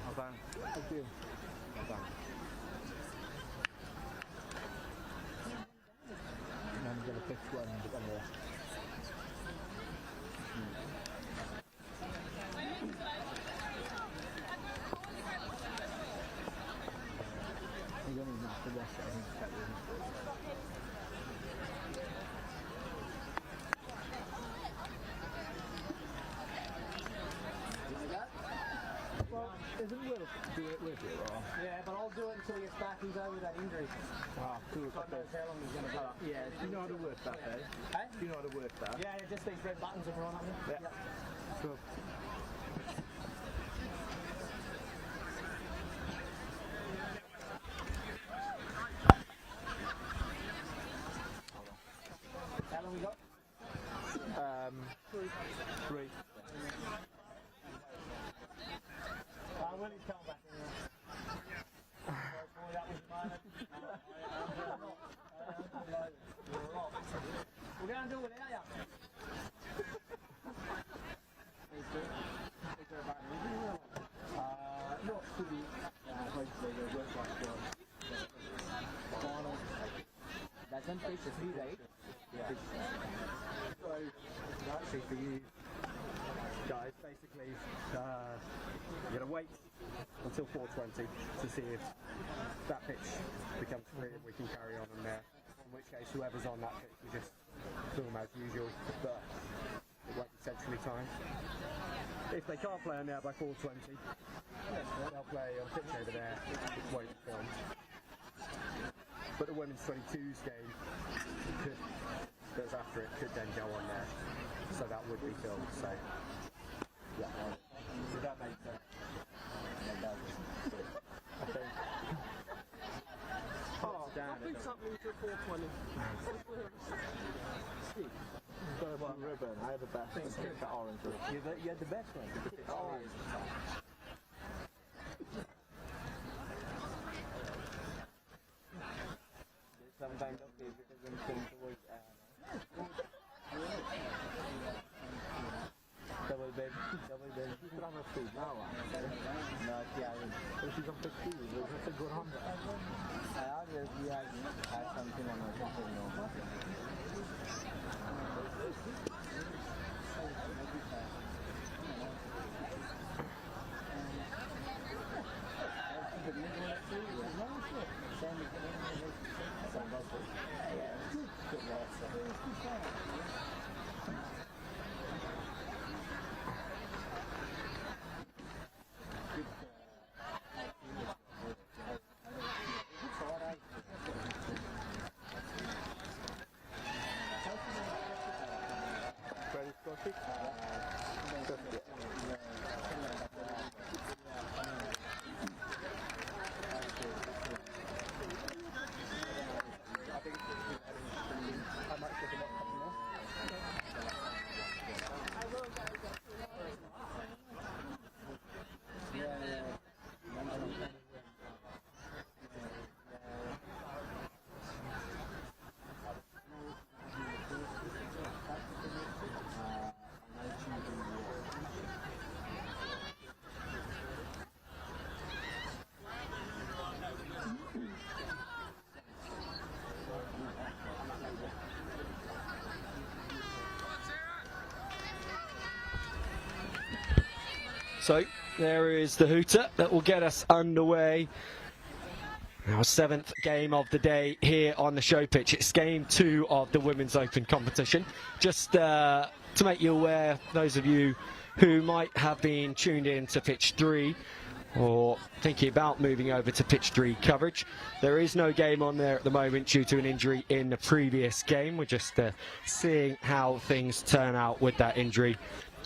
Abang. Okay. Abang. I'm gonna pick one and become there. I'm gonna knock the rest out of that one. Isn't Will do it with you, or? Yeah, but I'll do it until he gets back. He's over that injury. Ah, cool. God knows how long he's going to be. Yeah, do you know how to work that, eh? Hey? Do you know how to work that? Yeah, just these red buttons are on up there. Yeah. Cool. How long we got? 3. When he's coming back in there. Boy, that was a moment. We're going to do it without you. Not fully, hopefully they'll work like the final. That's on page 3, right? Yeah. So, actually for you guys, basically, you're going to wait until 4:20 to see if that pitch becomes free and we can carry on there. In which case, whoever's on that pitch, we just film as usual, but it won't be centrally timed. If they can't play on there by 4:20, they'll play on pitch over there, it won't be filmed. But the women's 22s game that's after it could then go on there, so that would be filmed. So yeah, did that make sense? I think. Oh, nothing's happening till 4:20. One ribbon. I have the best. The orange ribbon. You had the best one. The orange. Some kind of favoritism towards double bed. She's on her feet now. No, yeah. She's on 15. That's a good Honda. We had something on her feet. No. So there is the hooter that will get us underway. Our 7th game of the day here on the show pitch. It's game 2 of the Women's Open competition. Just to make you aware, those of you who might have been tuned in to pitch 3, or thinking about moving over to pitch 3 coverage. There is no game on there at the moment due to an injury in the previous game. We're just seeing how things turn out with that injury.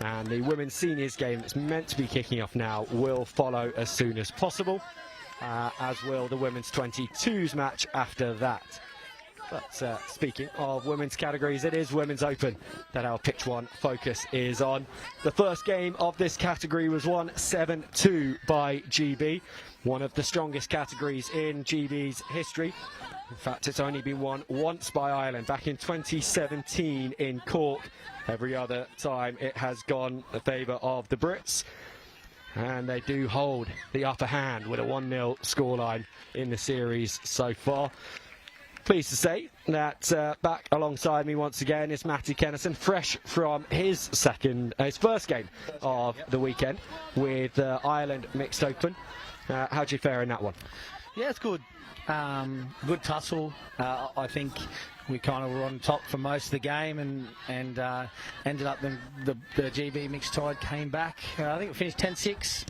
And the women's seniors game that's meant to be kicking off now will follow as soon as possible, as will the women's 22s match after that. But speaking of women's categories, it is Women's Open that our Pitch 1 focus is on. The first game of this category was won 7-2 by GB, one of the strongest categories in GB's history. In fact, it's only been won once by Ireland, back in 2017 in Cork. Every other time it has gone in favour of the Brits. And they do hold the upper hand with a 1-0 scoreline in the series so far. Pleased to say that back alongside me once again is Matty Kennison, fresh from his first game of the weekend with Ireland Mixed Open. How'd you fare in that one? Yeah, it's good. Good tussle. I think we kind of were on top for most of the game, and ended up the GB Mixed Tide came back. I think it finished 10-6.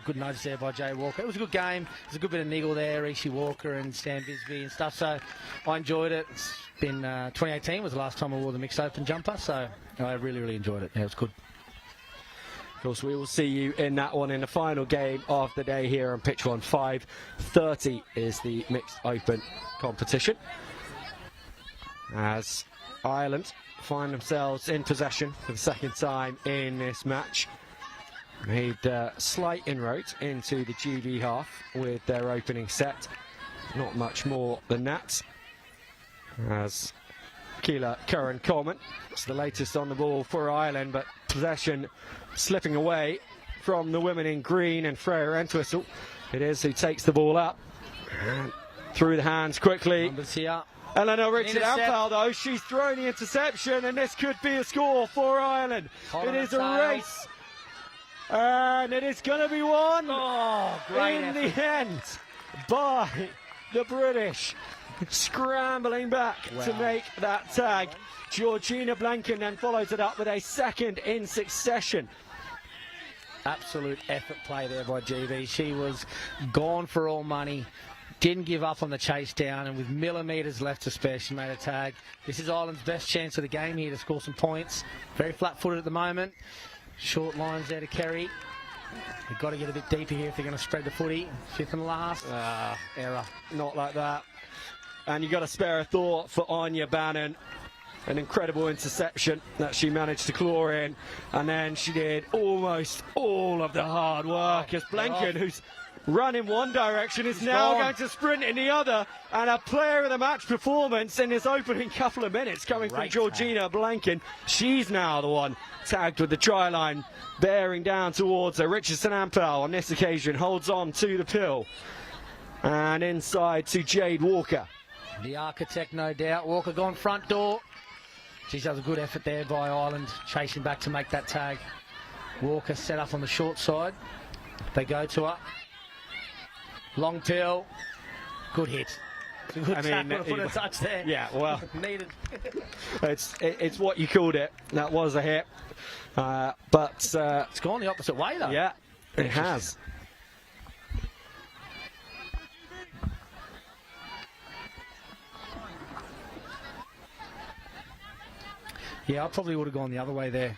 Good notice there by Jay Walker. It was a good game. There's a good bit of niggle there, Rishi Walker and Stan Bisbee and stuff. So I enjoyed it. It's been 2018 was the last time I wore the Mixed Open jumper, so I really enjoyed it. Yeah, it was good. Of course, we will see you in that one in the final game of the day here on Pitch 1. 5:30 is the Mixed Open competition, as Ireland find themselves in possession for the second time in this match. Made slight inroads into the GB half with their opening set. Not much more than that. As Keela Curran-Coleman, it's the latest on the ball for Ireland, but possession slipping away from the women in green, and Freya Entwistle it is who takes the ball up. And through the hands quickly. Eleanor Richard-Ampel, though, she's thrown the interception, and this could be a score for Ireland. It is a race. And it is going to be won in the end by the British, scrambling back to make that tag. Georgina Blanken then follows it up with a second in succession. Absolute effort play there by GB. She was gone for all money, didn't give up on the chase down, and with millimetres left to spare, she made a tag. This is Ireland's best chance of the game here to score some points. Very flat-footed at the moment. Short lines there to Kerry. They've got to get a bit deeper here if they're going to spread the footy. Fifth and last. Error. Not like that. And you've got to spare a thought for Anya Bannon. An incredible interception that she managed to claw in. And then she did almost all of the hard work as Blanken, who's run in one direction, is now going to sprint in the other. And a player of the match performance in this opening couple of minutes coming from Georgina Blanken. She's now the one tagged with the try line, bearing down towards her. Richardson-Ampel on this occasion holds on to the pill. And inside to Jade Walker. The architect, no doubt. Walker gone front door. She does a good effort there by Ireland, chasing back to make that tag. Walker set up on the short side. They go to her. Long pill. Good hit. Good tackle to put a touch there. Yeah, well, needed. it's what you called it. That was a hit. But it's gone the opposite way, though. Yeah, it has. Yeah, I probably would have gone the other way there.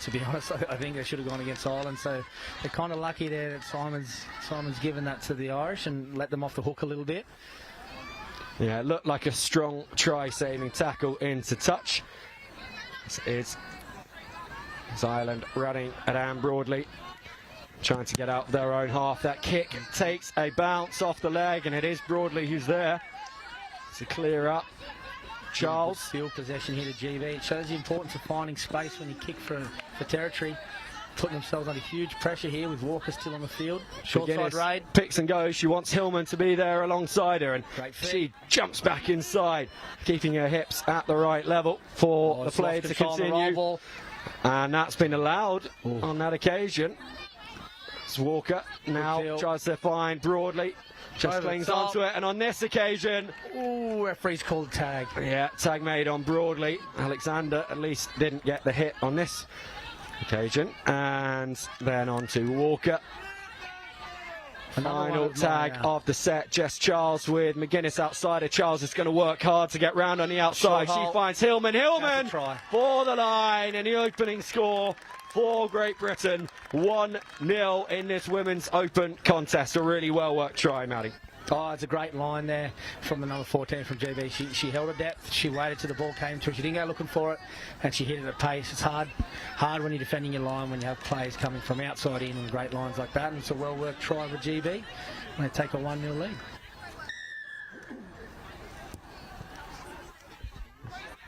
To be honest, I think they should have gone against Ireland. So they're kind of lucky there that Simon's given that to the Irish and let them off the hook a little bit. Yeah, it looked like a strong try-saving tackle into touch. It's Ireland running at Anne Broadley, trying to get out their own half. That kick takes a bounce off the leg, and it is Broadley who's there to clear up. Charles. Field possession here to GB. It shows the importance of finding space when you kick for territory. Putting themselves under huge pressure here with Walker still on the field. Short side raid. Picks and goes. She wants Hillman to be there alongside her, and she jumps back inside, keeping her hips at the right level for the play to continue. And that's been allowed on that occasion. It's Walker now tries to find Broadley. Just clings onto it, and on this occasion, referee's called tag. Yeah, tag made on Broadley. Alexander at least didn't get the hit on this occasion, and then on to Walker. Final tag of the set. Jess Charles with McGuinness outside. Charles is going to work hard to get round on the outside. She finds Hillman. Hillman for the line, and the opening score for Great Britain. 1-0 in this Women's Open contest. A really well worked try, Maddie. Oh, it's a great line there from the number 14 from GB. She held her depth. She waited till the ball came to her. She didn't go looking for it, and she hit it at pace. It's hard when you're defending your line when you have players coming from outside in on great lines like that. And it's a well-worked try for GB. And they take a 1-0 lead.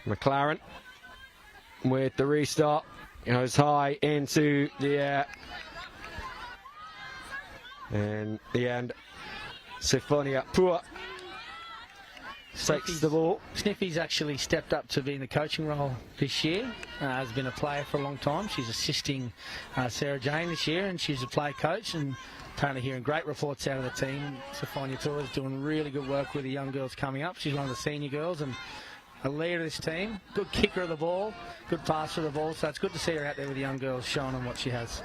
McLaren with the restart. Goes high into the air. In the end, Sifonia Pua takes the ball. Sniffy's actually stepped up to be in the coaching role this year. Has been a player for a long time. She's assisting Sarah Jane this year, and she's a player coach. And apparently hearing great reports out of the team. Sifonia Pua is doing really good work with the young girls coming up. She's one of the senior girls and a leader of this team. Good kicker of the ball, good passer of the ball. So it's good to see her out there with the young girls showing them what she has.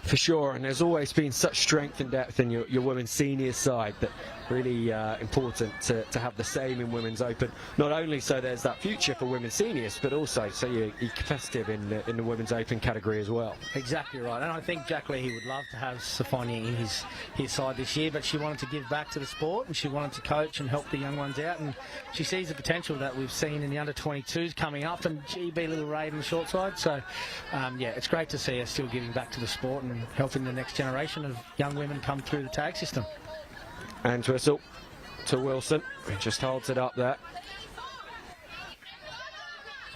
For sure, and there's always been such strength and depth in your women's senior side that really important to have the same in Women's Open. Not only so there's that future for women's seniors, but also so you're competitive in the Women's Open category as well. Exactly right, and I think Jack Leahy would love to have Sifonia in his side this year, but she wanted to give back to the sport and she wanted to coach and help the young ones out, and she sees the potential that we've seen in the under-22s coming up, and GB little raid on the short side. So yeah, it's great to see her still giving back to the sport and helping the next generation of young women come through the tag system. And whistle to Wilson. He just holds it up there.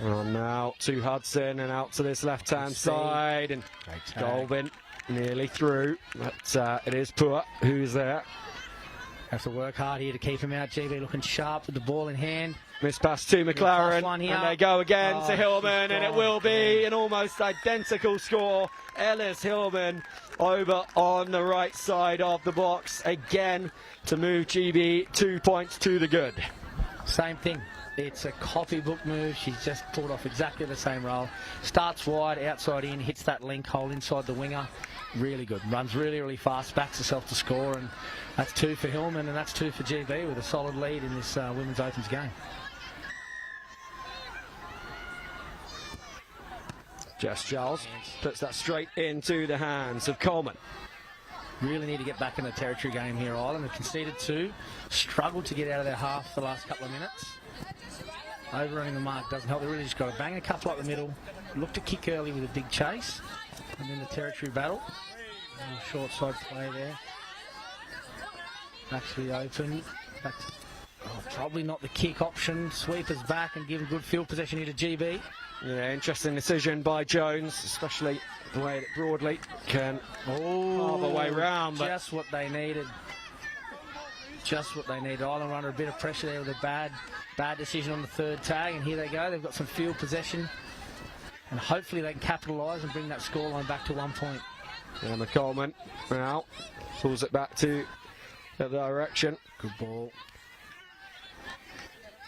And now to Hudson and out to this left-hand side. And Golvin nearly through. But it is Pua who's there. Have to work hard here to keep him out. GB looking sharp with the ball in hand. Miss pass to McLaren, and they go again to Hillman, and it will be an almost identical score. Ellis Hillman over on the right side of the box again to move GB 2 points to the good. Same thing. It's a copybook move. She's just pulled off exactly the same role. Starts wide, outside in, hits that link hole inside the winger. Really good. Runs really, really fast, backs herself to score, and that's 2 for Hillman, and that's 2 for GB with a solid lead in this Women's Opens game. Jess Charles puts that straight into the hands of Coleman. Really need to get back in the territory game here, Ireland. They've conceded 2, struggled to get out of their half the last couple of minutes. Overrunning the mark doesn't help. They really just got to bang a couple up the middle, look to kick early with a big chase, and then the territory battle. Short side play there. Actually open. Back to, probably not the kick option. Sweepers back and give a good field possession here to GB. Yeah, interesting decision by Jones, especially the way that Broadley can carve a way round. But just what they needed. Just what they needed. Ireland were under a bit of pressure there with a bad decision on the third tag, and here they go. They've got some field possession, and hopefully they can capitalise and bring that scoreline back to 1 point. Yeah, McColeman now pulls it back to the direction. Good ball.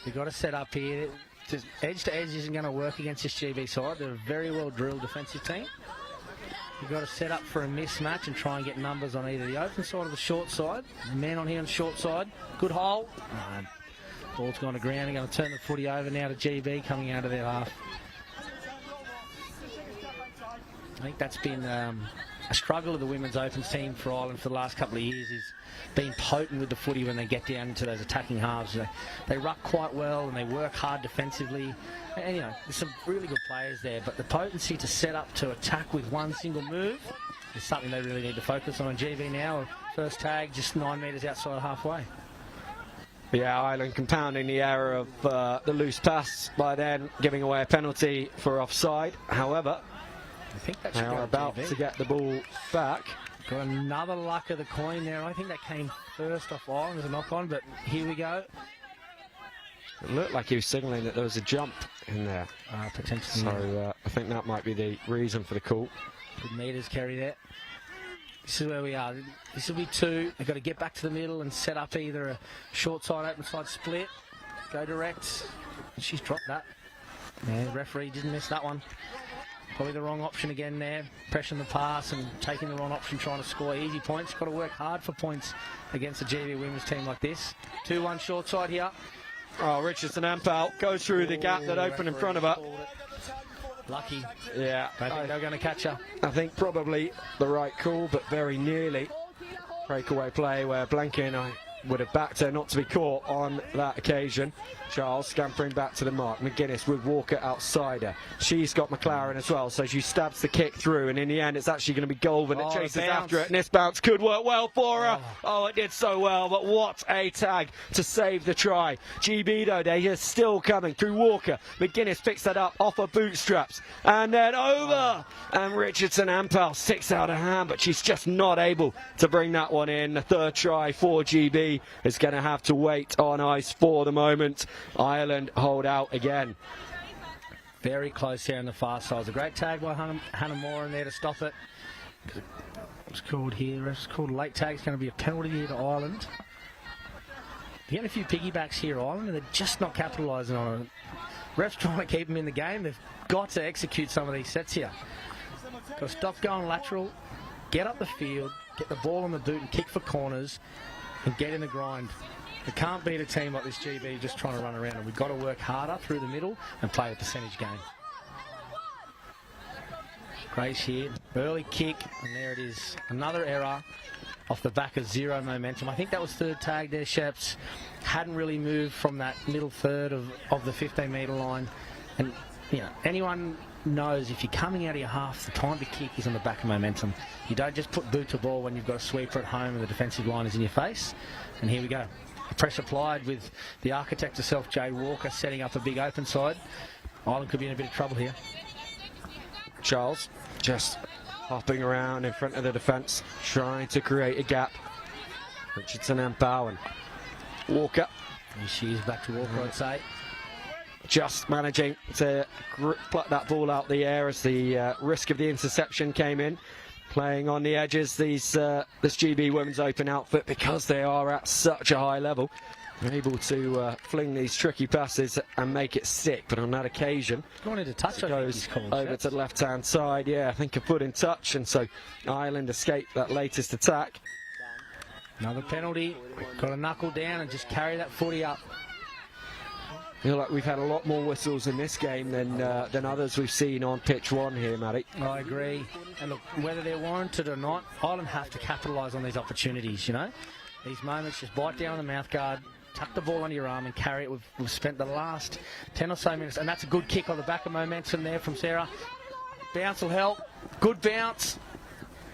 You've got to set up here. Just edge to edge isn't going to work against this GB side. They're a very well drilled defensive team. You've got to set up for a mismatch and try and get numbers on either the open side or the short side. Man on here on the short side. Good hole. Ball's gone to ground. They're going to turn the footy over now to GB coming out of their half. I think that's been a struggle of the Women's Opens team for Ireland for the last couple of years, is being potent with the footy when they get down into those attacking halves. They ruck quite well and they work hard defensively. And, you know, there's some really good players there, but the potency to set up to attack with one single move is something they really need to focus on. GB now, first tag, just 9 metres outside halfway. Yeah, Ireland compounding the error of the loose pass by then giving away a penalty for offside. However, I think that they are about to get the ball back. Got another luck of the coin there. I think that came first off Ireland as a knock-on, but here we go. It looked like he was signalling that there was a jump in there. Potentially. So I think that might be the reason for the call. Good metres carry there. This is where we are. This will be 2. They've got to get back to the middle and set up either a short side, open side split. Go direct. She's dropped that. Yeah, the referee didn't miss that one. Probably the wrong option again there, pressing the pass and taking the wrong option, trying to score easy points. Got to work hard for points against a GB women's team like this. 2-1 short side here. Oh, Richardson Ampel goes through the gap that opened in front of her. Lucky. Yeah. Don't think they're going to catch her. I think probably the right call, but very nearly. Breakaway play where Blanca and I would have backed her not to be caught on that occasion. Charles scampering back to the mark. McGuinness with Walker outside her. She's got McLaren as well, so she stabs the kick through, and in the end it's actually going to be Goldman that chases after it, and this bounce could work well for her. Oh, it did so well, but what a tag to save the try. GB though, they are still coming through Walker. McGuinness picks that up off her bootstraps, and then over, and Richardson Ampel sticks out her hand, but she's just not able to bring that one in. The third try for GB is going to have to wait on ice for the moment. Ireland hold out again. Very close here on the far side. It's a great tag by Hannah Moore in there to stop it. It's called here. It's called a late tag. It's going to be a penalty here to Ireland. They're getting a few piggybacks here, Ireland, and they're just not capitalising on it. Refs trying to keep them in the game. They've got to execute some of these sets here. Got to stop going lateral, get up the field, get the ball on the boot and kick for corners, and get in the grind. We can't beat a team like this GB just trying to run around, and we've got to work harder through the middle and play the percentage game. Grace here, early kick, and there it is. Another error off the back of zero momentum. I think that was third tag there, Sheps. Hadn't really moved from that middle third of the 15-metre line. And, you know, anyone knows if you're coming out of your half, the time to kick is on the back of momentum. You don't just put boot to ball when you've got a sweeper at home and the defensive line is in your face. And here we go. Pressure applied with the architect herself, Jade Walker, setting up a big open side. Ireland could be in a bit of trouble here. Charles just hopping around in front of the defence, trying to create a gap. Richardson and Bowen. Walker. And she's back to Walker, I'd say. Just managing to pluck that ball out the air as the risk of the interception came in. Playing on the edges, this GB Women's Open outfit, because they are at such a high level, are able to fling these tricky passes and make it stick. But on that occasion, wanted to touch, it goes over to the left-hand side. Yeah, I think a foot in touch, and so Ireland escaped that latest attack. Another penalty. Got to knuckle down and just carry that footy up. I feel like we've had a lot more whistles in this game than others we've seen on pitch one here, Matty. I agree. And look, whether they're warranted or not, Ireland have to capitalise on these opportunities, you know. These moments, just bite down on the mouth guard, tuck the ball under your arm and carry it. We've spent the last 10 or so minutes, and that's a good kick on the back of momentum there from Sarah. Bounce will help. Good bounce.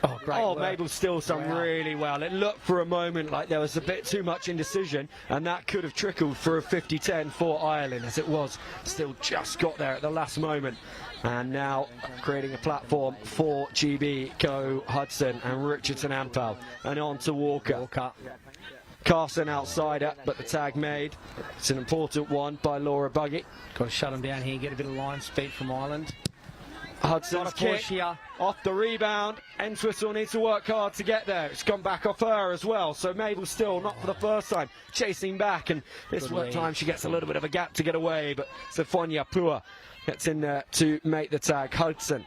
Oh, great work. Mabel Still's done really well. It looked for a moment like there was a bit too much indecision, and that could have trickled for a 50-10 for Ireland, as it was. Still just got there at the last moment. And now creating a platform for GB, Go Hudson and Richardson Ampel. And on to Walker. Carson outside it, but the tag made. It's an important one by Laura Buggy. Got to shut him down here, get a bit of line speed from Ireland. Hudson's kick here. Off the rebound. Entwistle needs to work hard to get there. It's gone back off her as well. So Mabel Still, not for the first time, chasing back. And this time she gets a little bit of a gap to get away. But Sofonia Pua gets in there to make the tag. Hudson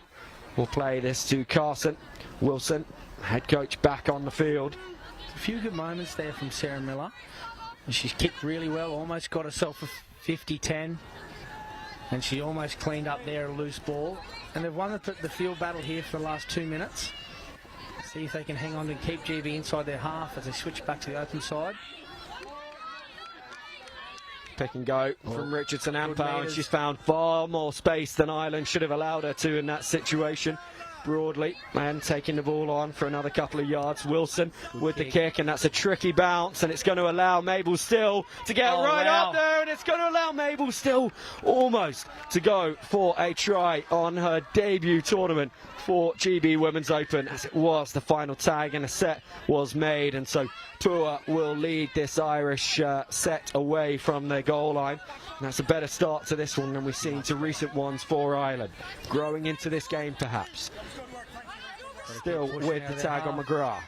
will play this to Carson. Wilson, head coach, back on the field. A few good moments there from Sarah Miller. She's kicked really well, almost got herself a 50-10. And she almost cleaned up there a loose ball. And they've won the field battle here for the last 2 minutes. See if they can hang on and keep GB inside their half as they switch back to the open side. Pick and go from Richardson Ampel, and she's found far more space than Ireland should have allowed her to in that situation. Broadly, and taking the ball on for another couple of yards. Wilson with the kick, and that's a tricky bounce, and it's going to allow Mabel Still to get up there, and it's going to allow Mabel Still almost to go for a try on her debut tournament for GB Women's Open, as it was the final tag and a set was made. And so Pua will lead this Irish set away from the goal line. And that's a better start to this one than we've seen to recent ones for Ireland. Growing into this game, perhaps. Still with the tag on McGrath.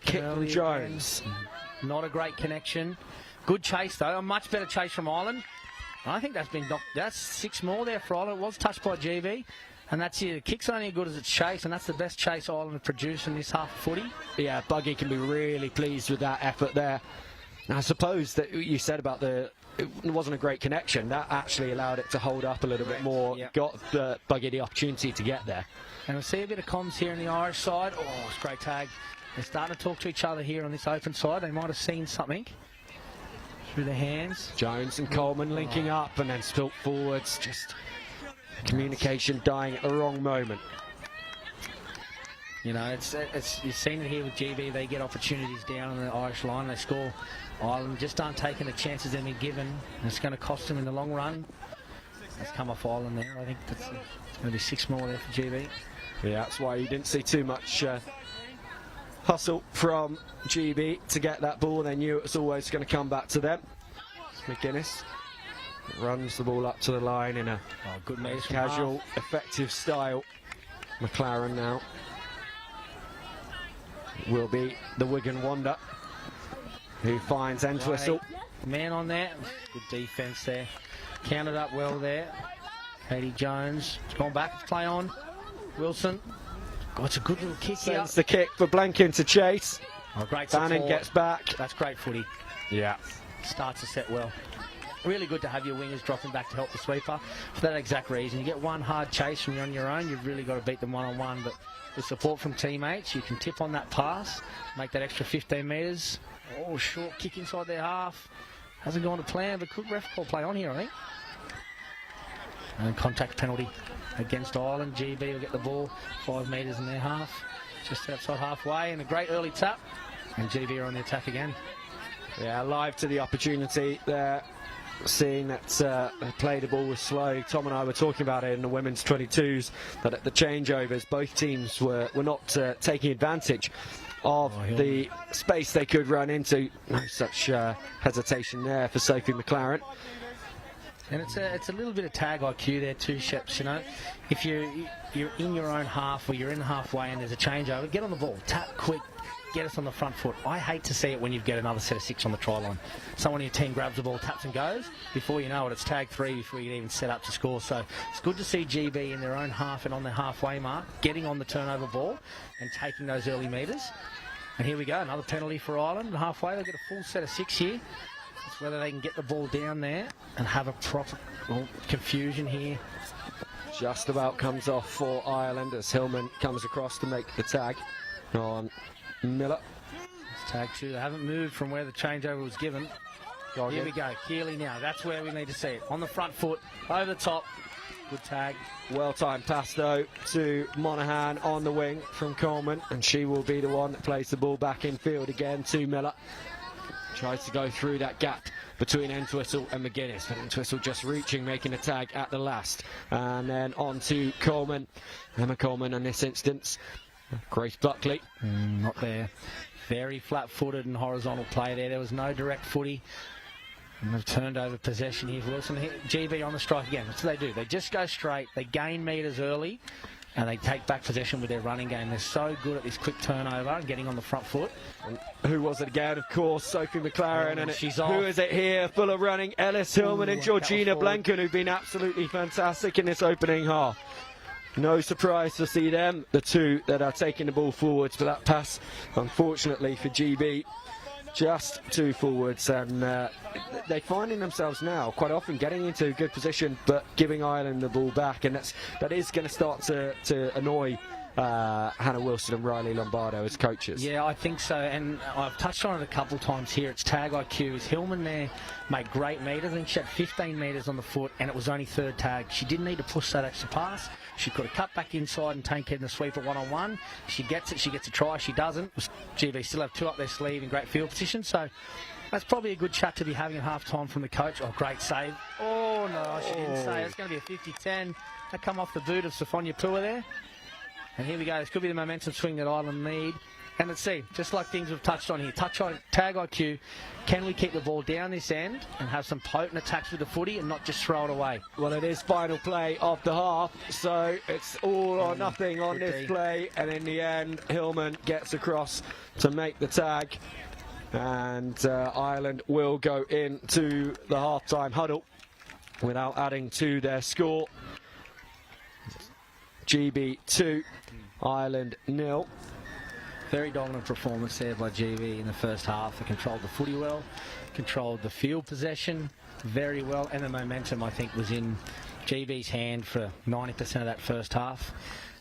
Kick from Jones. Not a great connection. Good chase, though. A much better chase from Ireland. I think that's been knocked. That's 6 more there for Ireland. It was touched by GB. And that's it. The kick's only as good as its chase, and that's the best chase Ireland have produced in this half footy. Yeah, Buggy can be really pleased with that effort there. I suppose that you said about it wasn't a great connection. That actually allowed it to hold up a little bit more. Yep. Got Buggy the opportunity to get there. And we'll see a bit of comms here on the Irish side. Oh, it's a great tag. They're starting to talk to each other here on this open side. They might have seen something through their hands. Jones and Coleman linking up and then spilt forwards. Just communication dying at the wrong moment. You know, it's you've seen it here with GB. They get opportunities down on the Irish line. They score. Ireland just aren't taking the chances they've been given. And it's going to cost them in the long run. That's come off Ireland there. I think that's going to be 6 more there for GB. Yeah, that's why you didn't see too much hustle from GB to get that ball. They knew it was always going to come back to them. McGuinness runs the ball up to the line in a good casual, effective style. McLaren now will be the Wigan Wonder, who finds Entwistle. Man on there. Good defence there. Counted up well there. Katie Jones. It's gone back. Play on. Wilson. Oh, it's a good little kick here. Sends the kick for Blanken to chase. Oh, great Bannon support. gets back. That's great footy. Yeah. Starts to set well. Really good to have your wingers dropping back to help the sweeper. For that exact reason. You get one hard chase when you're on your own, you've really got to beat them one-on-one. But with support from teammates, you can tip on that pass, make that extra 15 metres. Oh, short kick inside their half. Hasn't gone to plan, but could ref call play on here, I think. And contact penalty against Ireland. GB will get the ball 5 metres in their half. Just outside halfway, and a great early tap. And GB are on the attack again. Yeah, live to the opportunity there. Seeing that they played the ball was slow. Tom and I were talking about it in the women's 22s, that at the changeovers both teams were not taking advantage of the space they could run into. No such hesitation there for Sophie McLaren. And it's a little bit of tag IQ there too, Sheps, you know. If you're in your own half or you're in halfway and there's a changeover, get on the ball, tap quick, get us on the front foot. I hate to see it when you get another set of 6 on the try line. Someone in your team grabs the ball, taps and goes. Before you know it, it's tag 3 before you can even set up to score. So it's good to see GB in their own half and on their halfway mark, getting on the turnover ball and taking those early metres. And here we go, another penalty for Ireland. Halfway, they've got a full set of 6 here. It's whether they can get the ball down there and have a proper confusion here. Just about comes off for Ireland as Hillman comes across to make the tag on Miller. It's tag 2. They haven't moved from where the changeover was given. Here we go. Keeley now. That's where we need to see it. On the front foot, over the top. Good tag. Well-timed pass, though, to Monaghan on the wing from Coleman, and she will be the one that plays the ball back in field again to Miller. Tries to go through that gap between Entwistle and McGuinness, but Entwistle just reaching, making a tag at the last. And then on to Coleman. Emma Coleman in this instance. Grace Buckley. Not there. Very flat-footed and horizontal play there. There was no direct footy. And they've turned over possession here for Wilson. GB on the strike again. That's what they do. They just go straight. They gain metres early. And they take back possession with their running game. They're so good at this quick turnover and getting on the front foot. And who was it again? Of course, Sophie McLaren. And she's who off. is it here? Full of running. Ellis Hillman and Georgina Blanken, who've been absolutely fantastic in this opening half. No surprise to see them, the two that are taking the ball forwards. But that pass, unfortunately for GB, just 2 forwards, and they're finding themselves now quite often getting into a good position but giving Ireland the ball back, and that is going to start to annoy Hannah Wilson and Riley Lombardo as coaches. Yeah, I think so, and I've touched on it a couple times here. It's tag IQ. Hillman there made great metres. I think she had 15 metres on the foot, and it was only 3rd tag. She didn't need to push that extra pass. She could have cut back inside and taken the sweeper one-on-one. She gets it, she gets a try. She doesn't. GB still have 2 up their sleeve in great field position, so that's probably a good chat to be having at half-time from the coach. Oh, great save. Oh, no, she didn't say. It's going to be a 50-10. That come off the boot of Sophia Pua there. And here we go. This could be the momentum swing that Ireland need. And let's see, just like things we've touched on here, touch on tag IQ. Can we keep the ball down this end and have some potent attacks with the footy and not just throw it away? Well, it is final play of the half, so it's all or nothing on this play. And in the end, Hillman gets across to make the tag. And Ireland will go into the half-time huddle without adding to their score. GB 2, Ireland 0. Very dominant performance there by GB in the first half. They controlled the footy well, controlled the field possession very well, and the momentum, I think, was in GB's hand for 90% of that first half.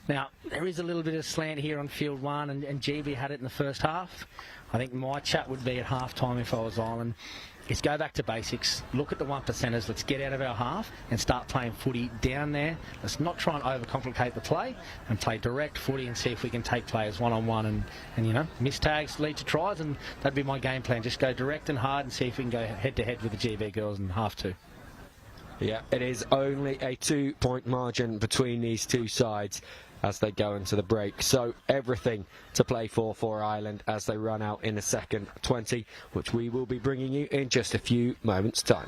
Now, there is a little bit of slant here on field one, and GB had it in the first half. I think my chat would be at half-time if I was Ireland, is go back to basics, look at the 1%ers, let's get out of our half and start playing footy down there. Let's not try and overcomplicate the play and play direct footy and see if we can take players one-on-one and you know, miss tags lead to tries, and that'd be my game plan. Just go direct and hard and see if we can go head-to-head with the GB girls in half two. Yeah, it is only a 2-point margin between these two sides as they go into the break. So everything to play for Ireland as they run out in the second 20, which we will be bringing you in just a few moments' time.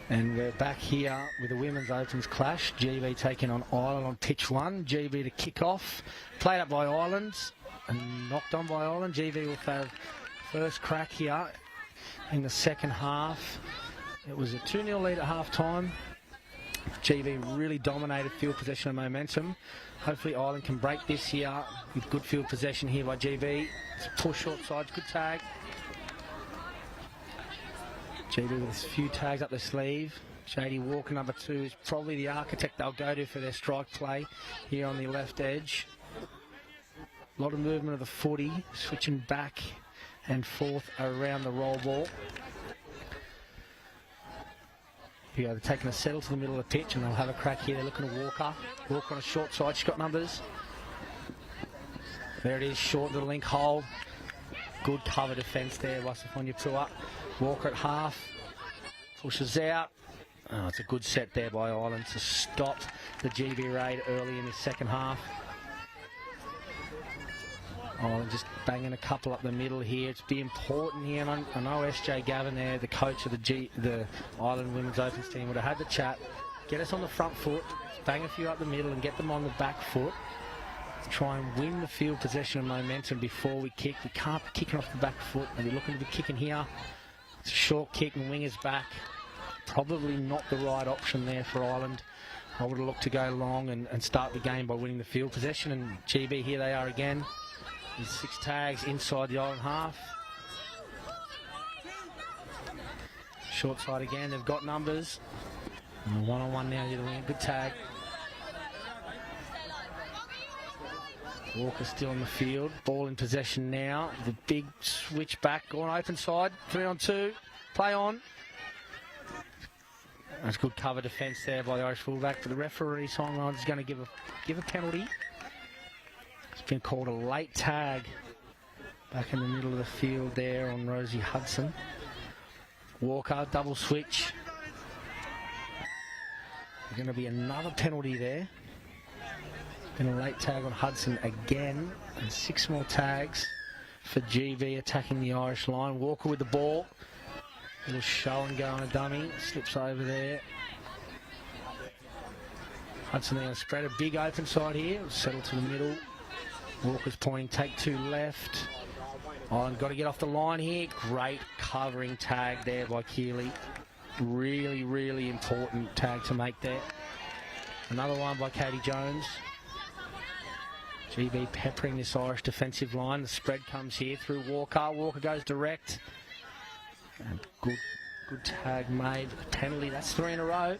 And we're back here with the women's opens clash. GB taking on Ireland on pitch one. GB to kick off. Played up by Ireland and knocked on by Ireland. GB will have first crack here in the second half. It was a 2-0 lead at half time. GB really dominated field possession and momentum. Hopefully Ireland can break this here with good field possession here by GB. It's a push short side, good tag. GB with a few tags up their sleeve. Shady Walker, number 2, is probably the architect they'll go to for their strike play here on the left edge. A lot of movement of the footy, switching back and forth around the roll ball. Here they're taking a settle to the middle of the pitch and they'll have a crack here. They're looking at Walker. Walker on a short side, she's got numbers. There it is, short to the link hole. Good cover defence there by Sophia Tua. Walker at half, pushes out, Oh, it's a good set there by Ireland to stop the GB raid early in the second half. Ireland just banging a couple up the middle here. It's be important here, and I know SJ Gavin there, the coach of the Ireland Women's Opens team, would have had the chat. Get us on the front foot, bang a few up the middle and get them on the back foot. Try and win the field possession and momentum before we kick. We can't be kicking off the back foot, and we're looking to be kicking here. It's a short kick and wingers back. Probably not the right option there for Ireland. I would have looked to go long and start the game by winning the field possession, and GB, here they are again. There's 6 tags inside the Ireland half. Short side again, they've got numbers. And one-on-one now, you're doing a good tag. Walker still in the field, ball in possession now. The big switch back, going open side, 3-on-2, play on. That's good cover defence there by the Irish fullback, but the referee Songline is going to give a penalty. It's been called a late tag back in the middle of the field there on Rosie Hudson. Walker, double switch. There's going to be another penalty there. Been a late tag on Hudson again, and 6 more tags for GB attacking the Irish line. Walker with the ball. Little show and go on a dummy. Slips over there. Hudson there spread a big open side here. Settle to the middle. Walker's pointing, take 2 left. Ireland got to get off the line here. Great covering tag there by Keeley. Really, really important tag to make there. Another one by Katie Jones. GB peppering this Irish defensive line. The spread comes here through Walker. Walker goes direct. And good tag made. Penalty, that's 3 in a row.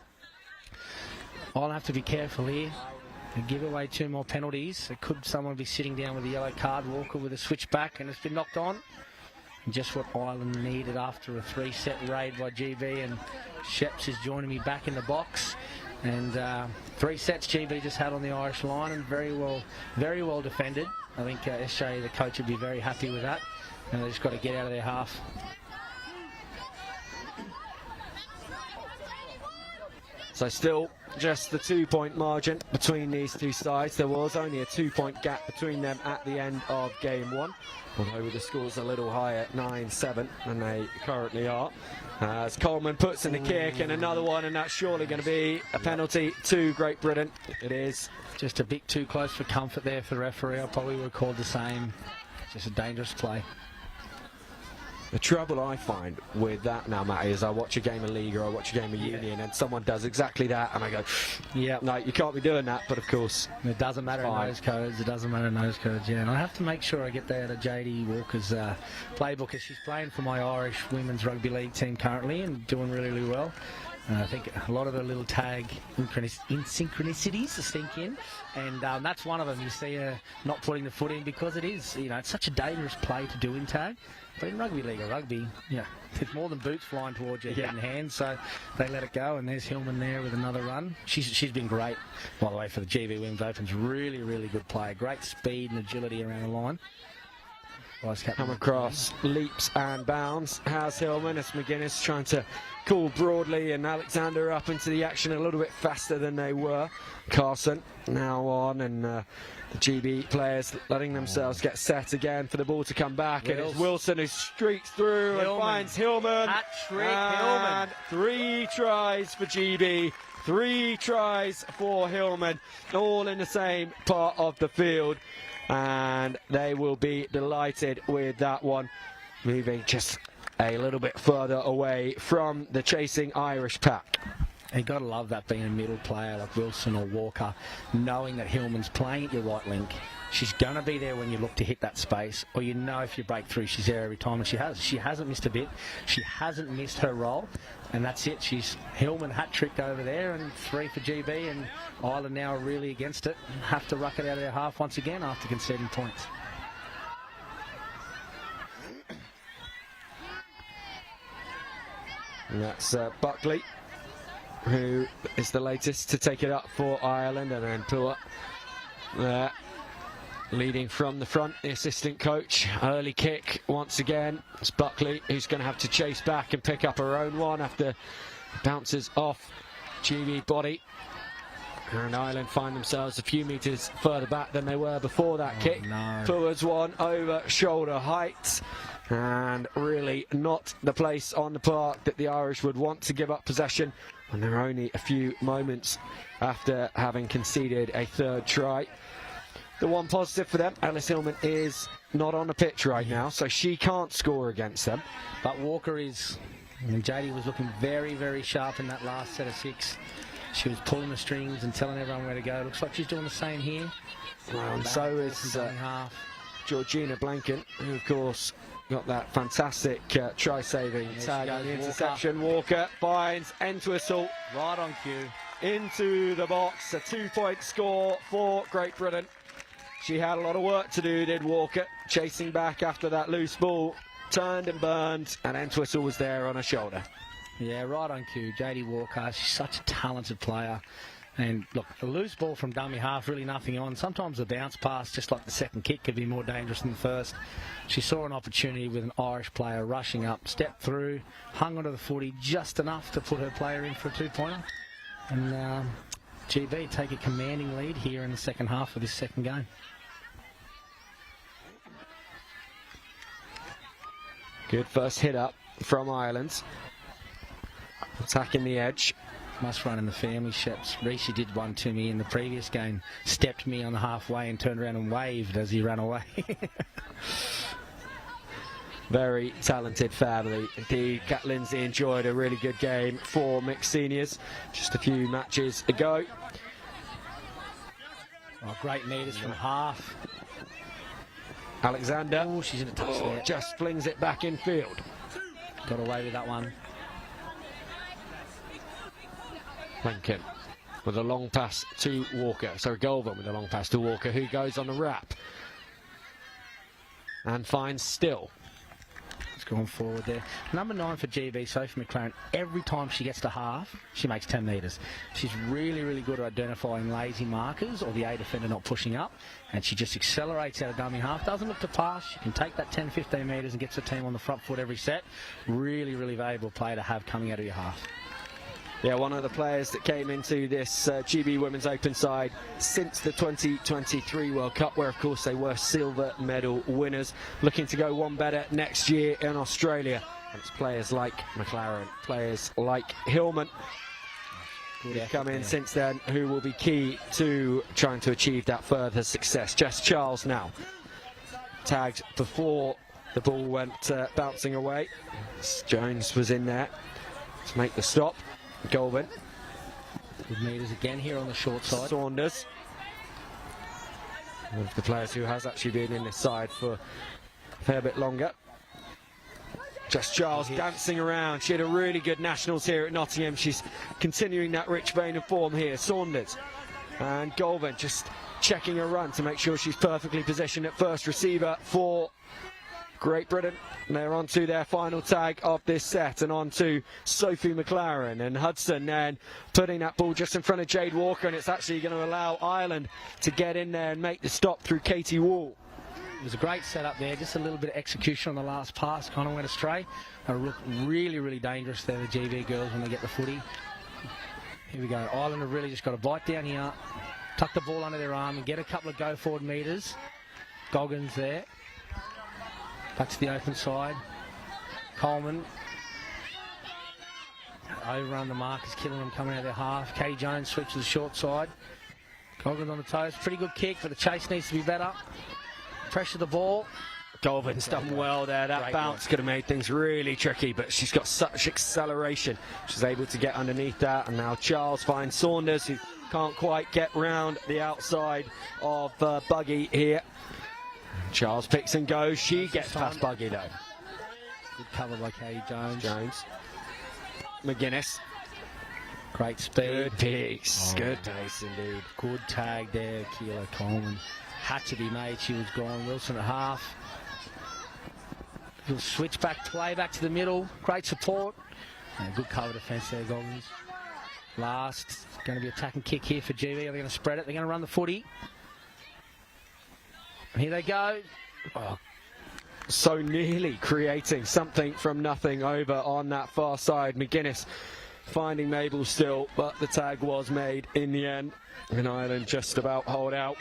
I'll have to be careful here. They give away 2 more penalties. Could someone be sitting down with a yellow card? Walker with a switch back, and it's been knocked on. And just what Ireland needed after a 3-set raid by GB, and Sheps is joining me back in the box. And 3 sets GB just had on the Irish line, and very well defended. I think SJ, the coach, would be very happy with that. And they just got to get out of their half. So still just the 2-point margin between these 2 sides. There was only a 2-point gap between them at the end of game 1, although the score's a little higher, 9-7, than they currently are. As Coleman puts in the kick, and another one, and that's surely going to be a penalty to Great Britain. It is. Just a bit too close for comfort there for the referee. I probably would have called the same. Just a dangerous play. The trouble I find with that now, Matty, is I watch a game of League or I watch a game of Union and someone does exactly that and I go, yeah, no, you can't be doing that, but of course... It doesn't matter in those codes, it doesn't matter in those codes, yeah. And I have to make sure I get that out of JD Walker's playbook, as she's playing for my Irish Women's Rugby League team currently and doing really, really well. I think a lot of the little tag synchronicities sink in, and that's one of them. You see her not putting the foot in because it is, you know, it's such a dangerous play to do in tag. But in rugby league or rugby, yeah, there's more than boots flying towards your head and hands, so they let it go. And there's Hillman there with another run. She's been great, by the way, for the GB Women's Opens. Really, really good player. Great speed and agility around the line. Come across, leaps and bounds. How's Hillman? It's McGuinness trying to call broadly, and Alexander up into the action a little bit faster than they were. Carson now on, and the GB players letting themselves get set again for the ball to come back. And it's Wilson who streaks through and finds Hillman. Hat-trick, Hillman. 3 tries for GB. 3 tries for Hillman, all in the same part of the field. And they will be delighted with that one, moving just a little bit further away from the chasing Irish pack. You got to love that, being a middle player like Wilson or Walker, knowing that Hillman's playing at your right link. She's going to be there when you look to hit that space, or you know if you break through, she's there every time, and she has. She hasn't missed a bit. She hasn't missed her role, and that's it. She's Hillman hat-tricked over there, and 3 for GB, and Ireland now are really against it. Have to ruck it out of their half once again after conceding points. And that's Buckley, who is the latest to take it up for Ireland, and then Pua there, leading from the front, the assistant coach. Early kick once again. It's Buckley who's going to have to chase back and pick up her own one after bounces off GB body. And Ireland find themselves a few metres further back than they were before that kick. Towards one over shoulder height. And really not the place on the park that the Irish would want to give up possession when they're only a few moments after having conceded a third try. The one positive for them, Alice Hillman is not on the pitch right now, so she can't score against them. But Walker is, and JD was looking very, very sharp in that last set of 6. She was pulling the strings and telling everyone where to go. Looks like she's doing the same here. And so is Georgina Blanken, who of course got that fantastic try-saving tag on the interception. Walker finds Entwistle right on cue into the box. A 2-point score for Great Britain. She had a lot of work to do, did Walker, chasing back after that loose ball. Turned and burned, and Entwistle was there on her shoulder. Yeah, right on cue. JD Walker, she's such a talented player. And look, a loose ball from dummy half, really nothing on. Sometimes a bounce pass, just like the second kick, could be more dangerous than the first. She saw an opportunity with an Irish player rushing up, stepped through, hung onto the footy just enough to put her player in for a 2-pointer. And GB take a commanding lead here in the second half of this second game. Good first hit up from Ireland. Attacking the edge. Must run in the family, Sheps. Rishi did one to me in the previous game. Stepped me on the halfway and turned around and waved as he ran away. Very talented family. Indeed, Kat Lindsay enjoyed a really good game for mixed seniors just a few matches ago. Oh, great meters from half. Alexander. Oh, she's in a touch there. Just flings it back in field. Got away with that one. Lincoln with a long pass to Walker. So Goulburn with a long pass to Walker, who goes on the wrap and finds Still. It's going forward there. Number 9 for GB, Sophie McLaren. Every time she gets to half, she makes 10 metres. She's really, really good at identifying lazy markers or the A defender not pushing up, and she just accelerates out of dummy half. Doesn't look to pass. She can take that 10, 15 metres and gets the team on the front foot every set. Really, really valuable player to have coming out of your half. Yeah, one of the players that came into this GB Women's Open side since the 2023 World Cup, where of course they were silver medal winners, looking to go one better next year in Australia. And it's players like McLaren, players like Hillman, who've come in since then, who will be key to trying to achieve that further success. Jess Charles now tagged before the ball went bouncing away. Jones was in there to make the stop. Goulburn. Good meters again here on the short side. Saunders. One of the players who has actually been in this side for a fair bit longer. Just Charles dancing around. She had a really good nationals here at Nottingham. She's continuing that rich vein of form here. Saunders and Goulburn just checking her run to make sure she's perfectly positioned at first receiver for Great Britain. And they're on to their final tag of this set, and on to Sophie McLaren and Hudson, and putting that ball just in front of Jade Walker, and it's actually going to allow Ireland to get in there and make the stop through Katie Wall. It was a great setup there, just a little bit of execution on the last pass, kind of went astray. They look really, really dangerous there, the GB girls, when they get the footy. Here we go. Ireland have really just got to bite down here, tuck the ball under their arm and get a couple of go-forward meters. Goggins there. Back to the open side. Coleman. Overrun the mark is killing them coming out of their half. Katie Jones sweeps to the short side. Goggins on the toes. Pretty good kick, but the chase needs to be better. Pressure the ball. Goulburn's done well there. That bounce could have made things really tricky, but she's got such acceleration. She's able to get underneath that, and now Charles finds Saunders, who can't quite get round the outside of Buggy here. Charles picks and goes. She gets past Buggy though. Good cover by Katie Jones. McGuinness. Great speed. Good piece. Good pace indeed. Good tag there, Keela Coleman. Had to be made. She was gone. Wilson at half. Little switch back play back to the middle. Great support. And a good cover defence there, Goggins. Last. Going to be attacking kick here for GB. They're going to spread it. They're going to run the footy. Here they go. Oh, so nearly creating something from nothing over on that far side. McGuinness finding Mabel still, but the tag was made in the end, and Ireland just about hold out.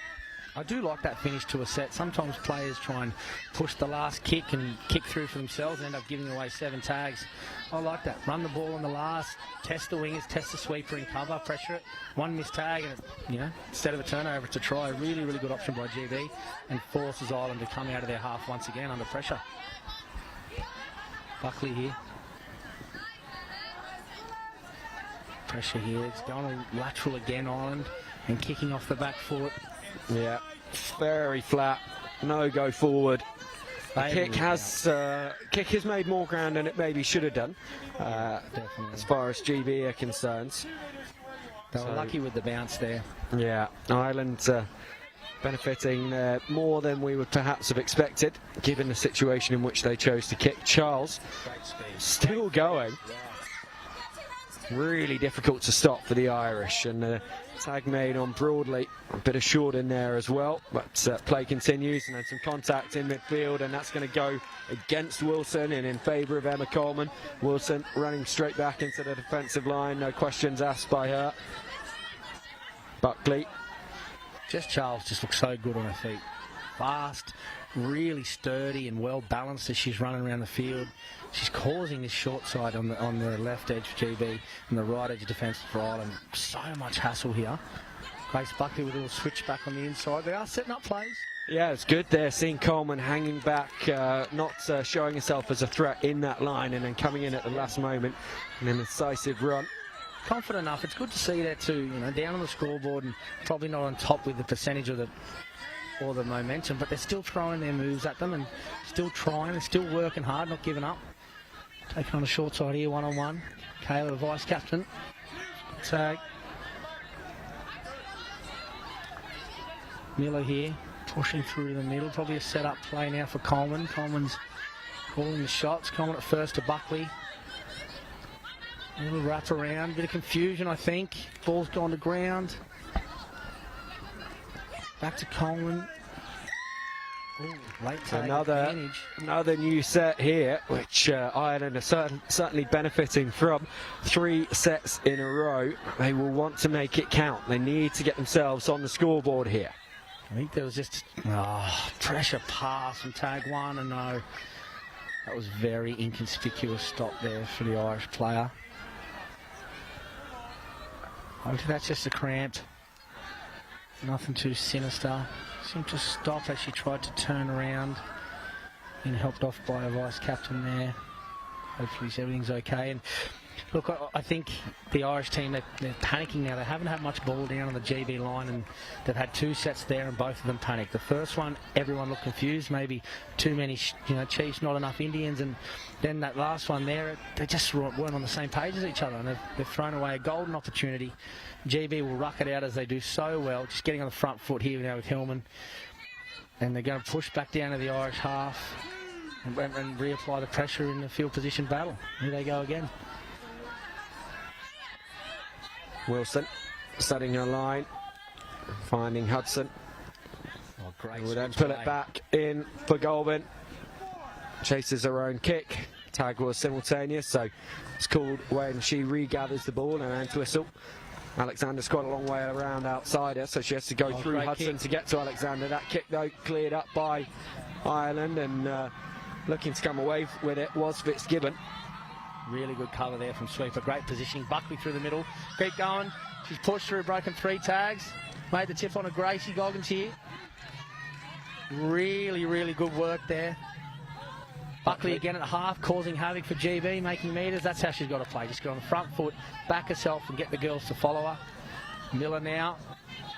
I do like that finish to a set. Sometimes players try and push the last kick and kick through for themselves and end up giving away 7 tags. I like that. Run the ball on the last, test the wingers, test the sweeper in cover, pressure it. 1 missed tag, and instead of a turnover, it's a try. Really, really good option by GB, and forces Ireland to come out of their half once again under pressure. Buckley here. Pressure here. It's going lateral again, Ireland, and kicking off the back foot. Yeah, very flat. No go forward. The kick has made more ground than it maybe should have done, as far as GB are concerned. They were lucky with the bounce there. Yeah, Ireland benefiting more than we would perhaps have expected, given the situation in which they chose to kick. Charles still going. Really difficult to stop for the Irish, and tag made on Broadley, a bit of short in there as well, but play continues, and then some contact in midfield, and that's going to go against Wilson and in favour of Emma Coleman. Wilson running straight back into the defensive line, no questions asked by her. Buckley. Charles just looks so good on her feet. Fast, really sturdy and well balanced as she's running around the field. She's causing this short side on the left edge for GB and the right edge of defence for Ireland. So much hassle here. Grace Buckley with a little switch back on the inside. They are setting up plays. Yeah, it's good there, seeing Coleman hanging back, not showing herself as a threat in that line, and then coming in at the last moment in an incisive run. Confident enough. It's good to see that too, down on the scoreboard and probably not on top with the percentage of the momentum, but they're still throwing their moves at them and still trying and still working hard, not giving up. Taking on the short side here, 1-on-1. Kayla, the vice captain. Tag. Miller here, pushing through to the middle. Probably a set-up play now for Coleman. Coleman's calling the shots. Coleman at first to Buckley. A little wrap around, bit of confusion, I think. Ball's gone to ground. Back to Coleman. Ooh, late tag advantage. Another new set here, which Ireland are certainly benefiting from. 3 sets in a row. They will want to make it count. They need to get themselves on the scoreboard here. I think there was just pressure pass from tag 1, and no, that was very inconspicuous stop there for the Irish player. Hopefully that's just a cramp. Nothing too sinister. Seemed to stop as she tried to turn around and helped off by a vice captain there. Hopefully everything's okay. And look, I think the Irish team, they're panicking now. They haven't had much ball down on the GB line, and they've had 2 sets there and both of them panicked. The first one, everyone looked confused, maybe too many Chiefs, not enough Indians, and then that last one there, they just weren't on the same page as each other, and they've thrown away a golden opportunity. GB will ruck it out as they do so well, just getting on the front foot here now with Hillman, and they're going to push back down to the Irish half and reapply the pressure in the field position battle. Here they go again. Wilson setting her line, finding Hudson. Great. Will then pull it back in for Goldman. Chases her own kick. Tag was simultaneous, so it's called when she regathers the ball and then to whistle. Alexander's quite a long way around outside her, so she has to go through Hudson to get to Alexander. That kick, though, cleared up by Ireland, and looking to come away with it was Fitzgibbon. Really good cover there from Sweeper. Great positioning. Buckley through the middle. Keep going. She's pushed through, broken 3 tags. Made the tip on a Gracie Goggins here. Really, really good work there. Buckley again at half, causing havoc for GB, making metres. That's how she's got to play. Just get on the front foot, back herself and get the girls to follow her. Miller now.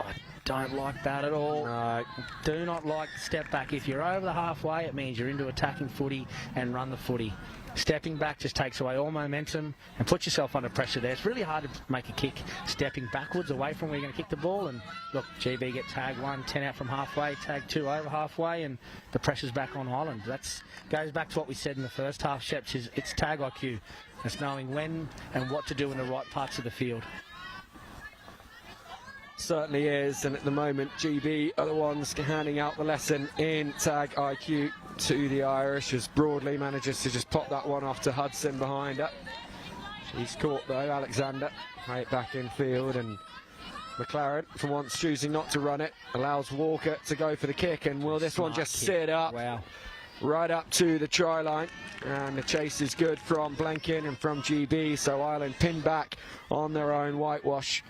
I don't like that at all. No. Do not like the step back. If you're over the halfway, it means you're into attacking footy and run the footy. Stepping back just takes away all momentum and puts yourself under pressure there. It's really hard to make a kick stepping backwards away from where you're going to kick the ball. And look, GB get tag 1, 10 out from halfway, tag 2 over halfway, and the pressure's back on Ireland. That goes back to what we said in the first half, Sheps, is it's tag IQ. It's knowing when and what to do in the right parts of the field. Certainly is, and at the moment GB are the ones handing out the lesson in tag IQ to the Irish, as Broadley manages to just pop that one off to Hudson behind her. She's caught though, Alexander. Right back in field, and McLaren, for once choosing not to run it, allows Walker to go for the kick, and will this one just sit up? Wow. Right up to the try line, and the chase is good from Blanken and from GB, so Ireland pinned back on their own whitewash.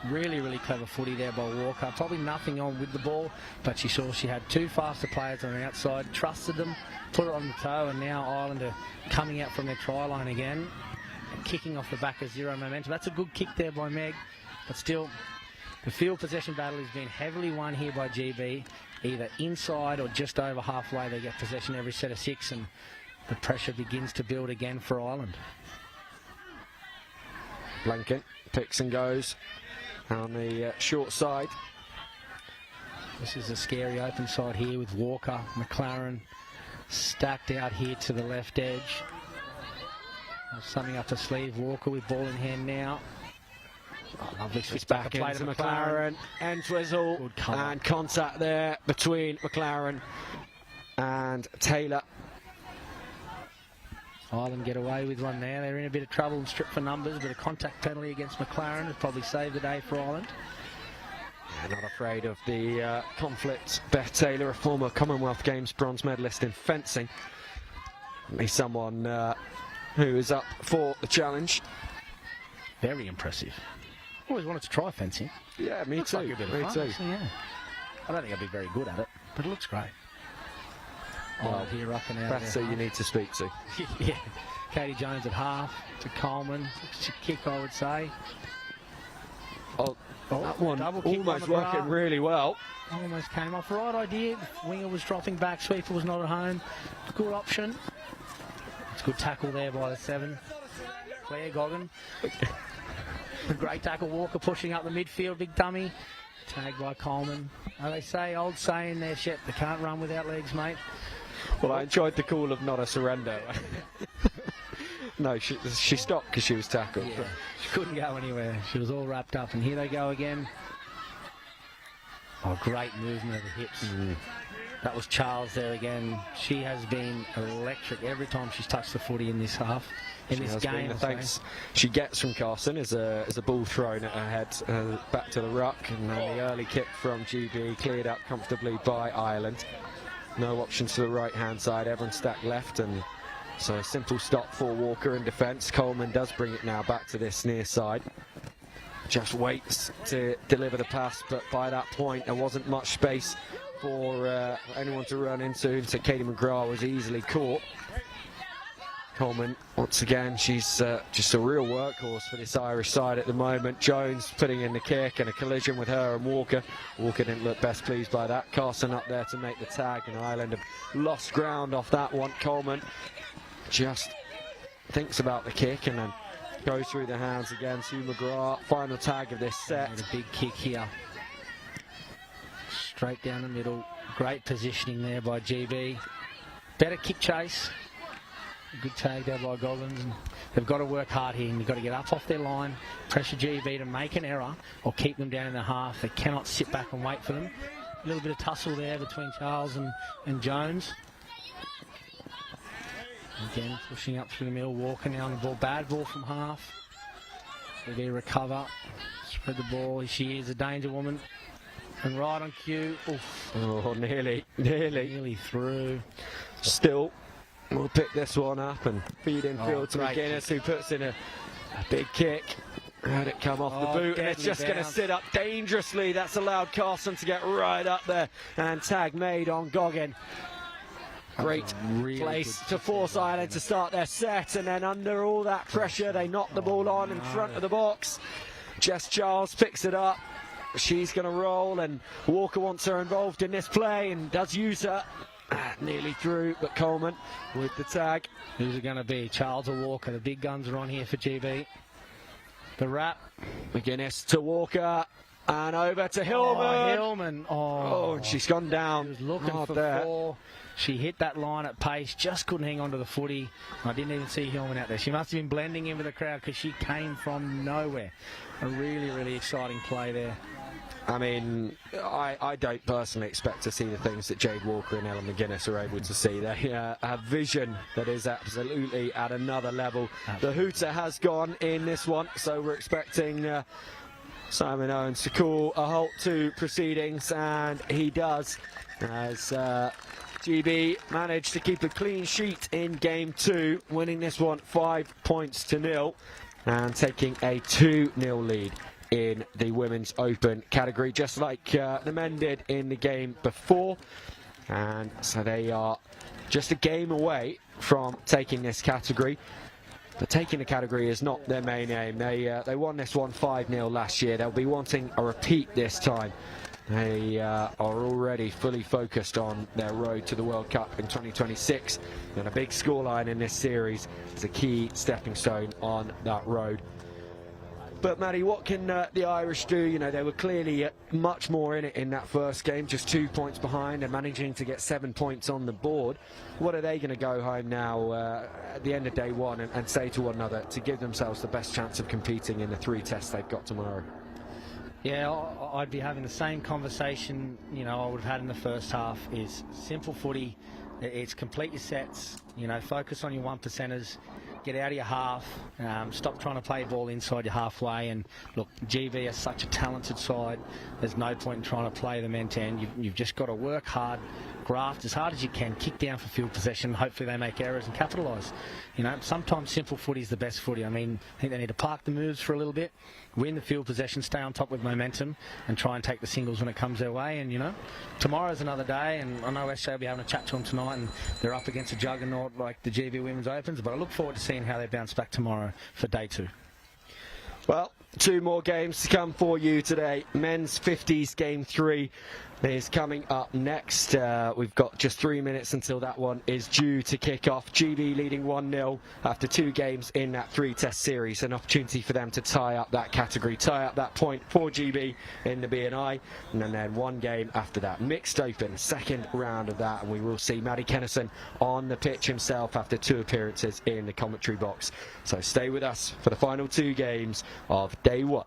Really, really clever footy there by Walker. Probably nothing on with the ball, but she saw she had two faster players on the outside, trusted them, put it on the toe, and now Ireland are coming out from their try line again, and kicking off the back of zero momentum. That's a good kick there by Meg, but still, the field possession battle has been heavily won here by GB. Either inside or just over halfway, they get possession every set of 6, and the pressure begins to build again for Ireland. Blanken picks and goes on the short side. This is a scary open side here with Walker, McLaren stacked out here to the left edge. Something up the sleeve. Walker with ball in hand now. Oh, lovely switch back into McLaren. End twizzle and contact there between McLaren and Taylor. Ireland get away with one there. They're in a bit of trouble and stripped for numbers, but a contact penalty against McLaren has probably saved the day for Ireland. Yeah, not afraid of the conflict. Beth Taylor, a former Commonwealth Games bronze medalist in fencing. He's someone who is up for the challenge. Very impressive. Always wanted to try fencing. Yeah, me looks too. Like a bit of me fun, too. actually, yeah. I don't think I'd be very good at it, but it looks great. Well, here up and out. That's who you need to speak to. Yeah. Katie Jones at half to Coleman. Kick, I would say. Oh, that one almost on working really well. Almost came off. Right idea. Winger was dropping back. Sweeper was not at home. Good option. It's a good tackle there by the 7. Claire Goggin. A great tackle. Walker pushing up the midfield. Big dummy. Tagged by Coleman. They say, old saying there, Shep, they can't run without legs, mate. Well, I enjoyed the call of not a surrender. No, she stopped because she was tackled. Yeah, she couldn't go anywhere. She was all wrapped up, and here they go again. Oh, great movement of the hips. That was Charles there again. She has been electric every time she's touched the footy in this half. In this game, the thanks she gets from Carson is a ball thrown at her head back to the ruck, and then the early kick from GB cleared up comfortably by Ireland. No options to the right hand side, everyone stacked left, and so a simple stop for Walker in defence. Coleman does bring it now back to this near side. Just waits to deliver the pass, but by that point there wasn't much space for anyone to run into, so Katie McGrath was easily caught. Coleman, once again, she's just a real workhorse for this Irish side at the moment. Jones putting in the kick, and a collision with her and Walker. Walker didn't look best pleased by that. Carson up there to make the tag, and Ireland have lost ground off that one. Coleman just thinks about the kick and then goes through the hands again to McGrath. Final tag of this set. A big kick here. Straight down the middle. Great positioning there by GB. Better kick chase. Good tag there by Goggins. And they've got to work hard here, and you've got to get up off their line, pressure GB to make an error or keep them down in the half. They cannot sit back and wait for them. A little bit of tussle there between Charles and Jones. Again, pushing up through the middle. Walker now on the ball. Bad ball from half. They recover. Spread the ball. She is a danger woman. And right on cue. Oof. Oh, nearly through. Still, we'll pick this one up and feed in field to McGuinness, who puts in a big kick. Had it come off the boot, and it's just going to sit up dangerously. That's allowed Carson to get right up there, and tag made on Goggin. Great place to force Ireland to start their set, and then under all that pressure they knock the ball on in front of the box. Jess Charles picks it up. She's going to roll, and Walker wants her involved in this play and does use her. Nearly through, but Coleman with the tag. Who's it going to be? Charles or Walker? The big guns are on here for GB. The wrap. McGuinness to Walker. And over to Hillman. Hillman. Oh, and she's gone down. She was looking for 4. She hit that line at pace, just couldn't hang on to the footy. I didn't even see Hillman out there. She must have been blending in with the crowd because she came from nowhere. A really, really exciting play there. I mean, I don't personally expect to see the things that Jade Walker and Ellen McGuinness are able to see. They have vision that is absolutely at another level. The hooter has gone in this one, so we're expecting Simon Owens to call a halt to proceedings, and he does, as GB managed to keep a clean sheet in game 2, winning this one 5-0 and taking a 2-0 lead in the Women's Open category, just like the men did in the game before. And so they are just a game away from taking this category. But taking the category is not their main aim. They won this one 5-0 last year. They'll be wanting a repeat this time. They are already fully focused on their road to the World Cup in 2026. And a big scoreline in this series is a key stepping stone on that road. But Maddie, what can the Irish do? You know, they were clearly much more in it in that first game, just 2 points behind and managing to get 7 points on the board. What are they going to go home now at the end of day one and say to one another to give themselves the best chance of competing in the 3 tests they've got tomorrow? Yeah, I'd be having the same conversation, you know, I would have had in the first half. Is simple footy. It's complete your sets, you know, focus on your 1%ers, get out of your half, stop trying to play ball inside your halfway. And look, GV is such a talented side, there's no point in trying to play them end to end. You've just got to work hard, graft as hard as you can, kick down for field possession, hopefully they make errors and capitalise. You know, sometimes simple footy is the best footy. I mean, I think they need to park the moves for a little bit, win the field possession, stay on top with momentum, and try and take the singles when it comes their way. And, you know, tomorrow's another day, and I know SJ will be having a chat to them tonight, and they're up against a juggernaut like the GV Women's Opens, but I look forward to seeing how they bounce back tomorrow for day 2. Well, 2 more games to come for you today. Men's 50s game 3 is coming up next. We've got just 3 minutes until that one is due to kick off. GB leading 1-0 after 2 games in that 3-test series. An opportunity for them to tie up that category, tie up that point for GB in the B&I, and then 1 game after that. Mixed Open, second round of that, and we will see Matty Kennison on the pitch himself after 2 appearances in the commentary box. So stay with us for the final 2 games of day 1.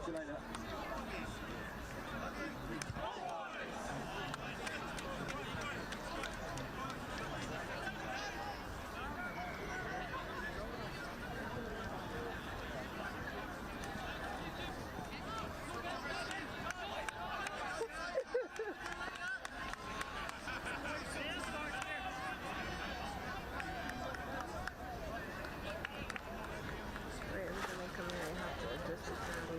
Catch you later. Wait, I'm gonna come here and have to adjust the sound.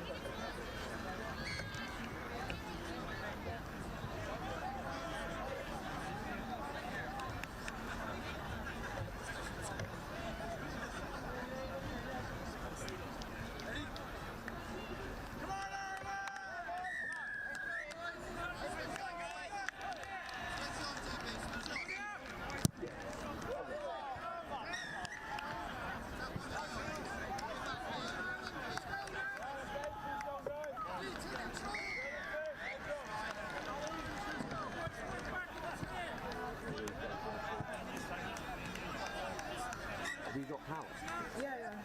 Have you got power? Yeah, yeah.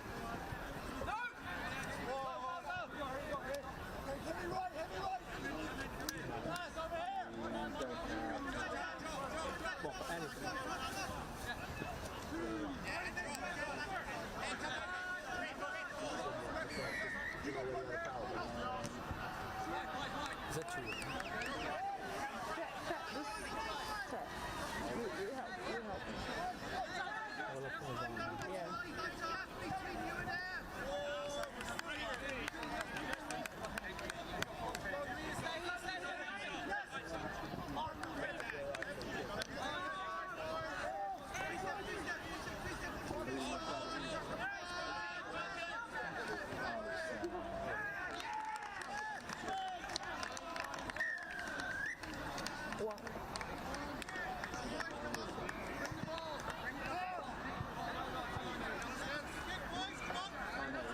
What, for anything? Is that true? You help.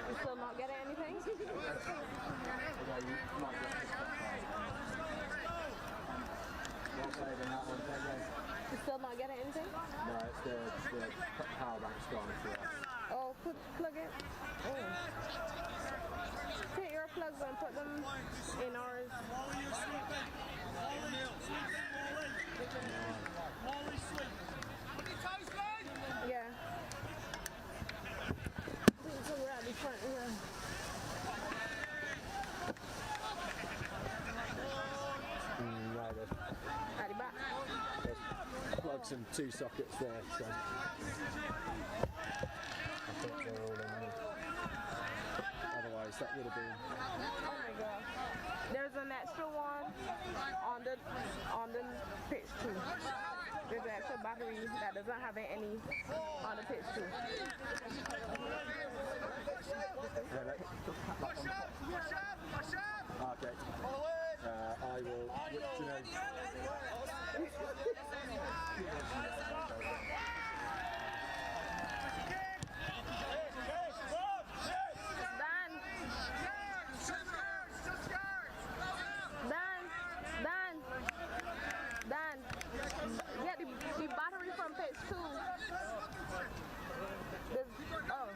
You still not getting anything? You still not getting anything? No, it's the power bank's gone for us. Oh, plug it. Oh. Take your plugs and put them in ours. Yeah. So we're at the front here. No, there's At the back. plugs and 2 sockets there, so I think they're all in there. Otherwise, that would have been. Oh my god. There's an extra one on the pitch too. There's an extra battery that doesn't have any on the pitch too. Okay. I will. Dan, get the battery from page 2. Oh.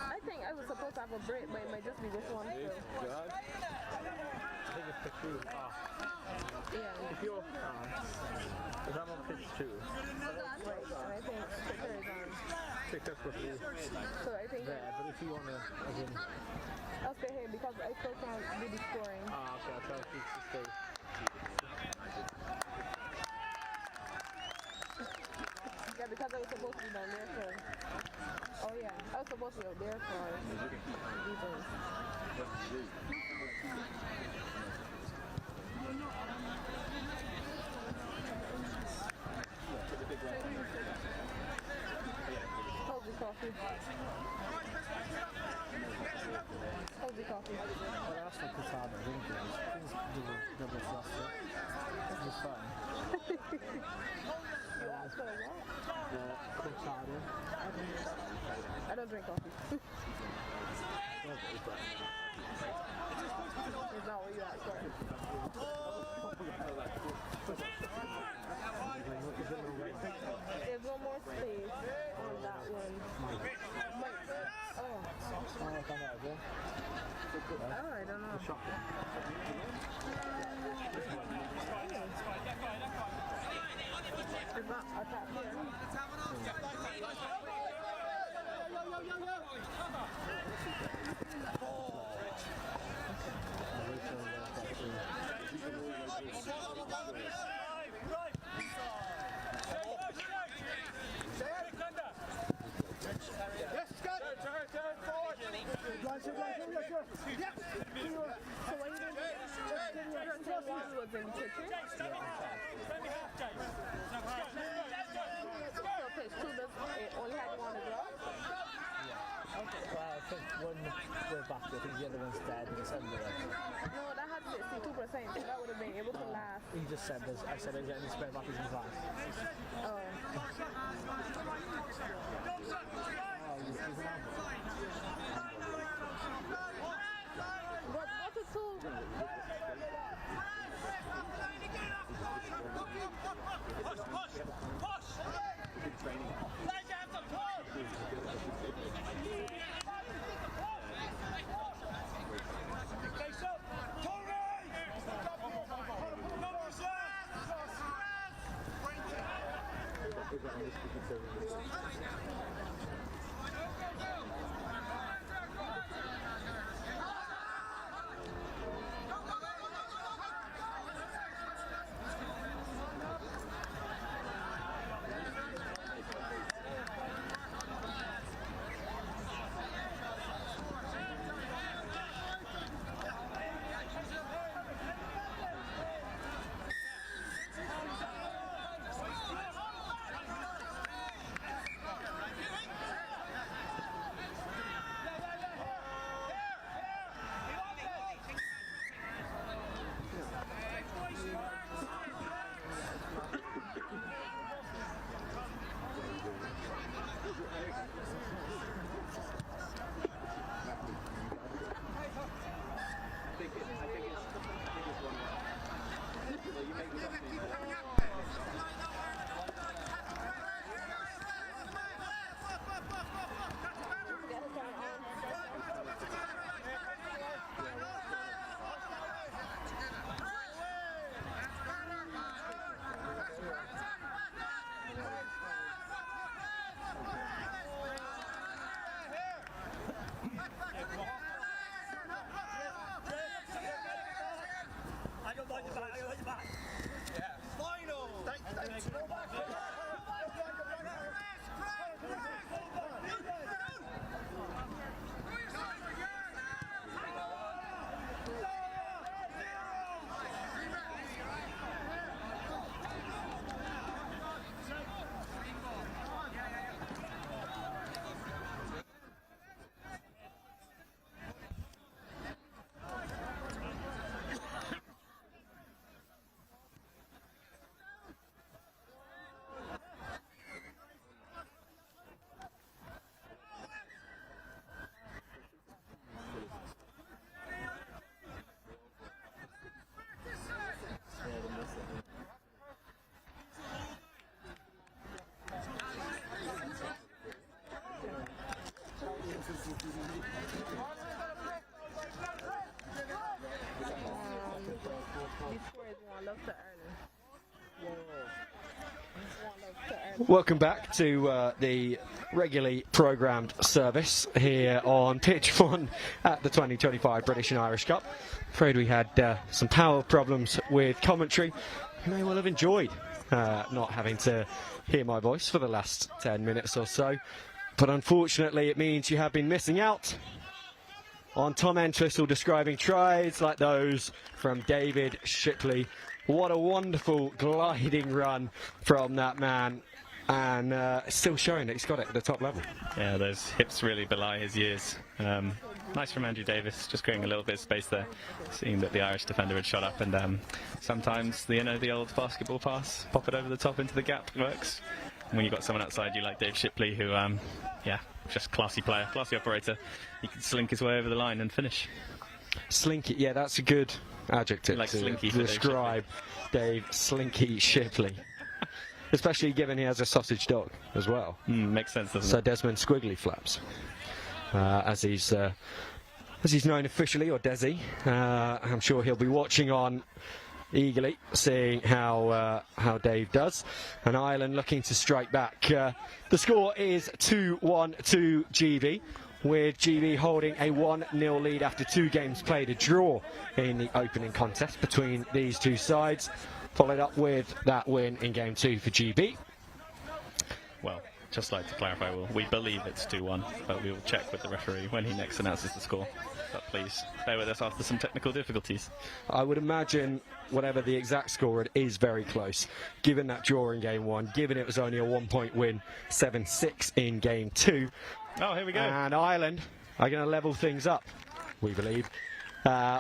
I think I was supposed to have a break, but it might just be this one. So. I think it's pitch 2. Yeah. If you're is that on pitch 2? Right, so I think picture is on. think that's what it is. So I think There, but if you want to, again. I'll stay here because I still can't do the scoring. Ah, okay, I'll try to keep to stay. Yeah, because I was supposed to be down there for. Oh yeah, I was supposed to be out there for defense. Hold the coffee. Hold the coffee. Well, I asked for Casado, didn't I? It's double fluster. It's just fun. You asked for a what? Cortado. I don't drink coffee. It's not what you asked for. There's one more space on that one. Oh, I don't know. It's not attached here. Yes, good. Turn forward. So what you did? Your one was in the kitchen. So pitch two does only had one as well. Well, I think one we're back, I think the other one's dead and it's under there. No, that had 62%, so that would have been able to last. He just said this. I said there's any spare batteries in the class. Oh. What's a two? Push, push, push! Let down the push! Face up! Tony! Numbers Welcome back to the regularly programmed service here on Pitch 1 at the 2025 British and Irish Cup. Afraid we had some power problems with commentary. You may well have enjoyed not having to hear my voice for the last 10 minutes or so, but unfortunately it means you have been missing out on Tom Entwistle describing tries like those from David Shipley. What a wonderful gliding run from that man, and still showing that he's got it at the top level. Yeah, those hips really belie his years. Nice from Andrew Davis, just creating a little bit of space there, seeing that the Irish defender had shot up, and sometimes the old basketball pass, pop it over the top into the gap, works. And when you've got someone outside you like Dave Shipley, who, just classy player, classy operator, he can slink his way over the line and finish. Slinky, yeah, that's a good adjective like to Slinky describe Dave Slinky Shipley. Especially given he has a sausage dog as well. Makes sense, doesn't So it? Desmond Squiggly Flaps, as he's known officially, or Desi. I'm sure he'll be watching on eagerly, seeing how Dave does. And Ireland looking to strike back. The score is 2-1 to GB, with GB holding a 1-0 lead after 2 games played, a draw in the opening contest between these two sides, followed up with that win in game 2 for GB. Well, just like to clarify, we believe it's 2-1, but we will check with the referee when he next announces the score. But please bear with us after some technical difficulties. I would imagine whatever the exact score, it is very close, given that draw in game 1, given it was only a 1-point win, 7-6 in game 2. Oh, here we go. And Ireland are going to level things up, we believe,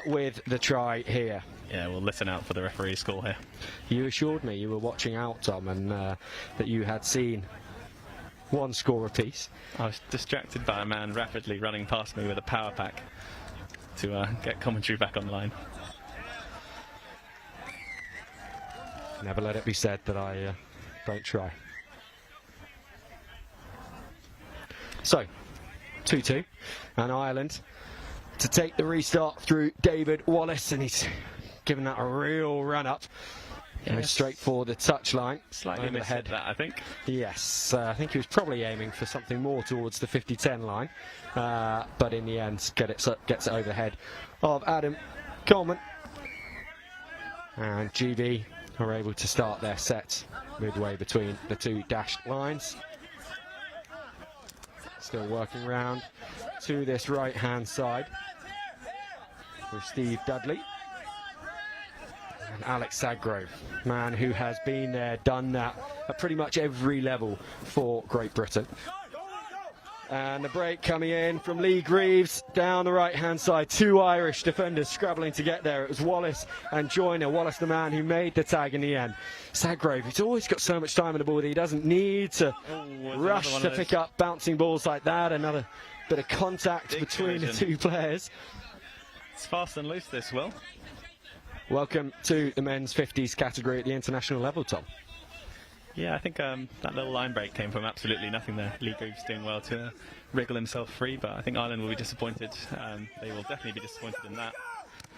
with the try here. Yeah, we'll listen out for the referee's call here. You assured me you were watching out, Tom, and that you had seen one score apiece. I was distracted by a man rapidly running past me with a power pack to get commentary back online. Never let it be said that I don't try. So, 2-2, and Ireland to take the restart through David Wallace, and he's given that a real run up. Yes. Straight for the touchline. Slightly missed that, I think. Yes, I think he was probably aiming for something more towards the 50-10 line, but in the end gets it over the head of Adam Coleman. And GB are able to start their set midway between the two dashed lines. Still working round to this right-hand side with Steve Dudley and Alex Sadgrove, man who has been there, done that at pretty much every level for Great Britain. And the break coming in from Lee Greaves down the right-hand side. 2 Irish defenders scrabbling to get there. It was Wallace and Joyner. Wallace, the man who made the tag in the end. Sadgrove, he's always got so much time on the ball that he doesn't need to rush to pick up bouncing balls like that. Another bit of contact between the two players. It's fast and loose, this, Will. Welcome to the men's 50s category at the international level, Tom. Yeah, I think that little line break came from absolutely nothing there. Lee Greaves doing well to wriggle himself free, but I think Ireland will be disappointed. They will definitely be disappointed in that.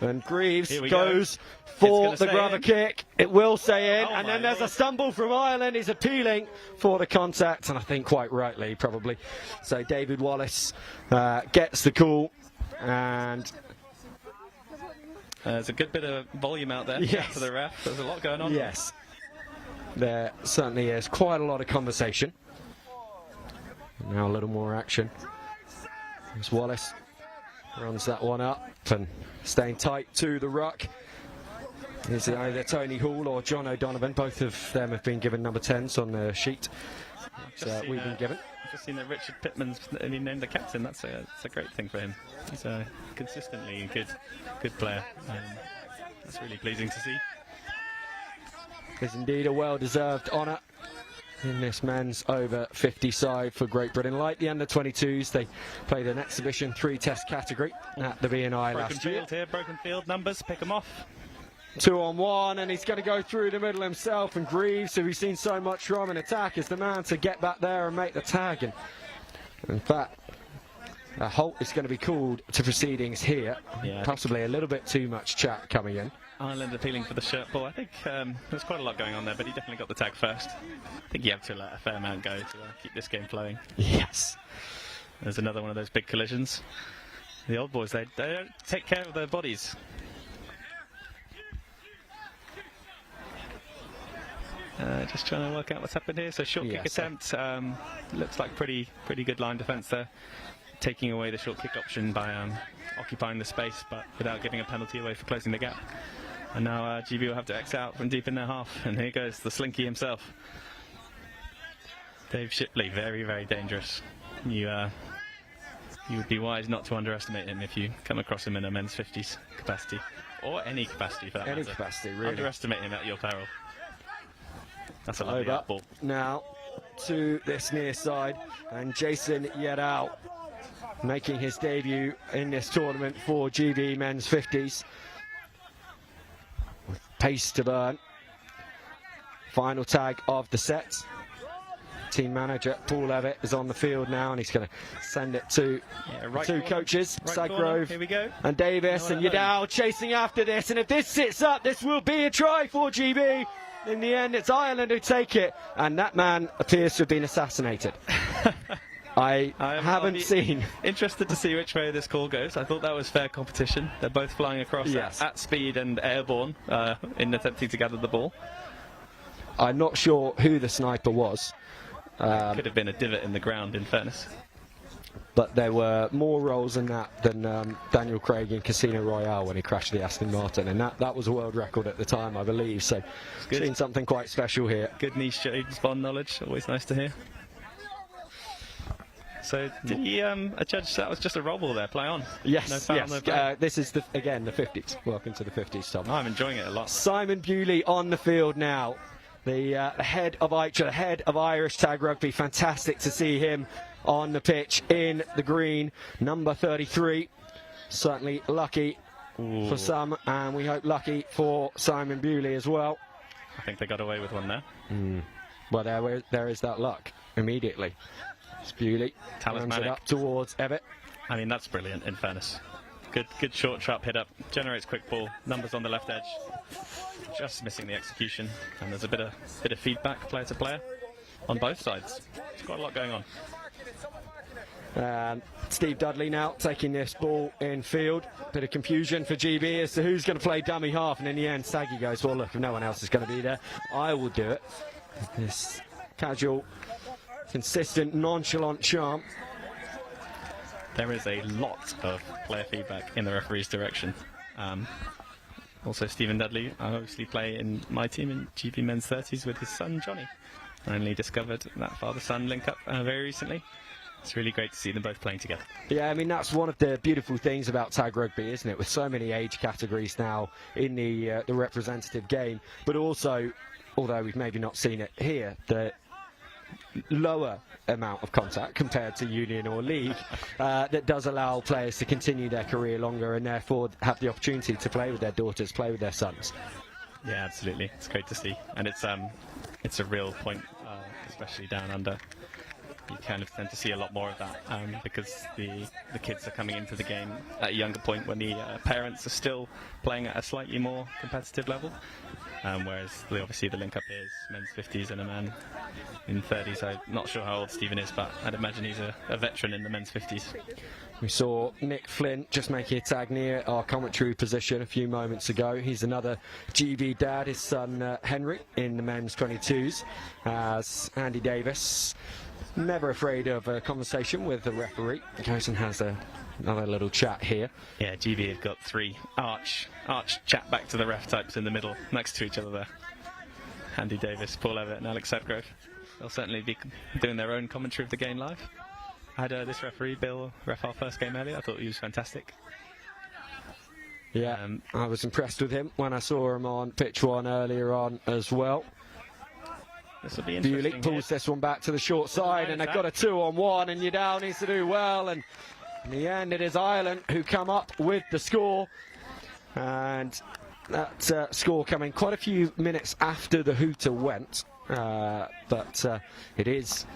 And Greaves goes for the grubber kick. It will stay in, and then there's a stumble from Ireland. He's appealing for the contact, and I think quite rightly, probably. So David Wallace gets the call, and there's a good bit of volume out there for the ref. There's a lot going on. Yes. There certainly is quite a lot of conversation. Now a little more action. As Wallace runs that one up and staying tight to the ruck. Is it either Tony Hall or John O'Donovan? Both of them have been given number 10s on the sheet that we've been given. I've just seen that Richard Pittman's been named the captain. That's a great thing for him. He's consistently a good player. That's really pleasing to see. Is indeed a well-deserved honour in this men's over 50 side for Great Britain. Like the under-22s, they played an exhibition 3-test category at the BNI last year. Broken field here, broken field numbers, pick them off. 2-on-1, and he's going to go through the middle himself, and Greaves, who we've seen so much from in attack, is the man to get back there and make the tag. And in fact, a halt is going to be called to proceedings here. Yeah, possibly a little bit too much chat coming in. Ireland appealing for the shirt ball. I think there's quite a lot going on there, but he definitely got the tag first. I think you have to let a fair amount go to keep this game flowing. Yes. There's another one of those big collisions. The old boys, they don't take care of their bodies. Just trying to work out what's happened here. So short kick attempt. Looks like pretty good line defence there. Taking away the short kick option by occupying the space, but without giving a penalty away for closing the gap. And now GB will have to X out from deep in their half. And here goes the slinky himself. Dave Shipley, very, very dangerous. You would be wise not to underestimate him if you come across him in a men's 50s capacity. Or any capacity for that matter. Any capacity, really. Underestimate him at your peril. That's a lovely Over ball. now to this near side, and Jason Yedau making his debut in this tournament for GB men's 50s. With pace to burn. Final tag of the set. Team manager Paul Levitt is on the field now, and he's going to send it to two coaches, Sadgrove and Davis, and Yedau chasing after this. And if this sits up, this will be a try for GB. In the end, it's Ireland who take it, and that man appears to have been assassinated. I haven't seen. Interested to see which way this call goes. I thought that was fair competition. They're both flying across at speed and airborne in attempting to gather the ball. I'm not sure who the sniper was. Could have been a divot in the ground, in fairness. But there were more rolls in that than Daniel Craig in Casino Royale when he crashed the Aston Martin, and that was a world record at the time, I believe. So, seen something quite special here. Good niche James Bond knowledge, always nice to hear. So, did he judge that was just a roll ball there? Play on. Yes, no foul, yes. No play. This is again the 50s. Welcome to the 50s, Tom. I'm enjoying it a lot. Simon Bewley on the field now. The head of ITRA, the head of Irish Tag Rugby. Fantastic to see him on the pitch in the green. Number 33. Certainly lucky for some, and we hope lucky for Simon Bewley as well. I think they got away with one there. Well, there is that luck immediately. It's Bewley. Runs it up towards Evatt. I mean, that's brilliant, in fairness. Good short, sharp hit up. Generates quick ball. Numbers on the left edge. Just missing the execution. And there's a bit of feedback, player to player, on both sides. There's quite a lot going on. Steve Dudley now taking this ball in field. Bit of confusion for GB as to who's going to play dummy half. And in the end, Saggy goes, well, look, if no one else is going to be there, I will do it. This casual, consistent, nonchalant charm. There is a lot of player feedback in the referee's direction. Also, Stephen Dudley, I obviously play in my team in GB Men's 30s with his son Johnny. I only discovered that father-son link up very recently. It's really great to see them both playing together. Yeah, I mean, that's one of the beautiful things about tag rugby, isn't it? With so many age categories now in the representative game, but also, although we've maybe not seen it here, the lower amount of contact compared to union or league that does allow players to continue their career longer and therefore have the opportunity to play with their daughters, play with their sons. Yeah, absolutely. It's great to see, and it's a real point, especially down under. You kind of tend to see a lot more of that because the kids are coming into the game at a younger point when the parents are still playing at a slightly more competitive level. Whereas obviously the link up here is men's 50s and a man in 30s. I'm not sure how old Stephen is, but I'd imagine he's a veteran in the men's 50s. We saw Nick Flynn just making a tag near our commentary position a few moments ago. He's another GB dad, his son Henry in the men's 22s, as Andy Davis, never afraid of a conversation with the referee, goes and has another little chat here. Yeah, GB have got three arch chat back to the ref types in the middle, next to each other there. Andy Davis, Paul Levitt and Alex Sadgrove. They'll certainly be doing their own commentary of the game live. I had this referee, Bill, ref our first game earlier. I thought he was fantastic. Yeah, I was impressed with him when I saw him on pitch one earlier on as well. This will be interesting. Bewley pulls this one back to the short side, and they've got a 2-on-1, and Yedau needs to do well, and in the end it is Ireland who come up with the score, and that score coming quite a few minutes after the hooter went, but it is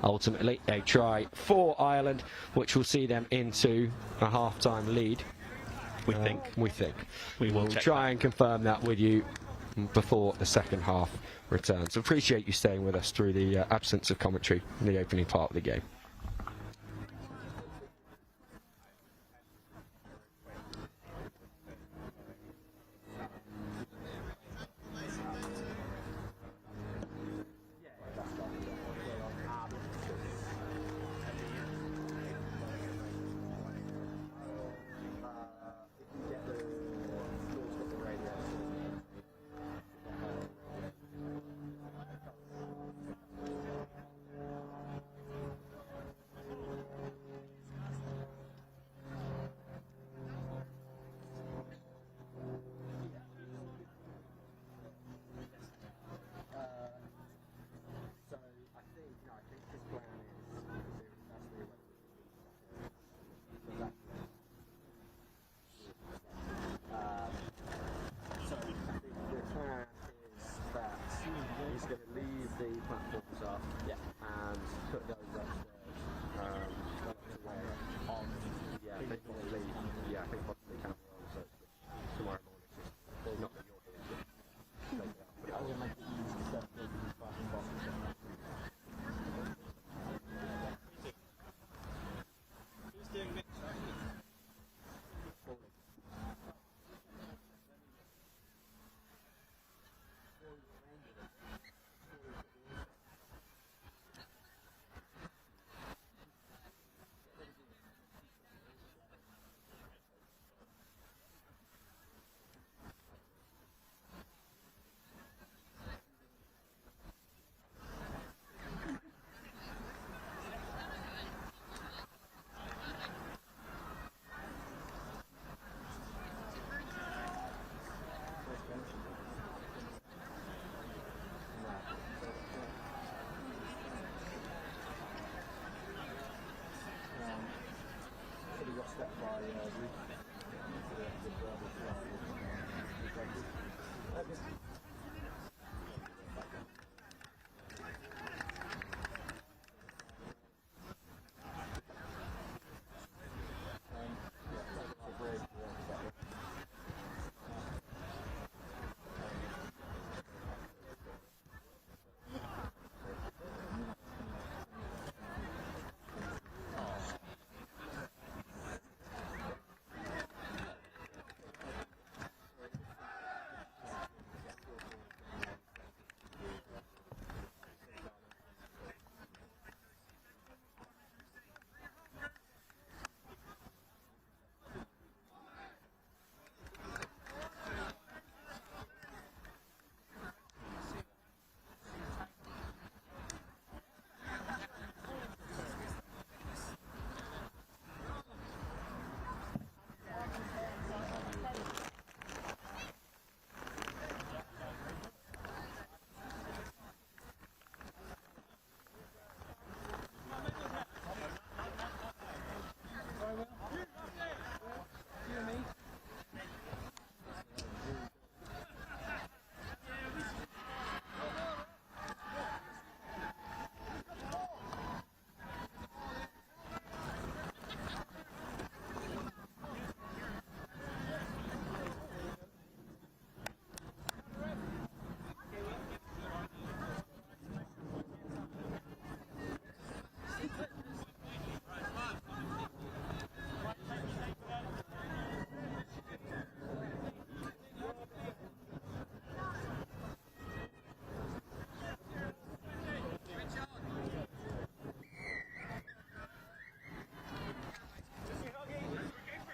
ultimately a try for Ireland, which will see them into a half-time lead. We think. We will check try and confirm that with you before the second half returns. So appreciate you staying with us through the absence of commentary in the opening part of the game.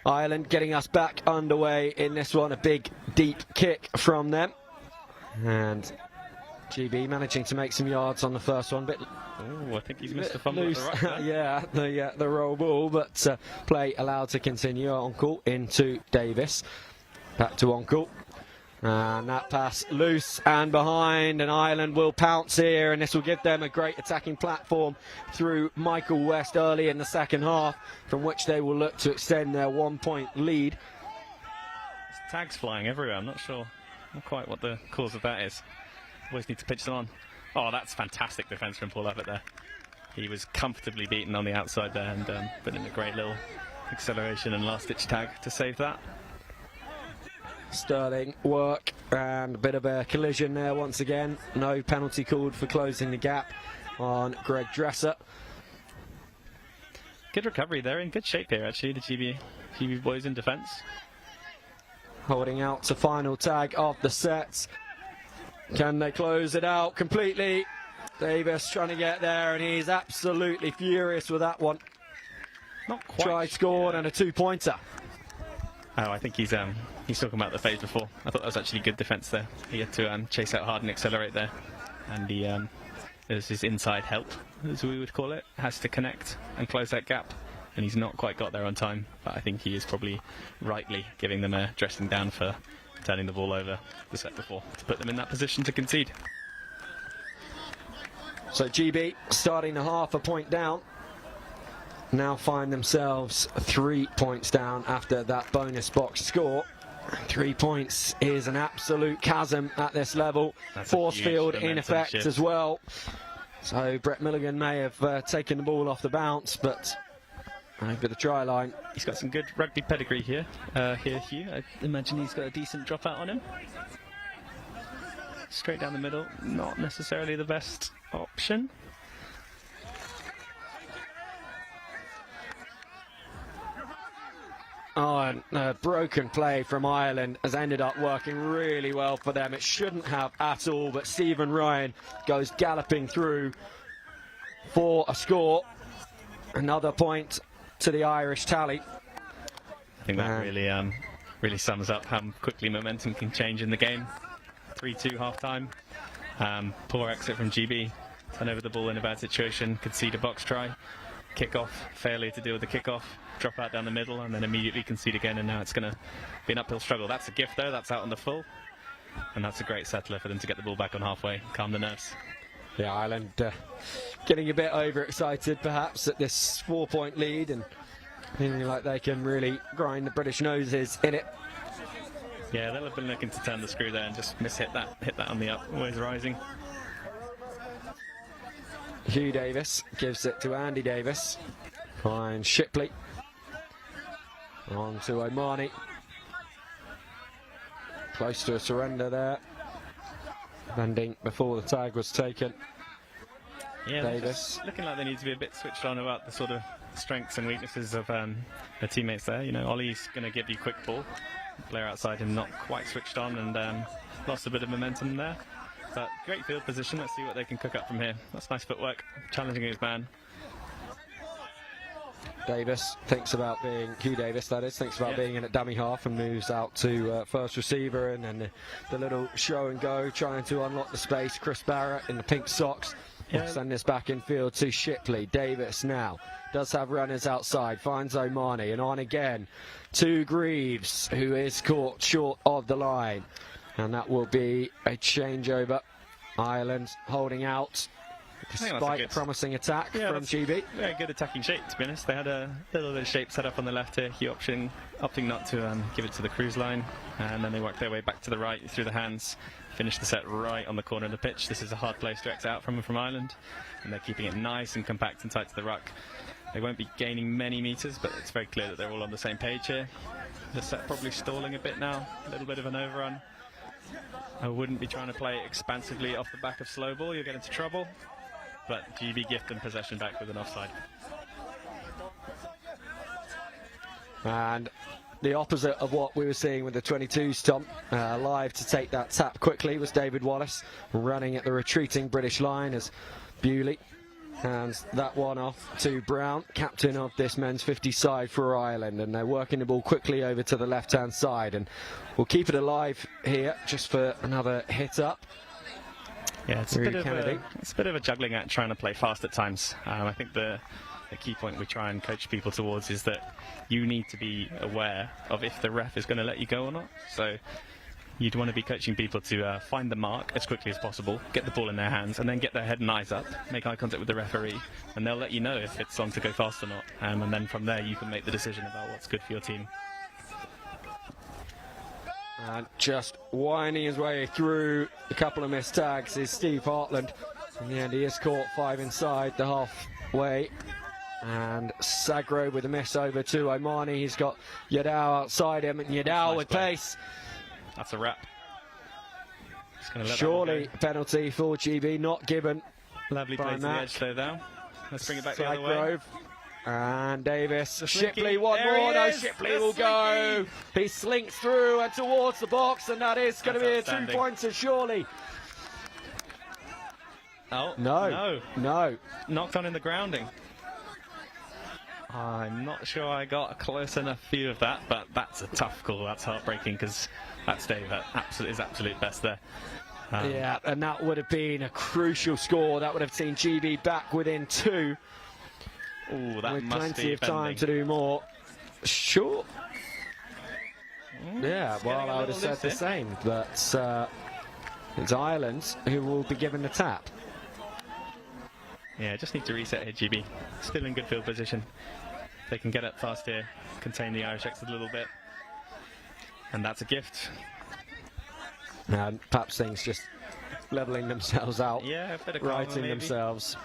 Ireland getting us back underway in this one. A big, deep kick from them. And GB managing to make some yards on the first one. Oh, I think he's missed a fumble at the right time. Yeah, the roll ball, but play allowed to continue. Oncle into Davis. Back to Oncle. And that pass loose and behind, and Ireland will pounce here, and this will give them a great attacking platform through Michael West early in the second half, from which they will look to extend their 1-point lead. There's tags flying everywhere. I'm not quite what the cause of that is. Always need to pitch them on. Oh, that's fantastic defence from Paul Abbott there. He was comfortably beaten on the outside there, and put in a great little acceleration and last-ditch tag to save that. sterling work, and a bit of a collision there once again. No penalty called for closing the gap on Greg Dresser. Good recovery. They're in good shape here, actually, the GB boys in defence. Holding out to final tag of the set. Can they close it out completely? Davis trying to get there, and he's absolutely furious with that one. Not quite. Try scored and a 2-pointer. Oh, I think he's talking about the phase before. I thought that was actually good defence there. He had to chase out hard and accelerate there, and he there's his inside help, as we would call it, has to connect and close that gap, and he's not quite got there on time. But I think he is probably rightly giving them a dressing down for turning the ball over the set before to put them in that position to concede. So GB starting the half a point down. Now find themselves 3 points down after that bonus box score. 3 points is an absolute chasm at this level. Force field in effect as well. So Brett Milligan may have taken the ball off the bounce, but over the try line. He's got some good rugby pedigree here, Hugh. I imagine he's got a decent dropout on him. Straight down the middle, not necessarily the best option. Oh, and a broken play from Ireland has ended up working really well for them. It shouldn't have at all, but Stephen Ryan goes galloping through for a score. Another point to the Irish tally. I think that really sums up how quickly momentum can change in the game. 3-2 half-time. Poor exit from GB. Turn over the ball in a bad situation. Concede a box try. Kick-off. Failure to deal with the kick-off. Drop out down the middle and then immediately concede again, and now it's going to be an uphill struggle. That's a gift though. That's out on the full. And that's a great settler for them to get the ball back on halfway. Calm the nerves. Yeah, Ireland getting a bit overexcited perhaps at this 4-point lead and feeling like they can really grind the British noses in it. Yeah, they'll have been looking to turn the screw there and just hit that on the up. Always rising. Hugh Davis gives it to Andy Davis. Finds Shipley. On to O'Mahony. Close to a surrender there. Landing before the tag was taken. Yeah, Davis. Looking like they need to be a bit switched on about the sort of strengths and weaknesses of their teammates there. You know, Ollie's going to give you quick ball. Player outside him not quite switched on and lost a bit of momentum there. But great field position. Let's see what they can cook up from here. That's nice footwork. Challenging his man. Davis thinks about being, Hugh Davis that is, thinks about being in at dummy half and moves out to first receiver, and then the little show and go trying to unlock the space. Chris Barrett in the pink socks will send this back in field to Shipley. Davis now does have runners outside, finds O'Mahony, and on again to Greaves, who is caught short of the line, and that will be a changeover. Ireland holding out despite a promising attack from GB. Very good attacking shape, to be honest. They had a little bit of shape set up on the left here. Hugh opting not to give it to the cruise line, and then they work their way back to the right through the hands. Finish the set right on the corner of the pitch. This is a hard place to exit out from Ireland, and they're keeping it nice and compact and tight to the ruck. They won't be gaining many metres, but it's very clear that they're all on the same page here. The set probably stalling a bit now, a little bit of an overrun. I wouldn't be trying to play expansively off the back of slow ball, you'll get into trouble. But GB gift them possession back with an offside. And the opposite of what we were seeing with the 22s, Tom. Live to take that tap quickly was David Wallace, running at the retreating British line as Bewley hands that one off to Brown, captain of this men's 50 side for Ireland, and they're working the ball quickly over to the left-hand side, and we'll keep it alive here just for another hit up. Yeah, it's a bit of a juggling act trying to play fast at times. I think the key point we try and coach people towards is that you need to be aware of if the ref is going to let you go or not. So you'd want to be coaching people to find the mark as quickly as possible, get the ball in their hands, and then get their head and eyes up, make eye contact with the referee, and they'll let you know if it's on to go fast or not. And then from there you can make the decision about what's good for your team. And just winding his way through a couple of missed tags is Steve Hartland. In the end, he is caught 5 inside the halfway. And Sagro with a miss over to O'Mahony. He's got Yadao outside him, and Yadao with pace That's a wrap. Surely penalty for GB, not given. Lovely play to the edge though now. Let's bring it back the other way. Grove. And Davis, Shipley, one There more. he No, is. Shipley will go. He slinks through and towards the box, and that is going to be a outstanding. 2-pointer, surely. Oh, No. Knocked on in the grounding. I'm not sure I got a close enough view of that, but that's a tough call. That's heartbreaking because that's Dave at his absolute best there. Yeah, and that would have been a crucial score. That would have seen GB back within 2. Ooh, that with must plenty be of time bending. to do more. Sure. Yeah, well, getting a I would have little said the loose same, but it's Ireland who will be given the tap. Yeah, just need to reset here, GB. Still in good field position. They can get up fast here, contain the Irish exit a little bit. And that's a gift. And perhaps things just levelling themselves out. Yeah, a bit of karma, righting maybe. themselves.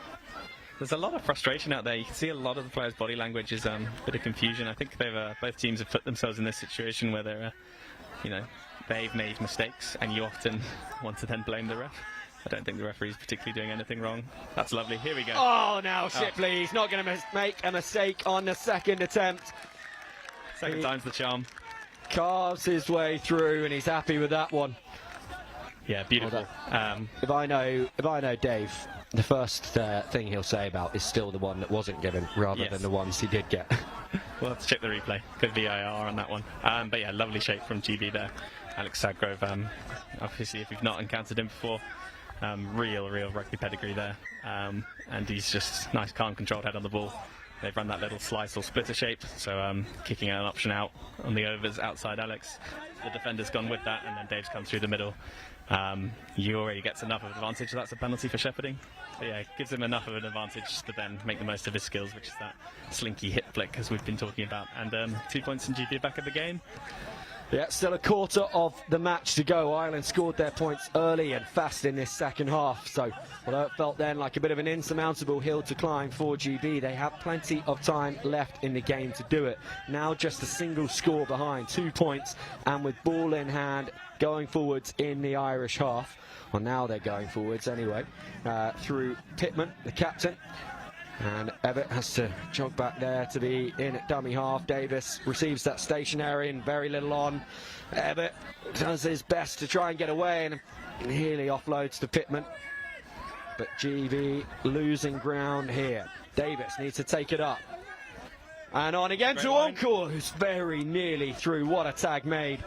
There's a lot of frustration out there. You can see a lot of the players' body language is a bit of confusion. I think both teams have put themselves in this situation where they're, they've made mistakes, and you often want to then blame the ref. I don't think the referee's particularly doing anything wrong. That's lovely. Here we go. Oh, now Shipley, he's not going to make a mistake on the second attempt. Second time's the charm. Carves his way through, and he's happy with that one. Yeah, beautiful. If I know Dave, the first thing he'll say about is still the one that wasn't given, rather than the ones he did get. We'll have to check the replay. Good VIR on that one. But yeah, lovely shape from GB there. Alex Sadgrove, obviously, if you've not encountered him before, real rugby pedigree there. And he's just nice, calm, controlled head on the ball. They've run that little slice or splitter shape, so kicking an option out on the overs outside Alex. The defender's gone with that, and then Dave's come through the middle. He already gets enough of an advantage, so that's a penalty for shepherding. But yeah, it gives him enough of an advantage to then make the most of his skills, which is that slinky hip flick, as we've been talking about. And 2 points, and GB back at the game. Yeah, still a quarter of the match to go. Ireland scored their points early and fast in this second half. So, although it felt then like a bit of an insurmountable hill to climb for GB, they have plenty of time left in the game to do it. Now just a single score behind, 2 points, and with ball in hand, going forwards in the Irish half. Well, now they're going forwards anyway, through Pittman, the captain. And Evatt has to jog back there to be in at dummy half. Davis receives that stationary and very little on. Evatt does his best to try and get away, and Healy offloads to Pittman. But GB losing ground here. Davis needs to take it up. And on again to Encore, who's very nearly through. What a tag made.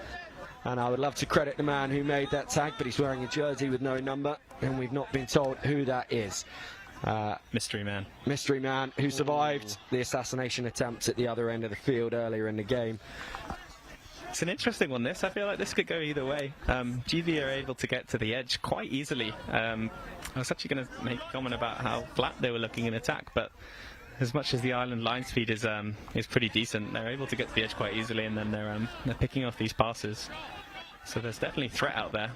And I would love to credit the man who made that tag, but he's wearing a jersey with no number, and we've not been told who that is. Mystery man who survived the assassination attempts at the other end of the field earlier in the game. It's an interesting one, this. I feel like this could go either way. GB are able to get to the edge quite easily. I was actually going to make a comment about how flat they were looking in attack, but as much as the Ireland line speed is pretty decent, they're able to get to the edge quite easily, and then they're picking off these passes. So there's definitely threat out there.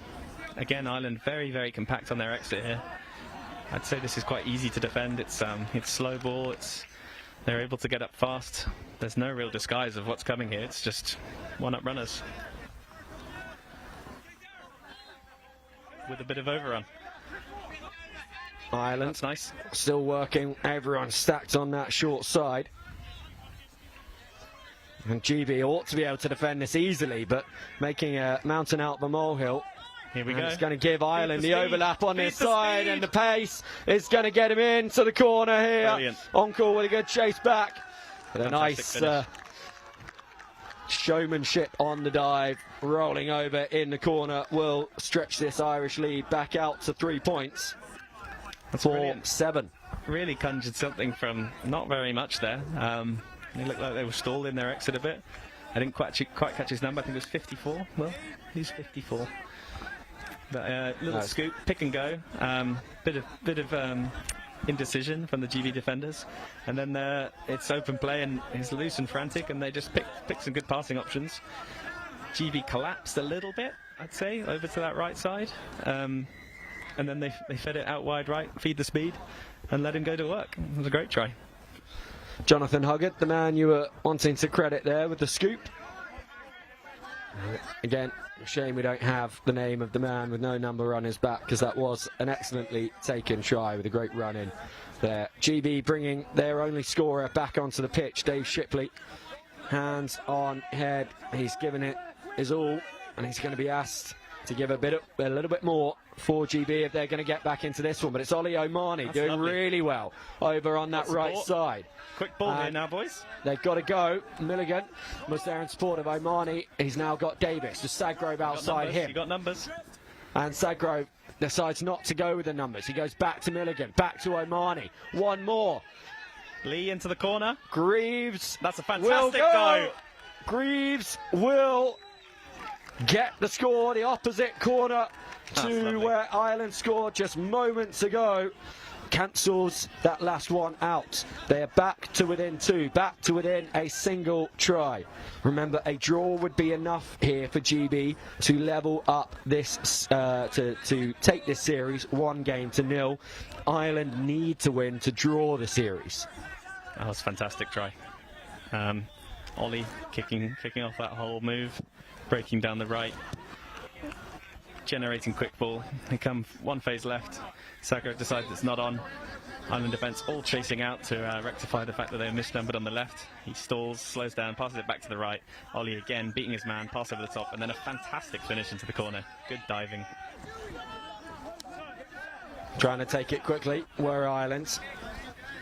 Again, Ireland very, very compact on their exit here. I'd say this is quite easy to defend. It's slow ball. They're able to get up fast. There's no real disguise of what's coming here. It's just one-up runners with a bit of overrun. Ireland, that's nice. Still working. Everyone stacked on that short side. And GB ought to be able to defend this easily, but making a mountain out of a molehill. Here we go. It's going to give Ireland the overlap on this side, and the pace is going to get him into the corner here. Brilliant. Encore with a good chase back. But a Fantastic nice showmanship on the dive, rolling over in the corner, will stretch this Irish lead back out to 3 points. That's 4-7. Really conjured something from not very much there. They looked like they were stalled in their exit a bit. I didn't quite catch his number. I think it was 54. Well, he's 54. But little scoop, pick and go, bit of indecision from the GB defenders, and then it's open play and he's loose and frantic, and they just pick some good passing options. GB collapsed a little bit, I'd say, over to that right side, and then they fed it out wide right, feed the speed, and let him go to work. It was a great try. Jonathan Huggett, the man you were wanting to credit there with the scoop. Again, Shame we don't have the name of the man with no number on his back, because that was an excellently taken try with a great run in there. GB bringing their only scorer back onto the pitch, Dave Shipley. Hands on head, he's given it his all, and he's going to be asked to give a little bit more for GB if they're going to get back into this one. But it's Ollie O'Mahony doing lovely. Really well over on that right side. Quick ball here now, boys. They've got to go. Milligan was there in support of O'Mahony. He's now got Davis. Just Sagrove outside him. You got numbers. And Sagrove decides not to go with the numbers. He goes back to Milligan, back to O'Mahony. One more. Lee into the corner. Greaves. That's a fantastic go. Greaves will get the score, the opposite corner to where Ireland scored just moments ago. Cancels that last one out. They are back to within 2, back to within a single try. Remember, a draw would be enough here for GB to level up this, to take this series 1-0. Ireland need to win to draw the series. That was a fantastic try. Ollie kicking off that whole move, breaking down the right, generating quick ball. They come one phase left. Sagrove decides it's not on. Ireland defence all chasing out to rectify the fact that they were misnumbered on the left. He stalls, slows down, passes it back to the right. Ollie again beating his man, pass over the top, and then a fantastic finish into the corner. Good diving. Trying to take it quickly were Ireland.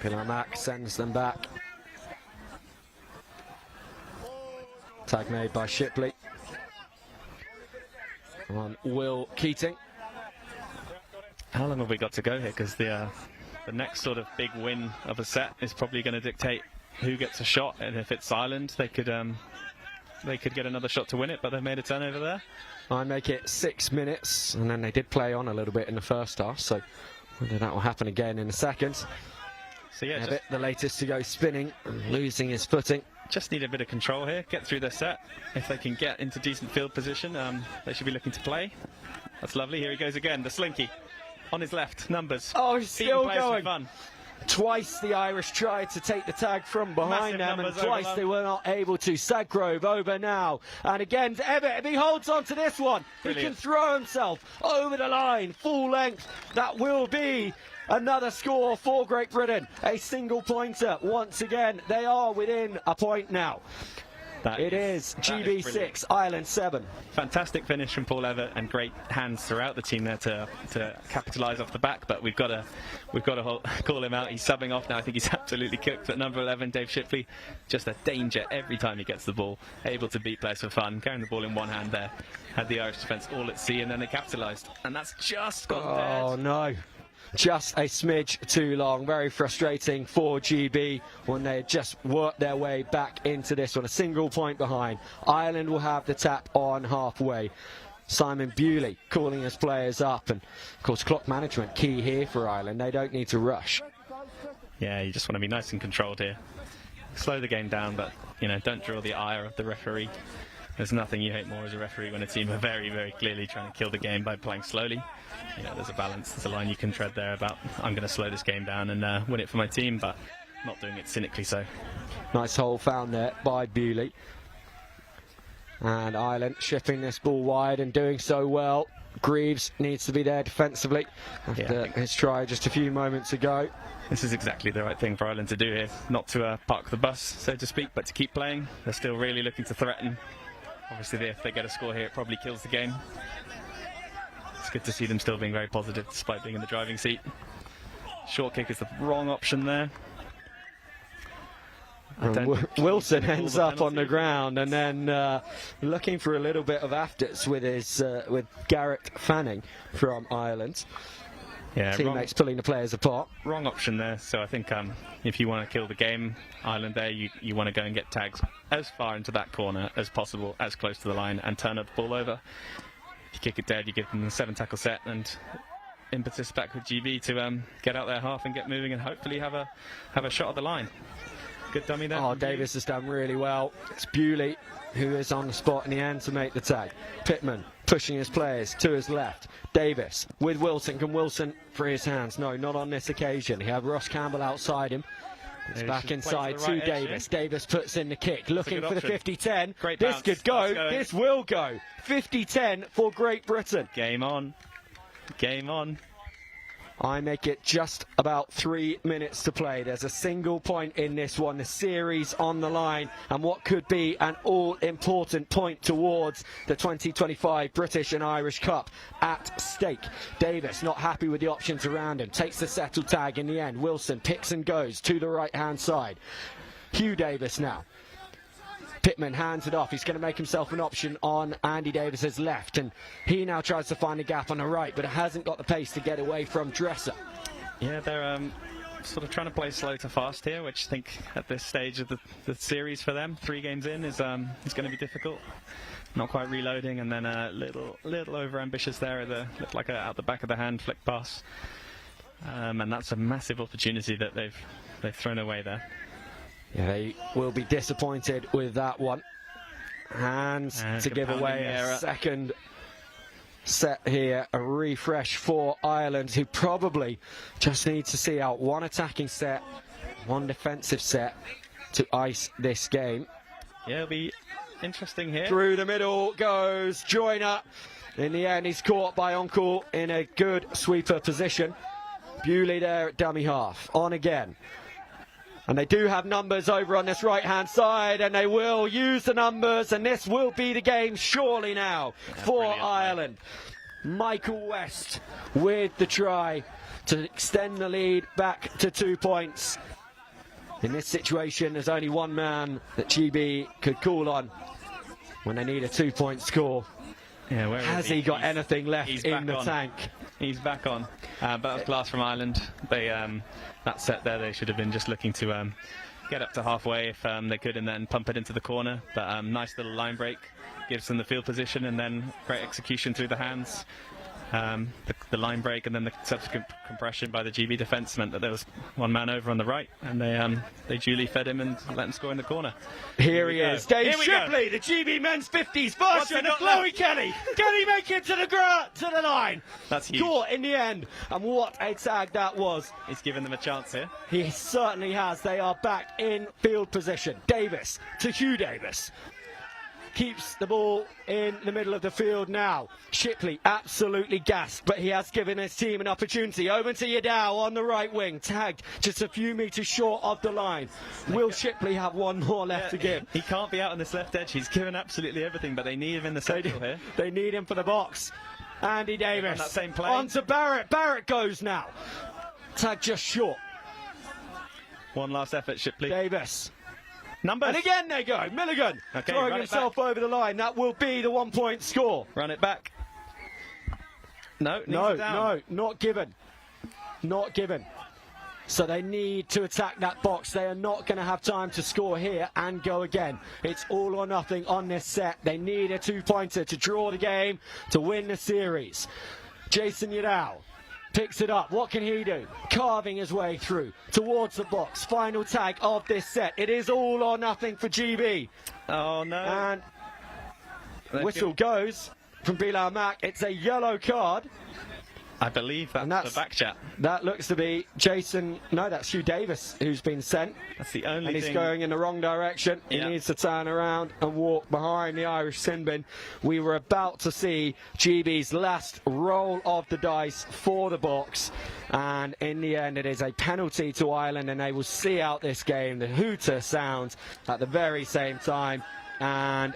Pilarmac sends them back. Tag made by Shipley on Will Keating. How long have we got to go here? Because the next sort of big win of a set is probably going to dictate who gets a shot, and if it's Ireland, they could get another shot to win it, but they've made a turnover there. I make it 6 minutes, and then they did play on a little bit in the first half, so whether that will happen again in a second. So yeah, just the latest to go spinning, losing his footing. Just need a bit of control here, get through their set. If they can get into decent field position, they should be looking to play. That's lovely. Here he goes again, the slinky. On his left, numbers. Oh, he's still going. Fun. Twice the Irish tried to take the tag from behind them, and twice they were not able to. Sagrove over now, and again Evatt, if he holds on to this one, Brilliant. He can throw himself over the line, full length. That will be another score for Great Britain. A single pointer once again. They are within a point now. It is GB 6, Ireland 7. Fantastic finish from Paul Evatt, and great hands throughout the team there to capitalise off the back. But we've got to call him out. He's subbing off now. I think he's absolutely cooked at number 11, Dave Shipley. Just a danger every time he gets the ball. Able to beat players for fun. Carrying the ball in one hand there. Had the Irish defence all at sea, and then they capitalised. And that's just gone dead. Oh no. Just a smidge too long. Very frustrating for GB when they just worked their way back into this one. A single point behind. Ireland will have the tap on halfway. Simon Bewley calling his players up, and of course clock management key here for Ireland. They don't need to rush. Yeah, you just want to be nice and controlled here. Slow the game down, but don't draw the ire of the referee. There's nothing you hate more as a referee when a team are very, very clearly trying to kill the game by playing slowly. There's a balance, there's a line you can tread there about, I'm going to slow this game down and win it for my team, but not doing it cynically so. Nice hole found there by Bewley. And Ireland shipping this ball wide and doing so well. Greaves needs to be there defensively after his try just a few moments ago. This is exactly the right thing for Ireland to do here. Not to park the bus, so to speak, but to keep playing. They're still really looking to threaten. Obviously, if they get a score here, it probably kills the game. It's good to see them still being very positive despite being in the driving seat. Short kick is the wrong option there. Wilson ends up on the ground, and then looking for a little bit of afters with his with Garrett Fanning from Ireland. Yeah, teammates pulling the players apart. Wrong option there. So I think if you want to kill the game, Ireland there, you want to go and get tags as far into that corner as possible, as close to the line, and turn the ball over. If you kick it dead, you give them a 7-tackle set and impetus back with GB to get out their half and get moving and hopefully have a shot at the line. Good dummy there. Oh, Davis has done really well. It's Bewley who is on the spot in the end to make the tag. Pittman pushing his players to his left. Davis with Wilson. Can Wilson free his hands? No, not on this occasion. He had Ross Campbell outside him. It's He back should play inside to to the right edge Davis. here. Davis puts in the kick, looking good for the option. 50-10. Great This bounce. could go. That's going. This will go. 50-10 for Great Britain. Game on. Game on. I make it just about 3 minutes to play. There's a single point in this one, the series on the line, and what could be an all-important point towards the 2025 British and Irish Cup at stake. Davis not happy with the options around him, takes the settle tag in the end. Wilson picks and goes to the right-hand side. Hugh Davis now. Pittman hands it off. He's going to make himself an option on Andy Davis's left, and he now tries to find a gap on the right, but hasn't got the pace to get away from Dresser. Yeah, they're sort of trying to play slow to fast here, which I think at this stage of the series for them, 3 games in, is going to be difficult. Not quite reloading, and then a little over ambitious there. Looked like a out the back of the hand flick pass, and that's a massive opportunity that they've thrown away there. Yeah, they will be disappointed with that one. Hands to give away a second set here. A refresh for Ireland, who probably just need to see out one attacking set, one defensive set to ice this game. Yeah, it'll be interesting here. Through the middle goes Joyner. In the end, he's caught by Uncle in a good sweeper position. Bewley there at dummy half. On again. And they do have numbers over on this right-hand side, and they will use the numbers, and this will be the game surely now for Ireland. Michael West with the try to extend the lead back to 2 points. In this situation, there's only one man that GB could call on when they need a 2-point score. Yeah, where has he got anything left in the tank? He's back on. But that was class from Ireland. They that set there, they should have been just looking to get up to halfway if they could, and then pump it into the corner. But nice little line break, gives them the field position, and then great execution through the hands. The line break and then the subsequent compression by the GB defence meant that there was one man over on the right, and they duly fed him and let him score in the corner. Here he is, Dave Shipley, the GB men's 50s version of Chloe Kelly. Can he make it to the line? That's huge. Caught in the end, and what a tag that was. He's given them a chance here. He certainly has. They are back in field position. Davis to Hugh Davis. Keeps the ball in the middle of the field now. Shipley absolutely gassed, but he has given his team an opportunity. Over to Yadao on the right wing, tagged just a few metres short of the line. Will Shipley have one more left to give? He can't be out on this left edge. He's given absolutely everything, but they need him in the centre here. They need him for the box. Andy Davis on that same play. On to Barrett. Barrett goes now. Tag just short. One last effort, Shipley. Davis. Numbers. And again they go. Milligan throwing himself over the line. That will be the 1 point score. Run it back. No, not given. Not given. So they need to attack that box. They are not going to have time to score here and go again. It's all or nothing on this set. They need a 2-pointer to draw the game, to win the series. Jason Yadao picks it up. What can he do? Carving his way through towards the box. Final tag of this set. It is all or nothing for GB. Oh no. And whistle goes from Bilal Mack. It's a yellow card. I believe that's the back chat. That looks to be Jason. No, that's Hugh Davis who's been sent. That's the only and he's thing. going in the wrong direction. He needs to turn around and walk behind the Irish sin bin. We were about to see GB's last roll of the dice for the box, and in the end it is a penalty to Ireland, and they will see out this game. The hooter sounds at the very same time, and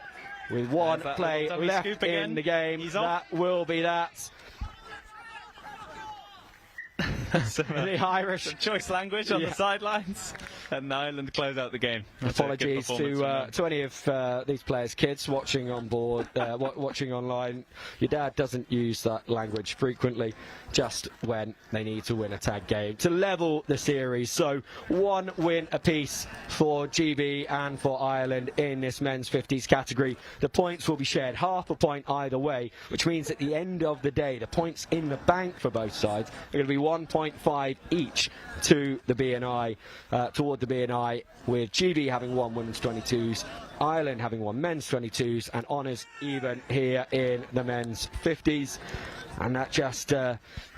with one play left in the game, that will be that. The Irish choice language on the sidelines, and Ireland close out the game. Apologies to any of these players' kids watching on board, watching online. Your dad doesn't use that language frequently, just when they need to win a tag game to level the series. So 1 win apiece for GB and for Ireland in this men's 50s category. The points will be shared, half a point either way, which means at the end of the day, the points in the bank for both sides are going to be 1 point 0.5 each to the BNI, toward the BNI, with GB having won women's 22s, Ireland having won men's 22s, and honours even here in the men's 50s. And that just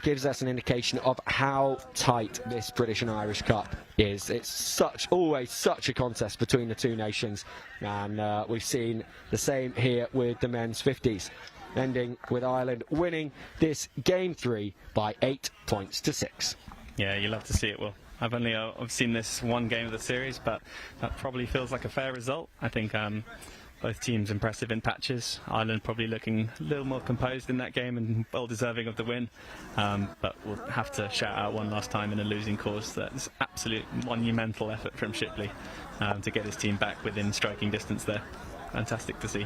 gives us an indication of how tight this British and Irish Cup is. It's always such a contest between the two nations, and we've seen the same here with the men's 50s, ending with Ireland winning this game 3 by 8 points to 6. Yeah, you love to see it, Will. I've seen this one game of the series, but that probably feels like a fair result. I think both teams impressive in patches. Ireland probably looking a little more composed in that game and well deserving of the win. But we'll have to shout out one last time in a losing cause. That's absolute monumental effort from Shipley to get his team back within striking distance there. Fantastic to see.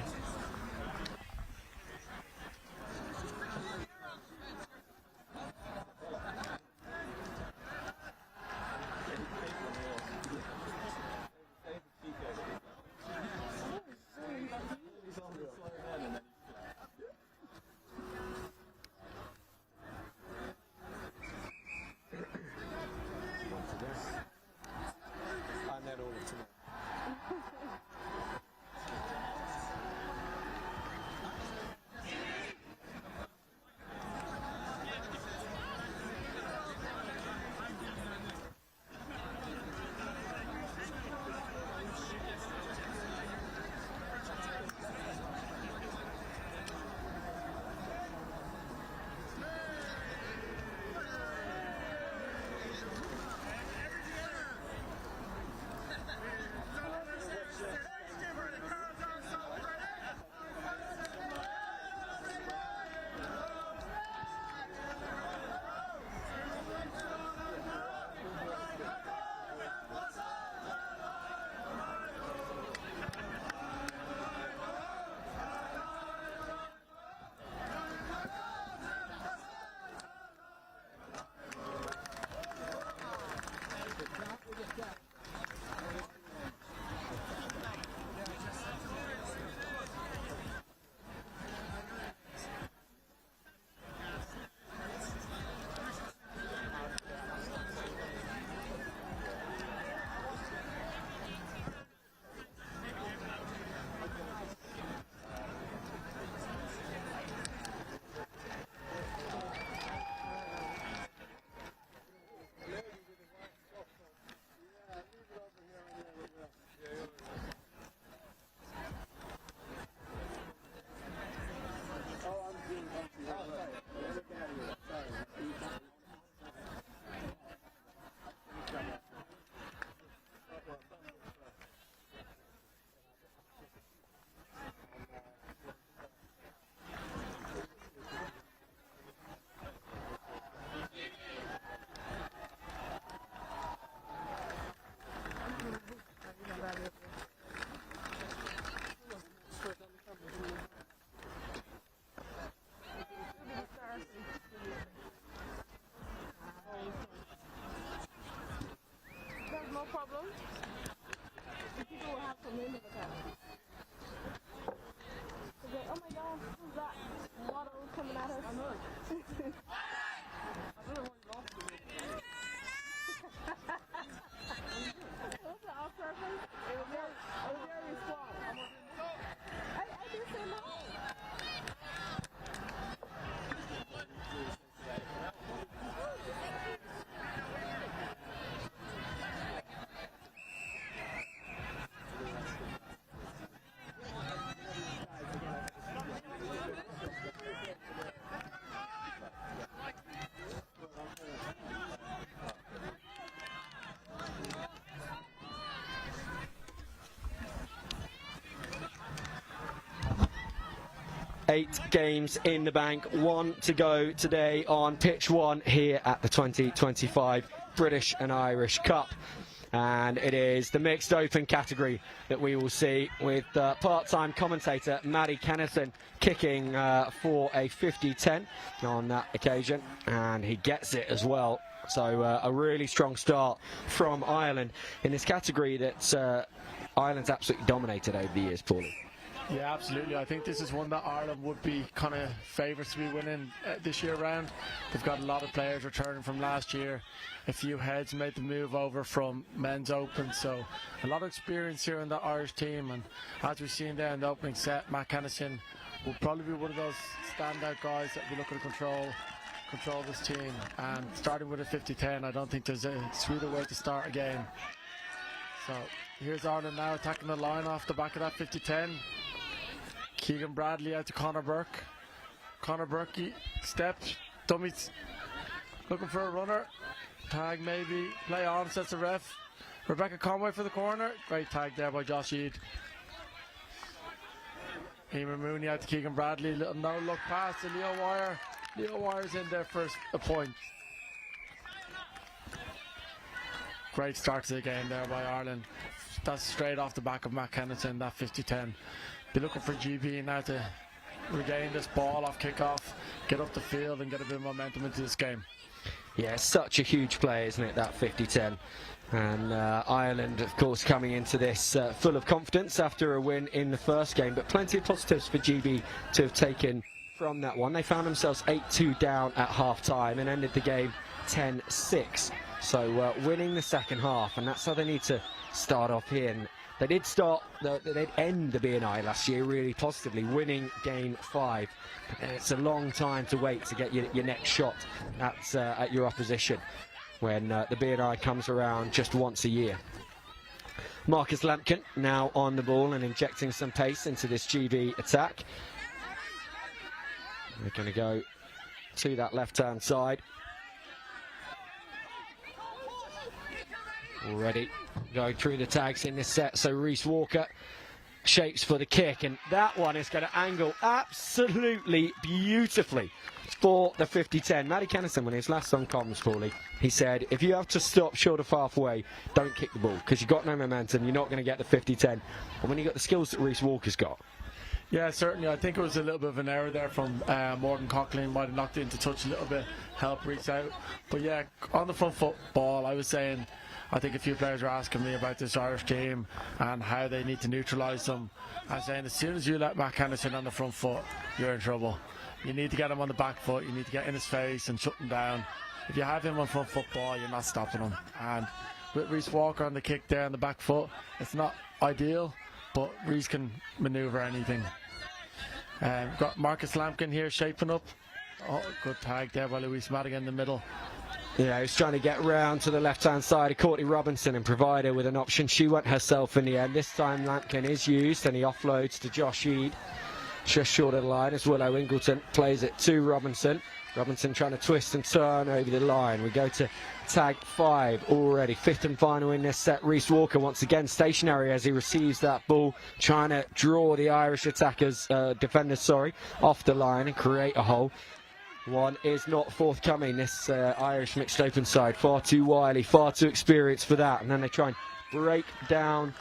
Eight games in the bank, one to go today on pitch one here at the 2025 British and Irish Cup. And it is the mixed open category that we will see, with part-time commentator Maddie Kennison kicking for a 50-10 on that occasion, and he gets it as well. So a really strong start from Ireland in this category that Ireland's absolutely dominated over the years, Paulie. Yeah, absolutely. I think this is one that Ireland would be kind of favourites to be winning this year round. They've got a lot of players returning from last year. A few heads made the move over from men's open, so a lot of experience here in the Irish team. And as we've seen there in the opening set, Matt Kennison will probably be one of those standout guys that will be looking to control this team. And starting with a 50-10, I don't think there's a sweeter way to start a game. So here's Ireland now attacking the line off the back of that 50-10. Keegan Bradley out to Conor Burke. Conor Burke steps, dummies, looking for a runner. Tag maybe, play on, sets the ref. Rebecca Conway for the corner. Great tag there by Josh Eade. Eamon Mooney out to Keegan Bradley. Little no look pass to Leo Wire. Leo Wire's in there for a point. Great start to the game there by Ireland. That's straight off the back of Matt Kennison, that 50-10. Be looking for GB now to regain this ball off kickoff, get up the field and get a bit of momentum into this game. Yeah, such a huge play, isn't it, that 50-10? And Ireland, of course, coming into this full of confidence after a win in the first game, but plenty of positives for GB to have taken from that one. They found themselves 8-2 down at half-time and ended the game 10-6. So winning the second half, and that's how they need to start off here. And they did they'd end the BNI last year really positively, winning game 5. And it's a long time to wait to get your next shot at your opposition when the BNI comes around just once a year. Marcus Lampkin now on the ball and injecting some pace into this GB attack. They're going to go to that left-hand side. Already going through the tags in this set, so Reese Walker shapes for the kick, and that one is going to angle absolutely beautifully for the 50-10. Matty Kennison, when he was last on comms, Paulie, he said, if you have to stop short of halfway, don't kick the ball, because you've got no momentum, you're not going to get the 50-10. And when you got the skills that Reese Walker's got. Yeah, certainly. I think it was a little bit of an error there from Morgan Coughlin. Might have knocked it into touch a little bit, help Reese out. But yeah, on the front foot ball, I was saying, I think a few players were asking me about this Irish team and how they need to neutralise them. I'm saying as soon as you let Matt Kennison on the front foot, you're in trouble. You need to get him on the back foot, you need to get in his face and shut him down. If you have him on front foot ball, you're not stopping him. And with Reese Walker on the kick there on the back foot, it's not ideal, but Reese can manoeuvre anything. Got Marcus Lampkin here shaping up. Oh, good tag there by Louise Madigan in the middle. Yeah, he's trying to get round to the left-hand side of Courtney Robinson and provide her with an option. She went herself in the end. This time Lampkin is used and he offloads to Josh Eade. Just short of the line as Willow Ingleton plays it to Robinson. Robinson trying to twist and turn over the line. We go to tag 5 already. 5th and final in this set. Reese Walker once again stationary as he receives that ball, trying to draw the Irish defenders off the line and create a hole. One is not forthcoming, this Irish mixed open side. Far too wily, far too experienced for that. And then they try and break down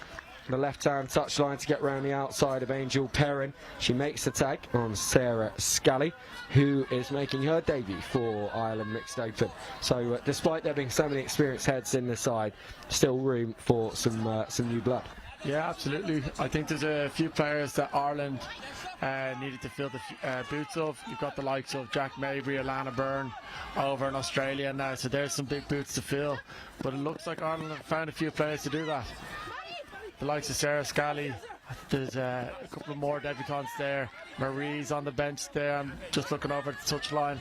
the left-hand touchline to get round the outside of Angel Perrin. She makes the tag on Sarah Scally, who is making her debut for Ireland Mixed Open. So despite there being so many experienced heads in the side, still room for some new blood. Yeah, absolutely. I think there's a few players that Ireland needed to fill the boots of. You've got the likes of Jack Mabry, Alana Byrne over in Australia now, so there's some big boots to fill. But it looks like Ireland have found a few players to do that. The likes of Sarah Scally, there's a couple of more debutants there. Marie's on the bench there. I'm just looking over at the touchline.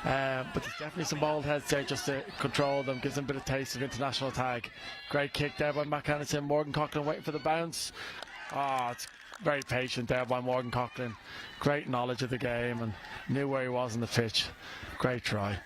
But there's definitely some bold heads there just to control them, gives them a bit of taste of international tag. Great kick there by Matt Kennison. Morgan Coughlin waiting for the bounce. It's very patient there by Morgan Coughlin. Great knowledge of the game and knew where he was on the pitch. Great try.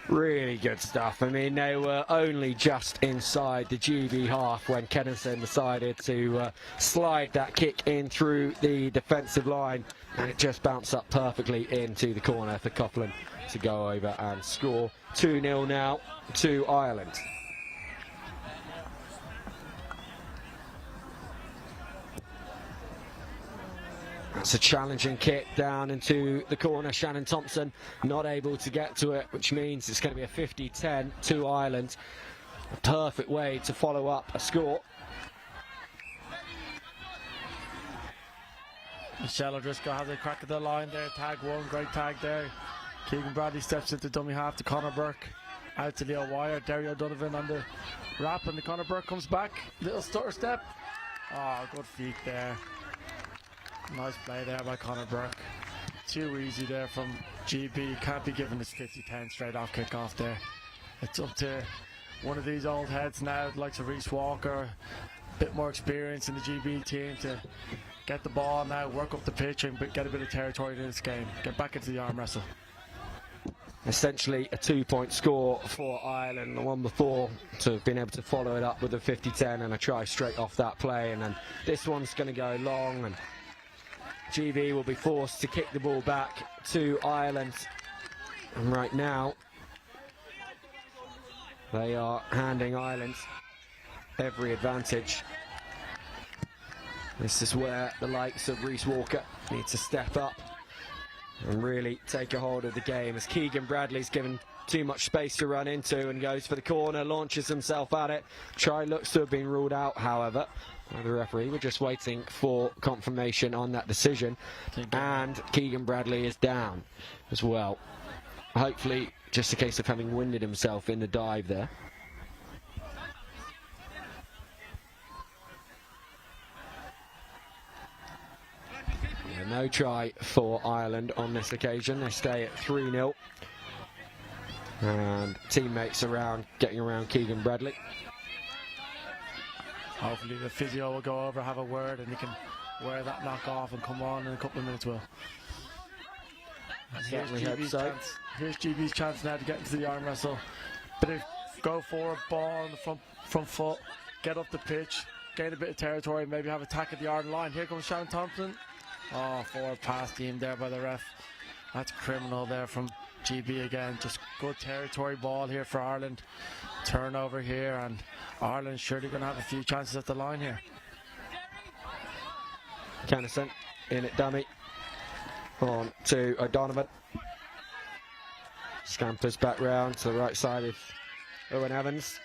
Really good stuff. I mean, they were only just inside the GB half when Kennison decided to slide that kick in through the defensive line, and it just bounced up perfectly into the corner for Coughlin to go over and score. 2-0 now to Ireland. That's a challenging kick down into the corner. Shannon Thompson not able to get to it, which means it's going to be a 50-10 to Ireland. A perfect way to follow up a score. Michelle O'Driscoll has a crack at the line there. Tag one, great tag there. Keegan Bradley steps into dummy half to Conor Burke. Out to Leo Wire. Derry O'Donovan on the wrap, and the Conor Burke comes back. Little stutter step. Oh, good feet there. Nice play there by Conor Burke. Too easy there from GB. Can't be given this 50-10 straight off kick off there. It's up to one of these old heads now, like Reece Walker. Bit more experience in the GB team to get the ball now, work up the pitch and get a bit of territory in this game. Get back into the arm wrestle. Essentially a 2-point score for Ireland. The one before to have been able to follow it up with a 50-10 and a try straight off that play. And then this one's going to go long, and GB will be forced to kick the ball back to Ireland. And right now, they are handing Ireland every advantage. This is where the likes of Reece Walker need to step up and really take a hold of the game, as Keegan Bradley's given too much space to run into and goes for the corner, launches himself at it. Try looks to have been ruled out, however, by the referee. We're just waiting for confirmation on that decision, and Keegan Bradley is down as well. Hopefully just a case of having winded himself in the dive there. No try for Ireland on this occasion. They stay at 3-0. And teammates around, getting around Keegan Bradley. Hopefully the physio will go over, have a word, and he can wear that knock off and come on in a couple of minutes, Will. Here's GB's chance now to get into the arm wrestle. Bit of go forward, ball on the front foot, get up the pitch, gain a bit of territory, maybe have attack at the Ireland line. Here comes Shannon Thompson. Oh, forward pass team there by the ref. That's criminal there from GB again. Just good territory ball here for Ireland. Turnover here, and Ireland surely going to have a few chances at the line here. Kennison in at dummy. On to O'Donovan. Scampers back round to the right side of Owen Evans,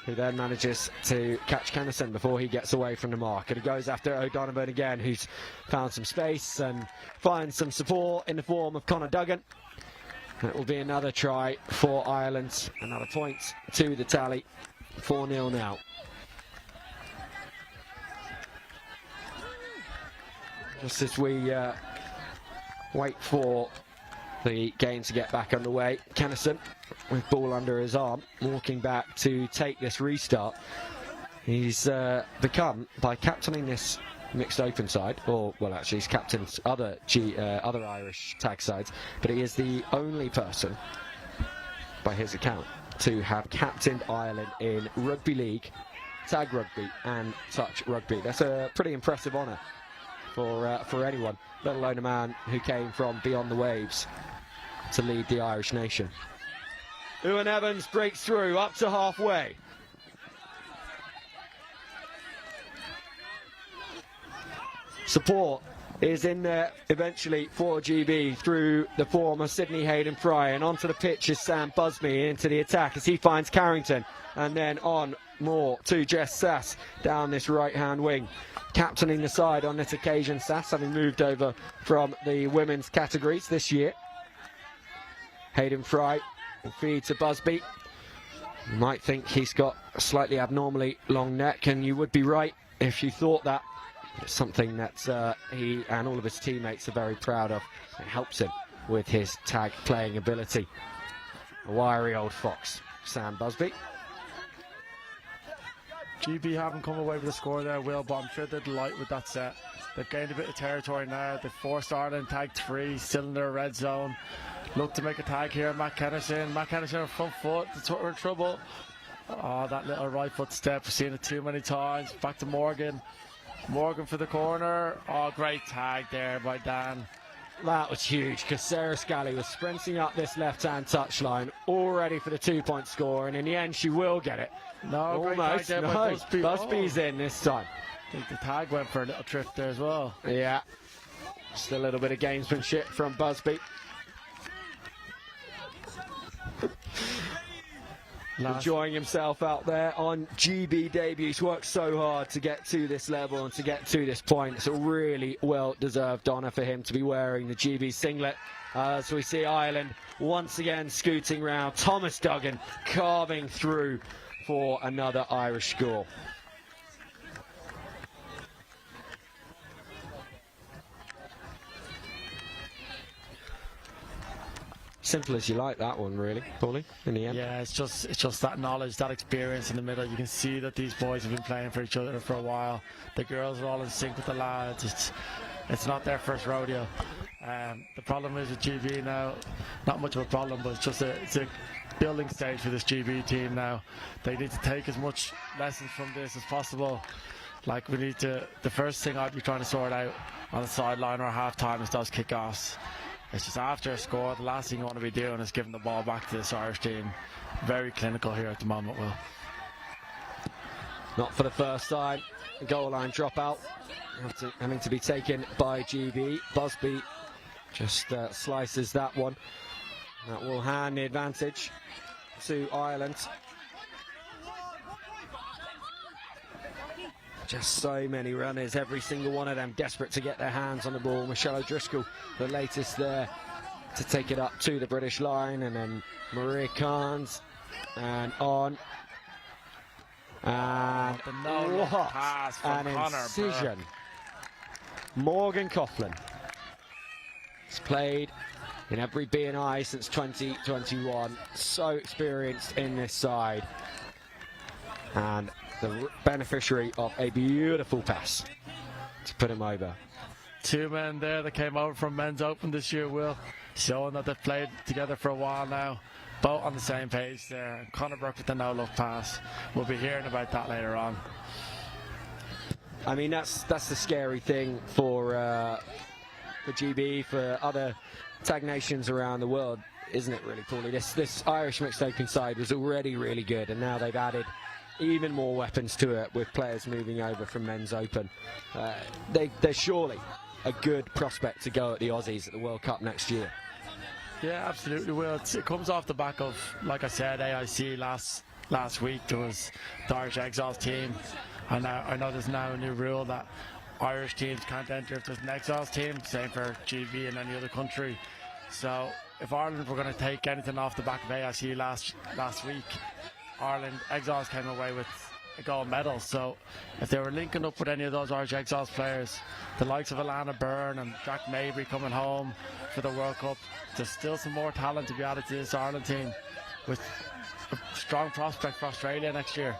who then manages to catch Kennison before he gets away from the mark. And he goes after O'Donovan again, who's found some space and finds some support in the form of Conor Duggan. It will be another try for Ireland. Another point to the tally. 4-0 now. Just as we wait for the game to get back underway, Kennison, with ball under his arm, walking back to take this restart. He's become, by captaining this mixed open side, or well actually he's captained other Irish tag sides, but he is the only person, by his account, to have captained Ireland in Rugby League, Tag Rugby and Touch Rugby. That's a pretty impressive honour for anyone, let alone a man who came from beyond the waves to lead the Irish nation. Owen Evans breaks through up to halfway. Support is in there eventually for GB through the form of Sydney Hayden-Fry, and onto the pitch is Sam Busby into the attack as he finds Carrington, and then on more to Jess Sass down this right-hand wing. Captaining the side on this occasion, Sass having moved over from the women's categories this year. Hayden-Fry will feed to Busby. You might think he's got a slightly abnormally long neck, and you would be right if you thought that. It's something that he and all of his teammates are very proud of. It helps him with his tag playing ability. A wiry old fox, Sam Busby. GB haven't come away with a score there, Will, but I'm sure they're delighted with that set. They've gained a bit of territory now. They've forced Ireland tag 3, still in their red zone. Look to make a tag here. Matt Kennison front foot, we're in trouble. Oh, that little right foot step, we've seen it too many times. Back to Morgan. Morgan for the corner. Oh, great tag there by Dan. That was huge, because Sarah Scally was sprinting up this left-hand touchline, all ready for the 2-point score, and in the end she will get it. No, almost. No, Busby's in this time. I think the tag went for a little trip there as well. Yeah. Just a little bit of gamesmanship from enjoying himself out there on GB debut. He's worked so hard to get to this level and to get to this point. It's a really well-deserved honour for him to be wearing the GB singlet. So we see Ireland once again scooting round. Thomas Duggan carving through for another Irish score. Simple as you like that one, really, Paulie, in the end. Yeah, it's just that knowledge, that experience in the middle. You can see that these boys have been playing for each other for a while. The girls are all in sync with the lads. It's not their first rodeo. The problem is with GB now, not much of a problem, but it's a building stage for this GB team now. They need to take as much lessons from this as possible. Like, the first thing I'd be trying to sort out on the sideline or half time is those kickoffs. It's just after a score, the last thing you want to be doing is giving the ball back to this Irish team. Very clinical here at the moment, Will. Not for the first time. Goal line dropout. Having to be taken by GB. Busby just slices that one. That will hand the advantage to Ireland. Just so many runners, every single one of them desperate to get their hands on the ball. Michelle O'Driscoll, the latest there, to take it up to the British line, and then Maria Carnes, and on. And what an incision. Morgan Coughlin. He's played in every B&I since 2021. So experienced in this side. And the beneficiary of a beautiful pass to put him over. Two men there that came over from Men's Open this year, Will, showing that they've played together for a while now. Both on the same page there. Conor Burke with the no-look pass. We'll be hearing about that later on. I mean, that's the scary thing for GB, for other tag nations around the world, isn't it, really, Paulie? This Irish mixed open side was already really good, and now they've added even more weapons to it with players moving over from Men's Open. They're surely a good prospect to go at the Aussies at the World Cup next year. Yeah, absolutely, Will. It comes off the back of, like I said, AIC last week. There was the Irish Exiles team. And I know there's now a new rule that Irish teams can't enter if there's an Exiles team, same for GB and any other country. So if Ireland were going to take anything off the back of AIC last week, Ireland Exiles came away with a gold medal. So if they were linking up with any of those Irish Exiles players, the likes of Alana Byrne and Jack Mabry coming home for the World Cup, there's still some more talent to be added to this Ireland team with a strong prospect for Australia next year.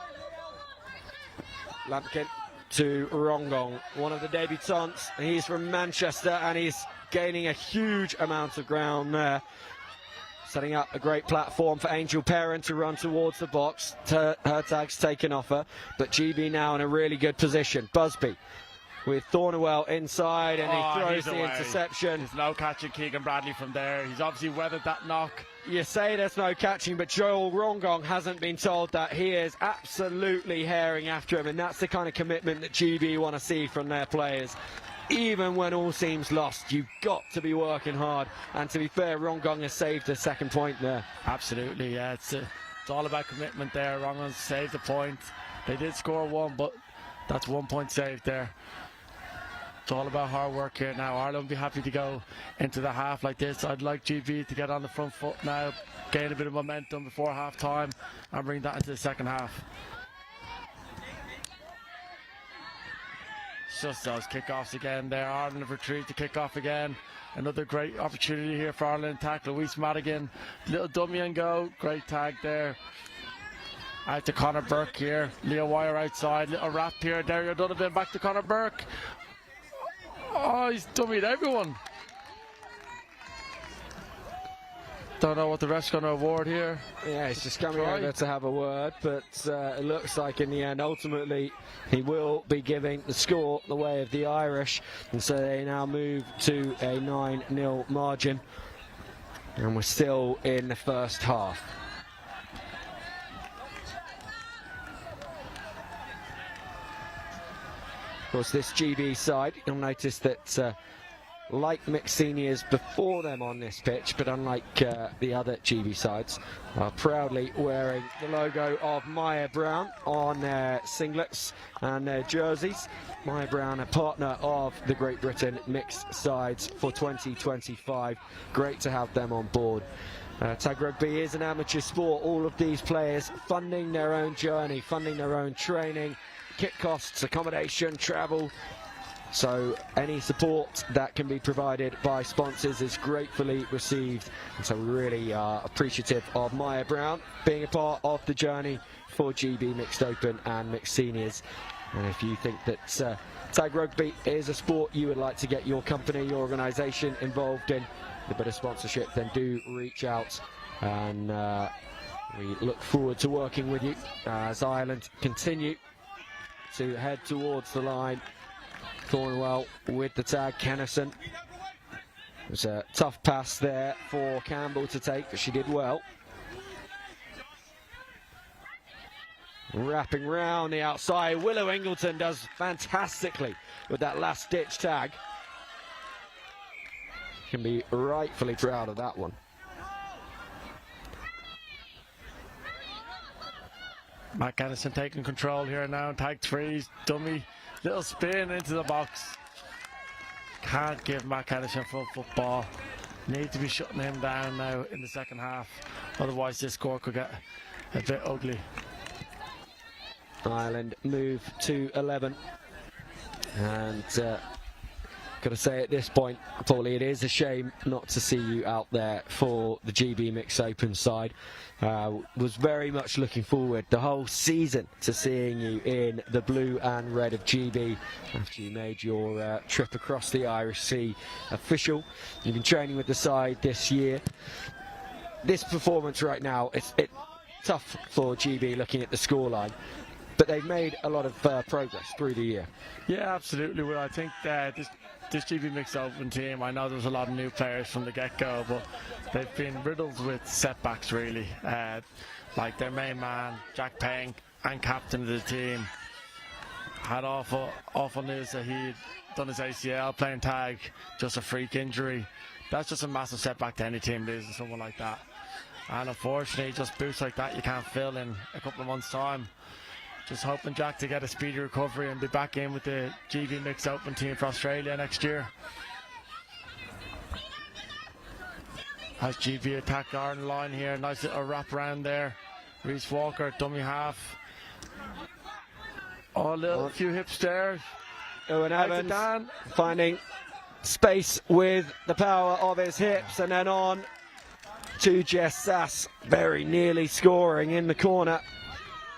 Lampkin to Rongong, one of the debutants. He's from Manchester and he's gaining a huge amount of ground there. Setting up a great platform for Angel Perrin to run towards the box. Her tag's taken off her, but GB now in a really good position. Busby with Thornwell inside, and he throws the interception. There's no catching Keegan Bradley from there. He's obviously weathered that knock. You say there's no catching, but Joel Rongong hasn't been told that. He is absolutely herring after him, and that's the kind of commitment that GB want to see from their players. Even when all seems lost, you've got to be working hard. And to be fair, Rongong has saved the second point there. Absolutely, yeah. It's all about commitment there. Rongong saved the point. They did score one, but that's 1 point saved there. It's all about hard work here now. Ireland will be happy to go into the half like this. I'd like GB to get on the front foot now, gain a bit of momentum before half time, and bring that into the second half. Just those kickoffs again there. Ireland have retrieved the kickoff again. Another great opportunity here for Ireland. Attack Louise Madigan. Little dummy and go. Great tag there. Out to Conor Burke here. Leo Wire outside. Little wrap here. Dario Donovan back to Conor Burke. Oh, he's dummied everyone. Don't know what the ref's going to award here. Yeah, he's just coming over to have a word, but it looks like in the end, ultimately, he will be giving the score the way of the Irish, and so they now move to a 9-0 margin, and we're still in the first half. Of course, this GB side, you'll notice that like mixed seniors before them on this pitch, but unlike the other GB sides, are proudly wearing the logo of Maya Brown on their singlets and their jerseys. Maya Brown, a partner of the Great Britain mixed sides for 2025. Great to have them on board. Tag rugby is an amateur sport. All of these players funding their own journey, funding their own training, kit costs, accommodation, travel. So any support that can be provided by sponsors is gratefully received. And so we really are appreciative of Maya Brown being a part of the journey for GB Mixed Open and Mixed Seniors. And if you think that tag rugby is a sport you would like to get your company, your organisation involved in a bit of sponsorship, then do reach out. And we look forward to working with you as Ireland continue to head towards the line. Cornwell with the tag. Kennison. It was a tough pass there for Campbell to take, but she did well. Wrapping round the outside. Willow Ingleton does fantastically with that last ditch tag. Can be rightfully proud of that one. Matt Kennison taking control here now. Tag 3, dummy. Little spin into the box. Can't give Matt Kennison full football. Need to be shutting him down now in the second half. Otherwise this score could get a bit ugly. Ireland move to 11. And got to say at this point, Paulie, it is a shame not to see you out there for the GB Mixed Open side. Was very much looking forward the whole season to seeing you in the blue and red of GB after you made your trip across the Irish Sea official. You've been training with the side this year. This performance right now, it's tough for GB looking at the scoreline, but they've made a lot of progress through the year. Yeah, absolutely. Well, I think this GB Mixed Open team, I know there's a lot of new players from the get-go, but they've been riddled with setbacks really. Like their main man, Jack Payne, and captain of the team, had awful news that he'd done his ACL playing tag, just a freak injury. That's just a massive setback to any team losing someone like that. And unfortunately, just boots like that you can't fill in a couple of months' time. Just hoping Jack to get a speedy recovery and be back in with the GB Mixed Open team for Australia next year. Has GB attack Ireland line here. Nice little wrap around there. Reese Walker, dummy half. Oh, a few hips there. Owen Evans finding space with the power of his hips, and then on to Jess Sass, very nearly scoring in the corner.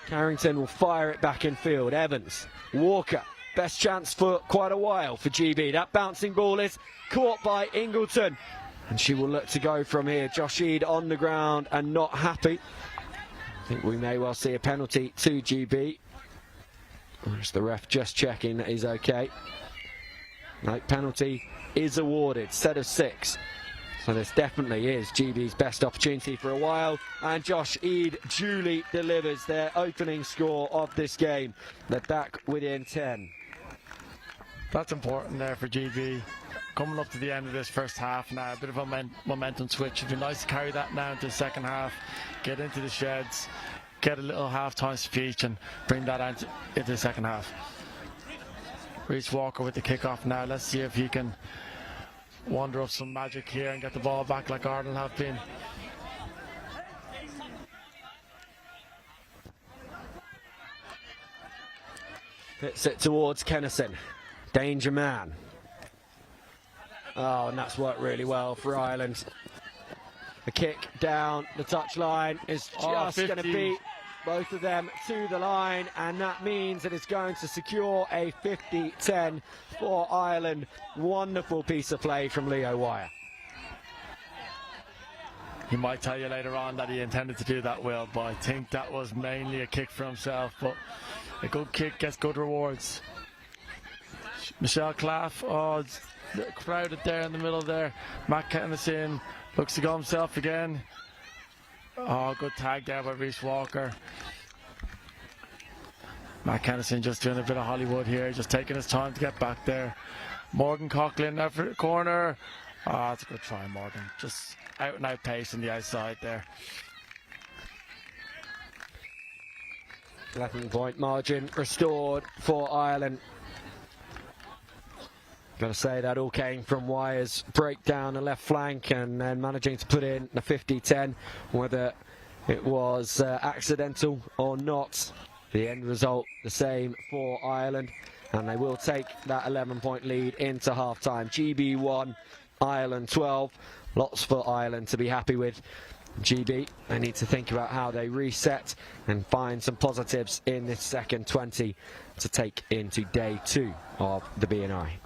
Carrington will fire it back in field. Evans, Walker, best chance for quite a while for GB. That bouncing ball is caught by Ingleton, and she will look to go from here. Josh Eade on the ground and not happy. I think we may well see a penalty to GB. Or is the ref just checking that he's okay? No, penalty is awarded, set of 6. So this definitely is GB's best opportunity for a while, and Josh Eade duly delivers their opening score of this game. They're back within 10. That's important there for GB. Coming up to the end of this first half now, a bit of a momentum switch. It'd be nice to carry that now into the second half, get into the sheds, get a little half-time speech and bring that into the second half. Reese Walker with the kick-off now. Let's see if he can wander up some magic here and get the ball back like Ireland have been. Hits it towards Kennison. Danger man. Oh, and that's worked really well for Ireland. The kick down the touchline is just going to beat both of them to the line, and that means it is going to secure a 50-10 for Ireland. Wonderful piece of play from Leo Wire. He might tell you later on that he intended to do that, Will, but I think that was mainly a kick for himself. But a good kick gets good rewards. Michelle Claff, oh, crowded there in the middle there. Matt Kennison looks to go himself again. Oh, good tag there by Reese Walker. Matt Kennison just doing a bit of Hollywood here, just taking his time to get back there. Morgan Coughlin there for the corner. Ah, that's a good try, Morgan. Just out and out pace on the outside there. 11-point margin restored for Ireland. Gotta say that all came from Wyer's breakdown the left flank and then managing to put in the 50-10. Whether it was accidental or not, the end result the same for Ireland, and they will take that 11-point lead into half-time. GB 1, Ireland 12. Lots for Ireland to be happy with. GB, they need to think about how they reset and find some positives in this second 20 to take into day 2 of the B&I.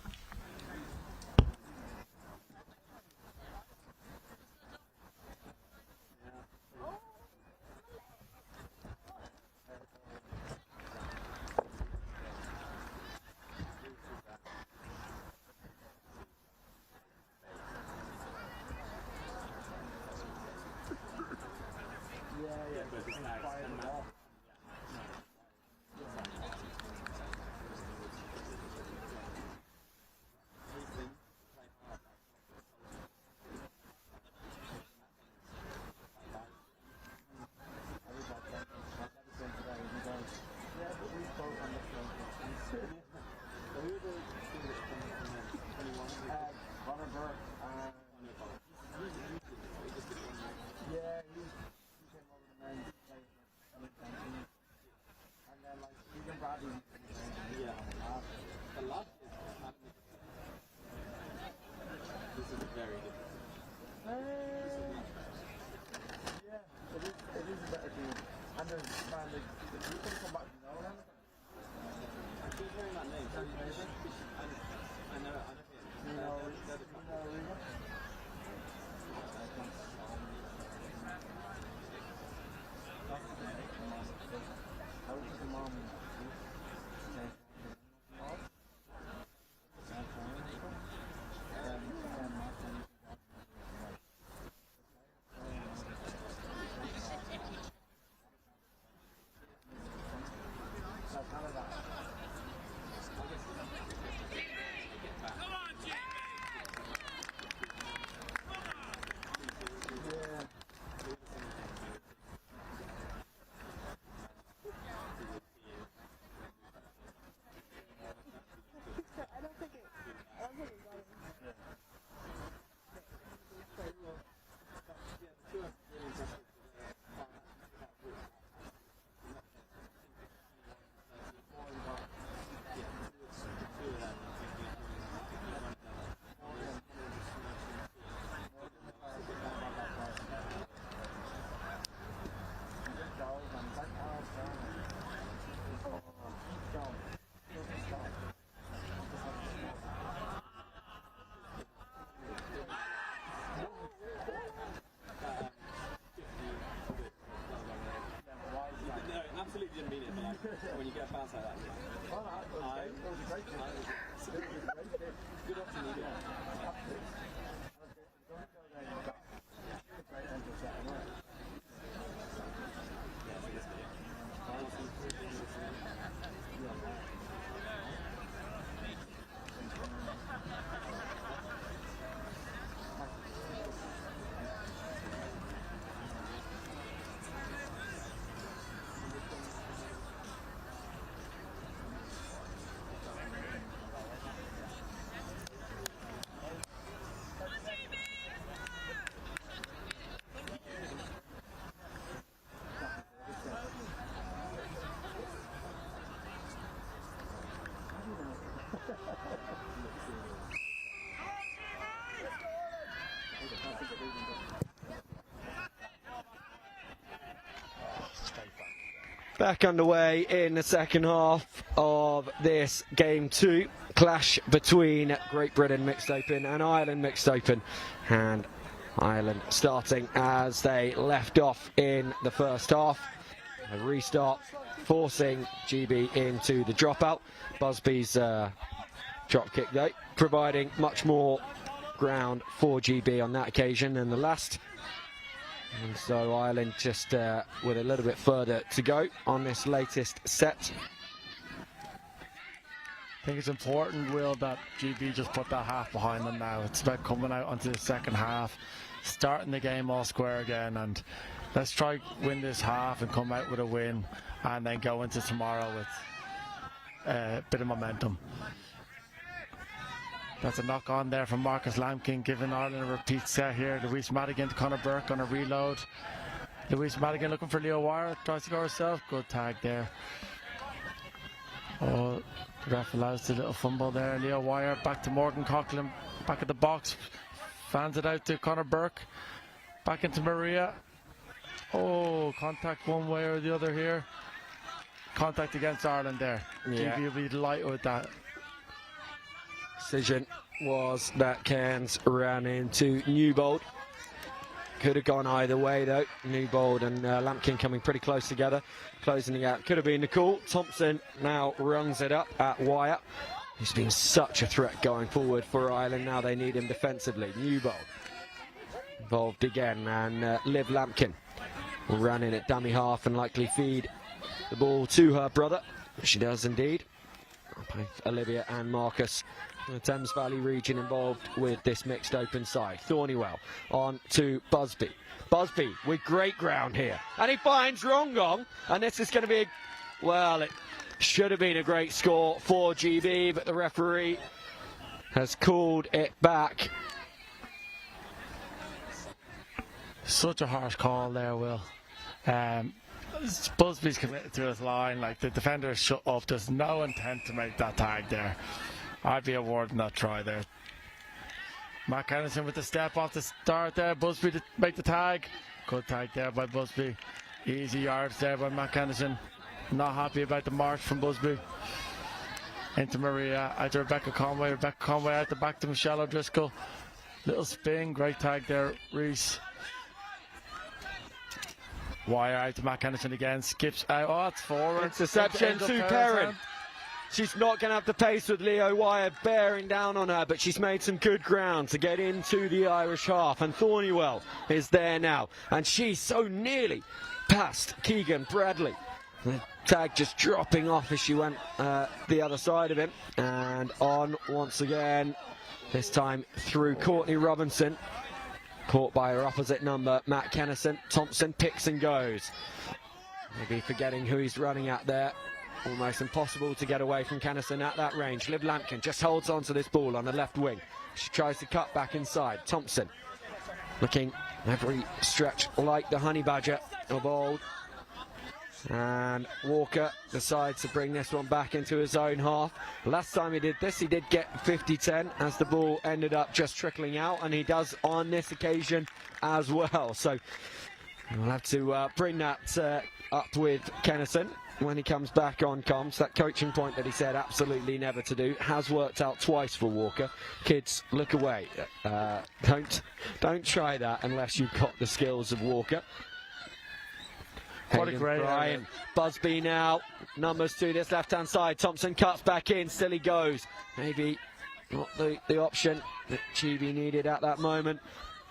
When you get a bounce like that. Good option, Back underway in the second half of this game 2. Clash between Great Britain Mixed Open and Ireland Mixed Open. And Ireland starting as they left off in the first half. A restart forcing GB into the dropout. Busby's drop kick though, providing much more ground for GB on that occasion than the last. And so Ireland just with a little bit further to go on this latest set. I think it's important, Will, that GB just put that half behind them now. It's about coming out onto the second half, starting the game all square again, and let's try win this half and come out with a win, and then go into tomorrow with a bit of momentum. That's a knock on there from Marcus Lampkin, giving Ireland a repeat set here. Louise Madigan to Conor Burke on a reload. Louise Madigan looking for Leo Wire, tries to go herself. Good tag there. Oh, the ref allows the little fumble there. Leo Wire back to Morgan Coughlin, back at the box. Fans it out to Conor Burke. Back into Maria. Oh, contact one way or the other here. Contact against Ireland there. Yeah. GB will be delighted with that. Decision was that Cairns ran into Newbold. Could have gone either way though. Newbold and Lampkin coming pretty close together, closing the gap. Could have been the call. Thompson now runs it up at Wyatt. He's been such a threat going forward for Ireland. Now they need him defensively. Newbold involved again, and Liv Lampkin will run in at dummy half and likely feed the ball to her brother. She does indeed. Both Olivia and Marcus, the Thames Valley region, involved with this mixed open side. Thornywell on to Busby. Busby with great ground here, and he finds Rongong, and this is going to be, well, it should have been a great score for GB, but the referee has called it back. Such a harsh call there, Will. Busby's committed to his line, like the defender is shut up. There's no intent to make that tag there. I'd be awarding that try there. Matt Kennison with the step off the start there. Busby to make the tag. Good tag there by Busby. Easy yards there by Matt Kennison. Not happy about the march from Busby. Into Maria, out to Rebecca Conway. Rebecca Conway out the back to Michelle O'Driscoll. Little spin, great tag there, Reese. Wire out to Matt Kennison again, skips out, oh it's forward. Interception to Perrin. She's not going to have the pace with Leo Wire bearing down on her, but she's made some good ground to get into the Irish half, and Thornywell is there now, and she's so nearly past Keegan Bradley. The tag just dropping off as she went the other side of him, and on once again, this time through Courtney Robinson. Caught by her opposite number, Matt Kennison. Thompson picks and goes. Maybe forgetting who he's running at there. Almost impossible to get away from Kennison at that range. Liv Lampkin just holds on to this ball on the left wing. She tries to cut back inside. Thompson looking every stretch like the honey badger of old. And Walker decides to bring this one back into his own half. Last time he did this, he did get 50-10 as the ball ended up just trickling out, and he does on this occasion as well. So we'll have to bring that up with Kennison when he comes back on comms. That coaching point that he said absolutely never to do has worked out twice for Walker. Kids, look away. Don't try that unless you've got the skills of Walker. What a great Brian. Busby now, numbers to this left-hand side. Thompson cuts back in, still he goes. Maybe not the option that GB needed at that moment.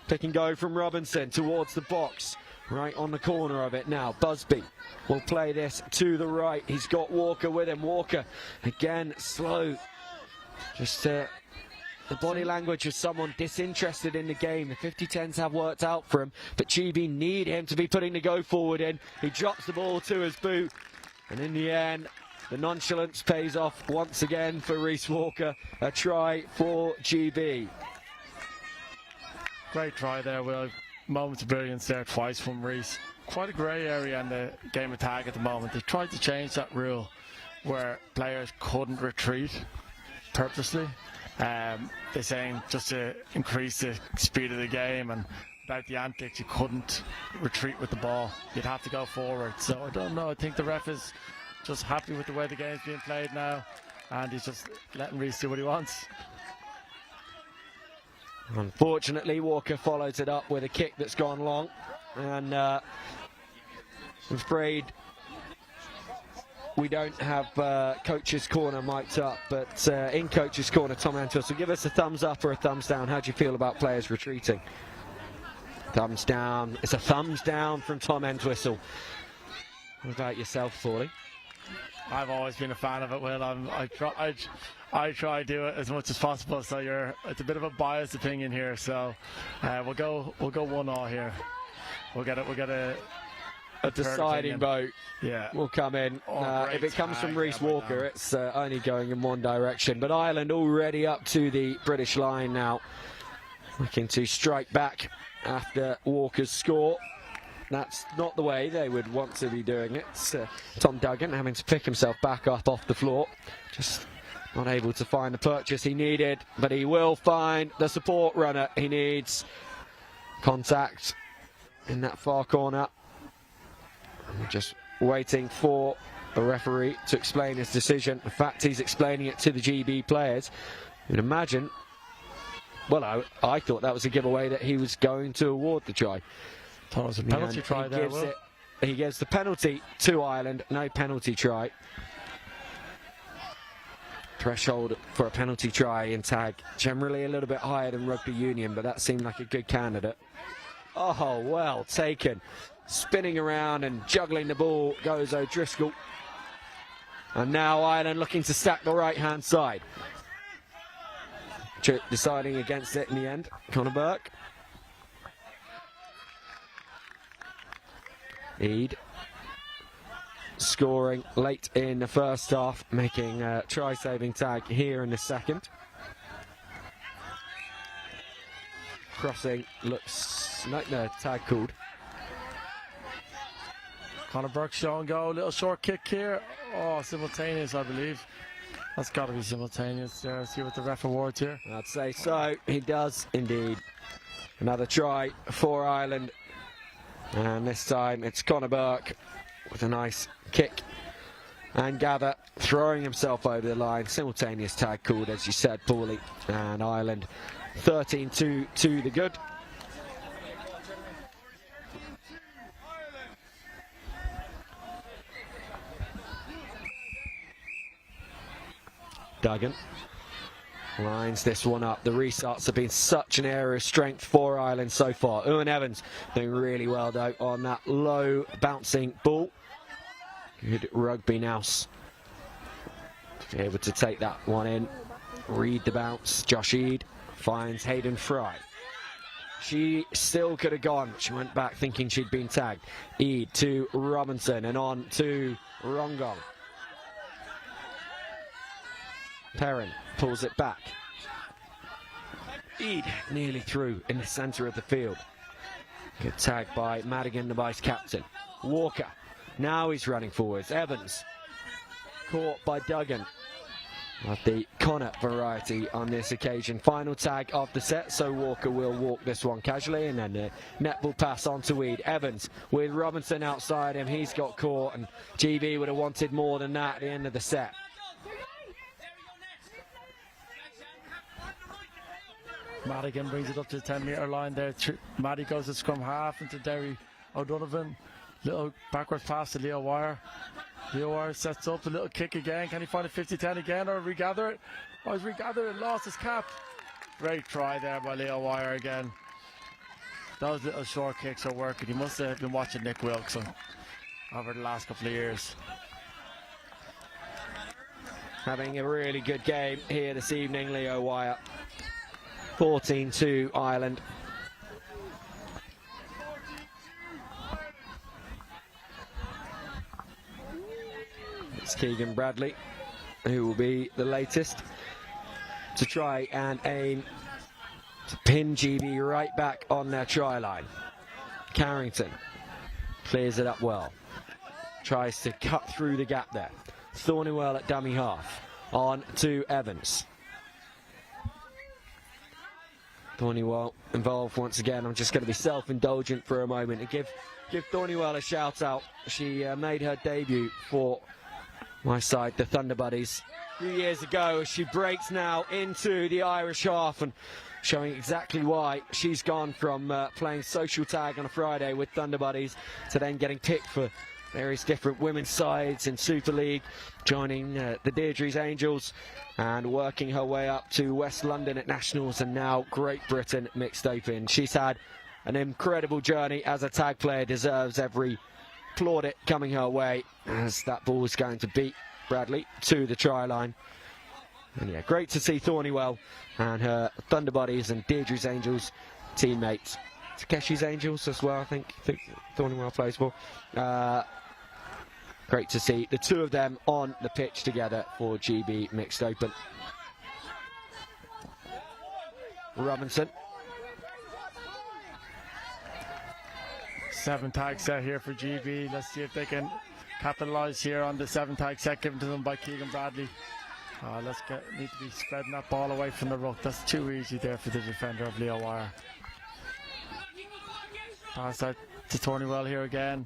Pick and go from Robinson towards the box, right on the corner of it now. Busby will play this to the right. He's got Walker with him. Walker, again, slow. Just the body language of someone disinterested in the game. The 50-10s have worked out for him, but GB need him to be putting the go forward in. He drops the ball to his boot, and in the end, the nonchalance pays off once again for Reese Walker. A try for GB. Great try there, Will. Moment of brilliance there twice from Reese. Quite a grey area in the game of tag at the moment. They tried to change that rule where players couldn't retreat purposely. They're saying just to increase the speed of the game, and without the antics you couldn't retreat with the ball. You'd have to go forward. So I don't know. I think the ref is just happy with the way the game's being played now, and he's just letting Reese do what he wants. Unfortunately, Walker follows it up with a kick that's gone long, and I'm afraid we don't have Coach's Corner mic'd up, but in Coach's Corner, Tom Entwistle, give us a thumbs up or a thumbs down. How do you feel about players retreating? Thumbs down. It's a thumbs down from Tom Entwistle. What about yourself, Paulie? I've always been a fan of it, Will. I try to do it as much as possible. So it's a bit of a biased opinion here. So we'll go 1-1 here. We'll get a deciding vote. Yeah, will come in. If it comes from Reece Walker, it's only going in one direction. But Ireland already up to the British line now, looking to strike back after Walker's score. That's not the way they would want to be doing it. It's, Tom Duggan having to pick himself back up off the floor. Just not able to find the purchase he needed, but he will find the support runner he needs. Contact in that far corner. We're just waiting for the referee to explain his decision. In fact, he's explaining it to the GB players. You'd imagine, well, I thought that was a giveaway that he was going to award the try. Thought it was a penalty try there, Will. He gives the penalty to Ireland, no penalty try. Threshold for a penalty try in tag, generally a little bit higher than rugby union, but that seemed like a good candidate. Oh, well taken. Spinning around and juggling the ball goes O'Driscoll. And now Ireland looking to stack the right-hand side. Deciding against it in the end, Conor Burke. Eade scoring late in the first half, making a try-saving tag here in the second. Crossing looks like the tag called. Conor Burke showing go, little short kick here. Oh, simultaneous, I believe. That's got to be simultaneous there. See what the ref awards here. I'd say so. He does indeed. Another try for Ireland. And this time it's Conor Burke with a nice kick. And Gather throwing himself over the line. Simultaneous tag called, as you said, Paulie. And Ireland 13-2 to the good. Duggan lines this one up. The restarts have been such an area of strength for Ireland so far. Owen Evans doing really well though on that low bouncing ball. Good rugby nous. To be able to take that one in. Read the bounce. Josh Eade finds Hayden Fry. She still could have gone. She went back thinking she'd been tagged. Eade to Robinson and on to Rongong. Perrin pulls it back. Eade nearly through in the centre of the field. Good tag by Madigan, the vice captain. Walker, now he's running forwards. Evans, caught by Duggan. Of the Connor variety on this occasion. Final tag of the set, so Walker will walk this one casually, and then the netball pass on to Eade. Evans with Robinson outside him. He's got caught, and GB would have wanted more than that at the end of the set. Madigan brings it up to the 10-metre line there. Maddie goes to scrum half into Derry O'Donovan. Little backwards pass to Leo Wire. Leo Wire sets up a little kick again. Can he find a 50-10 again or regather it? Oh, he's regathered and lost his cap. Great try there by Leo Wire again. Those little short kicks are working. He must have been watching Nick Wilkes over the last couple of years. Having a really good game here this evening, Leo Wire. 14-2 Ireland. It's Keegan Bradley, who will be the latest to try and aim to pin GB right back on their try line. Carrington clears it up well. Tries to cut through the gap there. Thornywell at dummy half. On to Evans. Thornywell involved once again. I'm just going to be self-indulgent for a moment and give Thornywell a shout out. She made her debut for my side, the Thunder Buddies, a few years ago. She breaks now into the Irish half and showing exactly why she's gone from playing social tag on a Friday with Thunder Buddies to then getting picked for various different women's sides in Super League, joining the Deirdre's Angels and working her way up to West London at Nationals and now Great Britain Mixed Open. She's had an incredible journey as a tag player, deserves every clawed it coming her way as that ball was going to beat Bradley to the try line. And yeah, great to see Thornywell and her Thunder Buddies and Deirdre's Angels teammates. Takeshi's Angels as well, I think Thornywell plays for. Great to see the two of them on the pitch together for GB Mixed Open. Robinson. 7 tag set here for GB. Let's see if they can capitalise here on the 7 tag set given to them by Keegan Bradley. Need to be spreading that ball away from the ruck. That's too easy there for the defender of Leo Wire. Pass out to Thornywell here again.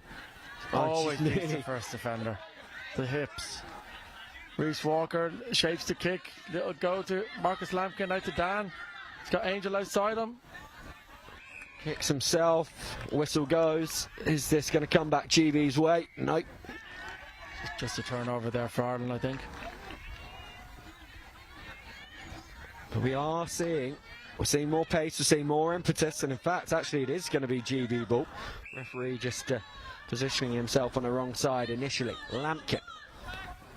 Always beats the first defender. The hips. Reese Walker shapes the kick. Little go to Marcus Lampkin out to Dan. He's got Angel outside him. Kicks himself. Whistle goes. Is this going to come back GB's way? Nope. Just a turnover there for Ireland, I think. But we're seeing more pace, we're seeing more impetus, and in fact, actually, it is going to be GB ball. Referee just positioning himself on the wrong side initially. Lampkin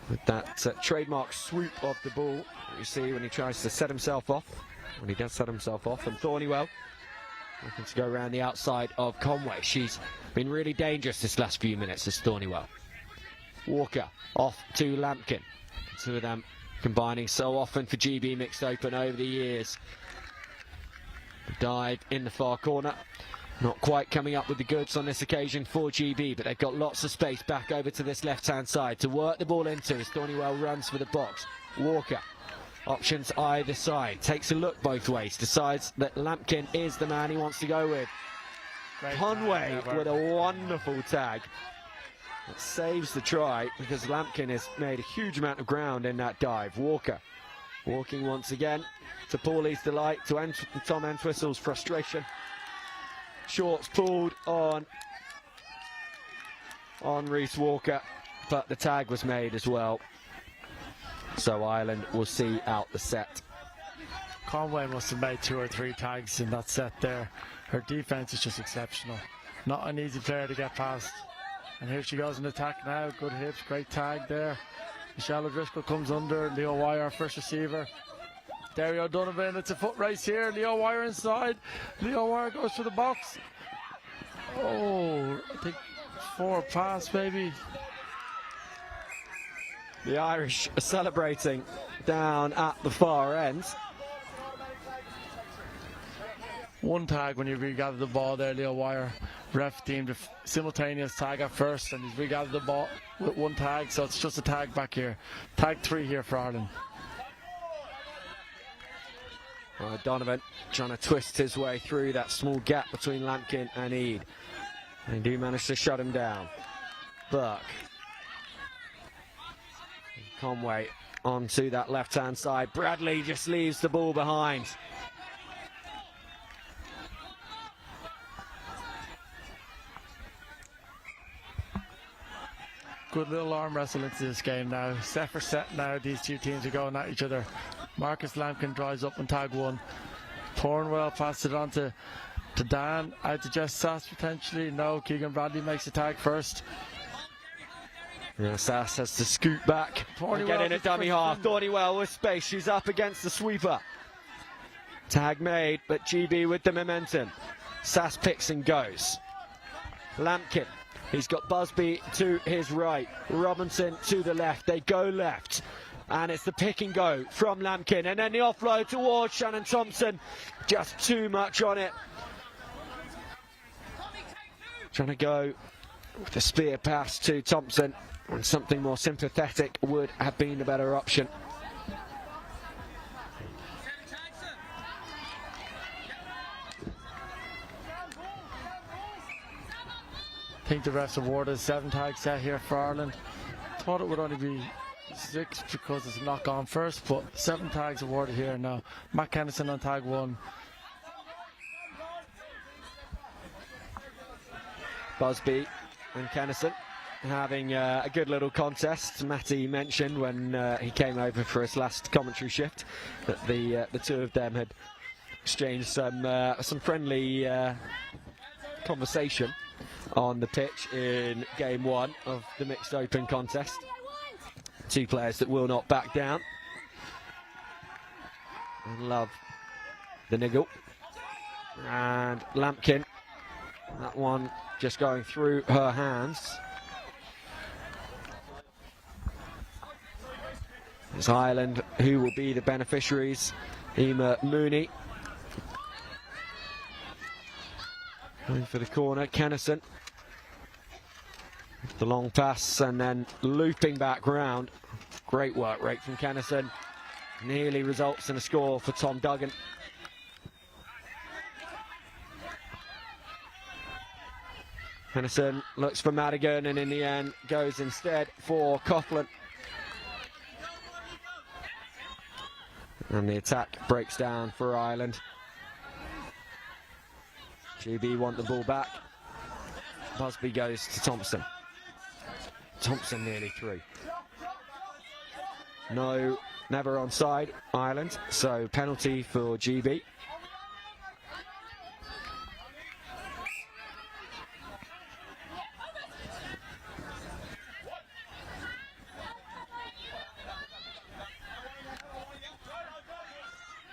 with that trademark swoop of the ball. You see when he tries to set himself off, when he does set himself off, and Thornywell looking to go around the outside of Conway. She's been really dangerous this last few minutes, as Thornywell. Walker off to Lampkin. Two of them combining so often for GB Mixed Open over the years. The dive in the far corner. Not quite coming up with the goods on this occasion for GB, but they've got lots of space back over to this left-hand side to work the ball into as Thornywell runs for the box. Walker, options either side, takes a look both ways, decides that Lampkin is the man he wants to go with. Conway with a wonderful tag. It saves the try because Lampkin has made a huge amount of ground in that dive. Walker walking once again to Paulie's delight, to Tom Entwistle's frustration. Shorts pulled on Reese Walker, but the tag was made as well. So Ireland will see out the set. Conway must have made 2 or 3 tags in that set there. Her defence is just exceptional. Not an easy player to get past. And here she goes in attack now. Good hips, great tag there. Michelle O'Driscoll comes under. Leo Wire, first receiver. Derry O'Donovan, it's a foot race here. Leo Wire inside. Leo Wire goes for the box. Oh, I think 4 pass maybe. The Irish are celebrating down at the far end. 1 tag when you regather the ball there, Leo Wire. Ref deemed a simultaneous tag at first, and he's regathered the ball with 1 tag, so it's just a tag back here. Tag 3 here for Ireland. Donovan trying to twist his way through that small gap between Lampkin and Eade. They do manage to shut him down. Burke. Conway onto that left-hand side. Bradley just leaves the ball behind. Good little arm wrestle into this game now. Set for set now, these two teams are going at each other. Marcus Lampkin drives up on tag 1. Thornwell passes it on to Dan. Out to Jess Sass potentially. No, Keegan Bradley makes the tag first. Yeah, Sass has to scoot back and get in a dummy half. Thornywell with space. She's up against the sweeper. Tag made, but GB with the momentum. Sass picks and goes. Lampkin. He's got Busby to his right, Robinson to the left. They go left, and it's the pick and go from Lampkin, and then the offload towards Shannon Thompson. Just too much on it. Trying to go with the spear pass to Thompson, and something more sympathetic would have been the better option. I think the refs awarded a 7 tag set here for Ireland. Thought it would only be 6 because it's a knock on first, but 7 tags awarded here now. Matt Kennison on tag 1. Busby and Kennison having a good little contest. Matty mentioned when he came over for his last commentary shift that the two of them had exchanged some friendly conversation on the pitch in game 1 of the mixed open contest. 2 players that will not back down and love the niggle. And Lampkin, that one just going through her hands. It's Ireland who will be the beneficiaries. Ema Mooney going for the corner. Kennison, the long pass and then looping back round. Great work rate from Kennison. Nearly results in a score for Tom Duggan. Kennison looks for Madigan and in the end goes instead for Coughlin. And the attack breaks down for Ireland. GB want the ball back. Busby goes to Thompson. Thompson nearly through. No, never onside, Ireland. So penalty for GB.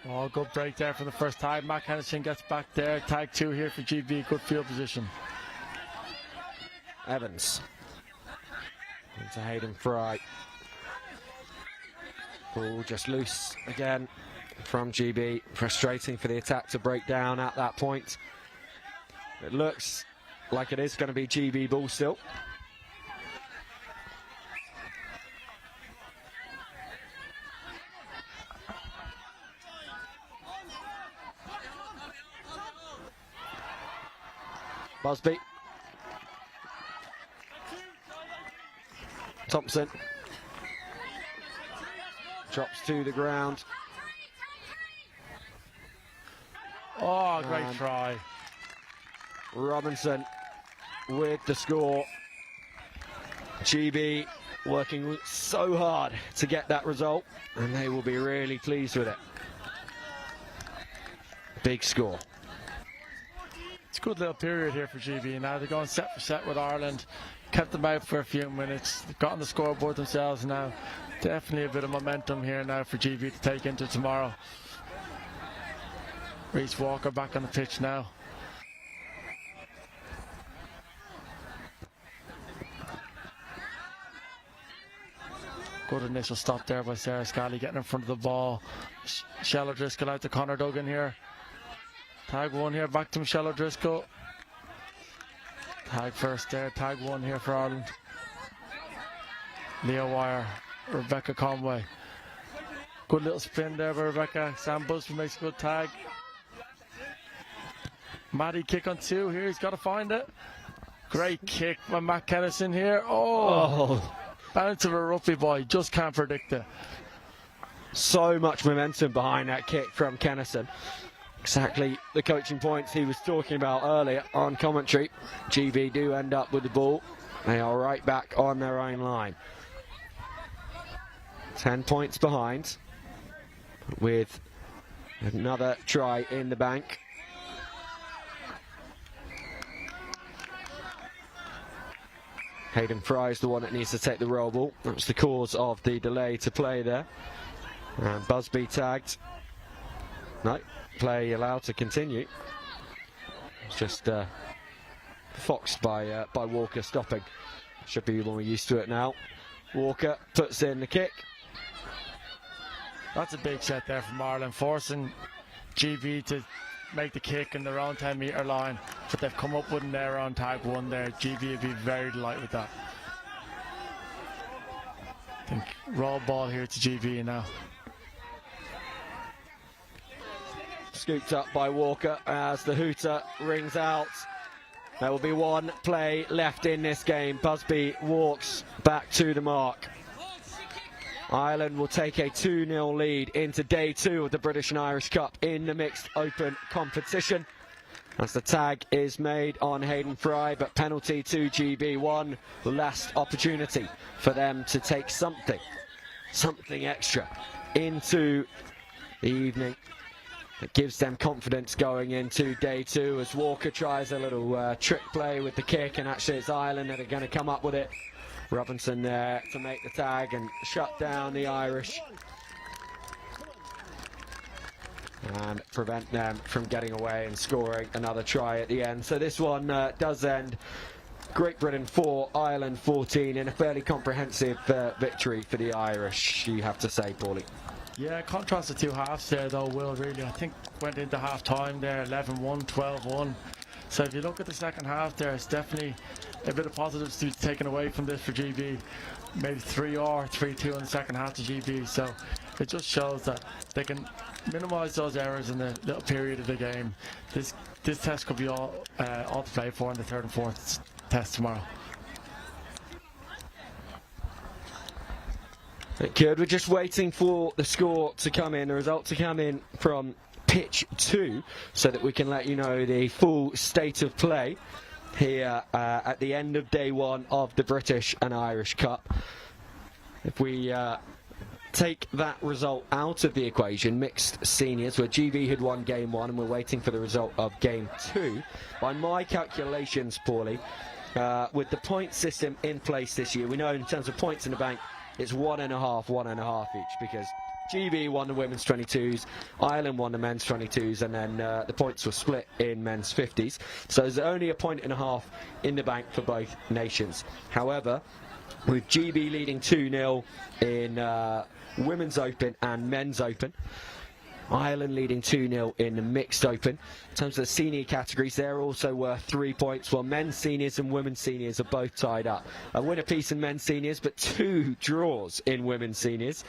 Oh, good break there for the first time. Matt Henderson gets back there. Tag 2 here for GB. Good field position. Evans into Hayden Fry. Ball just loose again from GB. Frustrating for the attack to break down at that point. It looks like it is going to be GB ball still. Busby. Thompson. Drops to the ground. Oh, great try. Robinson with the score. GB working so hard to get that result, and they will be really pleased with it. Big score. It's a good little period here for GB. Now they're going set for set with Ireland. Kept them out for a few minutes. They've got on the scoreboard themselves now. Definitely a bit of momentum here now for GB to take into tomorrow. Reece Walker back on the pitch now. Good initial stop there by Sarah Scally, getting in front of the ball. Michelle O'Driscoll out to Conor Duggan here. Tag 1 here, back to Michelle O'Driscoll. Tag first there, tag 1 here for Ireland. Leo Wire, Rebecca Conway. Good little spin there by Rebecca. Sam Busby makes a good tag. Maddie kick on 2 here, he's got to find it. Great kick by Matt Kennison here. Oh. Bounce of a rugby boy, just can't predict it. So much momentum behind that kick from Kennison. Exactly the coaching points he was talking about earlier on commentary. GB do end up with the ball. They are right back on their own line. 10 points behind with another try in the bank. Hayden Fry is the one that needs to take the roll ball. That's the cause of the delay to play there. And Busby tagged. No, play allowed to continue. It's just foxed by Walker stopping. Should be more used to it now. Walker puts in the kick. That's a big set there from Ireland, forcing GB to make the kick in their own 10-metre line, but they've come up with an error on tag 1 there. GB would be very delighted with that. I think roll ball here to GB now. Scooped up by Walker as the hooter rings out. There will be one play left in this game. Busby walks back to the mark. Ireland will take a 2-0 lead into day 2 of the British and Irish Cup in the mixed open competition. As the tag is made on Hayden Fry, but penalty to GB. One last opportunity for them to take something extra into the evening. That gives them confidence going into day 2 as Walker tries a little trick play with the kick, and actually it's Ireland that are going to come up with it. Robinson there to make the tag and shut down the Irish and prevent them from getting away and scoring another try at the end. So this one does end Great Britain 4, Ireland 14 in a fairly comprehensive victory for the Irish, you have to say, Paulie. Yeah, contrast the two halves there though, Will, really. I think went into half time there, 11-1, 12-1. So if you look at the second half there, it's definitely a bit of positives to be taken away from this for GB. Maybe 3-or, 3-2 in the second half to GB. So it just shows that they can minimise those errors in the little period of the game. This test could be all to play for in the third and fourth test tomorrow. Good. We're just waiting for the score to come in, the result to come in from pitch 2, so that we can let you know the full state of play here at the end of day 1 of the British and Irish Cup. If we take that result out of the equation, mixed seniors, where GB had won game 1 and we're waiting for the result of game 2, by my calculations, Paulie, with the point system in place this year, we know in terms of points in the bank, it's 1.5 each, because GB won the women's 22s, Ireland won the men's 22s, and then the points were split in men's 50s. So there's only 1.5 in the bank for both nations. However, with GB leading 2-0 in Women's Open and Men's Open, Ireland leading 2-0 in the Mixed Open. In terms of the senior categories, they're also worth 3 points, while men's seniors and women's seniors are both tied up. A win apiece in men's seniors, but 2 draws in women's seniors.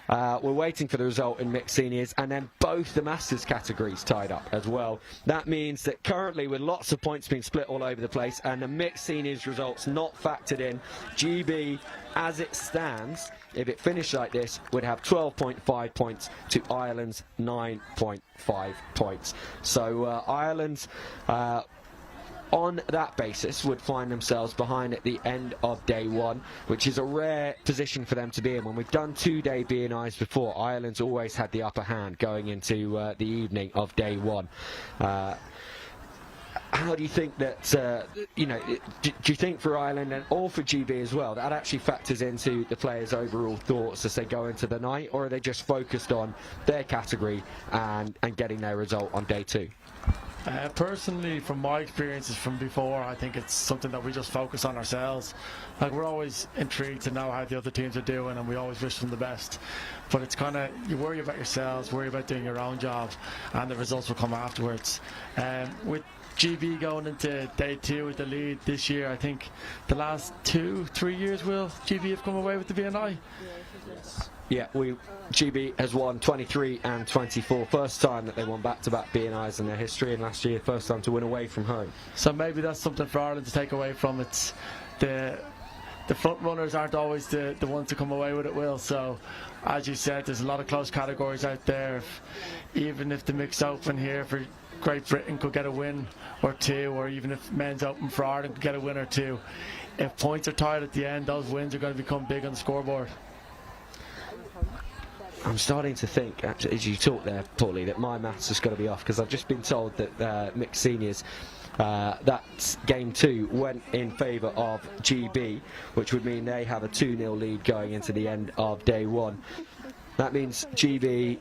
We're waiting for the result in mixed seniors, and then both the Masters categories tied up as well. That means that currently, with lots of points being split all over the place and the mixed seniors results not factored in, GB, as it stands, if it finished like this, would have 12.5 points to Ireland's 9.5 points. So Ireland, on that basis, would find themselves behind at the end of day 1, which is a rare position for them to be in. When we've done 2-day B&Is before, Ireland's always had the upper hand going into the evening of day 1. How do you think that, do you think for Ireland and all for GB as well, that actually factors into the players' overall thoughts as they go into the night, or are they just focused on their category and getting their result on day 2? Personally, from my experiences from before, I think it's something that we just focus on ourselves. Like, we're always intrigued to know how the other teams are doing, and we always wish them the best. But it's kind of, you worry about yourselves, worry about doing your own job, and the results will come afterwards. With GB going into day 2 with the lead this year, I think the last 2-3 years, will GB have come away with the B&I? Yeah, GB has won 23 and 24. First time that they won back-to-back B&Is in their history, and last year, first time to win away from home. So maybe that's something for Ireland to take away from it. The front runners aren't always the ones to come away with it, Will. So, as you said, there's a lot of close categories out there. Even if the Mixed Open here for Great Britain could get a win or 2, or even if Men's Open for Ireland could get a win or 2, if points are tied at the end, those wins are going to become big on the scoreboard. I'm starting to think, actually, as you talk there, Paulie, that my maths has got to be off, because I've just been told that mixed seniors, that game 2 went in favour of GB, which would mean they have a 2-0 lead going into the end of day 1. That means GB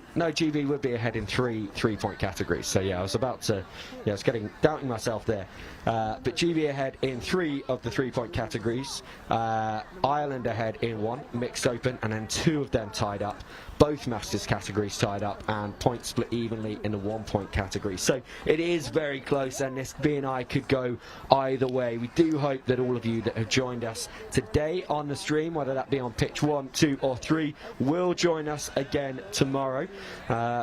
would be ahead in 3 3-point categories. So yeah, I was doubting myself there. But GB ahead in 3 of the 3-point categories. Ireland ahead in 1, Mixed Open, and then 2 of them tied up. Both Masters categories tied up, and points split evenly in the 1-point category. So it is very close, and this B&I could go either way. We do hope that all of you that have joined us today on the stream, whether that be on pitch 1, 2 or 3, will join us again tomorrow.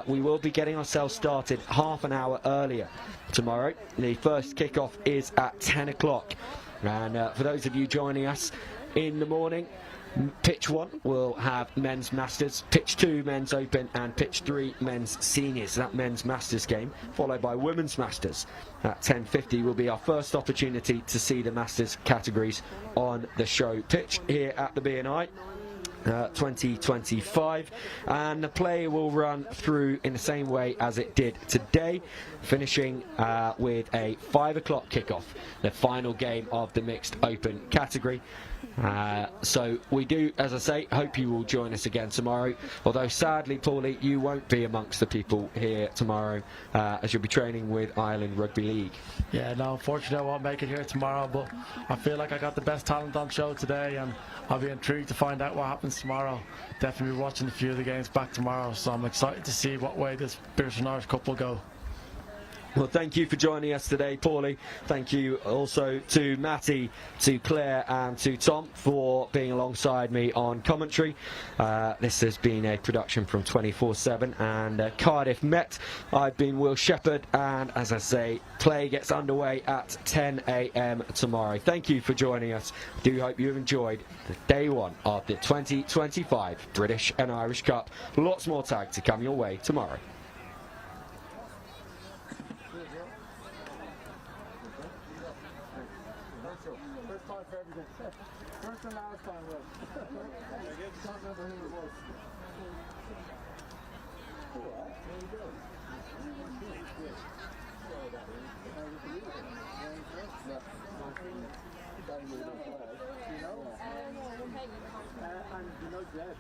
We will be getting ourselves started half an hour earlier tomorrow. The first kickoff is at 10 o'clock. And for those of you joining us in the morning, pitch 1 will have men's Masters, pitch 2 men's Open, and pitch 3 men's seniors. That men's Masters game, followed by women's Masters at 10:50, will be our first opportunity to see the Masters categories on the show pitch here at the B&I. 2025, and the play will run through in the same way as it did today, finishing with a 5 o'clock kickoff, the final game of the mixed open category. So we do, as I say, hope you will join us again tomorrow, although sadly, Paulie, you won't be amongst the people here tomorrow, as you'll be training with Ireland Rugby League. Yeah, no, unfortunately I won't make it here tomorrow, but I feel like I got the best talent on show today, and I'll be intrigued to find out what happens tomorrow. Definitely be watching a few of the games back tomorrow, so I'm excited to see what way this British and Irish Cup will go. Well, thank you for joining us today, Paulie. Thank you also to Matty, to Claire and to Tom for being alongside me on commentary. This has been a production from 24/7 and Cardiff Met. I've been Will Shepherd, and as I say, play gets underway at 10 a.m. tomorrow. Thank you for joining us. Do hope you've enjoyed the day one of the 2025 British and Irish Cup. Lots more tag to come your way tomorrow. First and last time, Will. Can't remember who it was. There you go. And you know Jed.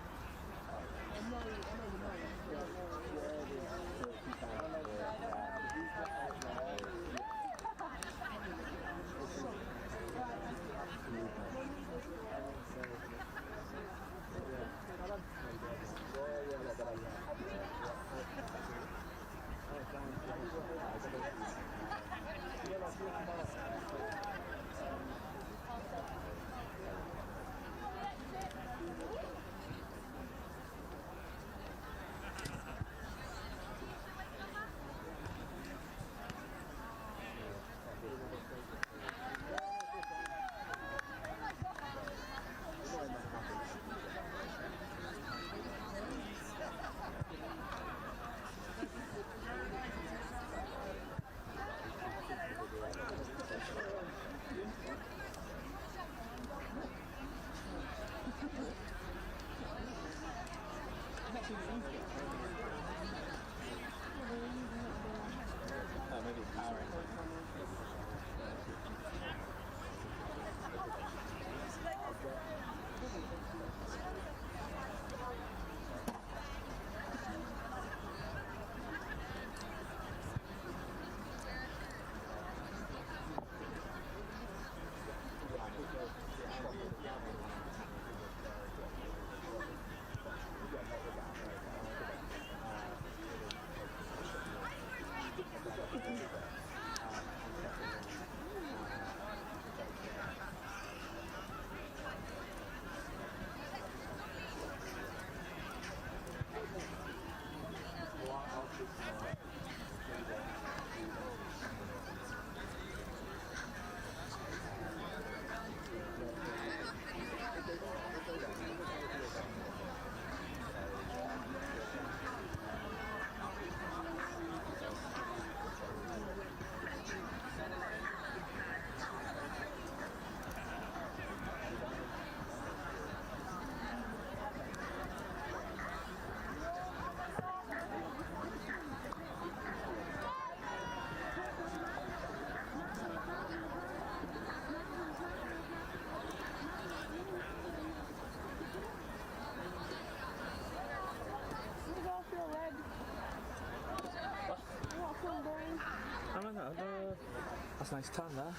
That's a nice tan there.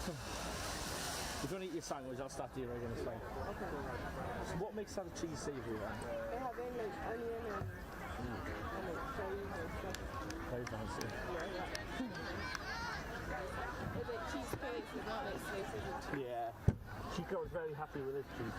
If you want to eat your sandwich, I'll start the regular thing. Okay. So what makes that a cheese savoury then? They have in like onion and like cherries and stuff. Very fancy. It's like cheesecake, it's not like slices. Yeah. Chico was very happy with his cheese.